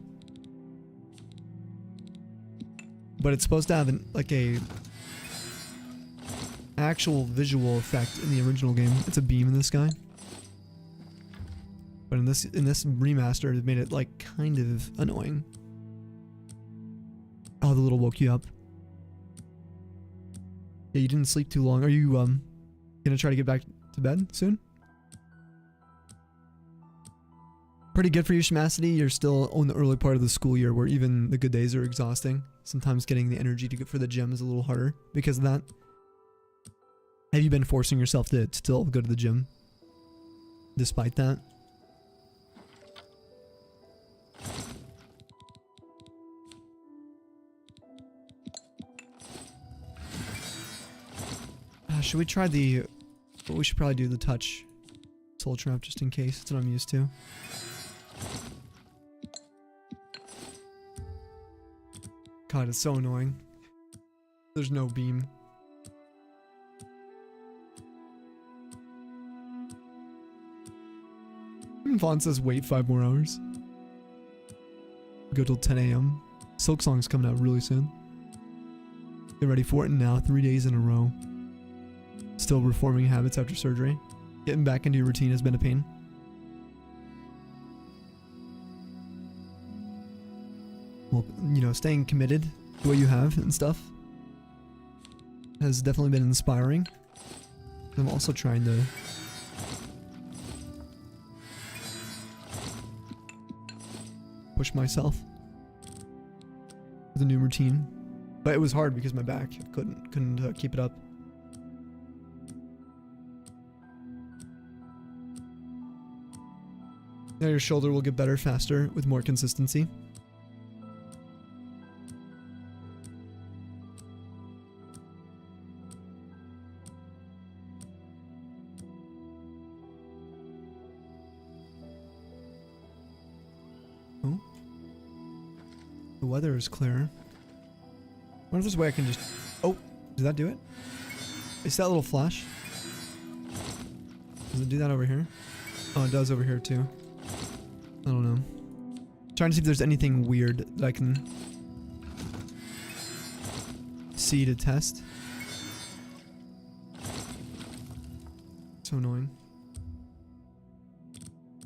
Speaker 1: But it's supposed to have like a actual visual effect in the original game. It's a beam in the sky. But in this remaster, it made it like kind of annoying. Oh, the little woke you up. Yeah, you didn't sleep too long. Are you gonna try to get back to bed soon? Pretty good for you, Shmacity. You're still on the early part of the school year where even the good days are exhausting. Sometimes getting the energy to go for the gym is a little harder because of that. Have you been forcing yourself to still go to the gym despite that? Should we try the... We should probably do the touch soul trap just in case. That's what I'm used to. God, it's so annoying. There's no beam. Vaughn says wait 5 more hours. Go till 10 a.m. Silk Song's coming out really soon. Get ready for it now. 3 days in a row. Still reforming habits after surgery. Getting back into your routine has been a pain. Well, you know, staying committed to what you have and stuff has definitely been inspiring. I'm also trying to push myself with a new routine, but it was hard because my back couldn't keep it up. Now your shoulder will get better faster with more consistency. Oh. The weather is clear. I wonder if there's a way I can just... Oh, did that do it? Is that little flash? Does it do that over here? Oh, it does over here too. I don't know. Trying to see if there's anything weird that I can see to test. So annoying.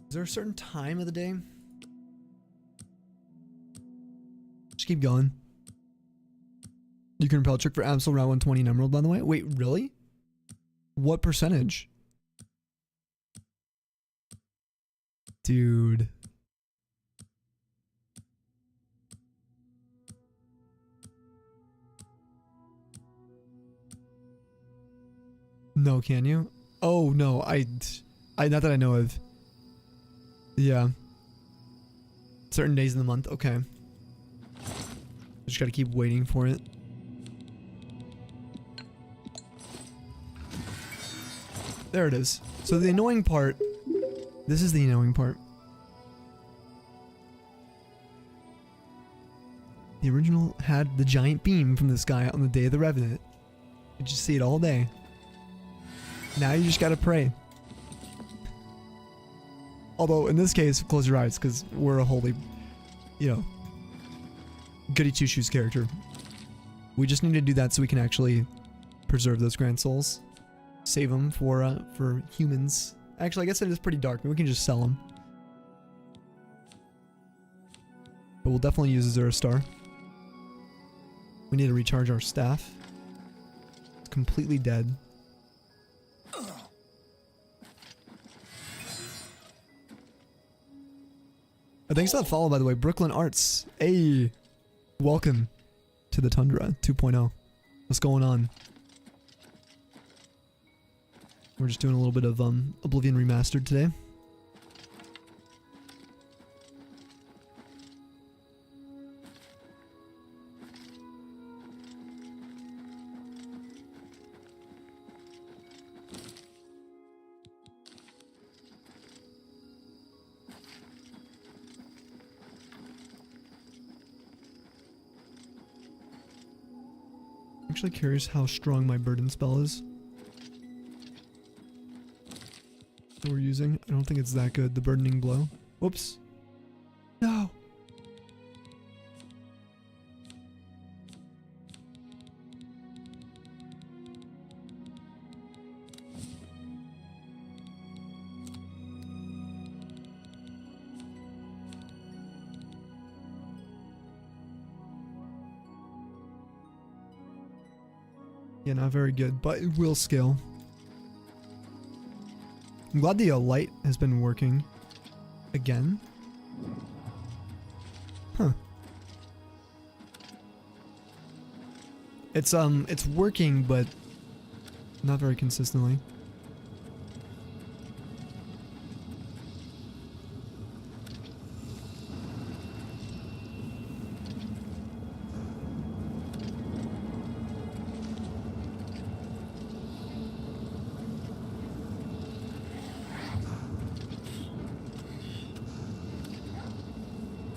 Speaker 1: Is there a certain time of the day? Just keep going. You can repel trick for Absol round 120 in Emerald, by the way. Wait, really? What percentage? Dude. No, can you? Oh, no, I not that I know of. Yeah. Certain days in the month, okay. Just gotta keep waiting for it. There it is. So the annoying part, this is the annoying part. The original had the giant beam from this guy on the Day of the Revenant. You just see it all day. Now you just gotta pray. Although in this case, close your eyes because we're a holy, you know, goody two shoes character. We just need to do that so we can actually preserve those grand souls. Save them for humans. Actually, I guess it is pretty dark. Maybe we can just sell them. But we'll definitely use a Zero Star. We need to recharge our staff. It's completely dead. Thanks for that follow, by the way. Brooklyn Arts. Hey, welcome to the Tundra 2.0. What's going on? We're just doing a little bit of Oblivion Remastered today. Actually curious how strong my burden spell is. That we're using. I don't think it's that good. The burdening blow. Whoops. No. Yeah, not very good, but it will scale. I'm glad the light has been working again. Huh. It's working, but not very consistently.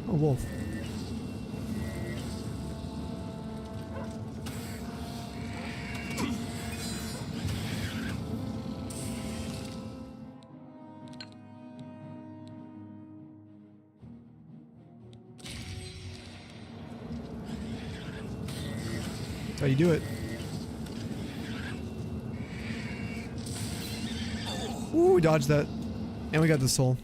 Speaker 1: A wolf. That's how you do it. Ooh, we dodged that. And we got the soul.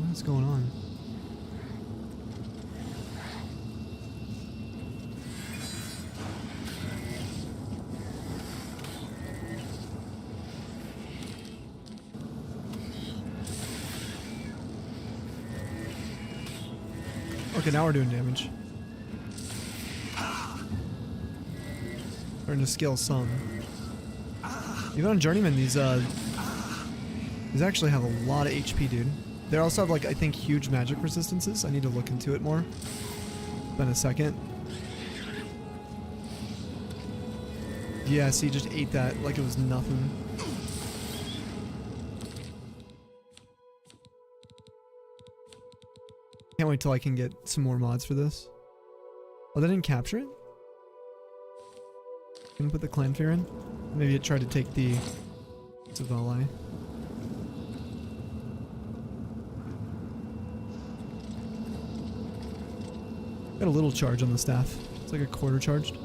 Speaker 1: What's going on? Okay, now we're doing damage. Starting to scale some. Even on Journeyman, these actually have a lot of HP, dude. They also have, like, I think, huge magic resistances. I need to look into it more. Been a second. Yeah, see, just ate that like it was nothing. Can't wait till I can get some more mods for this. Oh, they didn't capture it? Gonna put the clan fear in? Maybe it tried to take the Zavali. Got a little charge on the staff. It's like a quarter charged.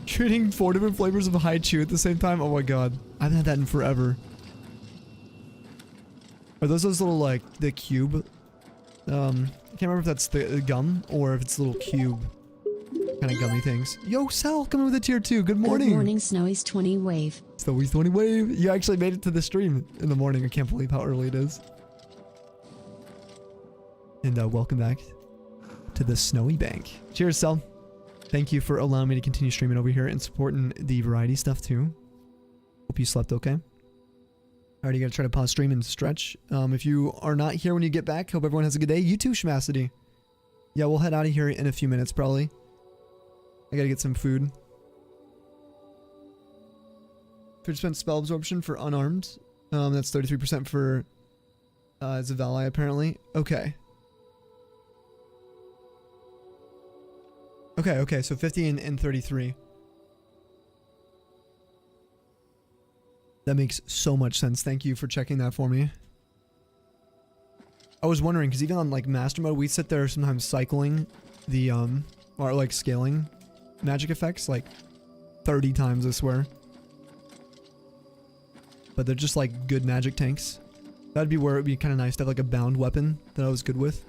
Speaker 1: Shooting 4 different flavors of high chew at the same time? Oh my god. I haven't had that in forever. Are those little, like, the cube? I can't remember if that's the gum or if it's little cube kind of gummy things. Yo, Sal, coming with a tier 2. Good morning.
Speaker 4: Good morning, Snowy's 20 wave.
Speaker 1: Snowy's 20 wave. You actually made it to the stream in the morning. I can't believe how early it is. And welcome back to the Snowy Bank. Cheers, Sal. Thank you for allowing me to continue streaming over here and supporting the variety stuff too. Hope you slept okay. Alright, you gotta try to pause stream and stretch. If you are not here when you get back, hope everyone has a good day. You too, Schmacity. Yeah, we'll head out of here in a few minutes probably. I gotta get some food. Fidget spent spell absorption for unarmed. That's 33% for Zavali apparently. Okay. Okay, so 50 and 33. That makes so much sense. Thank you for checking that for me. I was wondering, because even on like master mode, we sit there sometimes cycling the, or like scaling magic effects like 30 times, I swear. But they're just like good magic tanks. That'd be where it'd be kind of nice to have like a bound weapon that I was good with.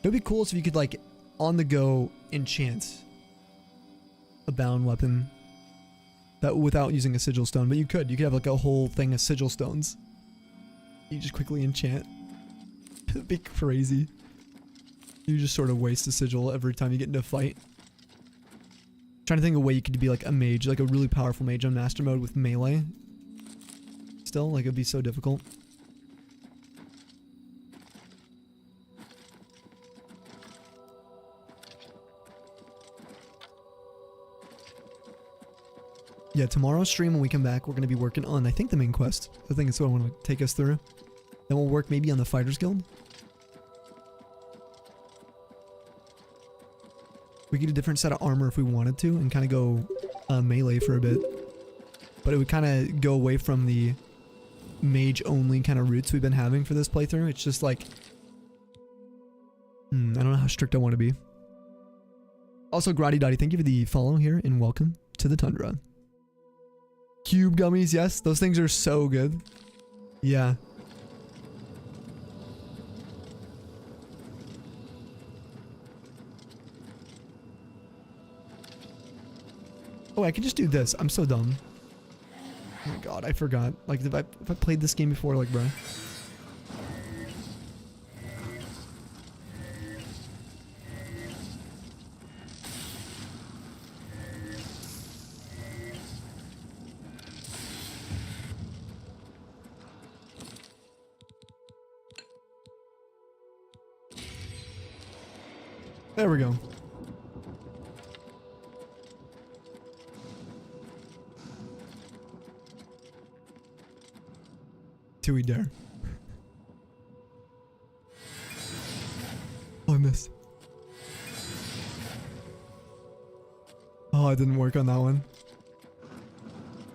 Speaker 1: It'd be cool if you could like on the go enchant a bound weapon that without using a sigil stone, but you could have like a whole thing of sigil stones you just quickly enchant. It'd be crazy. You just sort of waste a sigil every time you get into a fight. Trying to think of a way you could be like a mage, like a really powerful mage on master mode with melee still, like it'd be so difficult. Yeah, tomorrow's stream when we come back, we're going to be working on, I think, the main quest. I think it's what I want to take us through. Then we'll work maybe on the Fighters Guild. We could do a different set of armor if we wanted to and kind of go melee for a bit. But it would kind of go away from the mage-only kind of roots we've been having for this playthrough. It's just like... I don't know how strict I want to be. Also, Grotty Dotty, thank you for the follow here and welcome to the Tundra. Cube gummies, yes, those things are so good. Yeah. Oh, I can just do this. I'm so dumb. Oh my god, I forgot. Like, if I played this game before, like, bro. There we go. Do we dare? Oh, I missed. Oh, it didn't work on that one.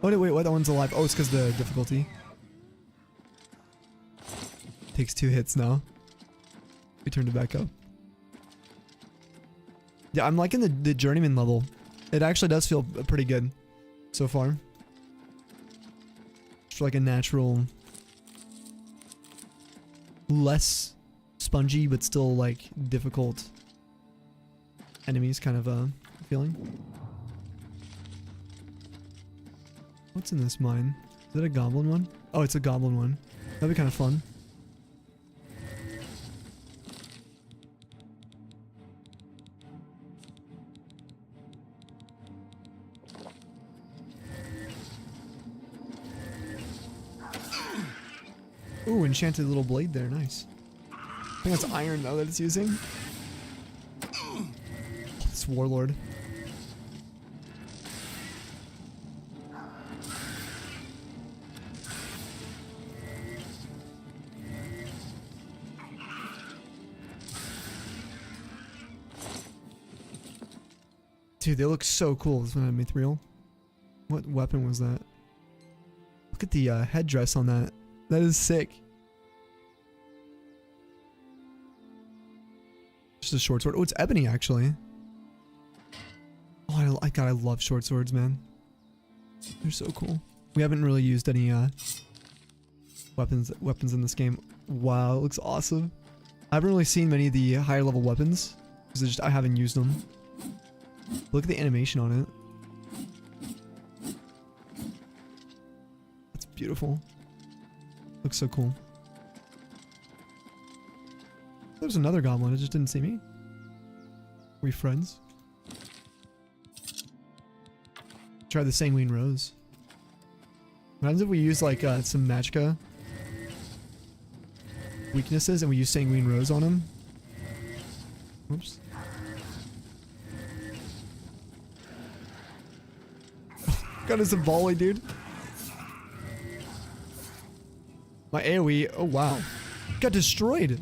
Speaker 1: Oh, wait, what? That one's alive. Oh, it's because the difficulty. Takes 2 hits now. We turned it back up. Yeah, I'm liking the journeyman level. It actually does feel pretty good so far. It's like a natural, less spongy but still like difficult enemies kind of feeling. What's in this mine? Is it a goblin one? Oh, it's a goblin one. That'd be kind of fun. Ooh, enchanted little blade there. Nice. I think that's iron though that it's using. Oh, it's warlord. Dude, they look so cool. This one made real. What weapon was that? Look at the headdress on that. That is sick. Just a short sword. Oh, it's ebony actually. Oh, God, I love short swords, man. They're so cool. We haven't really used any weapons in this game. Wow, it looks awesome. I haven't really seen many of the higher level weapons because I haven't used them. Look at the animation on it. That's beautiful. Looks so cool. There's another goblin. It just didn't see me. Are we friends? Try the Sanguine Rose. What happens if we use like some magicka weaknesses and we use Sanguine Rose on him? Oops. Got us a volley, dude. My AoE, oh wow. Got destroyed.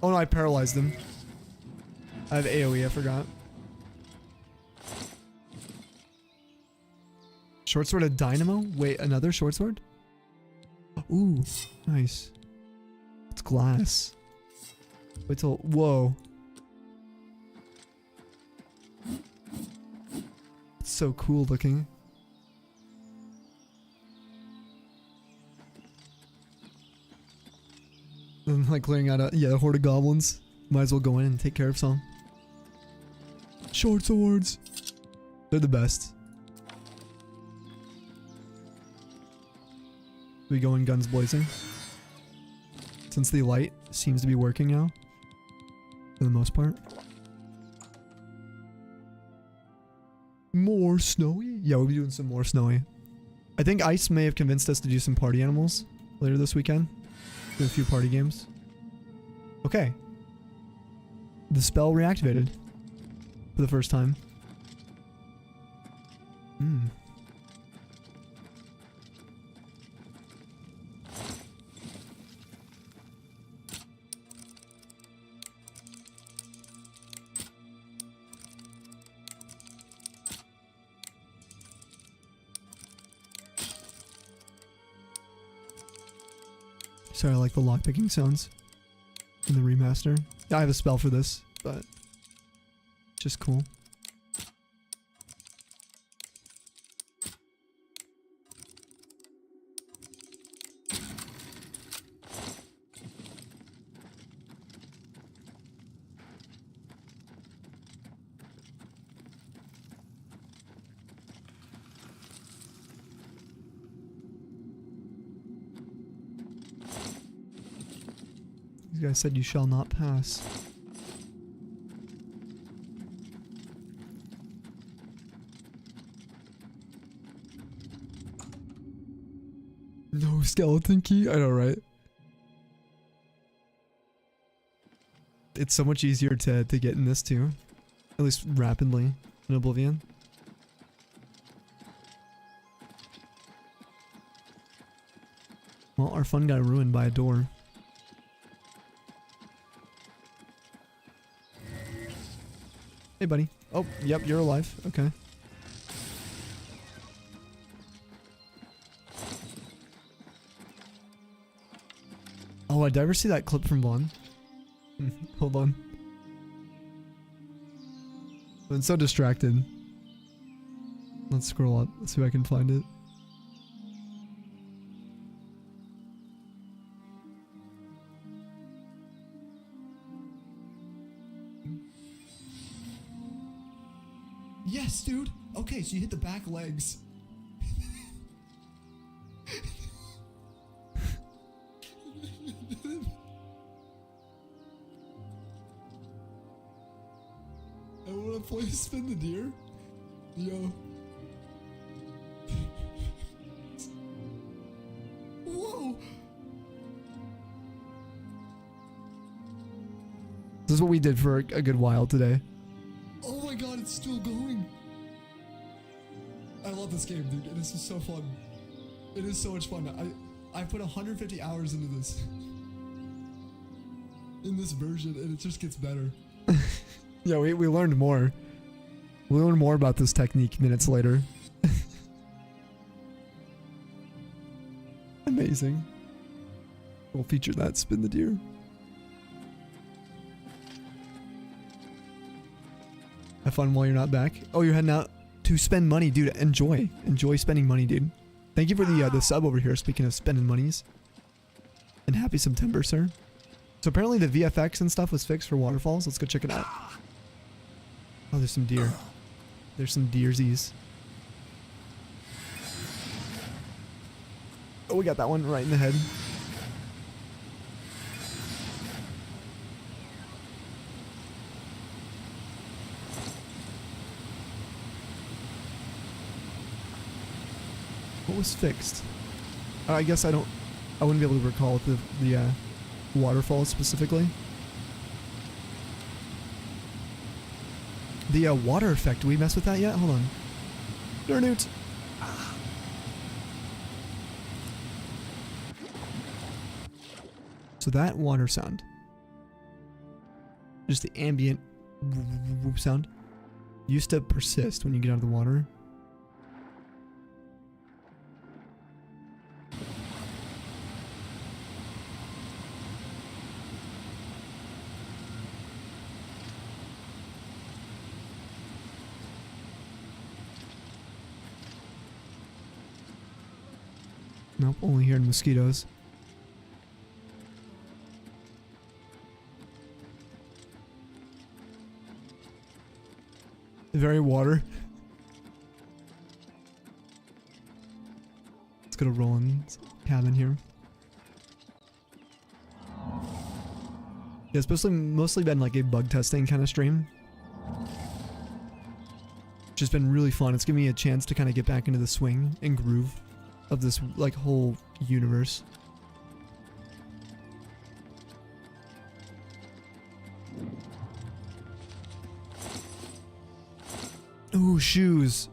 Speaker 1: Oh no, I paralyzed him. I have AoE, I forgot. Short sword of dynamo? Wait, another short sword? Ooh, nice. It's glass. Wait till, whoa. It's so cool looking. I'm like clearing out a horde of goblins. Might as well go in and take care of some. Short swords. They're the best. We go in guns blazing. Since the light seems to be working now. For the most part. More snowy? Yeah, we'll be doing some more snowy. I think Ice may have convinced us to do some party animals later this weekend. Do a few party games. Okay. The spell reactivated. For the first time. Hmm. Sorry, I like the lockpicking sounds in the remaster. Yeah, I have a spell for this, but just cool. These guys said you shall not pass. No skeleton key? I know, right? It's so much easier to get in this too. At least rapidly in Oblivion. Well, our fun got ruined by a door. Hey, buddy. Oh, yep, you're alive. Okay. Oh, did I ever see that clip from Vaughn? Hold on. I've been so distracted. Let's scroll up. Let's see if I can find it. Yes, dude. Okay, so you hit the back legs. I want to play Spin the Deer. Yo. This is what we did for a good while today. Oh my god, it's still going. I love this game, dude. This is so fun. It is so much fun. I put 150 hours into this. In this version, and it just gets better. Yeah, we learned more. We learned more about this technique minutes later. Amazing. We'll feature that, spin the deer. Have fun while you're not back. Oh, you're heading out to spend money, dude. Enjoy spending money, dude. Thank you for the sub over here. Speaking of spending monies, and happy September, sir. So apparently the VFX and stuff was fixed for waterfalls. Let's go check it out. Oh, there's some deer. There's some deersies. Oh, we got that one right in the head. What was fixed? I guess I wouldn't be able to recall the waterfalls specifically. The water effect, do we mess with that yet? Hold on. Darn it. So that water sound, just the ambient whoop sound, used to persist when you get out of the water. Nope, only hearing mosquitoes. Very water. Let's go to Roland's cabin here. Yeah, it's mostly been like a bug testing kind of stream. Which has been really fun. It's given me a chance to kind of get back into the swing and groove of this like whole universe. Ooh, shoes.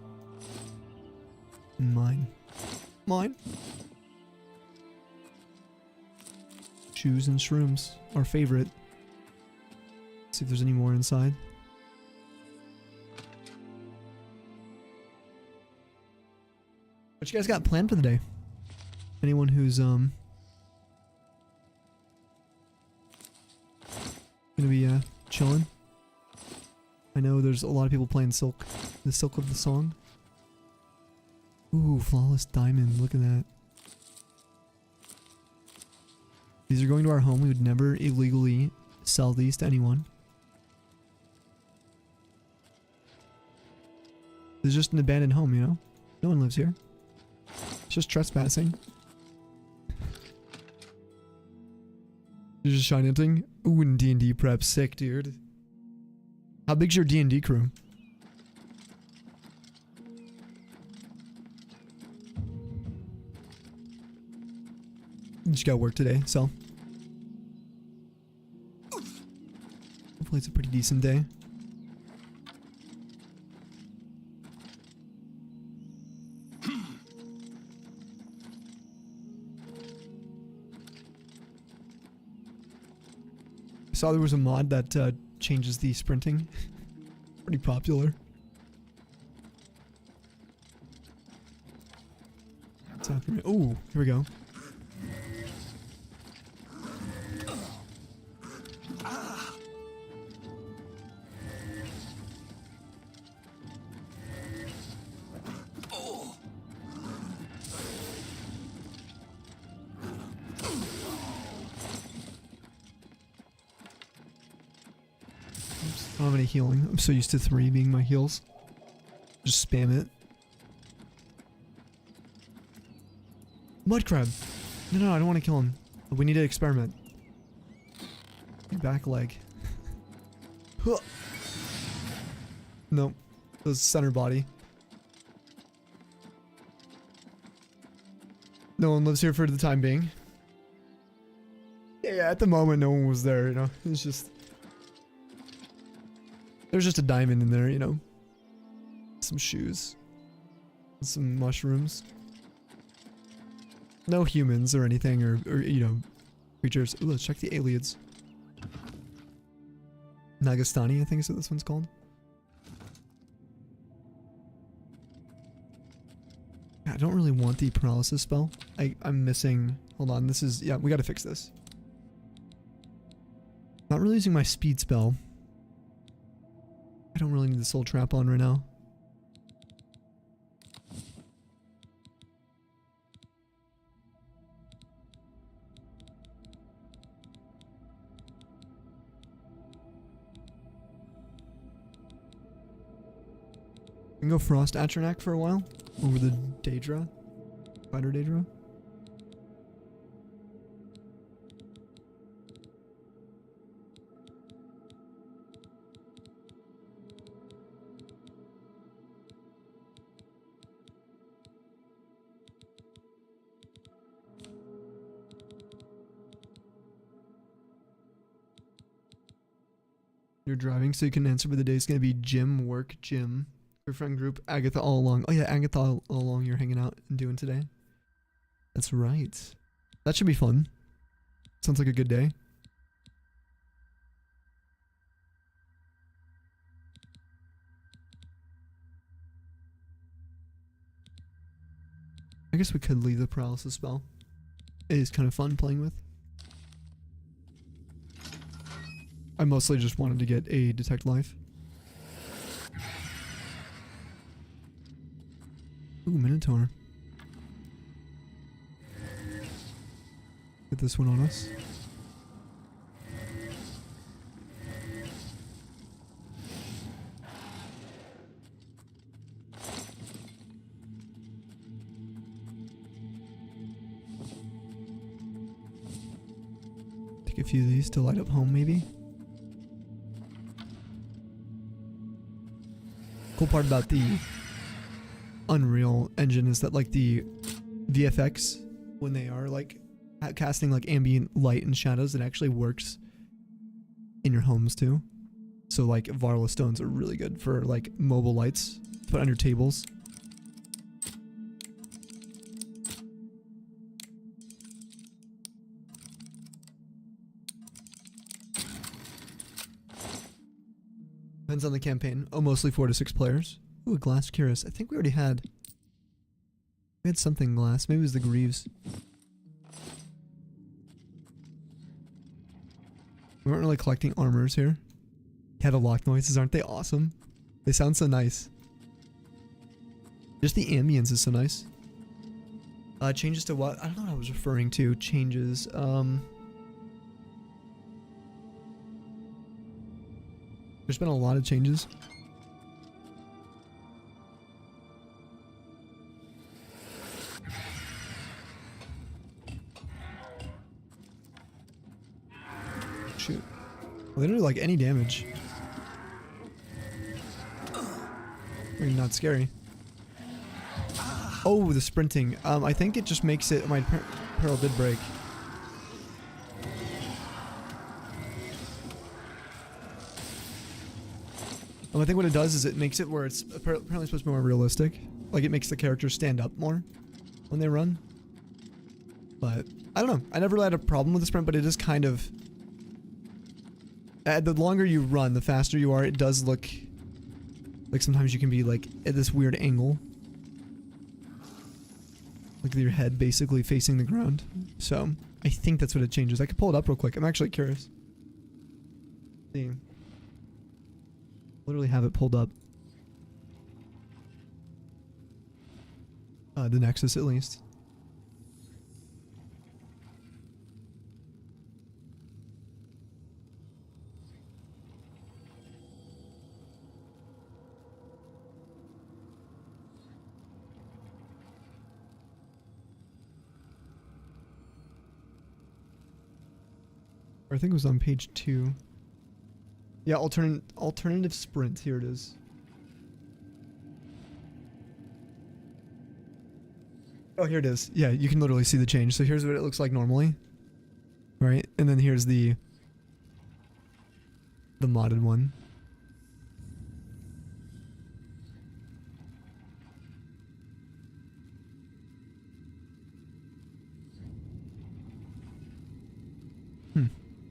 Speaker 1: Mine. Shoes and shrooms. Our favorite. Let's see if there's any more inside. What you guys got planned for the day? Anyone who's gonna be chilling? I know there's a lot of people playing Silk, the Silk of the Song. Ooh, flawless diamond, look at that. These are going to our home. We would never illegally sell these to anyone. This is just an abandoned home, you know? No one lives here. It's just trespassing. You're just shine hunting? Ooh, and D&D prep. Sick, dude. How big's your D&D crew? Just got work today, so hopefully it's a pretty decent day. I saw there was a mod that changes the sprinting. Pretty popular. Oh, here we go. I don't have any healing. I'm so used to 3 being my heals. Just spam it. Mud crab! No, I don't want to kill him. We need to experiment. Back leg. Nope. It was center body. No one lives here for the time being. Yeah, at the moment no one was there, you know. It's just There's just a diamond in there, you know. Some shoes. Some mushrooms. No humans or anything, or you know, creatures. Ooh, let's check the aliens. Nagastani, I think is what this one's called. I don't really want the paralysis spell. I'm missing... Hold on, this is... Yeah, we gotta fix this. Not really using my speed spell. I don't really need the soul trap on right now. We can go Frost Atronach for a while. Over the Daedra. Spider Daedra. You're driving, so you can answer for the day. It's going to be gym, work, gym. Your friend group, Agatha all along. Oh yeah, Agatha all along you're hanging out and doing today. That's right. That should be fun. Sounds like a good day. I guess we could leave the paralysis spell. It is kind of fun playing with. I mostly just wanted to get a detect life. Ooh, Minotaur. Get this one on us. Take a few of these to light up home, maybe. Cool part about the Unreal Engine is that like the VFX, when they are like casting like ambient light and shadows, it actually works in your homes too. So like Varla stones are really good for like mobile lights to put on your tables. Depends on the campaign. Oh, mostly 4 to 6 players. Ooh, Glass Curious. I think we already had... We had something glass. Maybe it was the Greaves. We weren't really collecting armors here. Catalog noises, aren't they awesome? They sound so nice. Just the ambience is so nice. Changes to what? I don't know what I was referring to. Changes. There's been a lot of changes. Shoot. Literally like any damage. Really not scary. Oh, the sprinting. I think it just makes it... My peril did break. I think what it does is it makes it where it's apparently supposed to be more realistic. Like it makes the characters stand up more when they run. But I don't know. I never really had a problem with the sprint, but it is kind of... the longer you run, the faster you are. It does look like sometimes you can be like at this weird angle. Like with your head basically facing the ground. So I think that's what it changes. I could pull it up real quick. I'm actually curious. See. Literally have it pulled up. The Nexus at least. I think it was on page 2. Yeah, alternative sprint. Here it is. Oh, here it is. Yeah, you can literally see the change. So here's what it looks like normally. Right? And then here's the modded one.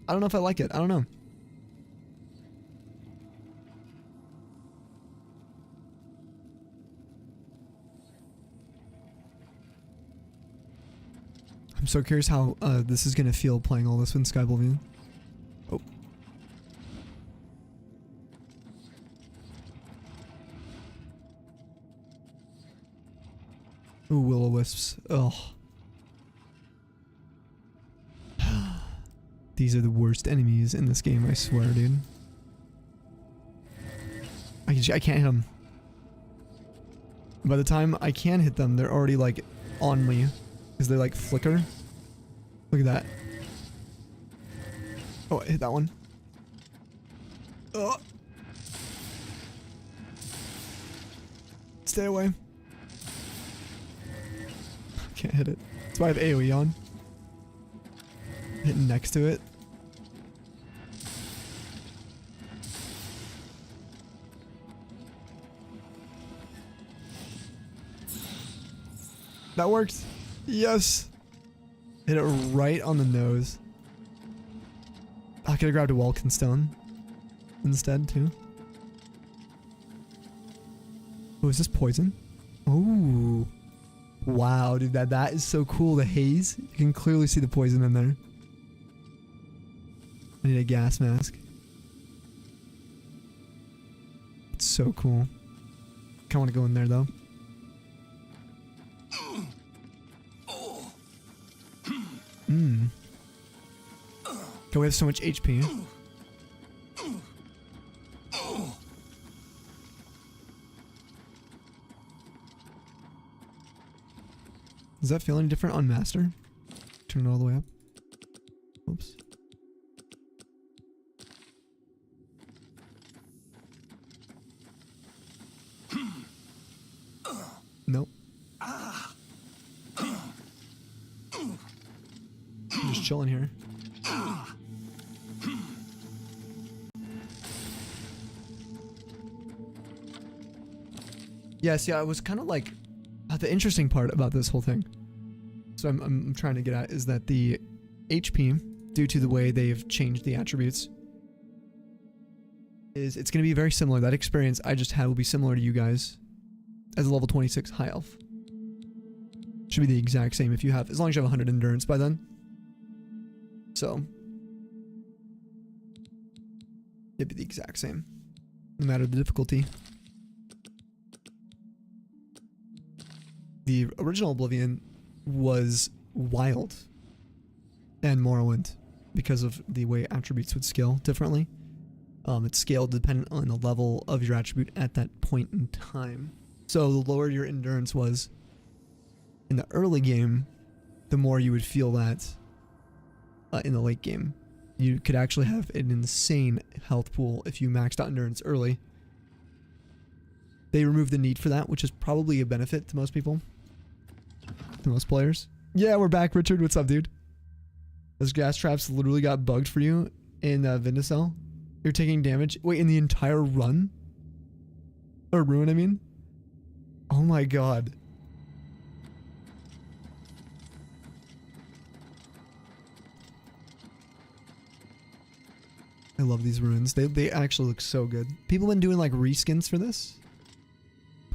Speaker 1: I don't know if I like it. I don't know. I'm so curious how this is gonna feel playing all this in Sky Oblivion. Oh. Ooh, will-o-wisps. Oh. These are the worst enemies in this game, I swear, dude. I can't hit them. By the time I can hit them, they're already like on me. Because they like flicker. Look at that. Oh, I hit that one. Oh. Stay away. Can't hit it. That's why I have AoE on. Hitting next to it. That worked. Yes. Hit it right on the nose. I could have grabbed a Welkin Stone instead too. Oh, is this poison? Ooh. Wow, dude, that is so cool. The haze. You can clearly see the poison in there. I need a gas mask. It's so cool. Kinda wanna go in there though. Mmm. God, we have so much HP. Does that feel any different on Master? Turn it all the way up. Oops. Nope. I'm just chilling here. Yeah, see, I was kind of like... the interesting part about this whole thing, so I'm trying to get at, is that the HP, due to the way they've changed the attributes, is it's going to be very similar. That experience I just had will be similar to you guys as a level 26 high elf. Should be the exact same if you have, as long as you have 100 endurance by then. So it'd be the exact same, no matter the difficulty. The original Oblivion was wild and Morrowind because of the way attributes would scale differently. It's scaled dependent on the level of your attribute at that point in time. So the lower your endurance was in the early game, the more you would feel that in the late game. You could actually have an insane health pool if you maxed out endurance early. They removed the need for that, which is probably a benefit to most people. To most players. Yeah, we're back, Richard. What's up, dude? Those gas traps literally got bugged for you in Vindicel. You're taking damage. Wait, in the entire run? Or ruin, I mean? Oh my god. I love these ruins. They actually look so good. People have been doing like reskins for this.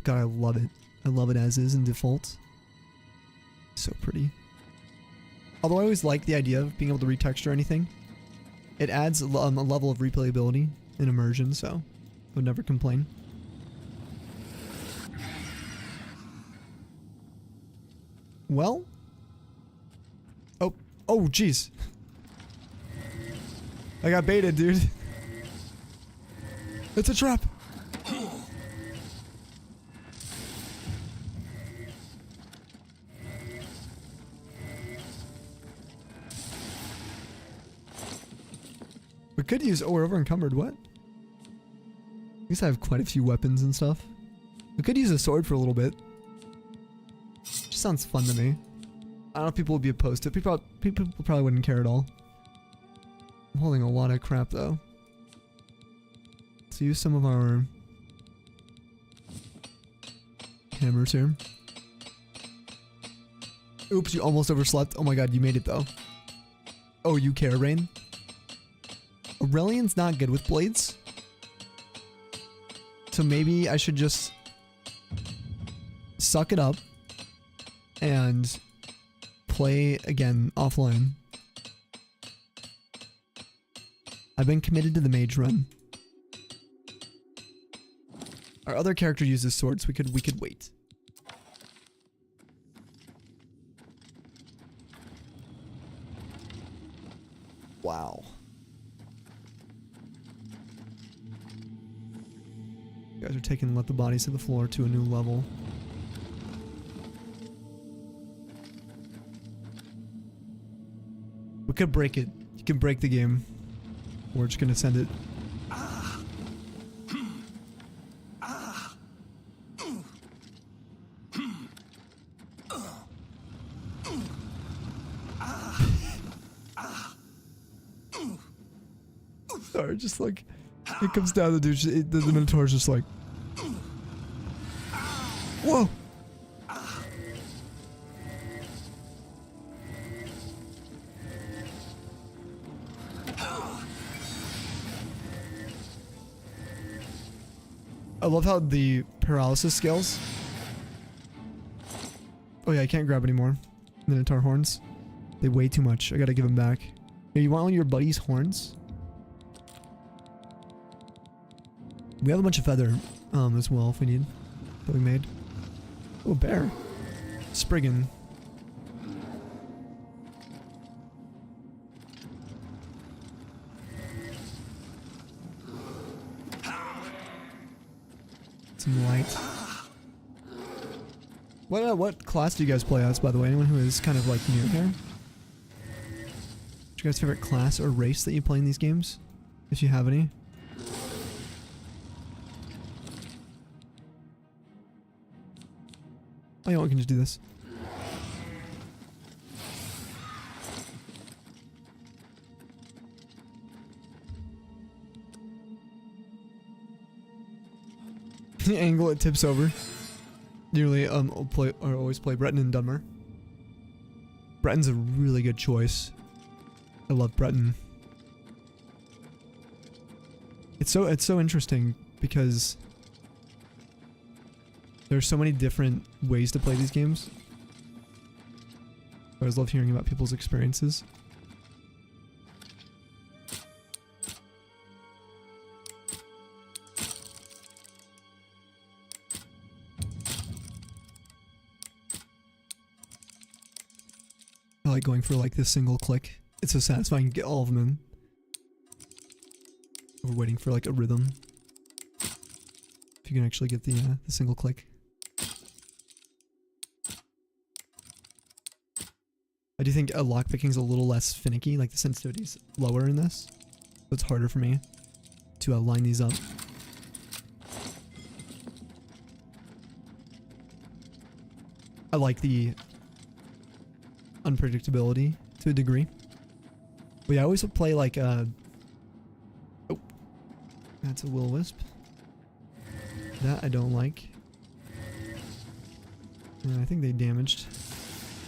Speaker 1: God, I love it. I love it as is in default. So pretty. Although I always like the idea of being able to retexture anything. It adds a level of replayability and immersion, so I would never complain. Well. Oh, jeez. I got baited, dude. It's a trap. We could use... Oh, we're over encumbered. What? I guess I have quite a few weapons and stuff. We could use a sword for a little bit. Just sounds fun to me. I don't know if people would be opposed to it. People probably wouldn't care at all. I'm holding a lot of crap, though. Let's use some of our hammers here. Oops, you almost overslept. Oh my god, you made it, though. Oh, you care, Rain? Aurelian's not good with blades. So maybe I should just suck it up and play again offline. I've been committed to the mage run. Our other character uses swords. We could wait. Wow. You guys are taking Let the Bodies Hit the Floor to a new level. We could break it. You can break the game. We're just gonna send it. Sorry, just like it comes down the dude. The Minotaur's just like, whoa. I love how the paralysis scales. Oh yeah, I can't grab anymore. Minotaur horns. They weigh too much. I gotta give them back. Hey, you want all your buddy's horns? We have a bunch of feather as well if we need. That we made. Oh, bear. Spriggan. Some light. What class do you guys play as, by the way? Anyone who is kind of like new here? What's your guys' favorite class or race that you play in these games? If you have any. Oh yeah, we can just do this. The angle it tips over. Usually, always play Breton and Dunmer. Breton's a really good choice. I love Breton. It's so interesting because there's so many different ways to play these games. I always love hearing about people's experiences. I like going for like this single click. It's so satisfying to get all of them in. We're waiting for like a rhythm. If you can actually get the single click. I do think lockpicking is a little less finicky, like the sensitivity's lower in this. So it's harder for me to line these up. I like the unpredictability to a degree. But yeah, I always play like oh, that's a will-o-wisp. That I don't like. And I think they damaged.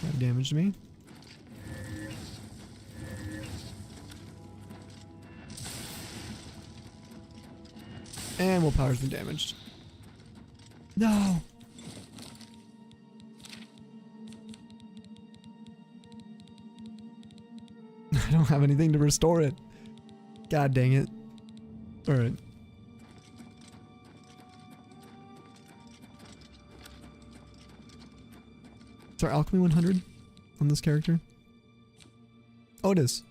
Speaker 1: That damaged me. And willpower's been damaged. No! I don't have anything to restore it. God dang it. Alright. Is our alchemy 100 on this character? Oh, it is.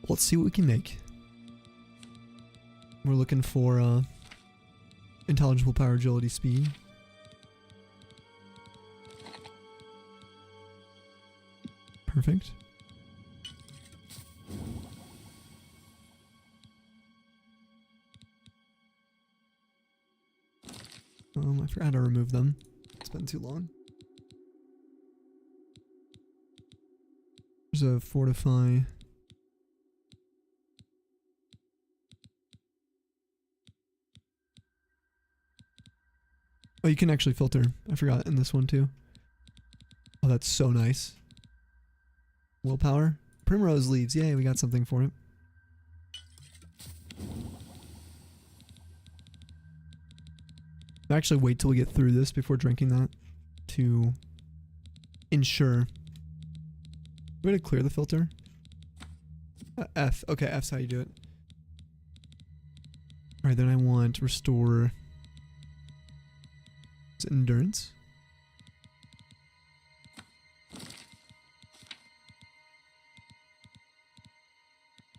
Speaker 1: Let's see what we can make. We're looking for intelligible power, agility, speed. Perfect. I forgot to remove them. It's been too long. There's a fortify. Oh, you can actually filter. I forgot in this one too. Oh, that's so nice. Willpower. Primrose leaves. Yay, we got something for it. Actually, wait till we get through this before drinking that to ensure. Way to clear the filter. F. Okay, F's how you do it. All right, then I want restore. Is it endurance?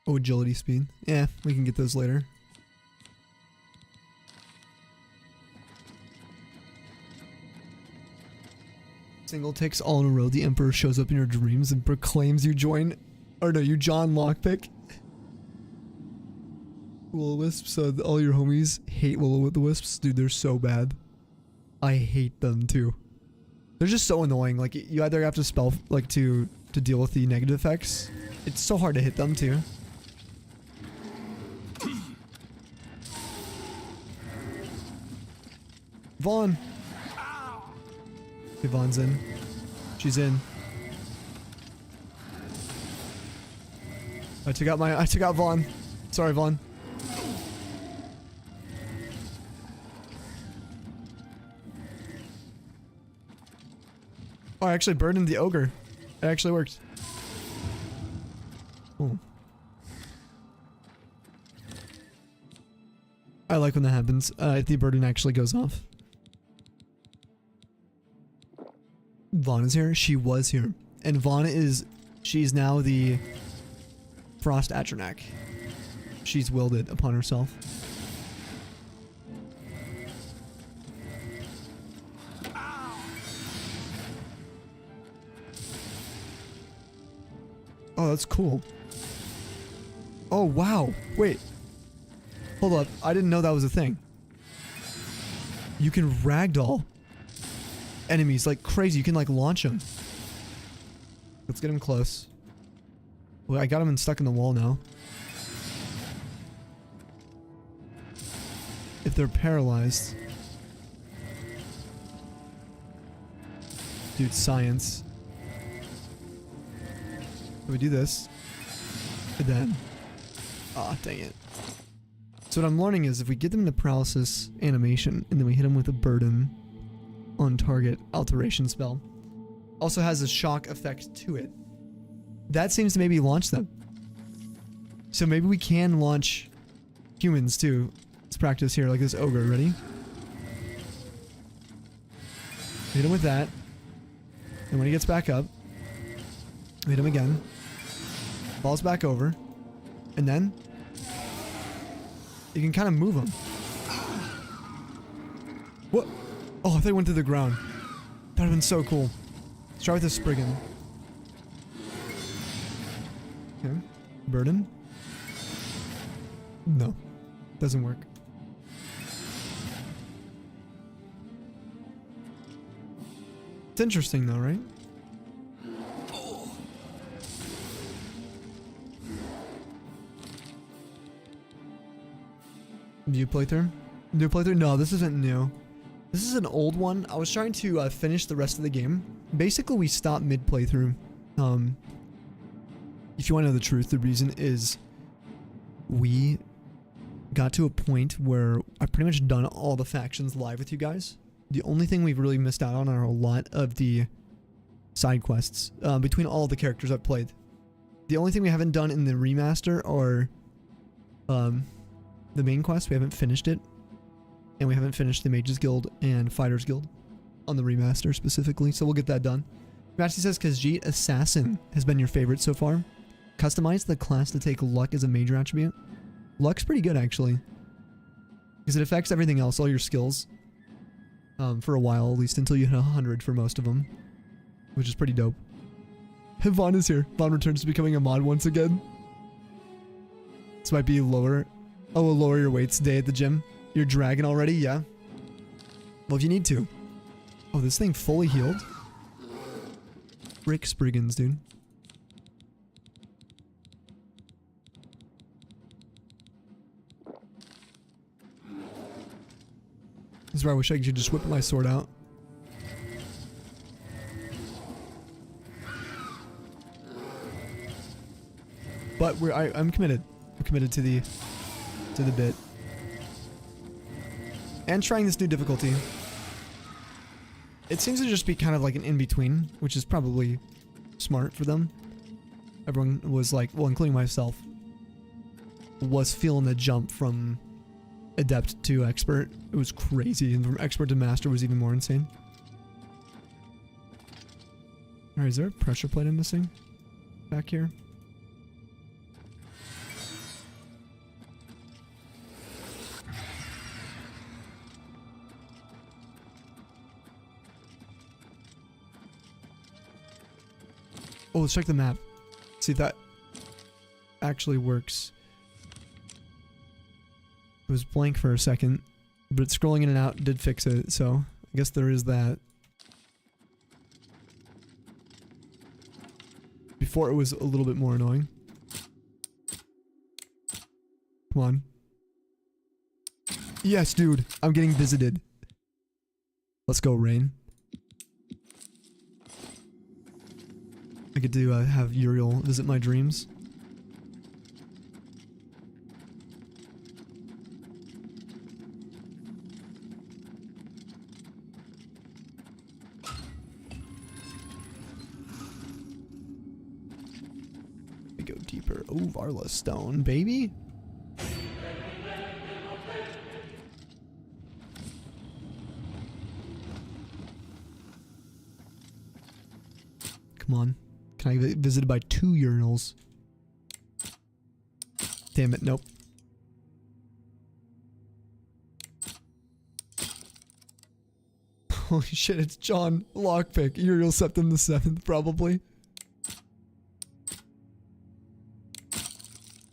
Speaker 1: Oh, agility speed. Yeah, we can get those later. Single ticks all in a row. The Emperor shows up in your dreams and proclaims you join. Or no, you John Lockpick. Will-o-wisps. So all your homies hate will-o-wisps. Dude, they're so bad. I hate them too. They're just so annoying. Like, you either have to spell, like, to deal with the negative effects. It's so hard to hit them too. Vaughn. Okay, Vaughn's in. She's in. I took out Vaughn. Sorry, Vaughn. Oh, I actually burdened the ogre. It actually worked. Oh. I like when that happens. If the burden actually goes off. Vaughn is here. She was here. And Vaughn is... She's now the... Frost Atronak. She's willed it upon herself. Oh, that's cool. Oh, wow. Wait. Hold up. I didn't know that was a thing. You can ragdoll enemies like crazy. You can like launch them. Let's get him close. Well, I got him stuck in the wall now. If they're paralyzed. Dude, science. So we do this. And then... Ah, dang it. So what I'm learning is if we get them into paralysis animation and then we hit them with a burden on target alteration spell. Also has a shock effect to it. That seems to maybe launch them. So maybe we can launch humans too. Let's practice here like this ogre. Ready? Hit him with that. And when he gets back up, hit him again. Falls back over. And then you can kind of move him. What? Oh, I thought he went to the ground. That would have been so cool. Let's try with this Spriggan. Okay. Burden. No. Doesn't work. It's interesting though, right? New playthrough? New playthrough? No, this isn't new. This is an old one. I was trying to finish the rest of the game. Basically, we stopped mid-playthrough. If you want to know the truth, the reason is we got to a point where I've pretty much done all the factions live with you guys. The only thing we've really missed out on are a lot of the side quests between all the characters I've played. The only thing we haven't done in the remaster are the main quest. We haven't finished it. And we haven't finished the Mages Guild and Fighters Guild on the remaster specifically, so we'll get that done. Maxi says, Khajiit Assassin has been your favorite so far. Customize the class to take luck as a major attribute. Luck's pretty good, actually. Because it affects everything else, all your skills. For a while, at least, until you hit 100 for most of them. Which is pretty dope. Vaughn is here. Vaughn returns to becoming a mod once again. This might be lower. Oh, we'll lower your weights day at the gym. You're dragging already? Yeah. Well, if you need to. Oh, this thing fully healed? Frick Spriggans, dude. This is where I wish I could just whip my sword out. But I'm committed. I'm committed to the bit. And trying this new difficulty. It seems to just be kind of like an in-between, which is probably smart for them. Everyone was like, well, including myself, was feeling the jump from adept to expert. It was crazy, and from expert to master was even more insane. Alright, is there a pressure plate I'm missing back here? Oh, let's check the map. See if that actually works. It was blank for a second, but scrolling in and out did fix it, so I guess there is that. Before it was a little bit more annoying. Come on. Yes, dude. I'm getting visited. Let's go, Rain. I get to have Uriel visit my dreams. We go deeper. Oh, Varla Stone, baby. Come on. Can I get visited by 2 urinals? Damn it, nope. Holy shit, it's John. Lockpick. Uriel Septim the 7th, probably.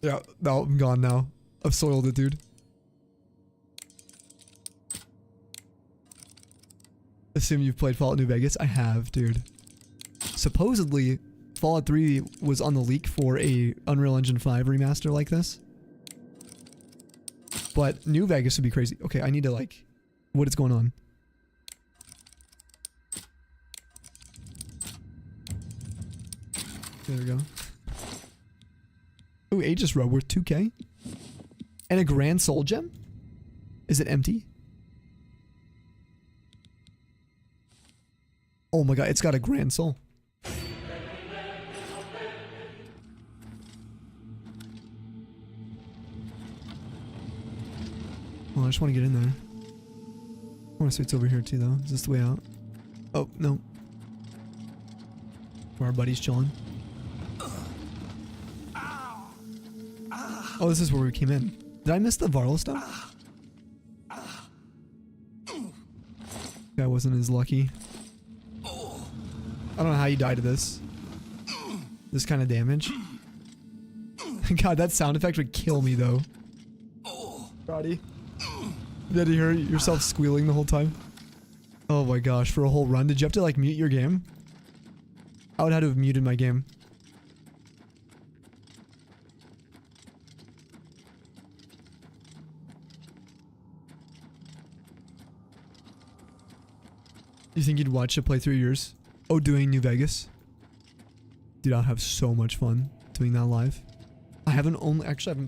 Speaker 1: Yeah, no, I'm gone now. I've soiled it, dude. Assume you've played Fallout New Vegas? I have, dude. Supposedly, Fallout 3 was on the leak for a Unreal Engine 5 remaster like this. But New Vegas would be crazy. Okay, I need to like... What is going on? There we go. Ooh, Aegis Robe worth 2K? And a Grand Soul Gem? Is it empty? Oh my god, it's got a Grand Soul. Well, I just want to get in there. I want to see what's over here too, though. Is this the way out? Oh, no. Where our buddy's chilling. Oh, this is where we came in. Did I miss the Varla stuff? Guy wasn't as lucky. I don't know how you died to this. This kind of damage. God, that sound effect would kill me, though. Roddy. Did you hear yourself squealing the whole time? Oh my gosh, for a whole run? Did you have to like mute your game? I would have to have muted my game. You think you'd watch a playthrough of yours? Oh, doing New Vegas? Dude, I'll have so much fun doing that live. I haven't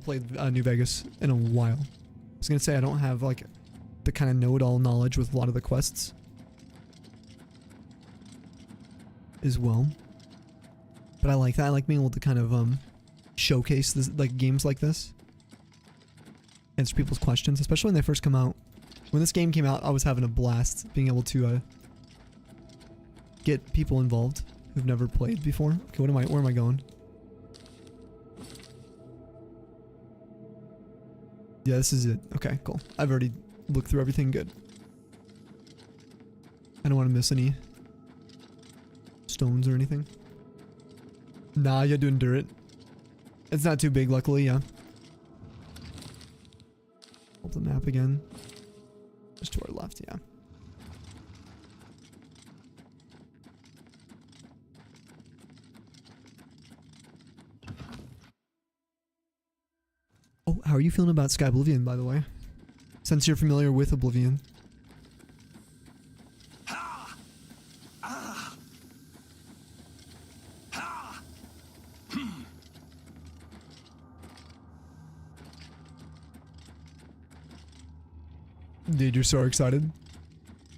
Speaker 1: played New Vegas in a while. I was gonna say I don't have like the kind of know-it-all knowledge with a lot of the quests as well, but I like that. I like being able to kind of showcase this, like games like this, answer people's questions, especially when they first come out. When this game came out, I was having a blast being able to get people involved who've never played before. Okay, where am I going? Yeah, this is it. Okay, cool. I've already looked through everything good. I don't want to miss any stones or anything. Nah, you had to endure it. It's not too big, luckily, yeah. Hold the map again. Just to our left, yeah. Oh, how are you feeling about Sky Oblivion, by the way? Since you're familiar with Oblivion. Dude, you're so excited.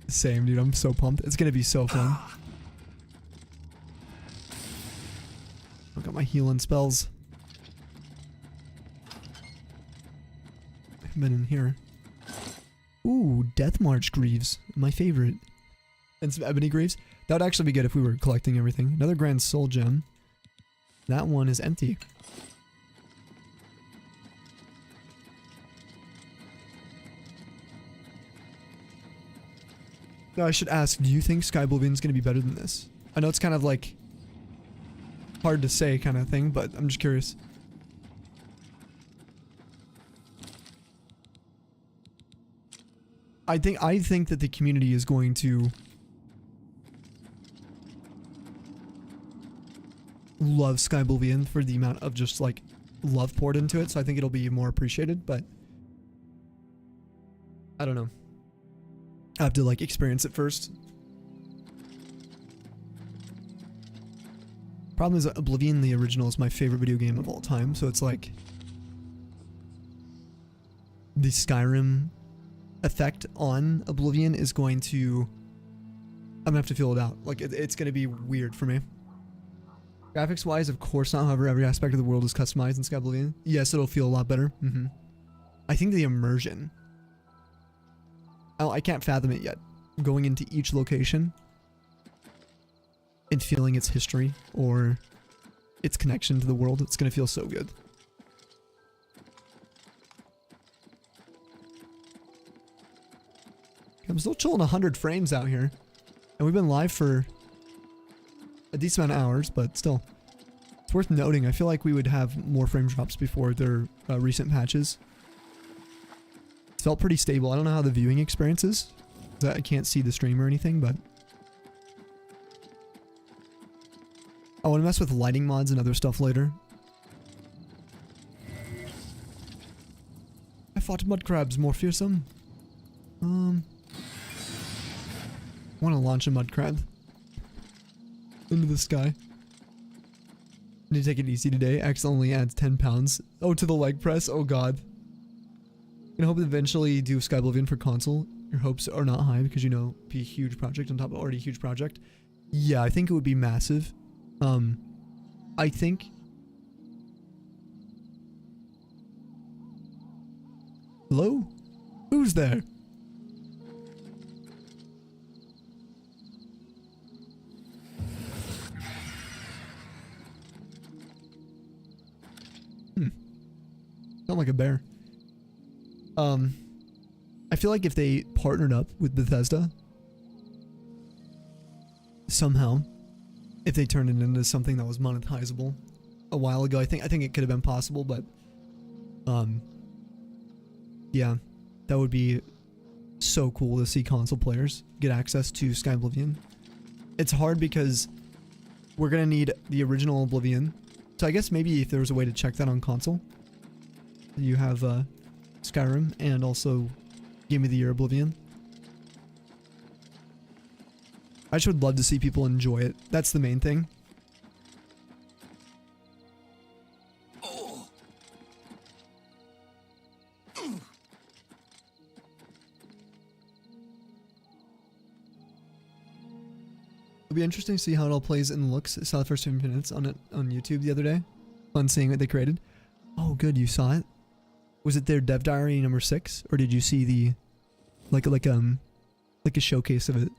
Speaker 1: Same, dude. I'm so pumped. It's gonna be so fun. I got my healing spells. I've been in here. Ooh, Death March Greaves. My favorite. And some Ebony Greaves. That would actually be good if we were collecting everything. Another Grand Soul Gem. That one is empty. Now I should ask, do you think Sky Oblivion is going to be better than this? I know it's kind of like hard to say kind of thing, but I'm just curious. I think that the community is going to love Sky Oblivion for the amount of just like love poured into it, so I think it'll be more appreciated, but I don't know. I have to like experience it first. Problem is Oblivion, the original, is my favorite video game of all time, so it's like the Skyrim effect on Oblivion is going to, I'm gonna have to feel it out. Like it's gonna be weird for me. Graphics wise, of course not. However, every aspect of the world is customized in Sky Oblivion. Yes, it'll feel a lot better. I think the immersion, I can't fathom it yet. Going into each location and feeling its history or its connection to the world, it's gonna feel so good. I'm still chilling 100 frames out here, and we've been live for a decent amount of hours, but still, it's worth noting. I feel like we would have more frame drops before their recent patches. It felt pretty stable. I don't know how the viewing experience is. I can't see the stream or anything, but I want to mess with lighting mods and other stuff later. I fought mud crabs more fearsome. I want to launch a mud crab into the sky. I need to take it easy today. X only adds 10 pounds. Oh, to the leg press. Oh god. I hope to eventually do Sky Oblivion for console. Your hopes are not high because you know it'd be a huge project on top of already a huge project. Yeah, I think it would be massive. I think hello? Who's there? Sound like a bear. I feel like if they partnered up with Bethesda somehow, if they turned it into something that was monetizable a while ago, I think it could have been possible, but yeah, that would be so cool to see console players get access to Sky Oblivion. It's hard because we're gonna need the original Oblivion, so I guess maybe if there was a way to check that on console. You have Skyrim and also Game of the Year Oblivion. I just would love to see people enjoy it. That's the main thing. It'll be interesting to see how it all plays and looks. I saw the first 15 minutes on it on YouTube the other day. Fun seeing what they created. Oh, good, you saw it. Was it their dev diary number 6, or did you see the like a showcase of it?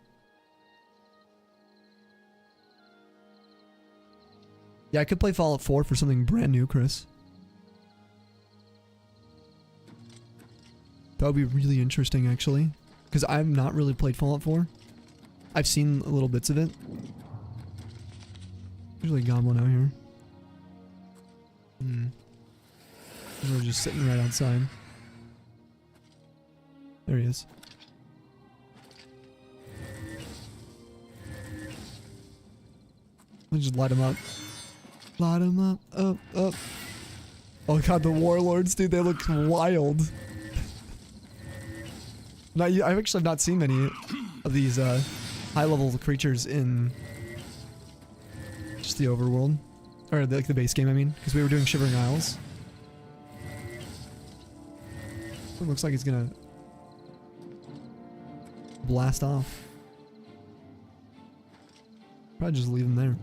Speaker 1: Yeah, I could play Fallout 4 for something brand new, Chris. That would be really interesting, actually, because I've not really played Fallout 4. I've seen little bits of it. Usually goblin out here. We're just sitting right outside. There he is. Let's just light him up. Light him up, up, up. Oh god, the warlords, dude, they look wild. I've actually not seen many of these high-level creatures in just the overworld. Or like the base game, I mean, because we were doing Shivering Isles. It looks like he's gonna blast off. Probably just leave them there.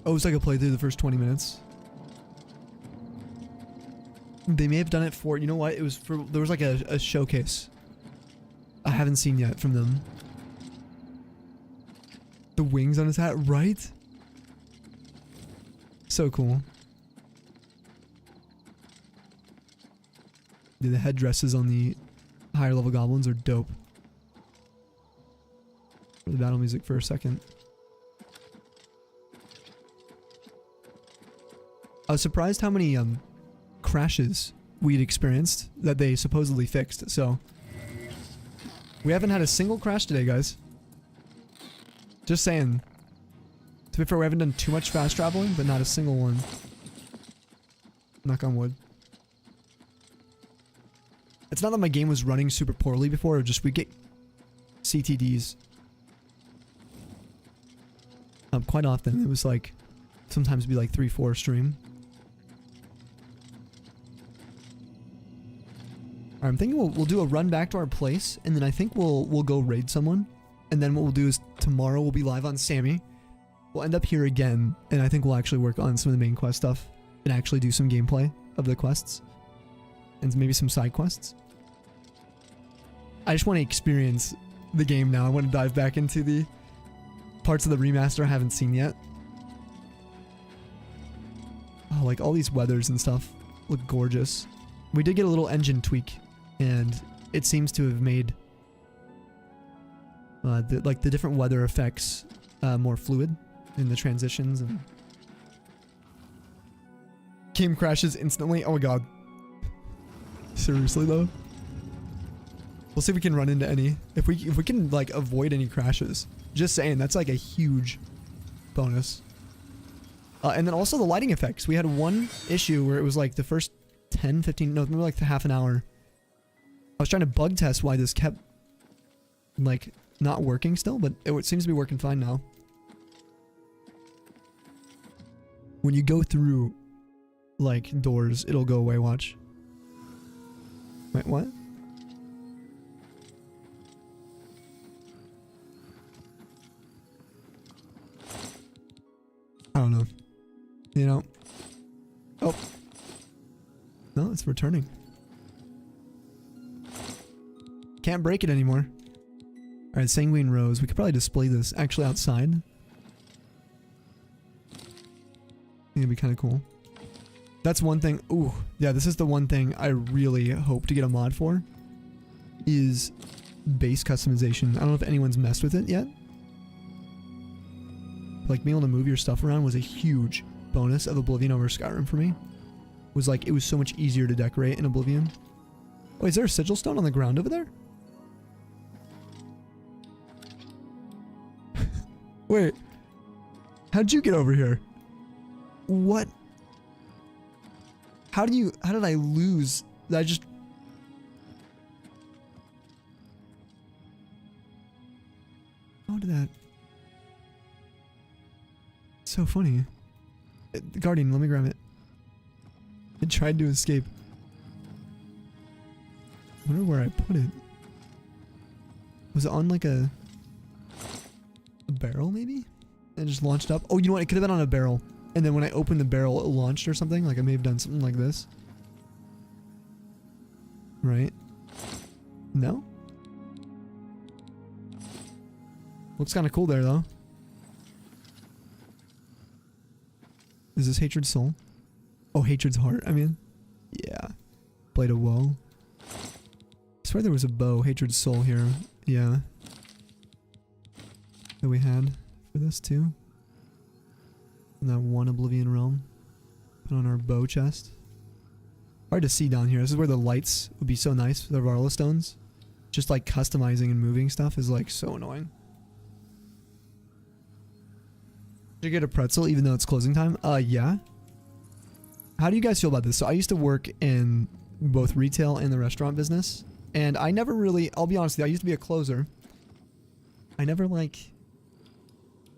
Speaker 1: Oh, it's like a playthrough the first 20 minutes. They may have done it for, you know what? It was for, there was like a showcase I haven't seen yet from them. The wings on his hat, right? So cool. Dude, the headdresses on the higher level goblins are dope. For the battle music for a second. I was surprised how many crashes we'd experienced that they supposedly fixed. So we haven't had a single crash today, guys. Just saying. To be fair, we haven't done too much fast traveling, but not a single one. Knock on wood. It's not that my game was running super poorly before, or just we get CTDs. Quite often, it was like, sometimes it'd be like 3-4 stream. Alright, I'm thinking we'll do a run back to our place, and then I think we'll go raid someone. And then what we'll do is tomorrow we'll be live on Sammy. We'll end up here again, and I think we'll actually work on some of the main quest stuff and actually do some gameplay of the quests and maybe some side quests. I just want to experience the game now. I want to dive back into the parts of the remaster I haven't seen yet. Oh, like all these weathers and stuff look gorgeous. We did get a little engine tweak, and it seems to have made the different weather effects more fluid in the transitions. And game crashes instantly. Oh my god. Seriously though? We'll see if we can run into any. If we can like avoid any crashes. Just saying, that's like a huge bonus. And then also the lighting effects. We had one issue where it was like the first 10, 15, no, maybe like the half an hour. I was trying to bug test why this kept like not working still, but it seems to be working fine now. When you go through like doors, it'll go away, watch. Wait, what? I don't know. You know. Oh. No, it's returning. Can't break it anymore. Alright, Sanguine Rose. We could probably display this actually outside. I think it'd be kind of cool. That's one thing. Ooh, yeah, this is the one thing I really hope to get a mod for. Is base customization. I don't know if anyone's messed with it yet. Like, being able to move your stuff around was a huge bonus of Oblivion over Skyrim for me. Was like, it was so much easier to decorate in Oblivion. Oh, is there a sigil stone on the ground over there? Wait. How'd you get over here? What? How did I lose? I just... How did that... So funny. Guardian, let me grab it. It tried to escape. I wonder where I put it. Was it on like a barrel maybe? And just launched up? Oh, you know what? It could have been on a barrel. And then when I opened the barrel, it launched or something. Like I may have done something like this. Right? No? Looks kind of cool there though. Is this Hatred's Soul? Oh, Hatred's Heart, I mean. Yeah. Blade of Woe. I swear there was a bow, Hatred's Soul here. Yeah. That we had for this too. In that one Oblivion realm. Put on our bow chest. Hard to see down here. This is where the lights would be so nice. The Varla stones. Just like customizing and moving stuff is like so annoying. Did you get a pretzel even though it's closing time? Yeah. How do you guys feel about this? So I used to work in both retail and the restaurant business, And I never really, I'll be honest with you, I used to be a closer. I never like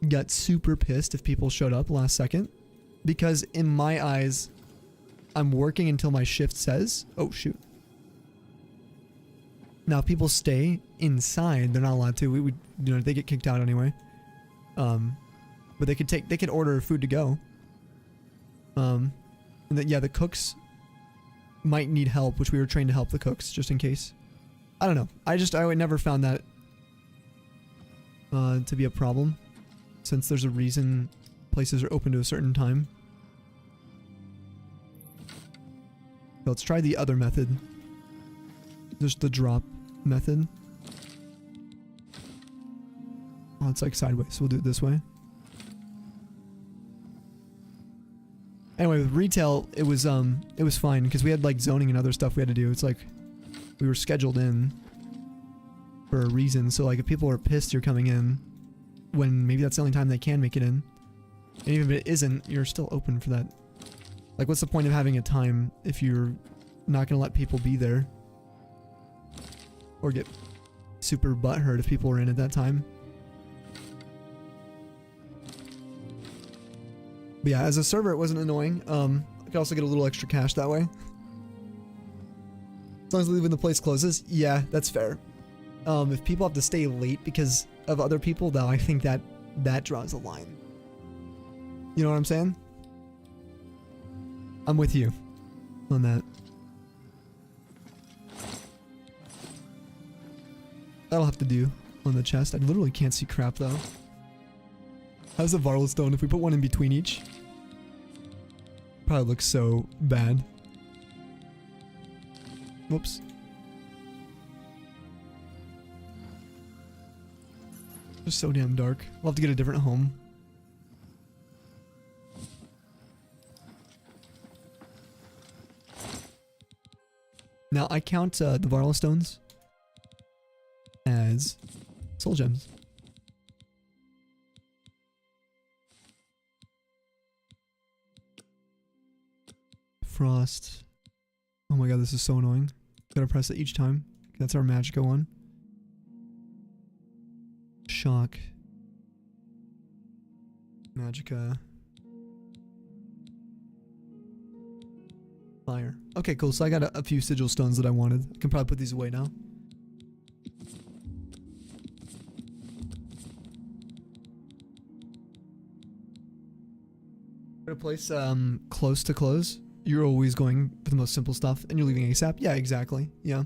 Speaker 1: got super pissed if people showed up last second, because in my eyes, I'm working until my shift says, oh shoot. Now if people stay inside, they're not allowed to. We would, you know, they get kicked out anyway. But they could order food to go. And then, yeah, the cooks might need help, which we were trained to help the cooks just in case. I don't know. I never found that to be a problem, since there's a reason places are open to a certain time. So let's try the other method. Just the drop method. Oh, it's like sideways, so we'll do it this way. Anyway, with retail, it was fine because we had like zoning and other stuff we had to do. It's like we were scheduled in for a reason. So like if people are pissed you're coming in when maybe that's the only time they can make it in, and even if it isn't, you're still open for that. Like what's the point of having a time if you're not gonna let people be there or get super butthurt if people are in at that time? But yeah, as a server, it wasn't annoying. I could also get a little extra cash that way. As long as we leave when the place closes. Yeah, that's fair. If people have to stay late because of other people, though, I think that draws a line. You know what I'm saying? I'm with you on that. That'll have to do on the chest. I literally can't see crap, though. How's the Varl stone if we put one in between each? Probably looks so bad. Whoops. Just so damn dark. We'll have to get a different home. Now I count the Varl stones as soul gems. Frost. Oh my god, this is so annoying. Gotta press it each time. That's our Magica one. Shock. Magica. Fire. Okay, cool. So I got a few sigil stones that I wanted. I can probably put these away now. At a place close to close. You're always going for the most simple stuff and you're leaving ASAP. Yeah, exactly. Yeah.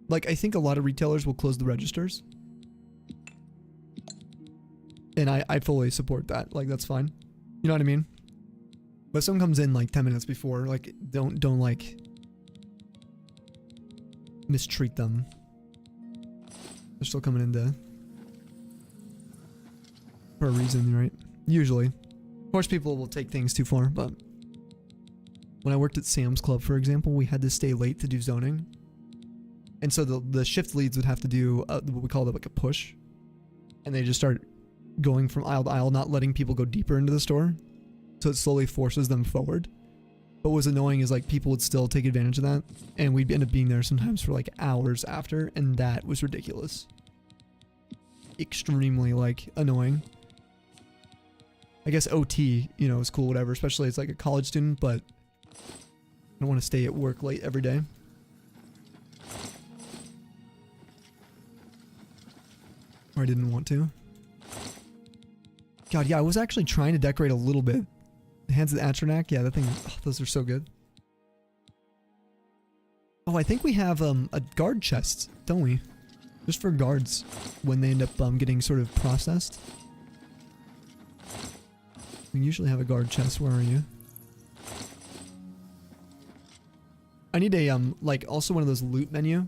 Speaker 1: Like, I think a lot of retailers will close the registers. And I fully support that. Like, that's fine. You know what I mean? But if someone comes in like 10 minutes before, like, don't like mistreat them. They're still coming in for a reason, right? Usually. Of course, people will take things too far, but when I worked at Sam's Club, for example, we had to stay late to do zoning. And so the shift leads would have to do what we call like a push. And they just start going from aisle to aisle, not letting people go deeper into the store. So it slowly forces them forward. But what was annoying is like people would still take advantage of that. And we'd end up being there sometimes for like hours after. And that was ridiculous. Extremely like annoying. I guess OT, you know, is cool, whatever. Especially as like a college student, but I don't want to stay at work late every day. Or I didn't want to. God, yeah, I was actually trying to decorate a little bit. The Hands of the Atronach, yeah, that thing, oh, those are so good. Oh, I think we have a guard chest, don't we? Just for guards when they end up getting sort of processed. We usually have a guard chest. Where are you? I need a like also one of those loot menu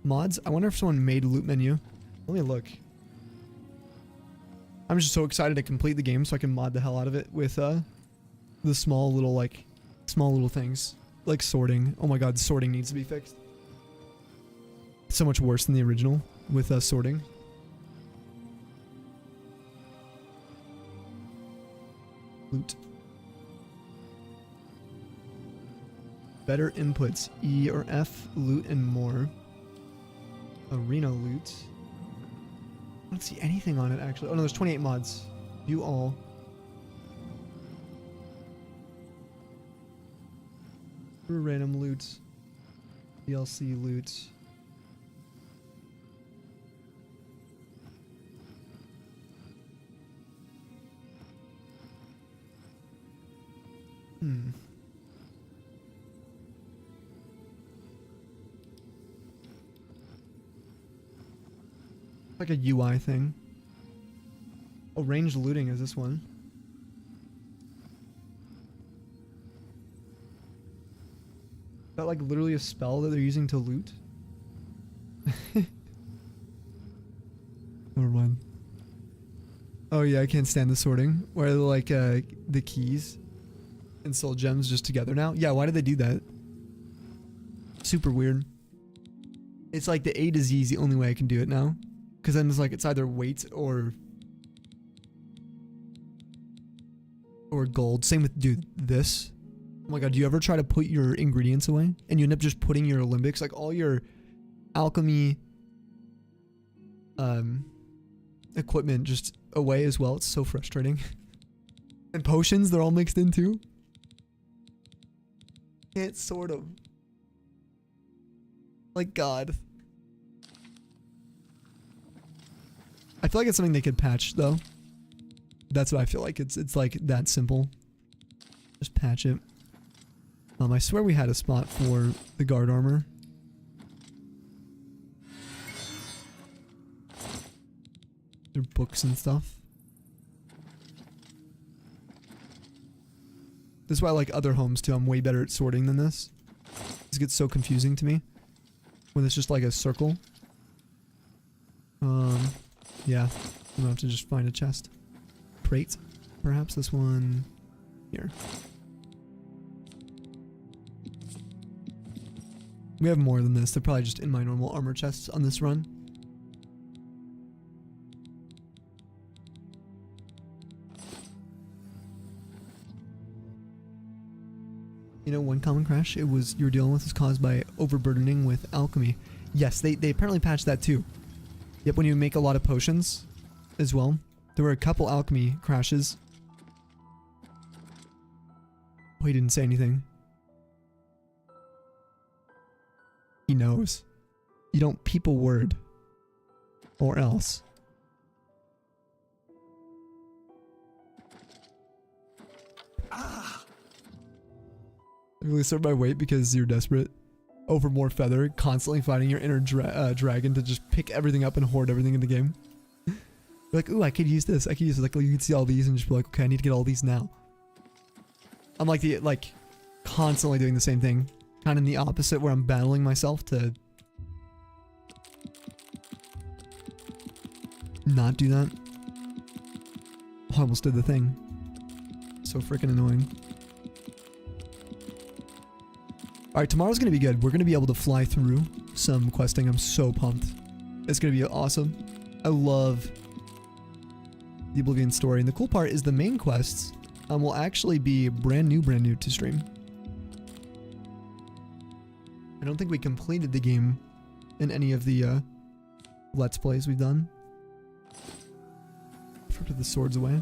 Speaker 1: mods. I wonder if someone made a loot menu. Let me look. I'm just so excited to complete the game so I can mod the hell out of it with the small little things like sorting. Oh my god, sorting needs to be fixed. It's so much worse than the original with sorting. Loot. Better inputs, E or F, loot, and more. Arena loot. I don't see anything on it actually. Oh no, there's 28 mods. View all. Random loot. DLC loot. Like a UI thing. Oh, ranged looting is this one. Is that like literally a spell that they're using to loot? Never mind. Oh yeah, I can't stand the sorting. Where they're like the keys and soul gems just together now. Yeah, why did they do that? Super weird. It's like the A to Z is the only way I can do it now. Because then it's like it's either weight or gold. Same with, dude, this. Oh my god, do you ever try to put your ingredients away? And you end up just putting your Olympics, like all your alchemy equipment just away as well. It's so frustrating. And potions, they're all mixed in too. Can't sort them. Like, God. I feel like it's something they could patch though. That's what I feel like. It's like that simple. Just patch it. I swear we had a spot for the guard armor. Their books and stuff. This is why I like other homes too. I'm way better at sorting than this. This gets so confusing to me when it's just like a circle. Yeah, I'm gonna have to just find a chest. Crate, perhaps this one here. We have more than this. They're probably just in my normal armor chests on this run. You know, one common crash you were dealing with was caused by overburdening with alchemy. Yes, they apparently patched that too. Yep, when you make a lot of potions as well. There were a couple alchemy crashes. Oh, he didn't say anything. He knows. You don't peep a word. Or else. Really sort by weight because you're desperate. Over more feather, constantly fighting your inner dragon to just pick everything up and hoard everything in the game. You're like, ooh, I could use this. I could use this. Like, you can see all these and just be like, okay, I need to get all these now. I'm like constantly doing the same thing. Kind of in the opposite where I'm battling myself to not do that. Oh, I almost did the thing. So freaking annoying. Alright, tomorrow's gonna be good. We're gonna be able to fly through some questing. I'm so pumped. It's gonna be awesome. I love the Oblivion story. And the cool part is the main quests will actually be brand new to stream. I don't think we completed the game in any of the Let's Plays we've done. Put the swords away.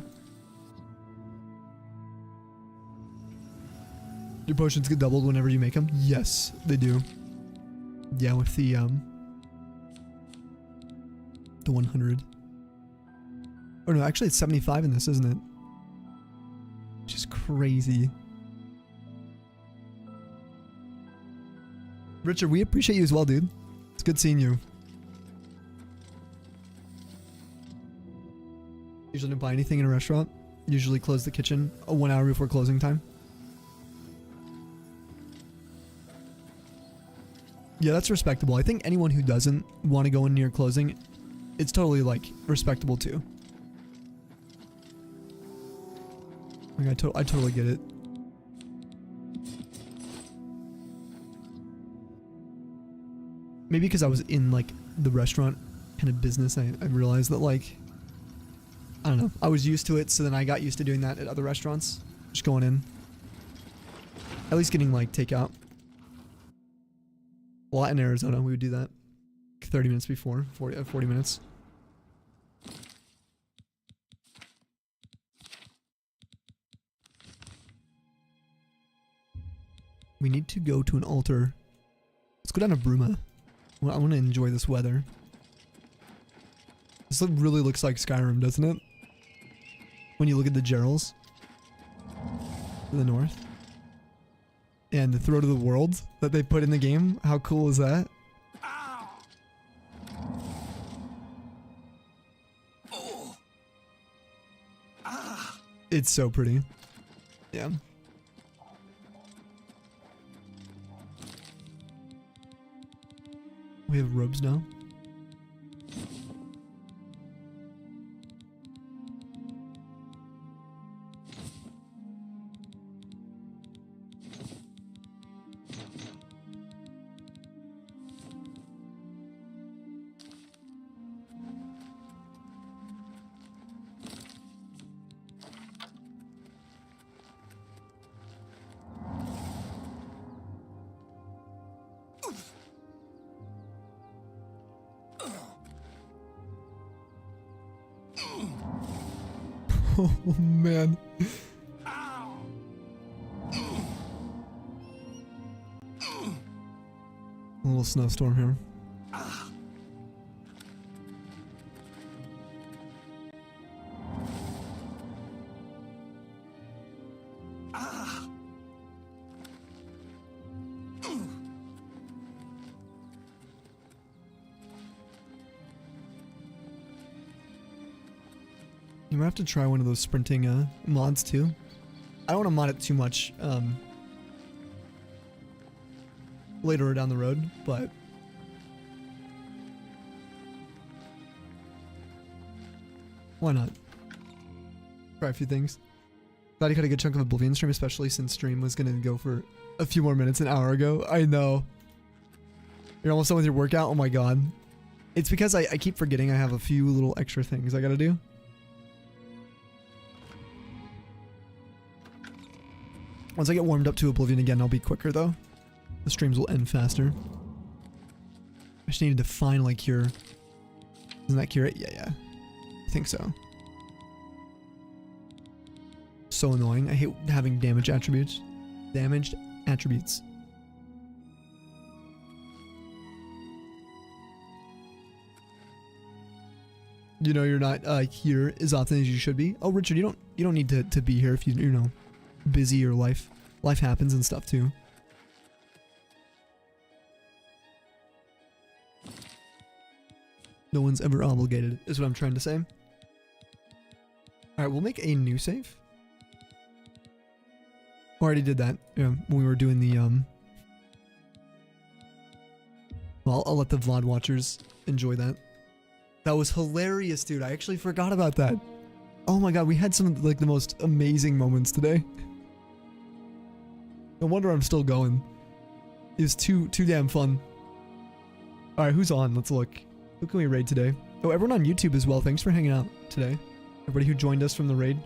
Speaker 1: Your potions get doubled whenever you make them? Yes, they do. Yeah, with the 100. Oh no, actually it's 75 in this, isn't it? Which is crazy. Richard, we appreciate you as well, dude. It's good seeing you. Usually don't buy anything in a restaurant. Usually close the kitchen 1 hour before closing time. Yeah, that's respectable. I think anyone who doesn't want to go in near closing, it's totally, like, respectable too. Like, I totally get it. Maybe because I was in, like, the restaurant kind of business, I realized that, like, I don't know. I was used to it, so then I got used to doing that at other restaurants. Just going in. At least getting, like, takeout. Well, in Arizona, we would do that. 30 minutes before. 40 minutes. We need to go to an altar. Let's go down to Bruma. I want to enjoy this weather. This really looks like Skyrim, doesn't it? When you look at the Gerals to the north. And the Throat of the World that they put in the game. How cool is that? It's so pretty. Yeah. We have robes now. Oh man. A little snowstorm here. You might have to try one of those sprinting mods too. I don't want to mod it too much later down the road, but why not? Try a few things. Glad you got a good chunk of Oblivion stream, especially since stream was gonna go for a few more minutes an hour ago. I know. You're almost done with your workout? Oh my god. It's because I keep forgetting I have a few little extra things I gotta do. Once I get warmed up to Oblivion again, I'll be quicker though. The streams will end faster. I just needed to finally cure. Doesn't that cure it? Yeah. I think so. So annoying. I hate having damage attributes. Damaged attributes. You know you're not here as often as you should be. Oh, Richard, you don't need to be here if you know busy or life happens and stuff too. No one's ever obligated is what I'm trying to say. All right, we'll make a new save. Already did that. Yeah, when we were doing the well, I'll let the VOD watchers enjoy that. That was hilarious, dude. I actually forgot about that. Oh my god, we had some like the most amazing moments today. No wonder I'm still going. It was too damn fun. Alright, who's on? Let's look. Who can we raid today? Oh, everyone on YouTube as well. Thanks for hanging out today. Everybody who joined us from the raid.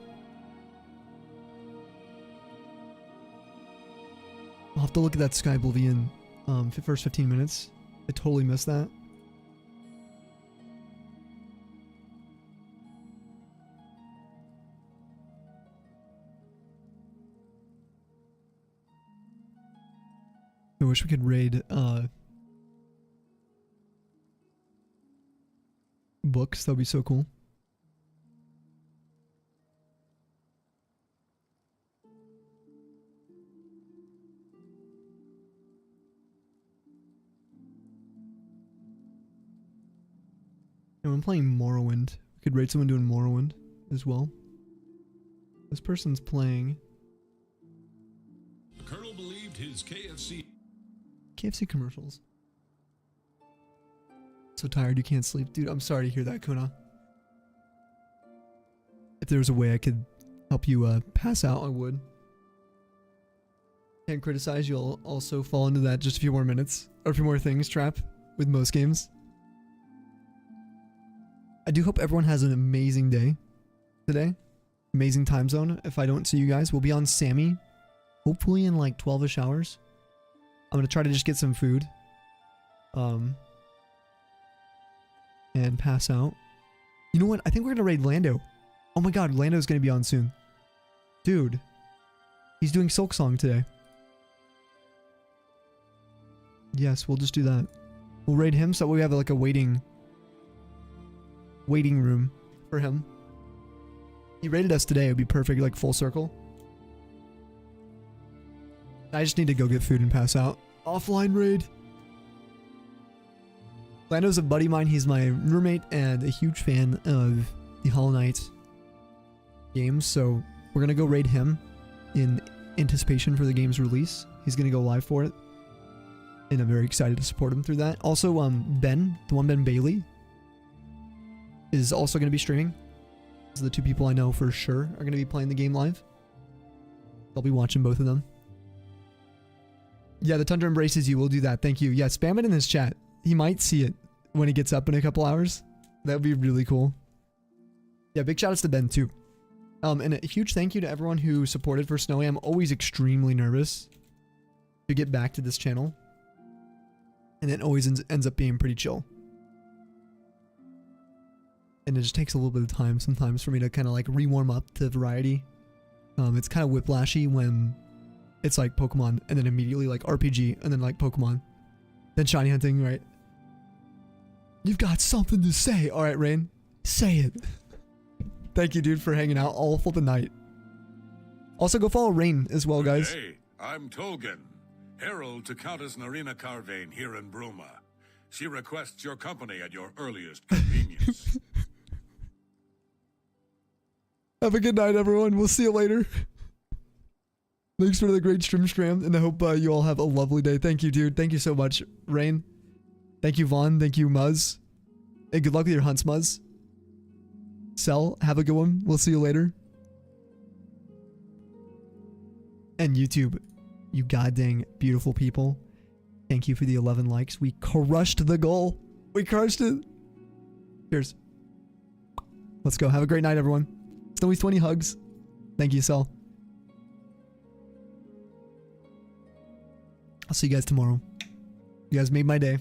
Speaker 1: I'll have to look at that Sky Oblivion first 15 minutes. I totally missed that. I wish we could raid books. That'd be so cool. And I'm playing Morrowind. We could raid someone doing Morrowind as well. This person's playing.
Speaker 2: The Colonel believed his KFC
Speaker 1: commercials. So tired you can't sleep. Dude, I'm sorry to hear that, Kuna. If there was a way I could help you pass out, I would. Can't criticize, you'll also fall into that just a few more minutes or a few more things trap with most games. I do hope everyone has an amazing day today. Amazing time zone. If I don't see you guys, we'll be on Sammy hopefully in like 12-ish hours. I'm gonna try to just get some food. and pass out. You know what? I think we're gonna raid Lando. Oh my god, Lando's gonna be on soon. Dude. He's doing Silk Song today. Yes, we'll just do that. We'll raid him so we have like a waiting room for him. He raided us today. It would be perfect, like full circle. I just need to go get food and pass out. Offline raid. Lando's a buddy of mine. He's my roommate and a huge fan of the Hollow Knight games. So we're going to go raid him in anticipation for the game's release. He's going to go live for it. And I'm very excited to support him through that. Also, Ben, the one Ben Bailey, is also going to be streaming. These are the two people I know for sure are going to be playing the game live. I'll be watching both of them. Yeah, the Tundra embraces you. We'll do that. Thank you. Yeah, spam it in his chat. He might see it when he gets up in a couple hours. That would be really cool. Yeah, big shout outs to Ben too. And a huge thank you to everyone who supported for Snowy. I'm always extremely nervous to get back to this channel. And it always ends up being pretty chill. And it just takes a little bit of time sometimes for me to kind of like re-warm up to variety. It's kind of whiplashy when it's like Pokemon and then immediately like RPG and then like Pokemon. Then shiny hunting, right? You've got something to say. All right, Rain. Say it. Thank you, dude, for hanging out all flipping night. Also, go follow Rain as well, guys.
Speaker 9: Hey, I'm Tolgan, herald to Countess Narina Carvane here in Bruma. She requests your company at your earliest convenience.
Speaker 1: Have a good night, everyone. We'll see you later. Thanks for the great stream, and I hope you all have a lovely day. Thank you, dude. Thank you so much, Rain. Thank you, Vaughn. Thank you, Muzz. Hey, good luck with your hunts, Muzz. Cell, have a good one. We'll see you later. And YouTube, you goddamn beautiful people. Thank you for the 11 likes. We crushed the goal. We crushed it. Cheers. Let's go. Have a great night, everyone. Snowy's 20 hugs. Thank you, Cell. I'll see you guys tomorrow. You guys made my day.